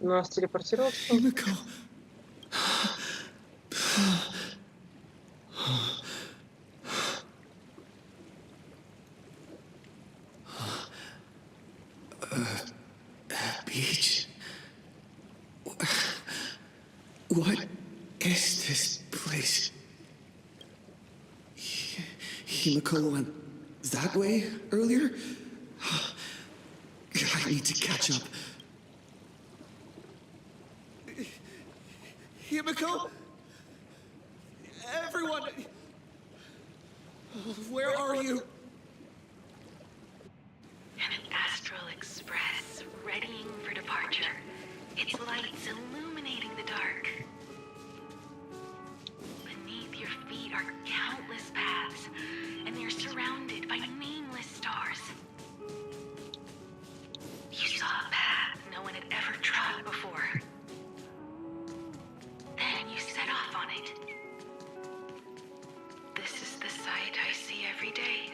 Нас телепортировал. Beach? What is this place? Himeko went that way earlier? I need to catch up. Himeko? Everyone! Where are you? An astral express readying for departure. Its lights illuminating the dark. Beneath your feet are countless paths, and they're surrounded by nameless stars. every day.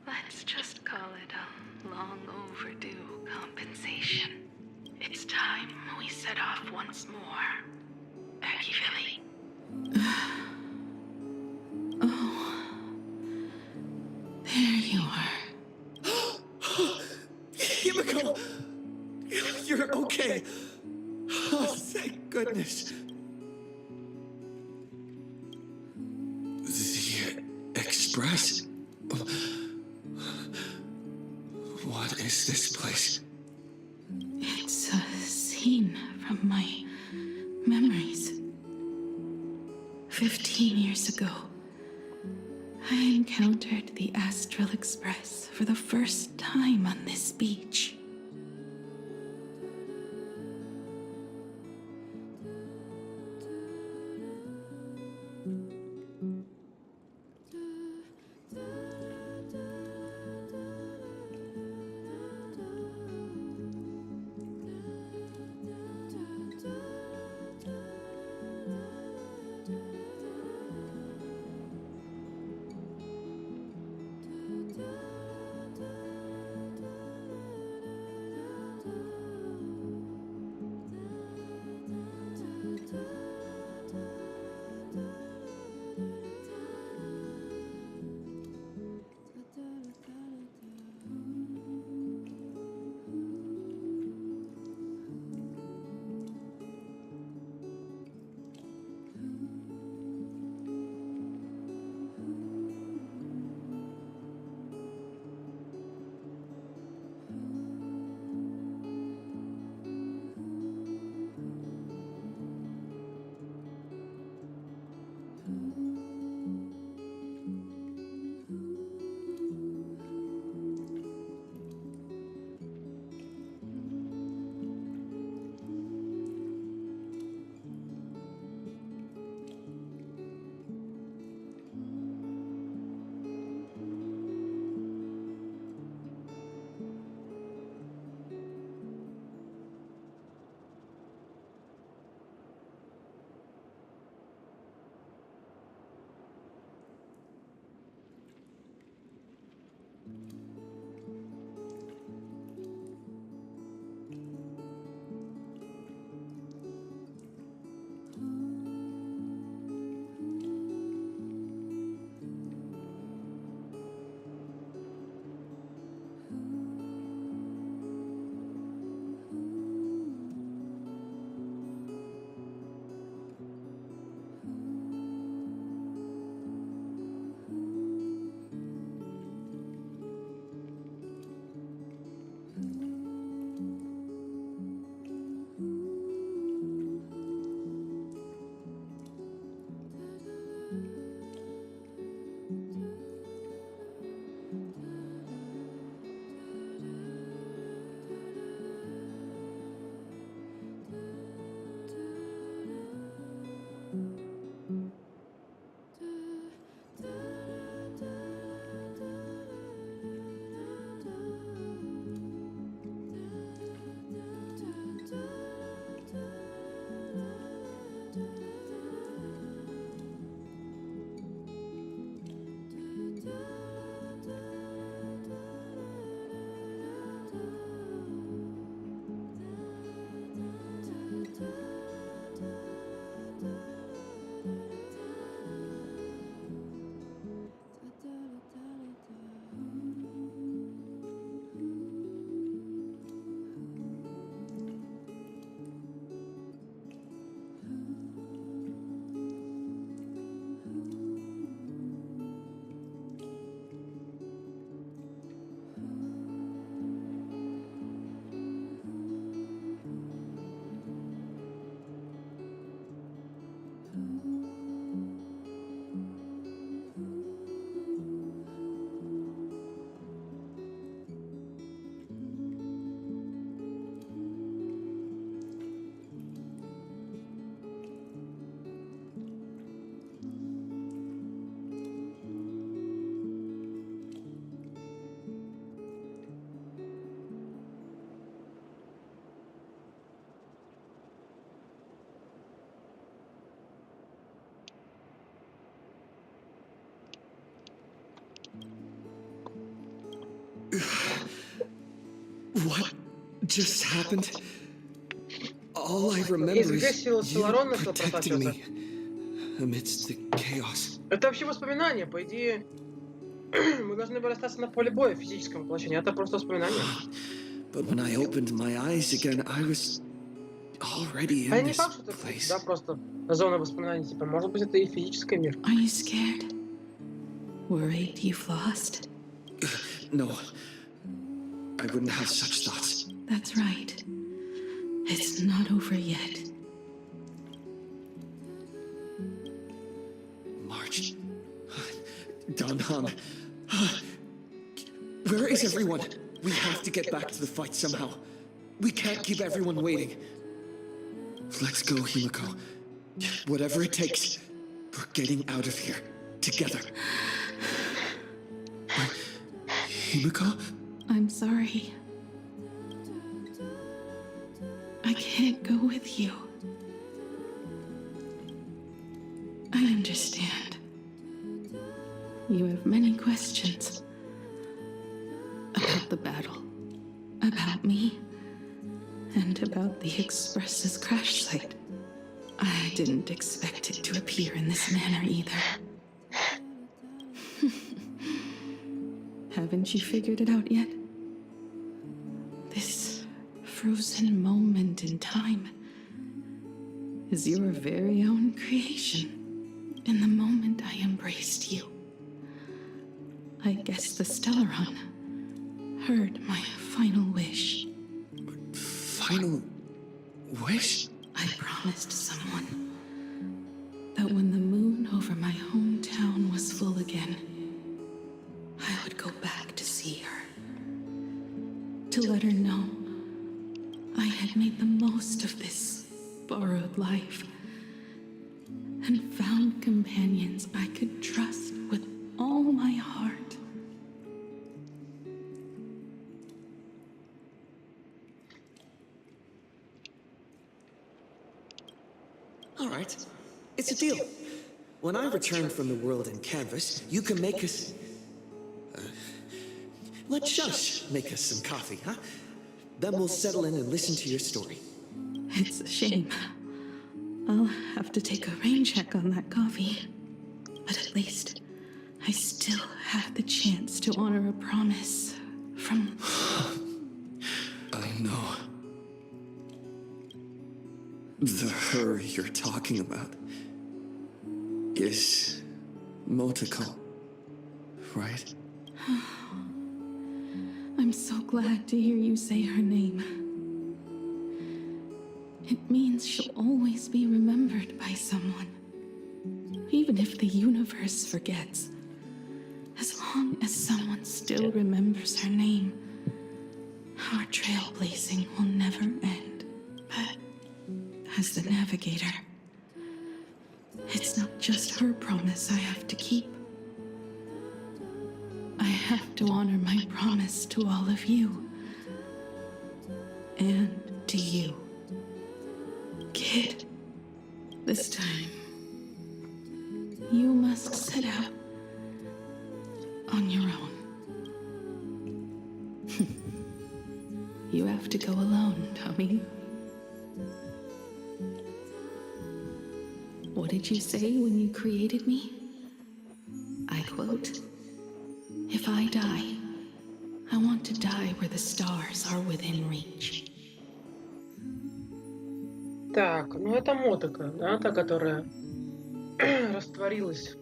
Let's just call it a long overdue compensation. It's time we set off once more. Acheville. Oh. There you are. himeko! You're okay. Oh, thank goodness. The Express? What is this place? It's a scene from my memories. 15 years ago, I encountered the Astral Express for the first time on this beach. What just happened? All I remember Из is Гессила Селарон you начал protecting просачиваться. me amidst the chaos. Это вообще воспоминания, по идее. Мы должны были остаться на поле боя в физическом воплощении. Это просто воспоминания. But when I opened my eyes again, I was already А in не this факт, что это place. да, просто зона воспоминаний. Типа, может быть, это и физический мир. Are you scared? Worried you've lost? No, I wouldn't have such thoughts. That's right. It's not over yet. March. Danhan. Where is everyone? We have to get back to the fight somehow. We can't keep everyone waiting. Let's go, himeko. Whatever it takes, we're getting out of here. Together. Himeko? I'm sorry. I can't go with you. I understand. You have many questions. About the battle. About me. And about the Express's crash site. I didn't expect it to appear in this manner either. Haven't you figured it out yet? This frozen moment in time is your very own creation. In the moment I embraced you, I guess the Stellaron heard my final wish. Final wish? I promised someone that when the moon over my hometown was full again, I would go back to see her. To let her know I had made the most of this borrowed life and found companions I could trust with all my heart. All right. It's a deal. When I return from the world in canvas, you can make us... let Shush make us some coffee, huh? Then we'll settle in and listen to your story. It's a shame. I'll have to take a rain check on that coffee. But at least I still have the chance to honor a promise from... I know. The her you're talking about is Motoko, right? I'm so glad to hear you say her name. It means she'll always be remembered by someone. Even if the universe forgets. As long as someone still remembers her name, our trailblazing will never end. But as the navigator, it's not just her promise I have to keep. I have to honor my promise to all of you. And to you. Kid, this time, you must set out on your own. You have to go alone, Tommy. What did you say when you created me? I quote, "If I die, I want to die where the stars are within reach." Так, ну это Мотока, да, та, которая растворилась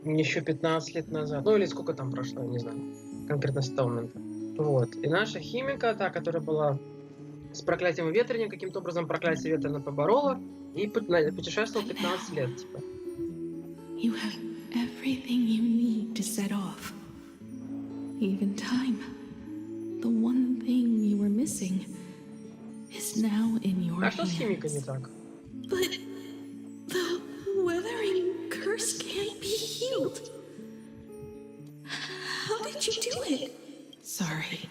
еще 15 лет назад. Ну или сколько там прошло, я не знаю. Конкретно с того момента. Вот. И наша химика, та, которая была с проклятием ветрения, каким-то образом проклятие ветрено поборола и путешествовала 15 лет, типа. You have everything you need to set off. Even time. The one thing you were missing is now in your А что с hands. химикой не так? But the wuthering curse can't be healed. How did you do it? Sorry.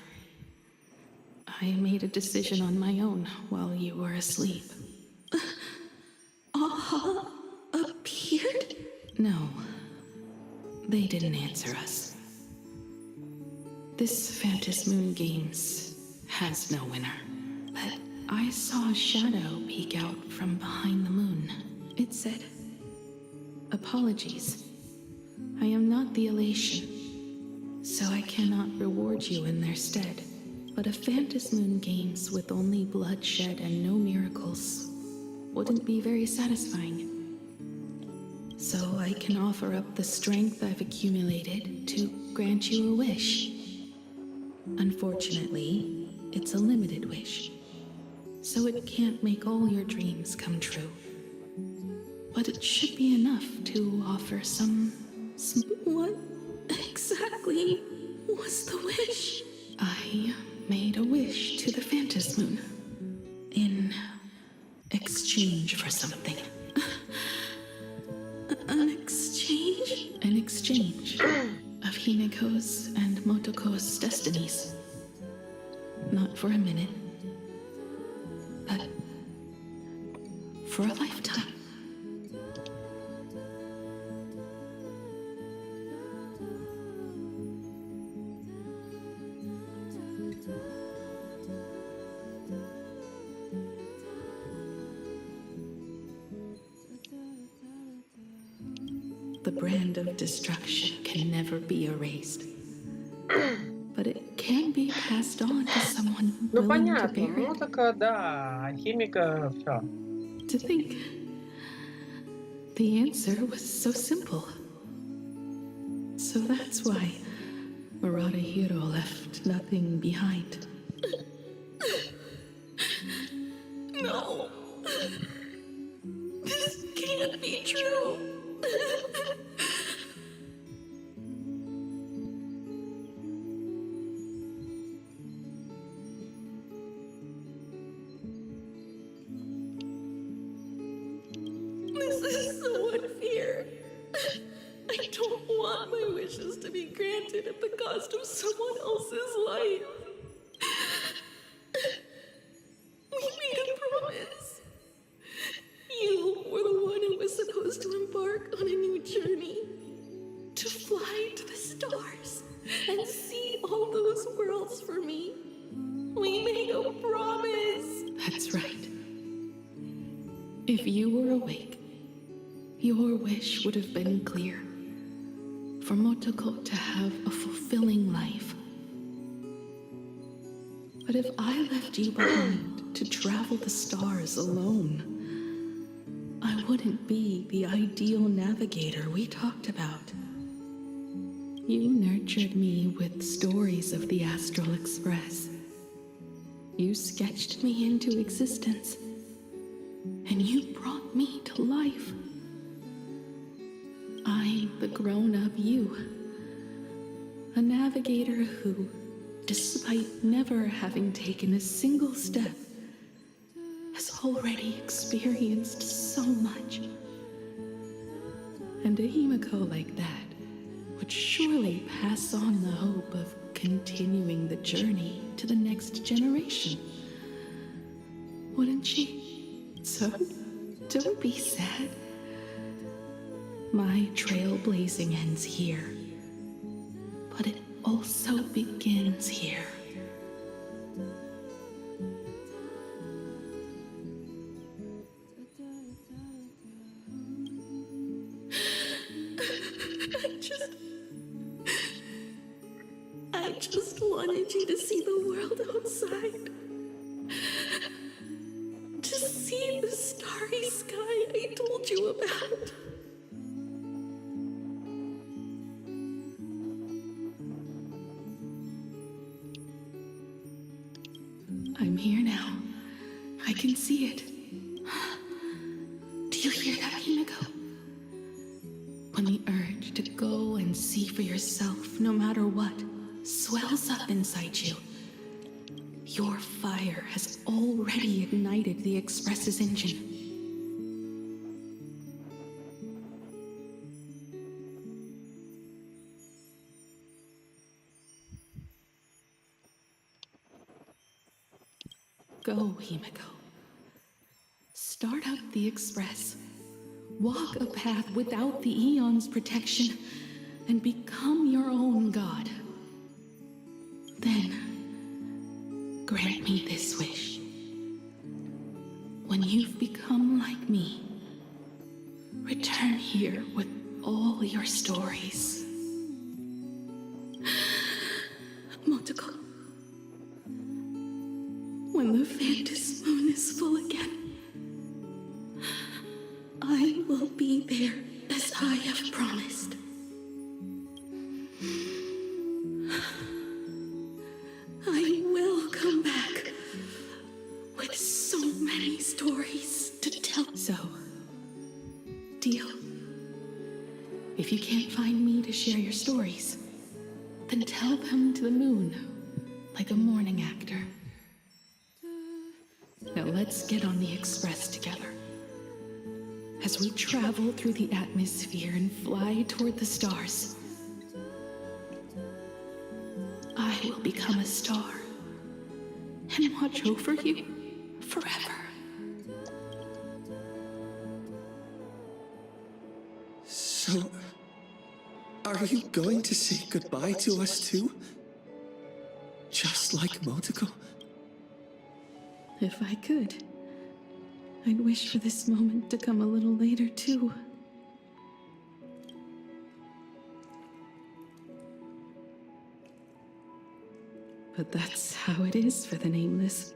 I made a decision on my own while you were asleep. Appeared? No. They didn't answer us. This Phantasmoon Games has no winner. But I saw a shadow peek out from behind the moon. It said, "Apologies. I am not the elation, so I cannot reward you in their stead. But a phantasmoon games with only bloodshed and no miracles wouldn't be very satisfying. So I can offer up the strength I've accumulated to grant you a wish. Unfortunately, it's a limited wish, so it can't make all your dreams come true. But it should be enough to offer some... What exactly was the wish? I made a wish to the phantasmoon in exchange for something. An exchange? An exchange of Himeko's and Motoko's destinies. Not for a minute, but for a lifetime. The brand of destruction can never be erased. But it can be passed on to someone Ну willing to понятно, bear ну it. такая, да, химика, все. To think the answer was so simple. So that's why Hiro left nothing behind. No. This can't be true. This is so unfair. I don't want my wishes to be granted at the cost of someone else's life. We made a promise. You were the one who was supposed to embark on a new journey. To fly to the stars and see all those worlds for me. We made a promise. That's right. If you were awake, your wish would have been clear. For Motoko to have a fulfilling life. But if I left you behind to travel the stars alone, I wouldn't be the ideal navigator we talked about. You nurtured me with stories of the Astral Express. You sketched me into existence, and you brought me to life. I'm the grown-up you, a navigator who, despite never having taken a single step, has already experienced so much. And a himeko like that would surely pass on the hope of continuing the journey to the next generation. Wouldn't she? So, don't be sad. My trailblazing ends here, but it also begins here. I just wanted you to see the world outside. To see the starry sky I told you about. I'm here now. I can see it. Do you hear that, himeko? When the urge to go and see for yourself, no matter what, swells up inside you, your fire has already ignited the Express's engine. Go, himeko. Start up the Express. Walk a path without the Eon's protection and become your own god. Then, grant me this wish. When you've become like me, return here with all your stories. Motoko, when the Phantom Moon is full again, I will be there as I have promised. I will come back with so many stories to tell. So, deal. If you can't find me to share your stories, then tell them to the moon, like a morning actor. Now let's get on the express together. As we travel through the atmosphere and fly toward the stars, I will become a star and watch over you forever. So, are you going to say goodbye to us too? Just like Motoko? If I could, I'd wish for this moment to come a little later too. But that's how it is for the Nameless.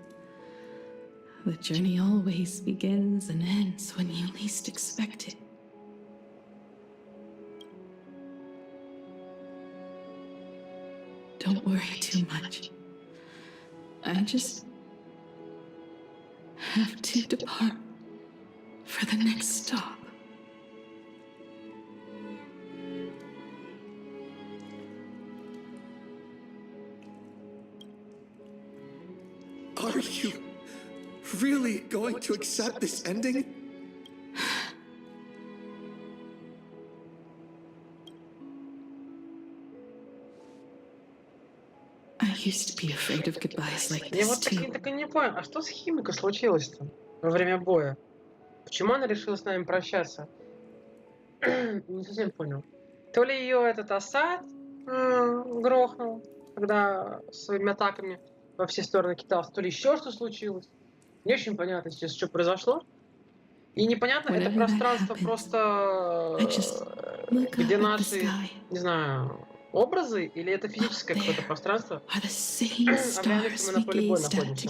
The journey always begins and ends when you least expect it. Don't worry too much. I just have to depart for the next stop. Are you really going to accept this ending? I used to be afraid of goodbyes like Я this вот too. так и не понял, а что с Химико случилось-то во время боя? Почему она решила с нами прощаться? Не совсем понял. То ли ее этот осад грохнул, когда своими атаками во все стороны кидался, то ли еще что случилось. Не очень понятно сейчас, что произошло. И непонятно, это пространство просто, где наши, не знаю, образы, или это физическое какое-то пространство, а в реальности мы на поле боя находимся.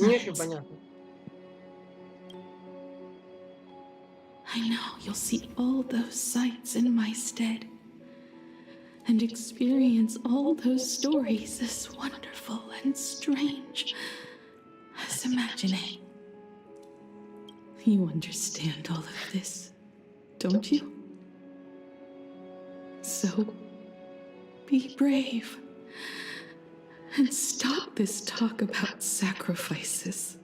Не очень понятно. I know you'll see all those sights in my stead and experience all those stories as wonderful and strange as imagining. You understand all of this, don't you? So, be brave and stop this talk about sacrifices.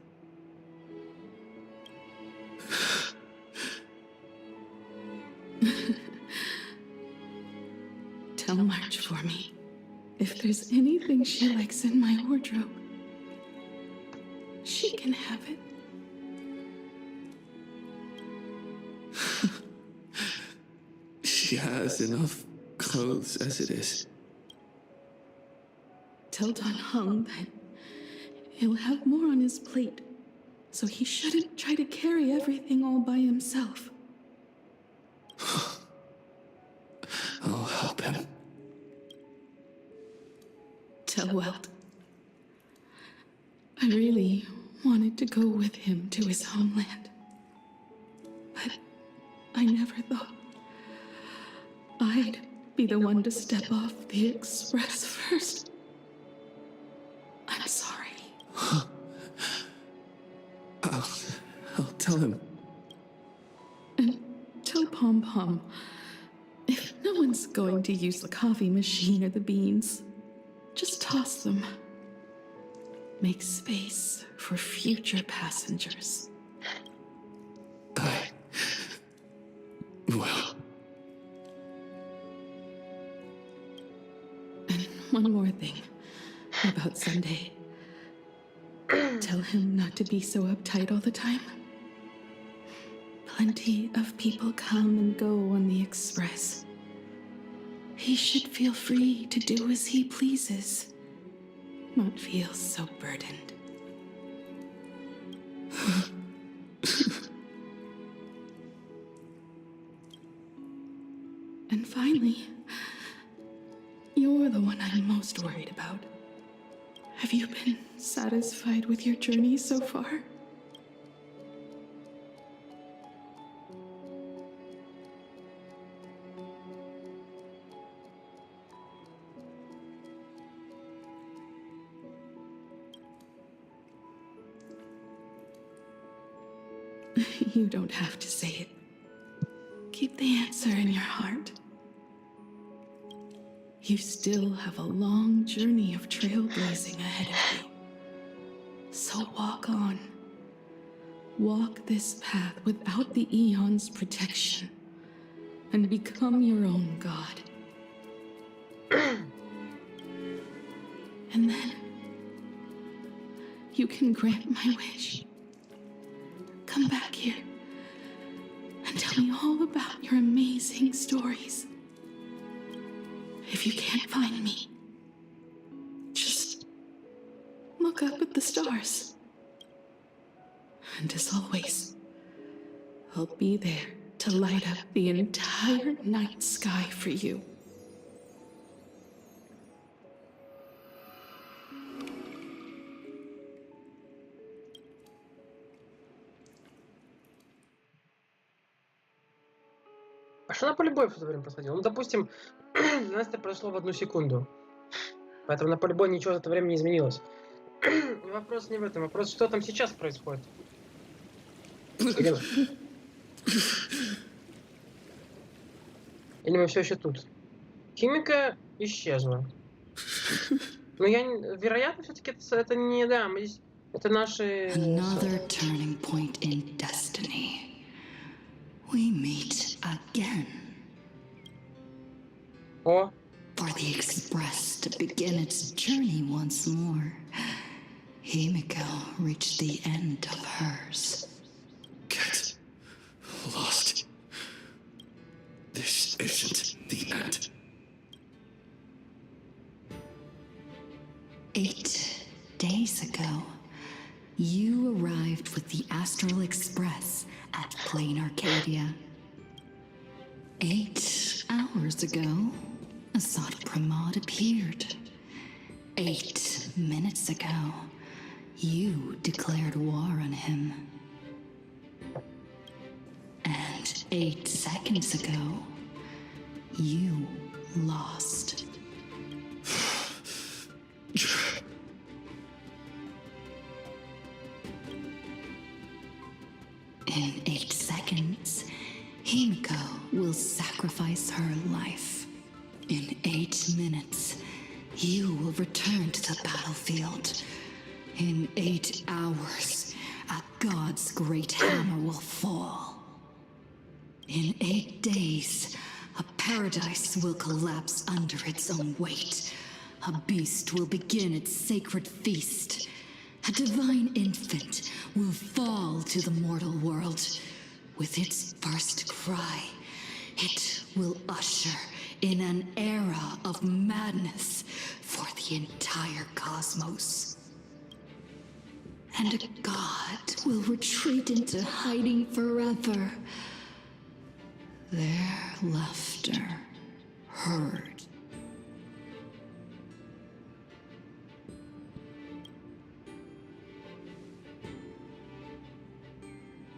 Tell March for me if there's anything she likes in my wardrobe. She can have it. She has enough clothes as it is. Tell Don Hung that he'll have more on his plate, so he shouldn't try to carry everything all by himself. I'll help him. Tell Welt. I really wanted to go with him to his homeland, but I never thought I'd be the one to step off the express first. I'm sorry. I'll tell him. And tell Pom Pom, if no one's going to use the coffee machine or the beans, just toss them. Make space for future passengers. Well. And one more thing about Sunday. Tell him not to be so uptight all the time. Plenty of people come and go on the express. He should feel free to do as he pleases. not feel so burdened. And finally, you're the one I'm most worried about. Have you been satisfied with your journey so far? You don't have to say it. Keep the answer in your heart. You still have a long journey of trailblazing ahead of you. So walk on. Walk this path without the Eon's protection, and become your own god. And then, you can grant my wish. Come back here and tell me all about your amazing stories. If you can't find me, just look up at the stars. And as always, I'll be there to light up the entire night sky for you. А что на поле боя в это время происходило? Ну, допустим, для нас это произошло в 1 секунду. Поэтому на поле боя ничего за это время не изменилось. Вопрос не в этом. Вопрос, что там сейчас происходит. Или мы все еще тут? Химика исчезла. Но вероятно, все-таки это не... Да, мы здесь... Это наши... Another turning point in destiny. We meet again. Oh. For the Express to begin its journey once more, himeko reached the end of hers. Get lost. This isn't the end. 8 days ago, you arrived with the Astral Express at Plain Arcadia. 8 hours ago, Assad Pramod appeared. 8 minutes ago, you declared war on him. And 8 seconds ago, you lost. In 8 seconds, himeko will sacrifice her life. In 8 minutes, you will return to the battlefield. In 8 hours, a god's great hammer will fall. In 8 days, a paradise will collapse under its own weight. A beast will begin its sacred feast. A divine infant will fall to the mortal world. With its first cry, it will usher in an era of madness for the entire cosmos. And a god will retreat into hiding forever. Their laughter heard.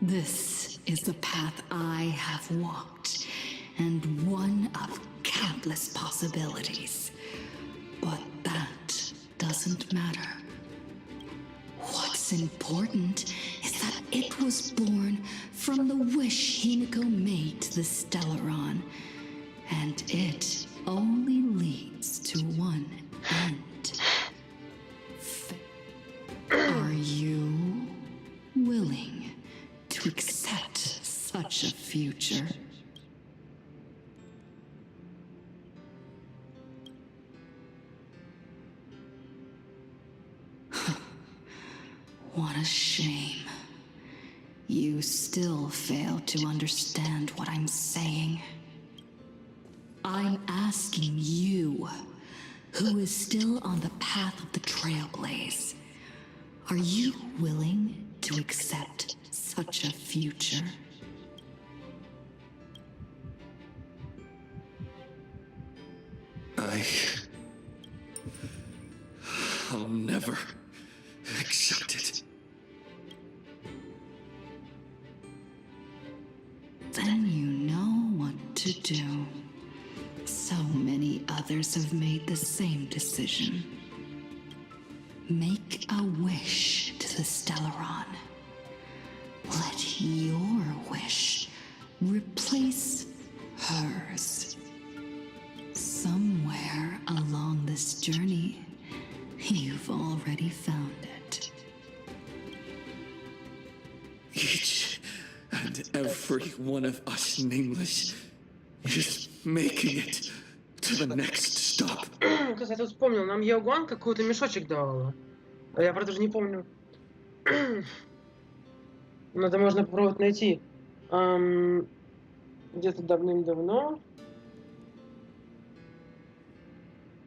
This is the path I have walked, and one of countless possibilities. But that doesn't matter. What's important is that it was born from the wish himeko made to the Stellaron, and it only leads to one end. Are you willing to accept such a future? What a shame. You still fail to understand what I'm saying. I'm asking you who is still on the path of the trailblaze. Are you willing to accept such a future? I'll never accept it. Then you know what to do. So many others have made the same decision. Make a wish to the Stellaron. Let your wish replace hers. Somewhere along this journey, you've already found it. Each and every one of us nameless is making it to the next stop. Кстати, я вспомнил, нам Яогуан какой-то мешочек давала. А я, правда, уже не помню. Надо можно попробовать найти. Где-то давным-давно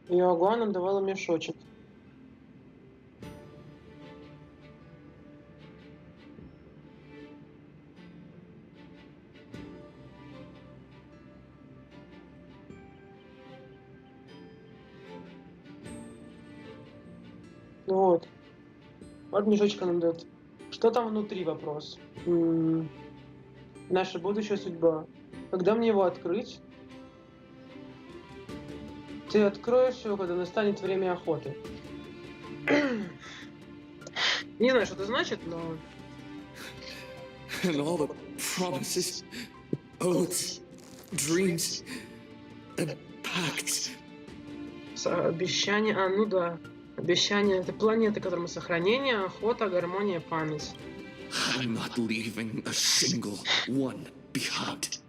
Яогуан нам давала мешочек. Вот. Вот мешочка нам дает. Что там внутри, вопрос? Наша будущая судьба. Когда мне его открыть? Ты откроешь его, когда настанет время охоты. Не знаю, что это значит, но... And all the promises, oaths, dreams, and pacts. Обещание... ну да. Обещание — это планета, которая сохранение, охота, гармония, память. I'm not leaving a single one behind.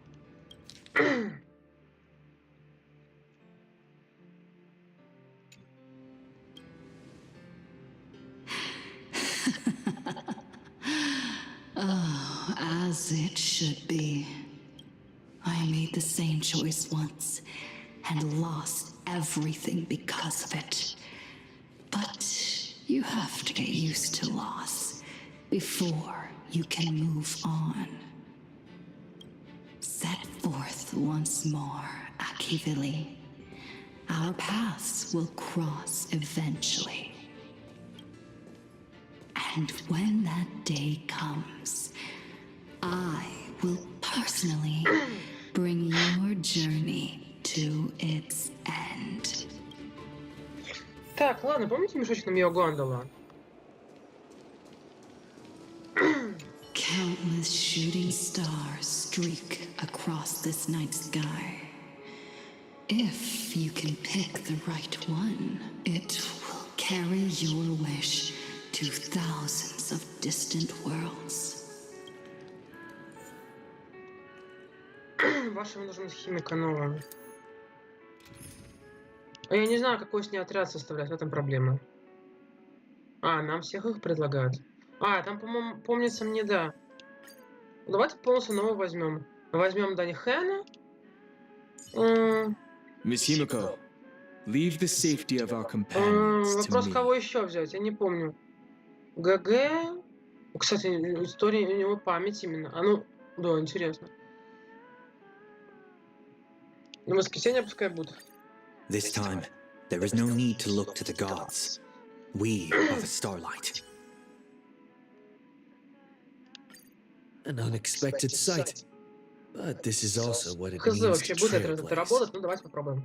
Oh, as it should be. I made the same choice once and lost everything because of it. But you have to get used to loss before you can move on. Set forth once more, acheron. Our paths will cross eventually. And when that day comes, I will personally bring your journey to its end. Так, ладно, помните, мешочек нам Яогуан дала? Countless shooting stars streak across this night sky. If you can pick the right one, it will carry your wish to thousands of distant worlds. Вашему нужен himeko новый. Я не знаю, какой с ней отряд составлять, в этом проблема. Нам всех их предлагают. Там, по-моему, помнится мне, да. Давайте полностью нового возьмем. Возьмем Данихена. Miss Himeko, leave the safety of our companions to Вопрос, me. кого еще взять, я не помню. ГГ. Кстати, история у него память именно. Да, интересно. На воскресенье пускай будет. This time, there is no need to look to the gods. We are the starlight. An unexpected sight. But this is also what it Хз, means to вообще будет это trailblaze. работать, давайте попробуем.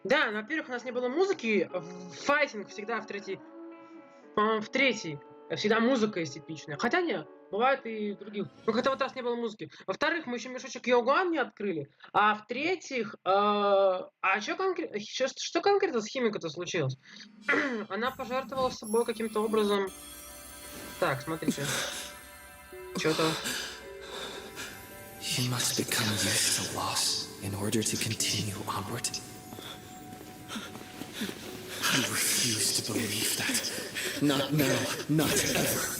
Да, во-первых, у нас не было музыки. Файтинг всегда в третий. По-моему, в третий. Всегда музыка есть типичная. Хотя нет, бывает и в других. Но как-то вот раз не было музыки. Во-вторых, мы еще мешочек Яогуан не открыли. А в-третьих, что конкретно с Himeko-то случилось? Она пожертвовала собой каким-то образом. Так, смотрите. Что-то. You must become used to loss in order to continue onward. I refuse to believe that. Not now, not ever.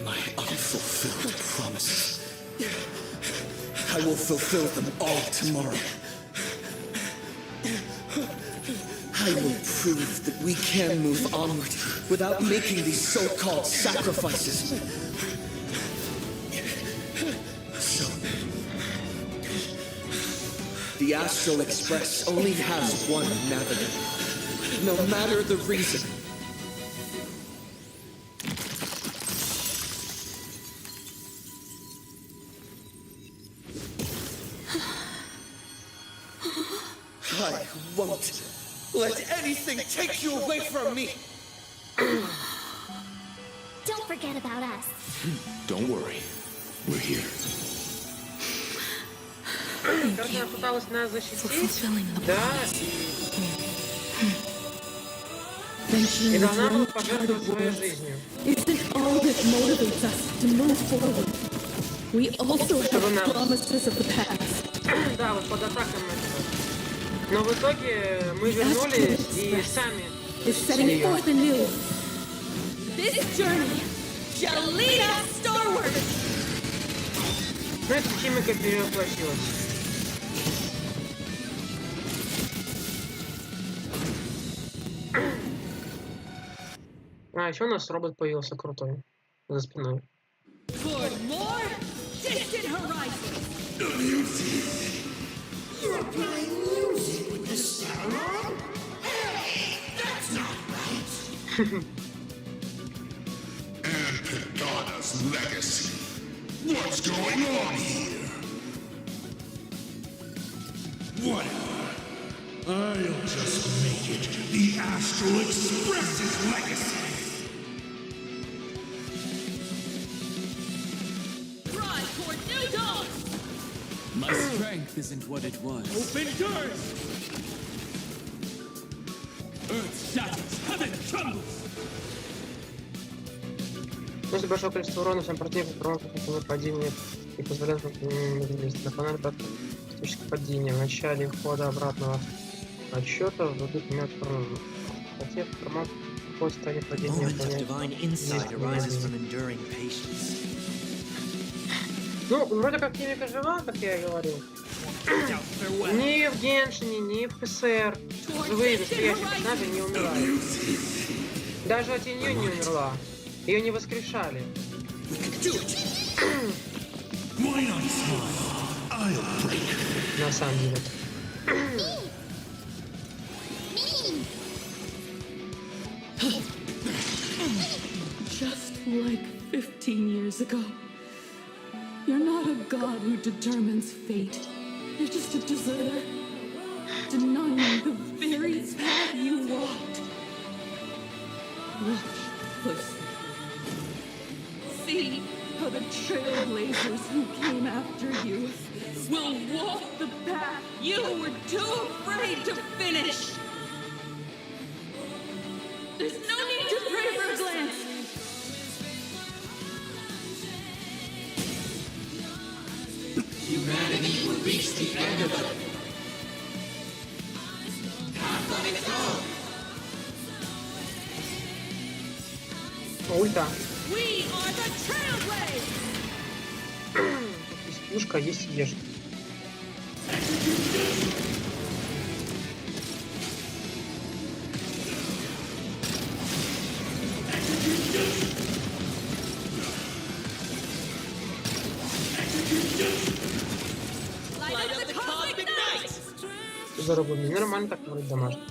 My unfulfilled promises I will fulfill them all tomorrow. I will prove that we can move onward without making these so-called sacrifices. So, the Astral Express only has one navigator, no matter the reason. I won't let anything take you away from me. Don't forget about us. Don't worry. We're here. Как она пыталась нас защитить, да, и должна была пожертвовать своей жизнью. Isn't all that motivates us to move forward? We also have promises of the past. Да, вот под атакой мы. Но в итоге мы вернулись и сами setting forth anew. This journey shall lead us starward. Ну, это химика перевоплотилась. А, еще у нас робот появился крутой за спиной. Toward more distant horizons. You're playing music with the star? That's not right. And Pagana's legacy. What's going on here? Whatever. I'll just make it the Astral Express's legacy. Drive toward new dawn. My strength isn't what it was. Open doors. Earth shatters, heaven trembles. После большого количества урона всем противникам промахнуть падение и позволяет наклонять источник падения. В начале хода обратного отсчета вводит мед против промах по состоянию падения. Ну, вроде как химика жива, как я и говорил. Ни в геншине, ни в ПСР живые настоящие персонажи не умирают. Даже от нее не умерла. Ее не воскрешали. На самом деле. Just like 15 years ago. You're not a god who determines fate. You're just a deserter, denying the very path you walked. Watch closely. See how the trailblazers who came after you will walk the path you were too afraid to finish. There's no need to pray for a glance. Humanity will reach the end of it. Path on its own. Ульта. We are the trailblazers. Есть пушка, есть ешка. Заработали. Нормально так вроде домашний.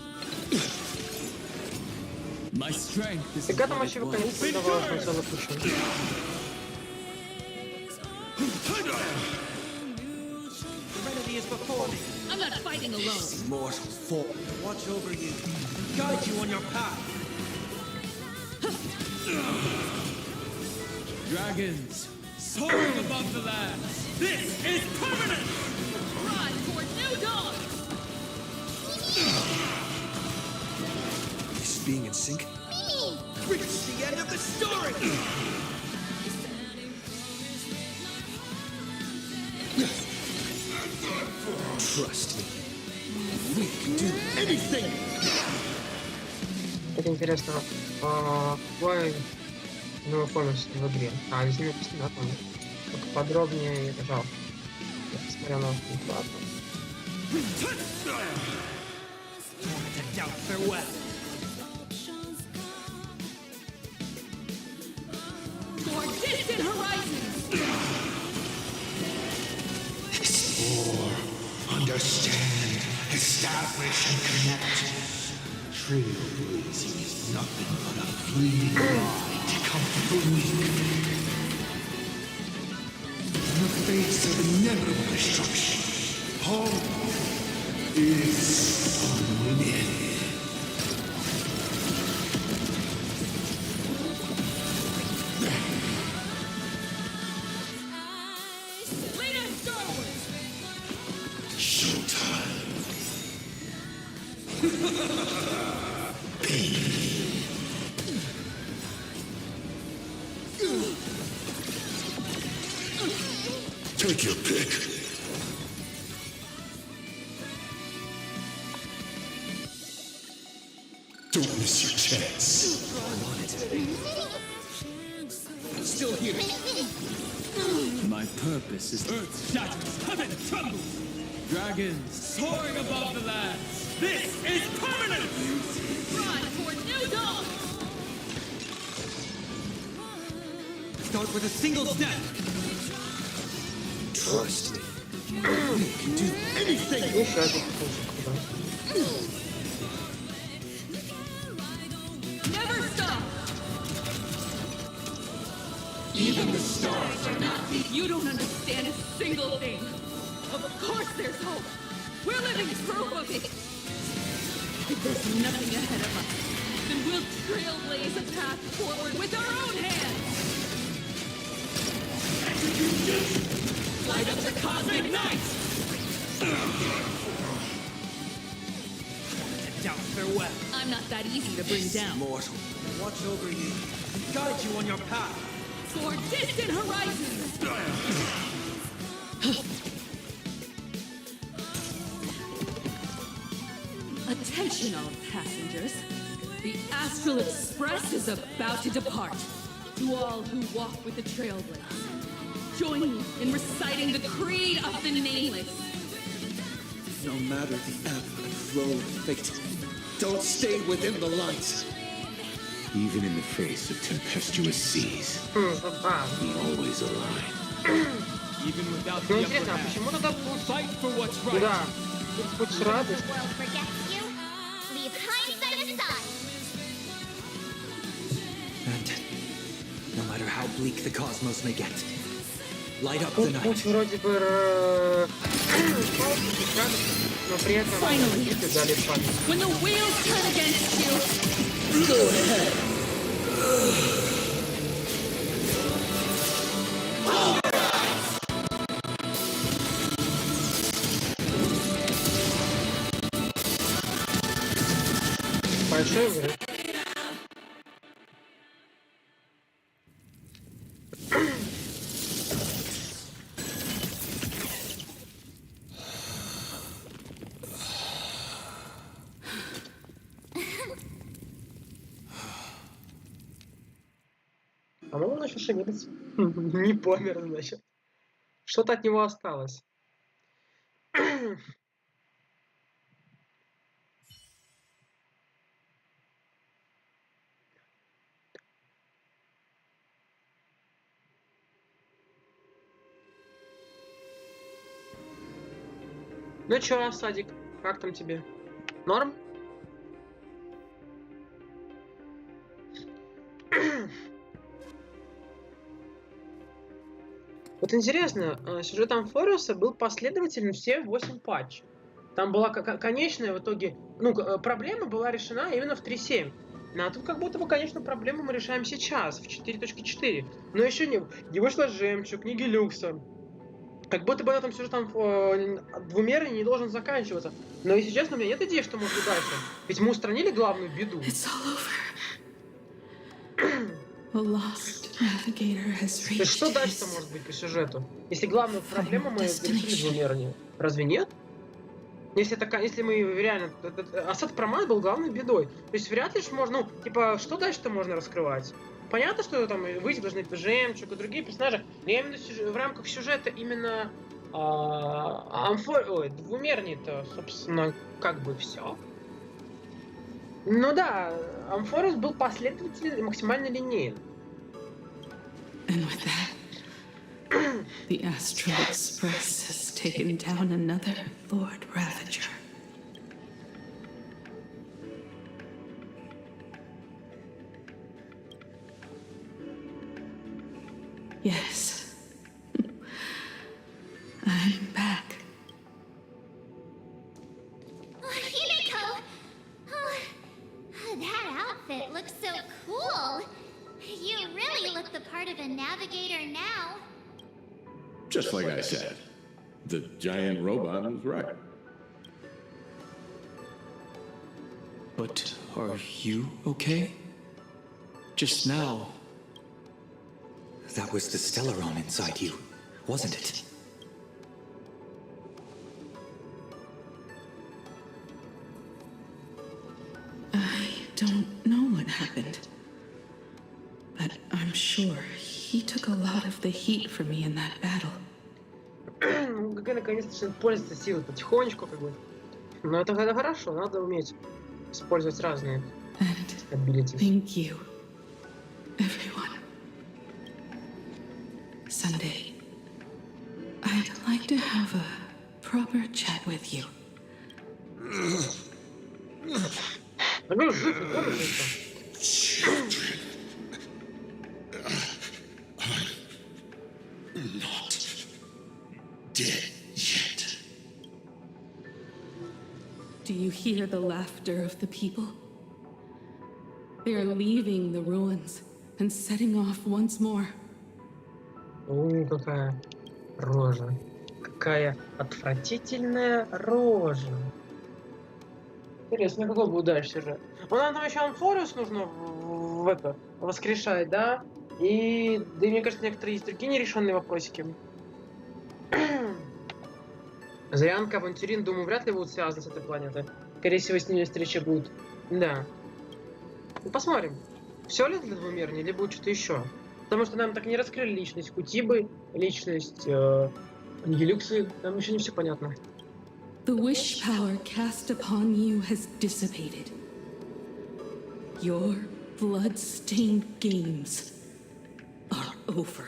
И к этому вообще выходить создавалось на целый кучу. I'm not fighting alone. Mortal fall. Watch over you. Guide you on your path. Dragons, soaring above the lands. This is permanent! Rise toward new dawn. This being in sync? Reach the end of the story! Trust me. We can do anything! Так интересно, какой новый комикс в игре? А, здесь не написано, да, там? Только подробнее, это жалко. Смотря на ладно. Explore, understand, establish, and connect. Trailblazing is nothing but a fleeting ride to comfort the weak. In the face of inevitable destruction, home is unlimited. Take your pick. Don't miss your chance. Still here. My purpose is earth shatters, heaven trembles. Dragons soaring above the lands. This is permanent. Run for new dawn. Start with a single step. Trust me. You can do anything. Never stop. Even the stars are not the... You don't understand a single thing. Of course there's hope. We're living proof of it. If there's nothing ahead of us, then we'll trailblaze a path forward with our own hands. Light up the cosmic night! Down, farewell. I'm not that easy to bring down. Mortal. Watch over you. Guide you on your path. For distant horizons! Attention all passengers. The Astral Express is about to depart. To all who walk with the Trailblaze, join me in reciting the Creed of the Nameless. No matter the ebb and flow of fate, don't stay within the light. Even in the face of tempestuous seas, we always align. Even without the upper hand, fight for what's right. Да, тут хоть радость. The world forgets you. Leave hindsight aside. And no matter how bleak the cosmos may get, light up the Тут night. путь вроде бы но при этом дали память. When the wheels turn against you, go ahead. Большой взрыв. По-моему, он начал шевелиться. Не помер, значит. Что-то от него осталось. Ну чё, Садик, как там тебе? Норм? Вот интересно, сюжетом Форуса был последовательный все 8 патчей. Там была конечная в итоге, ну, проблема была решена именно в 3.7. А тут как будто бы, конечно, проблему мы решаем сейчас, в 4.4. Но еще не вышло жемчуг, не Гелюкса. Как будто бы на этом сюжет там двумерный не должен заканчиваться. Но если честно, у меня нет идеи, что может быть дальше. Ведь мы устранили главную беду. То есть что дальше-то может быть по сюжету? Если главную проблему мы решили двумернее. Разве нет? Если мы реально... Асад Промат был главной бедой. То есть вряд ли можно... Ну, типа, что дальше-то можно раскрывать? Понятно, что там выйти должны жемчуг и другие персонажи. Но я именно в рамках сюжета именно Двумерный-то, собственно, как бы все. Ну да, Амфорус был последователен и максимально линейен. And with that, the Astral Express has taken down another Lord Ravager. Yes. I'm back. Himeko! Oh, that outfit looks so cool. You really look the part of a navigator now. Just like I said, the giant robot was right. But are you okay? Just now. That was the Stellaron inside you, wasn't it? I don't know what happened. But I'm sure he took a lot of the heat from me in that battle. ГГ наконец-то начинает пользоваться силой потихонечку, как бы. Но это хорошо, надо уметь использовать разные abilities. Thank you, everyone. Sunday, I'd like to have a proper chat with you. Children. I'm not dead yet. Do you hear the laughter of the people? They are leaving the ruins and setting off once more. Какая рожа. Какая отвратительная рожа. Интересно, какой будет дальше сюжет? Ну, нам там еще Амфорус нужно в это воскрешать, да? И, да и мне кажется, некоторые есть другие нерешенные вопросики. Заянка, Авантюрин, думаю, вряд ли будут связаны с этой планетой. Скорее всего, с ними встречи будут. Да. Ну, посмотрим. Все ли для двумерней, или будет что-то еще? Потому что нам так и не раскрыли личность Кутибы, личность Нигилюксы. Нам еще не все понятно. The wish power cast upon you has dissipated. Your blood-stained games are over.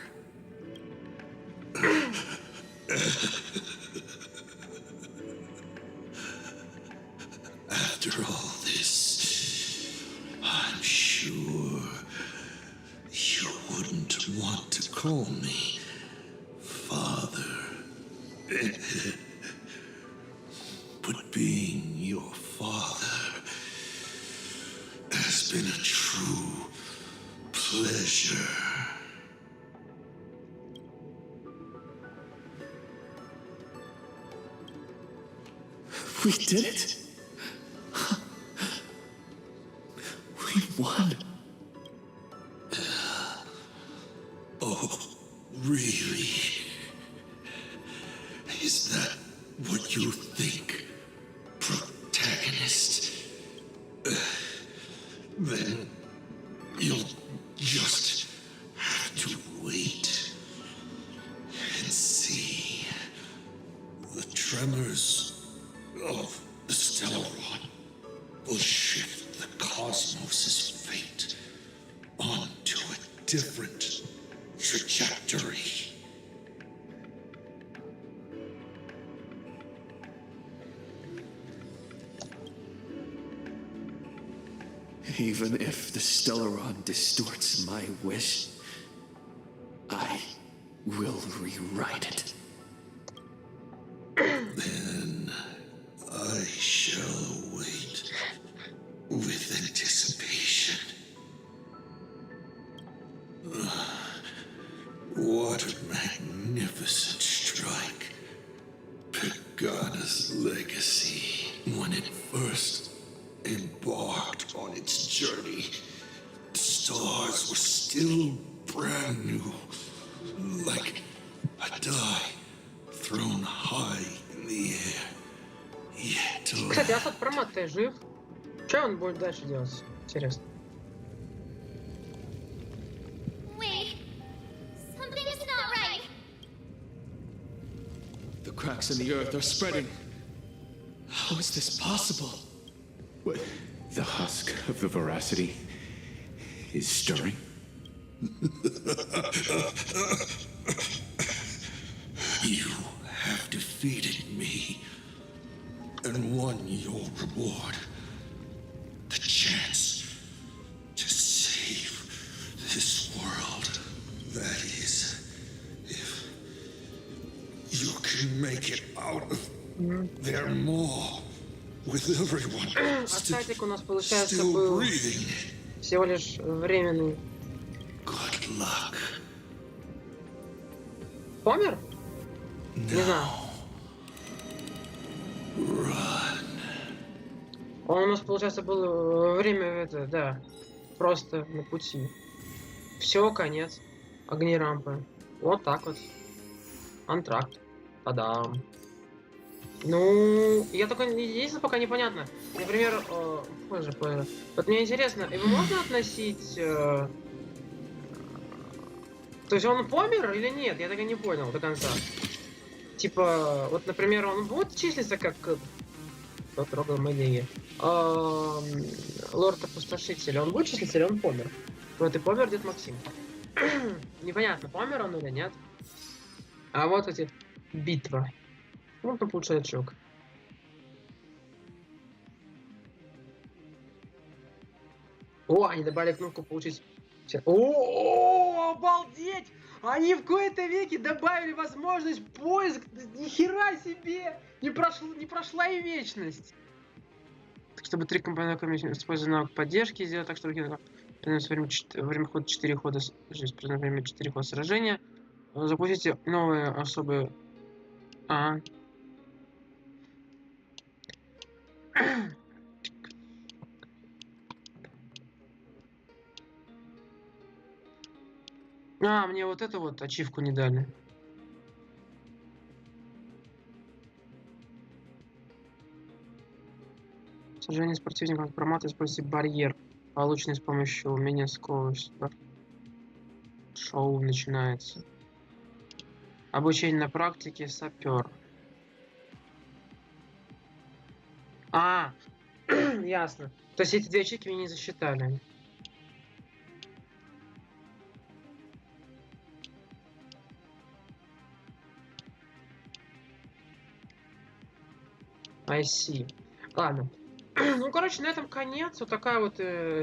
After all this, I'm sure you wouldn't want to call me Father. But being your father has been a true pleasure. We did it! We won! Oh, really? Is that what you think, protagonist? Then you'll just have to wait and see. The tremors of the Stellaron will shift the cosmos's fate onto a different trajectory. Even if the Stellaron distorts my wish, I will rewrite it. Then I shall wait with anticipation. What a magnificent strike. Pagana's legacy. When it first embarked on its journey, the stars were still brand new, like a die thrown high in the air. Yet Кстати, Асад Промат-то жив. Что он будет дальше делать? Интересно. Wait, something is not right. cracks in the earth are spreading. How is this possible? What? The husk of the veracity is stirring? You have defeated me and won your reward. The chance to save this world. That is, if you can make it out of there more with everyone Остатик у нас, получается, still был breathing. всего лишь временный. Good luck. Помер? Не знаю. Он у нас, получается, был время это, да, просто на пути. Все, конец. Огни рампы. Вот так вот. Антракт. Та-дам. Ну, я только единственное пока непонятно. Например, позже. Вот мне интересно, его можно относить... то есть он помер или нет? Я так и не понял до конца. Типа, вот, например, он будет числиться как... Трогал Мэдиги. Лорд-опустошитель. Он будет числиться или он помер? Вот и помер дед Максим. Непонятно, помер он или нет. А вот эти... Битва. Ну, там получается чок. О, они добавили кнопку получить... О, обалдеть! Они в кои-то веки добавили возможность поиск. Нихера себе! Не прошла и вечность. Так, чтобы 3 компонента используя навык поддержки, сделать так, чтобы время хода 4 хода, время 4 хода сражения. Запустите новые особые... Мне вот эту вот ачивку не дали. Сражение с противником промата, используйте барьер, полученный с помощью умения скорости. Шоу начинается. Обучение на практике сапер. Ясно. То есть эти 2 ачивки мне не засчитали. I see. Ладно. Ну, короче, на этом конец. Вот такая вот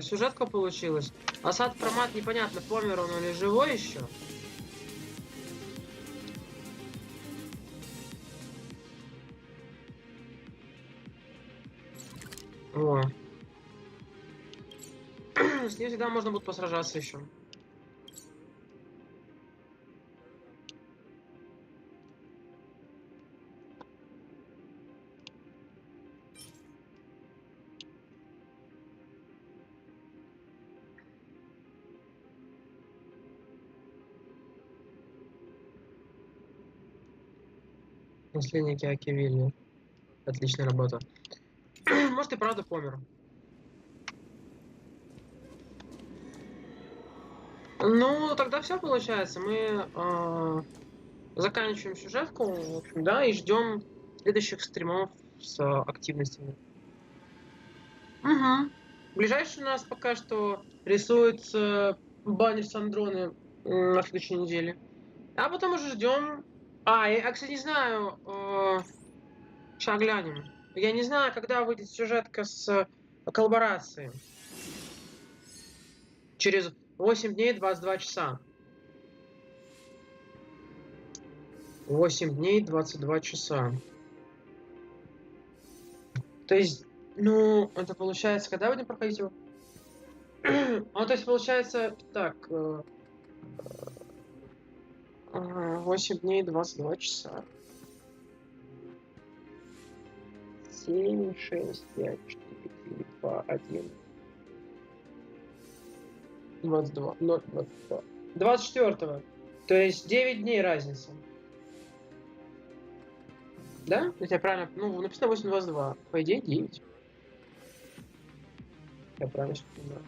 сюжетка получилась. Асад Промат непонятно, помер он или живой еще. О. С ней всегда можно будет посражаться еще. Наследники Акивили. Отличная работа. Может и правда помер. Ну, тогда все получается. Мы заканчиваем сюжетку, в общем, да, и ждем следующих стримов с активностями. Угу. Ближайший у нас пока что рисуется баннер с Андроны на следующей неделе. А потом уже ждем. Я, кстати, не знаю. Сейчас глянем. Я не знаю, когда выйдет сюжетка с коллаборацией. Через 8 дней 22 часа. 8 дней 22 часа. То есть, ну, это получается, когда будем проходить его? То есть, получается, так. 8 дней 22 часа. 7, 6, 5, 4, 3, 2, 1. 22, 0, 22. 24-го. То есть 9 дней разница. Да? Если я правильно... Ну, написано 8:22. По идее 9. Я правильно понимаю.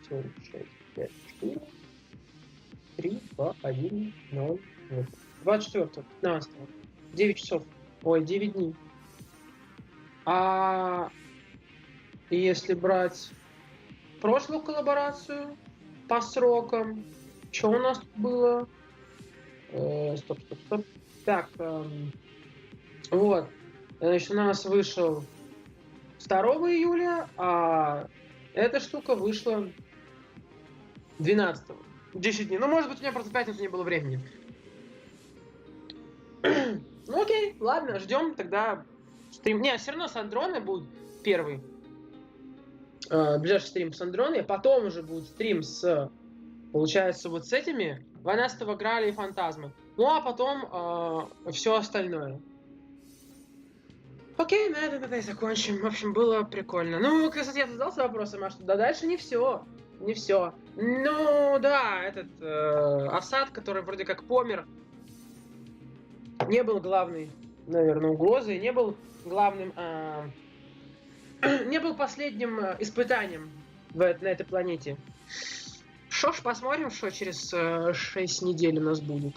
7, 6, 5, 4, 3, 2, 1, 0, 0. 24-го, 15-го. 9 часов. Ой, 9 дней. А если брать прошлую коллаборацию по срокам, что у нас тут было? Стоп. Так, вот. Значит, у нас вышел 2 июля, а эта штука вышла 12-го. 10 дней. Ну, может быть, у меня просто в пятницу не было времени. Ну, окей, ладно, ждем тогда стрим. Не, все равно с Андроной будет первый. Ближайший стрим с Андроной, а потом уже будет стрим с, получается, вот с этими 12-го Граля и Фантазма. Ну, а потом все остальное. Окей, на этом и закончим. В общем, было прикольно. Ну, кстати, я задался вопросом, а что? Да дальше не все. Не все. Ну, да, этот Осад, который вроде как помер, не был главной, наверное, угрозой, не был главным, не был последним испытанием на этой планете. Что ж, посмотрим, что через 6 недель у нас будет.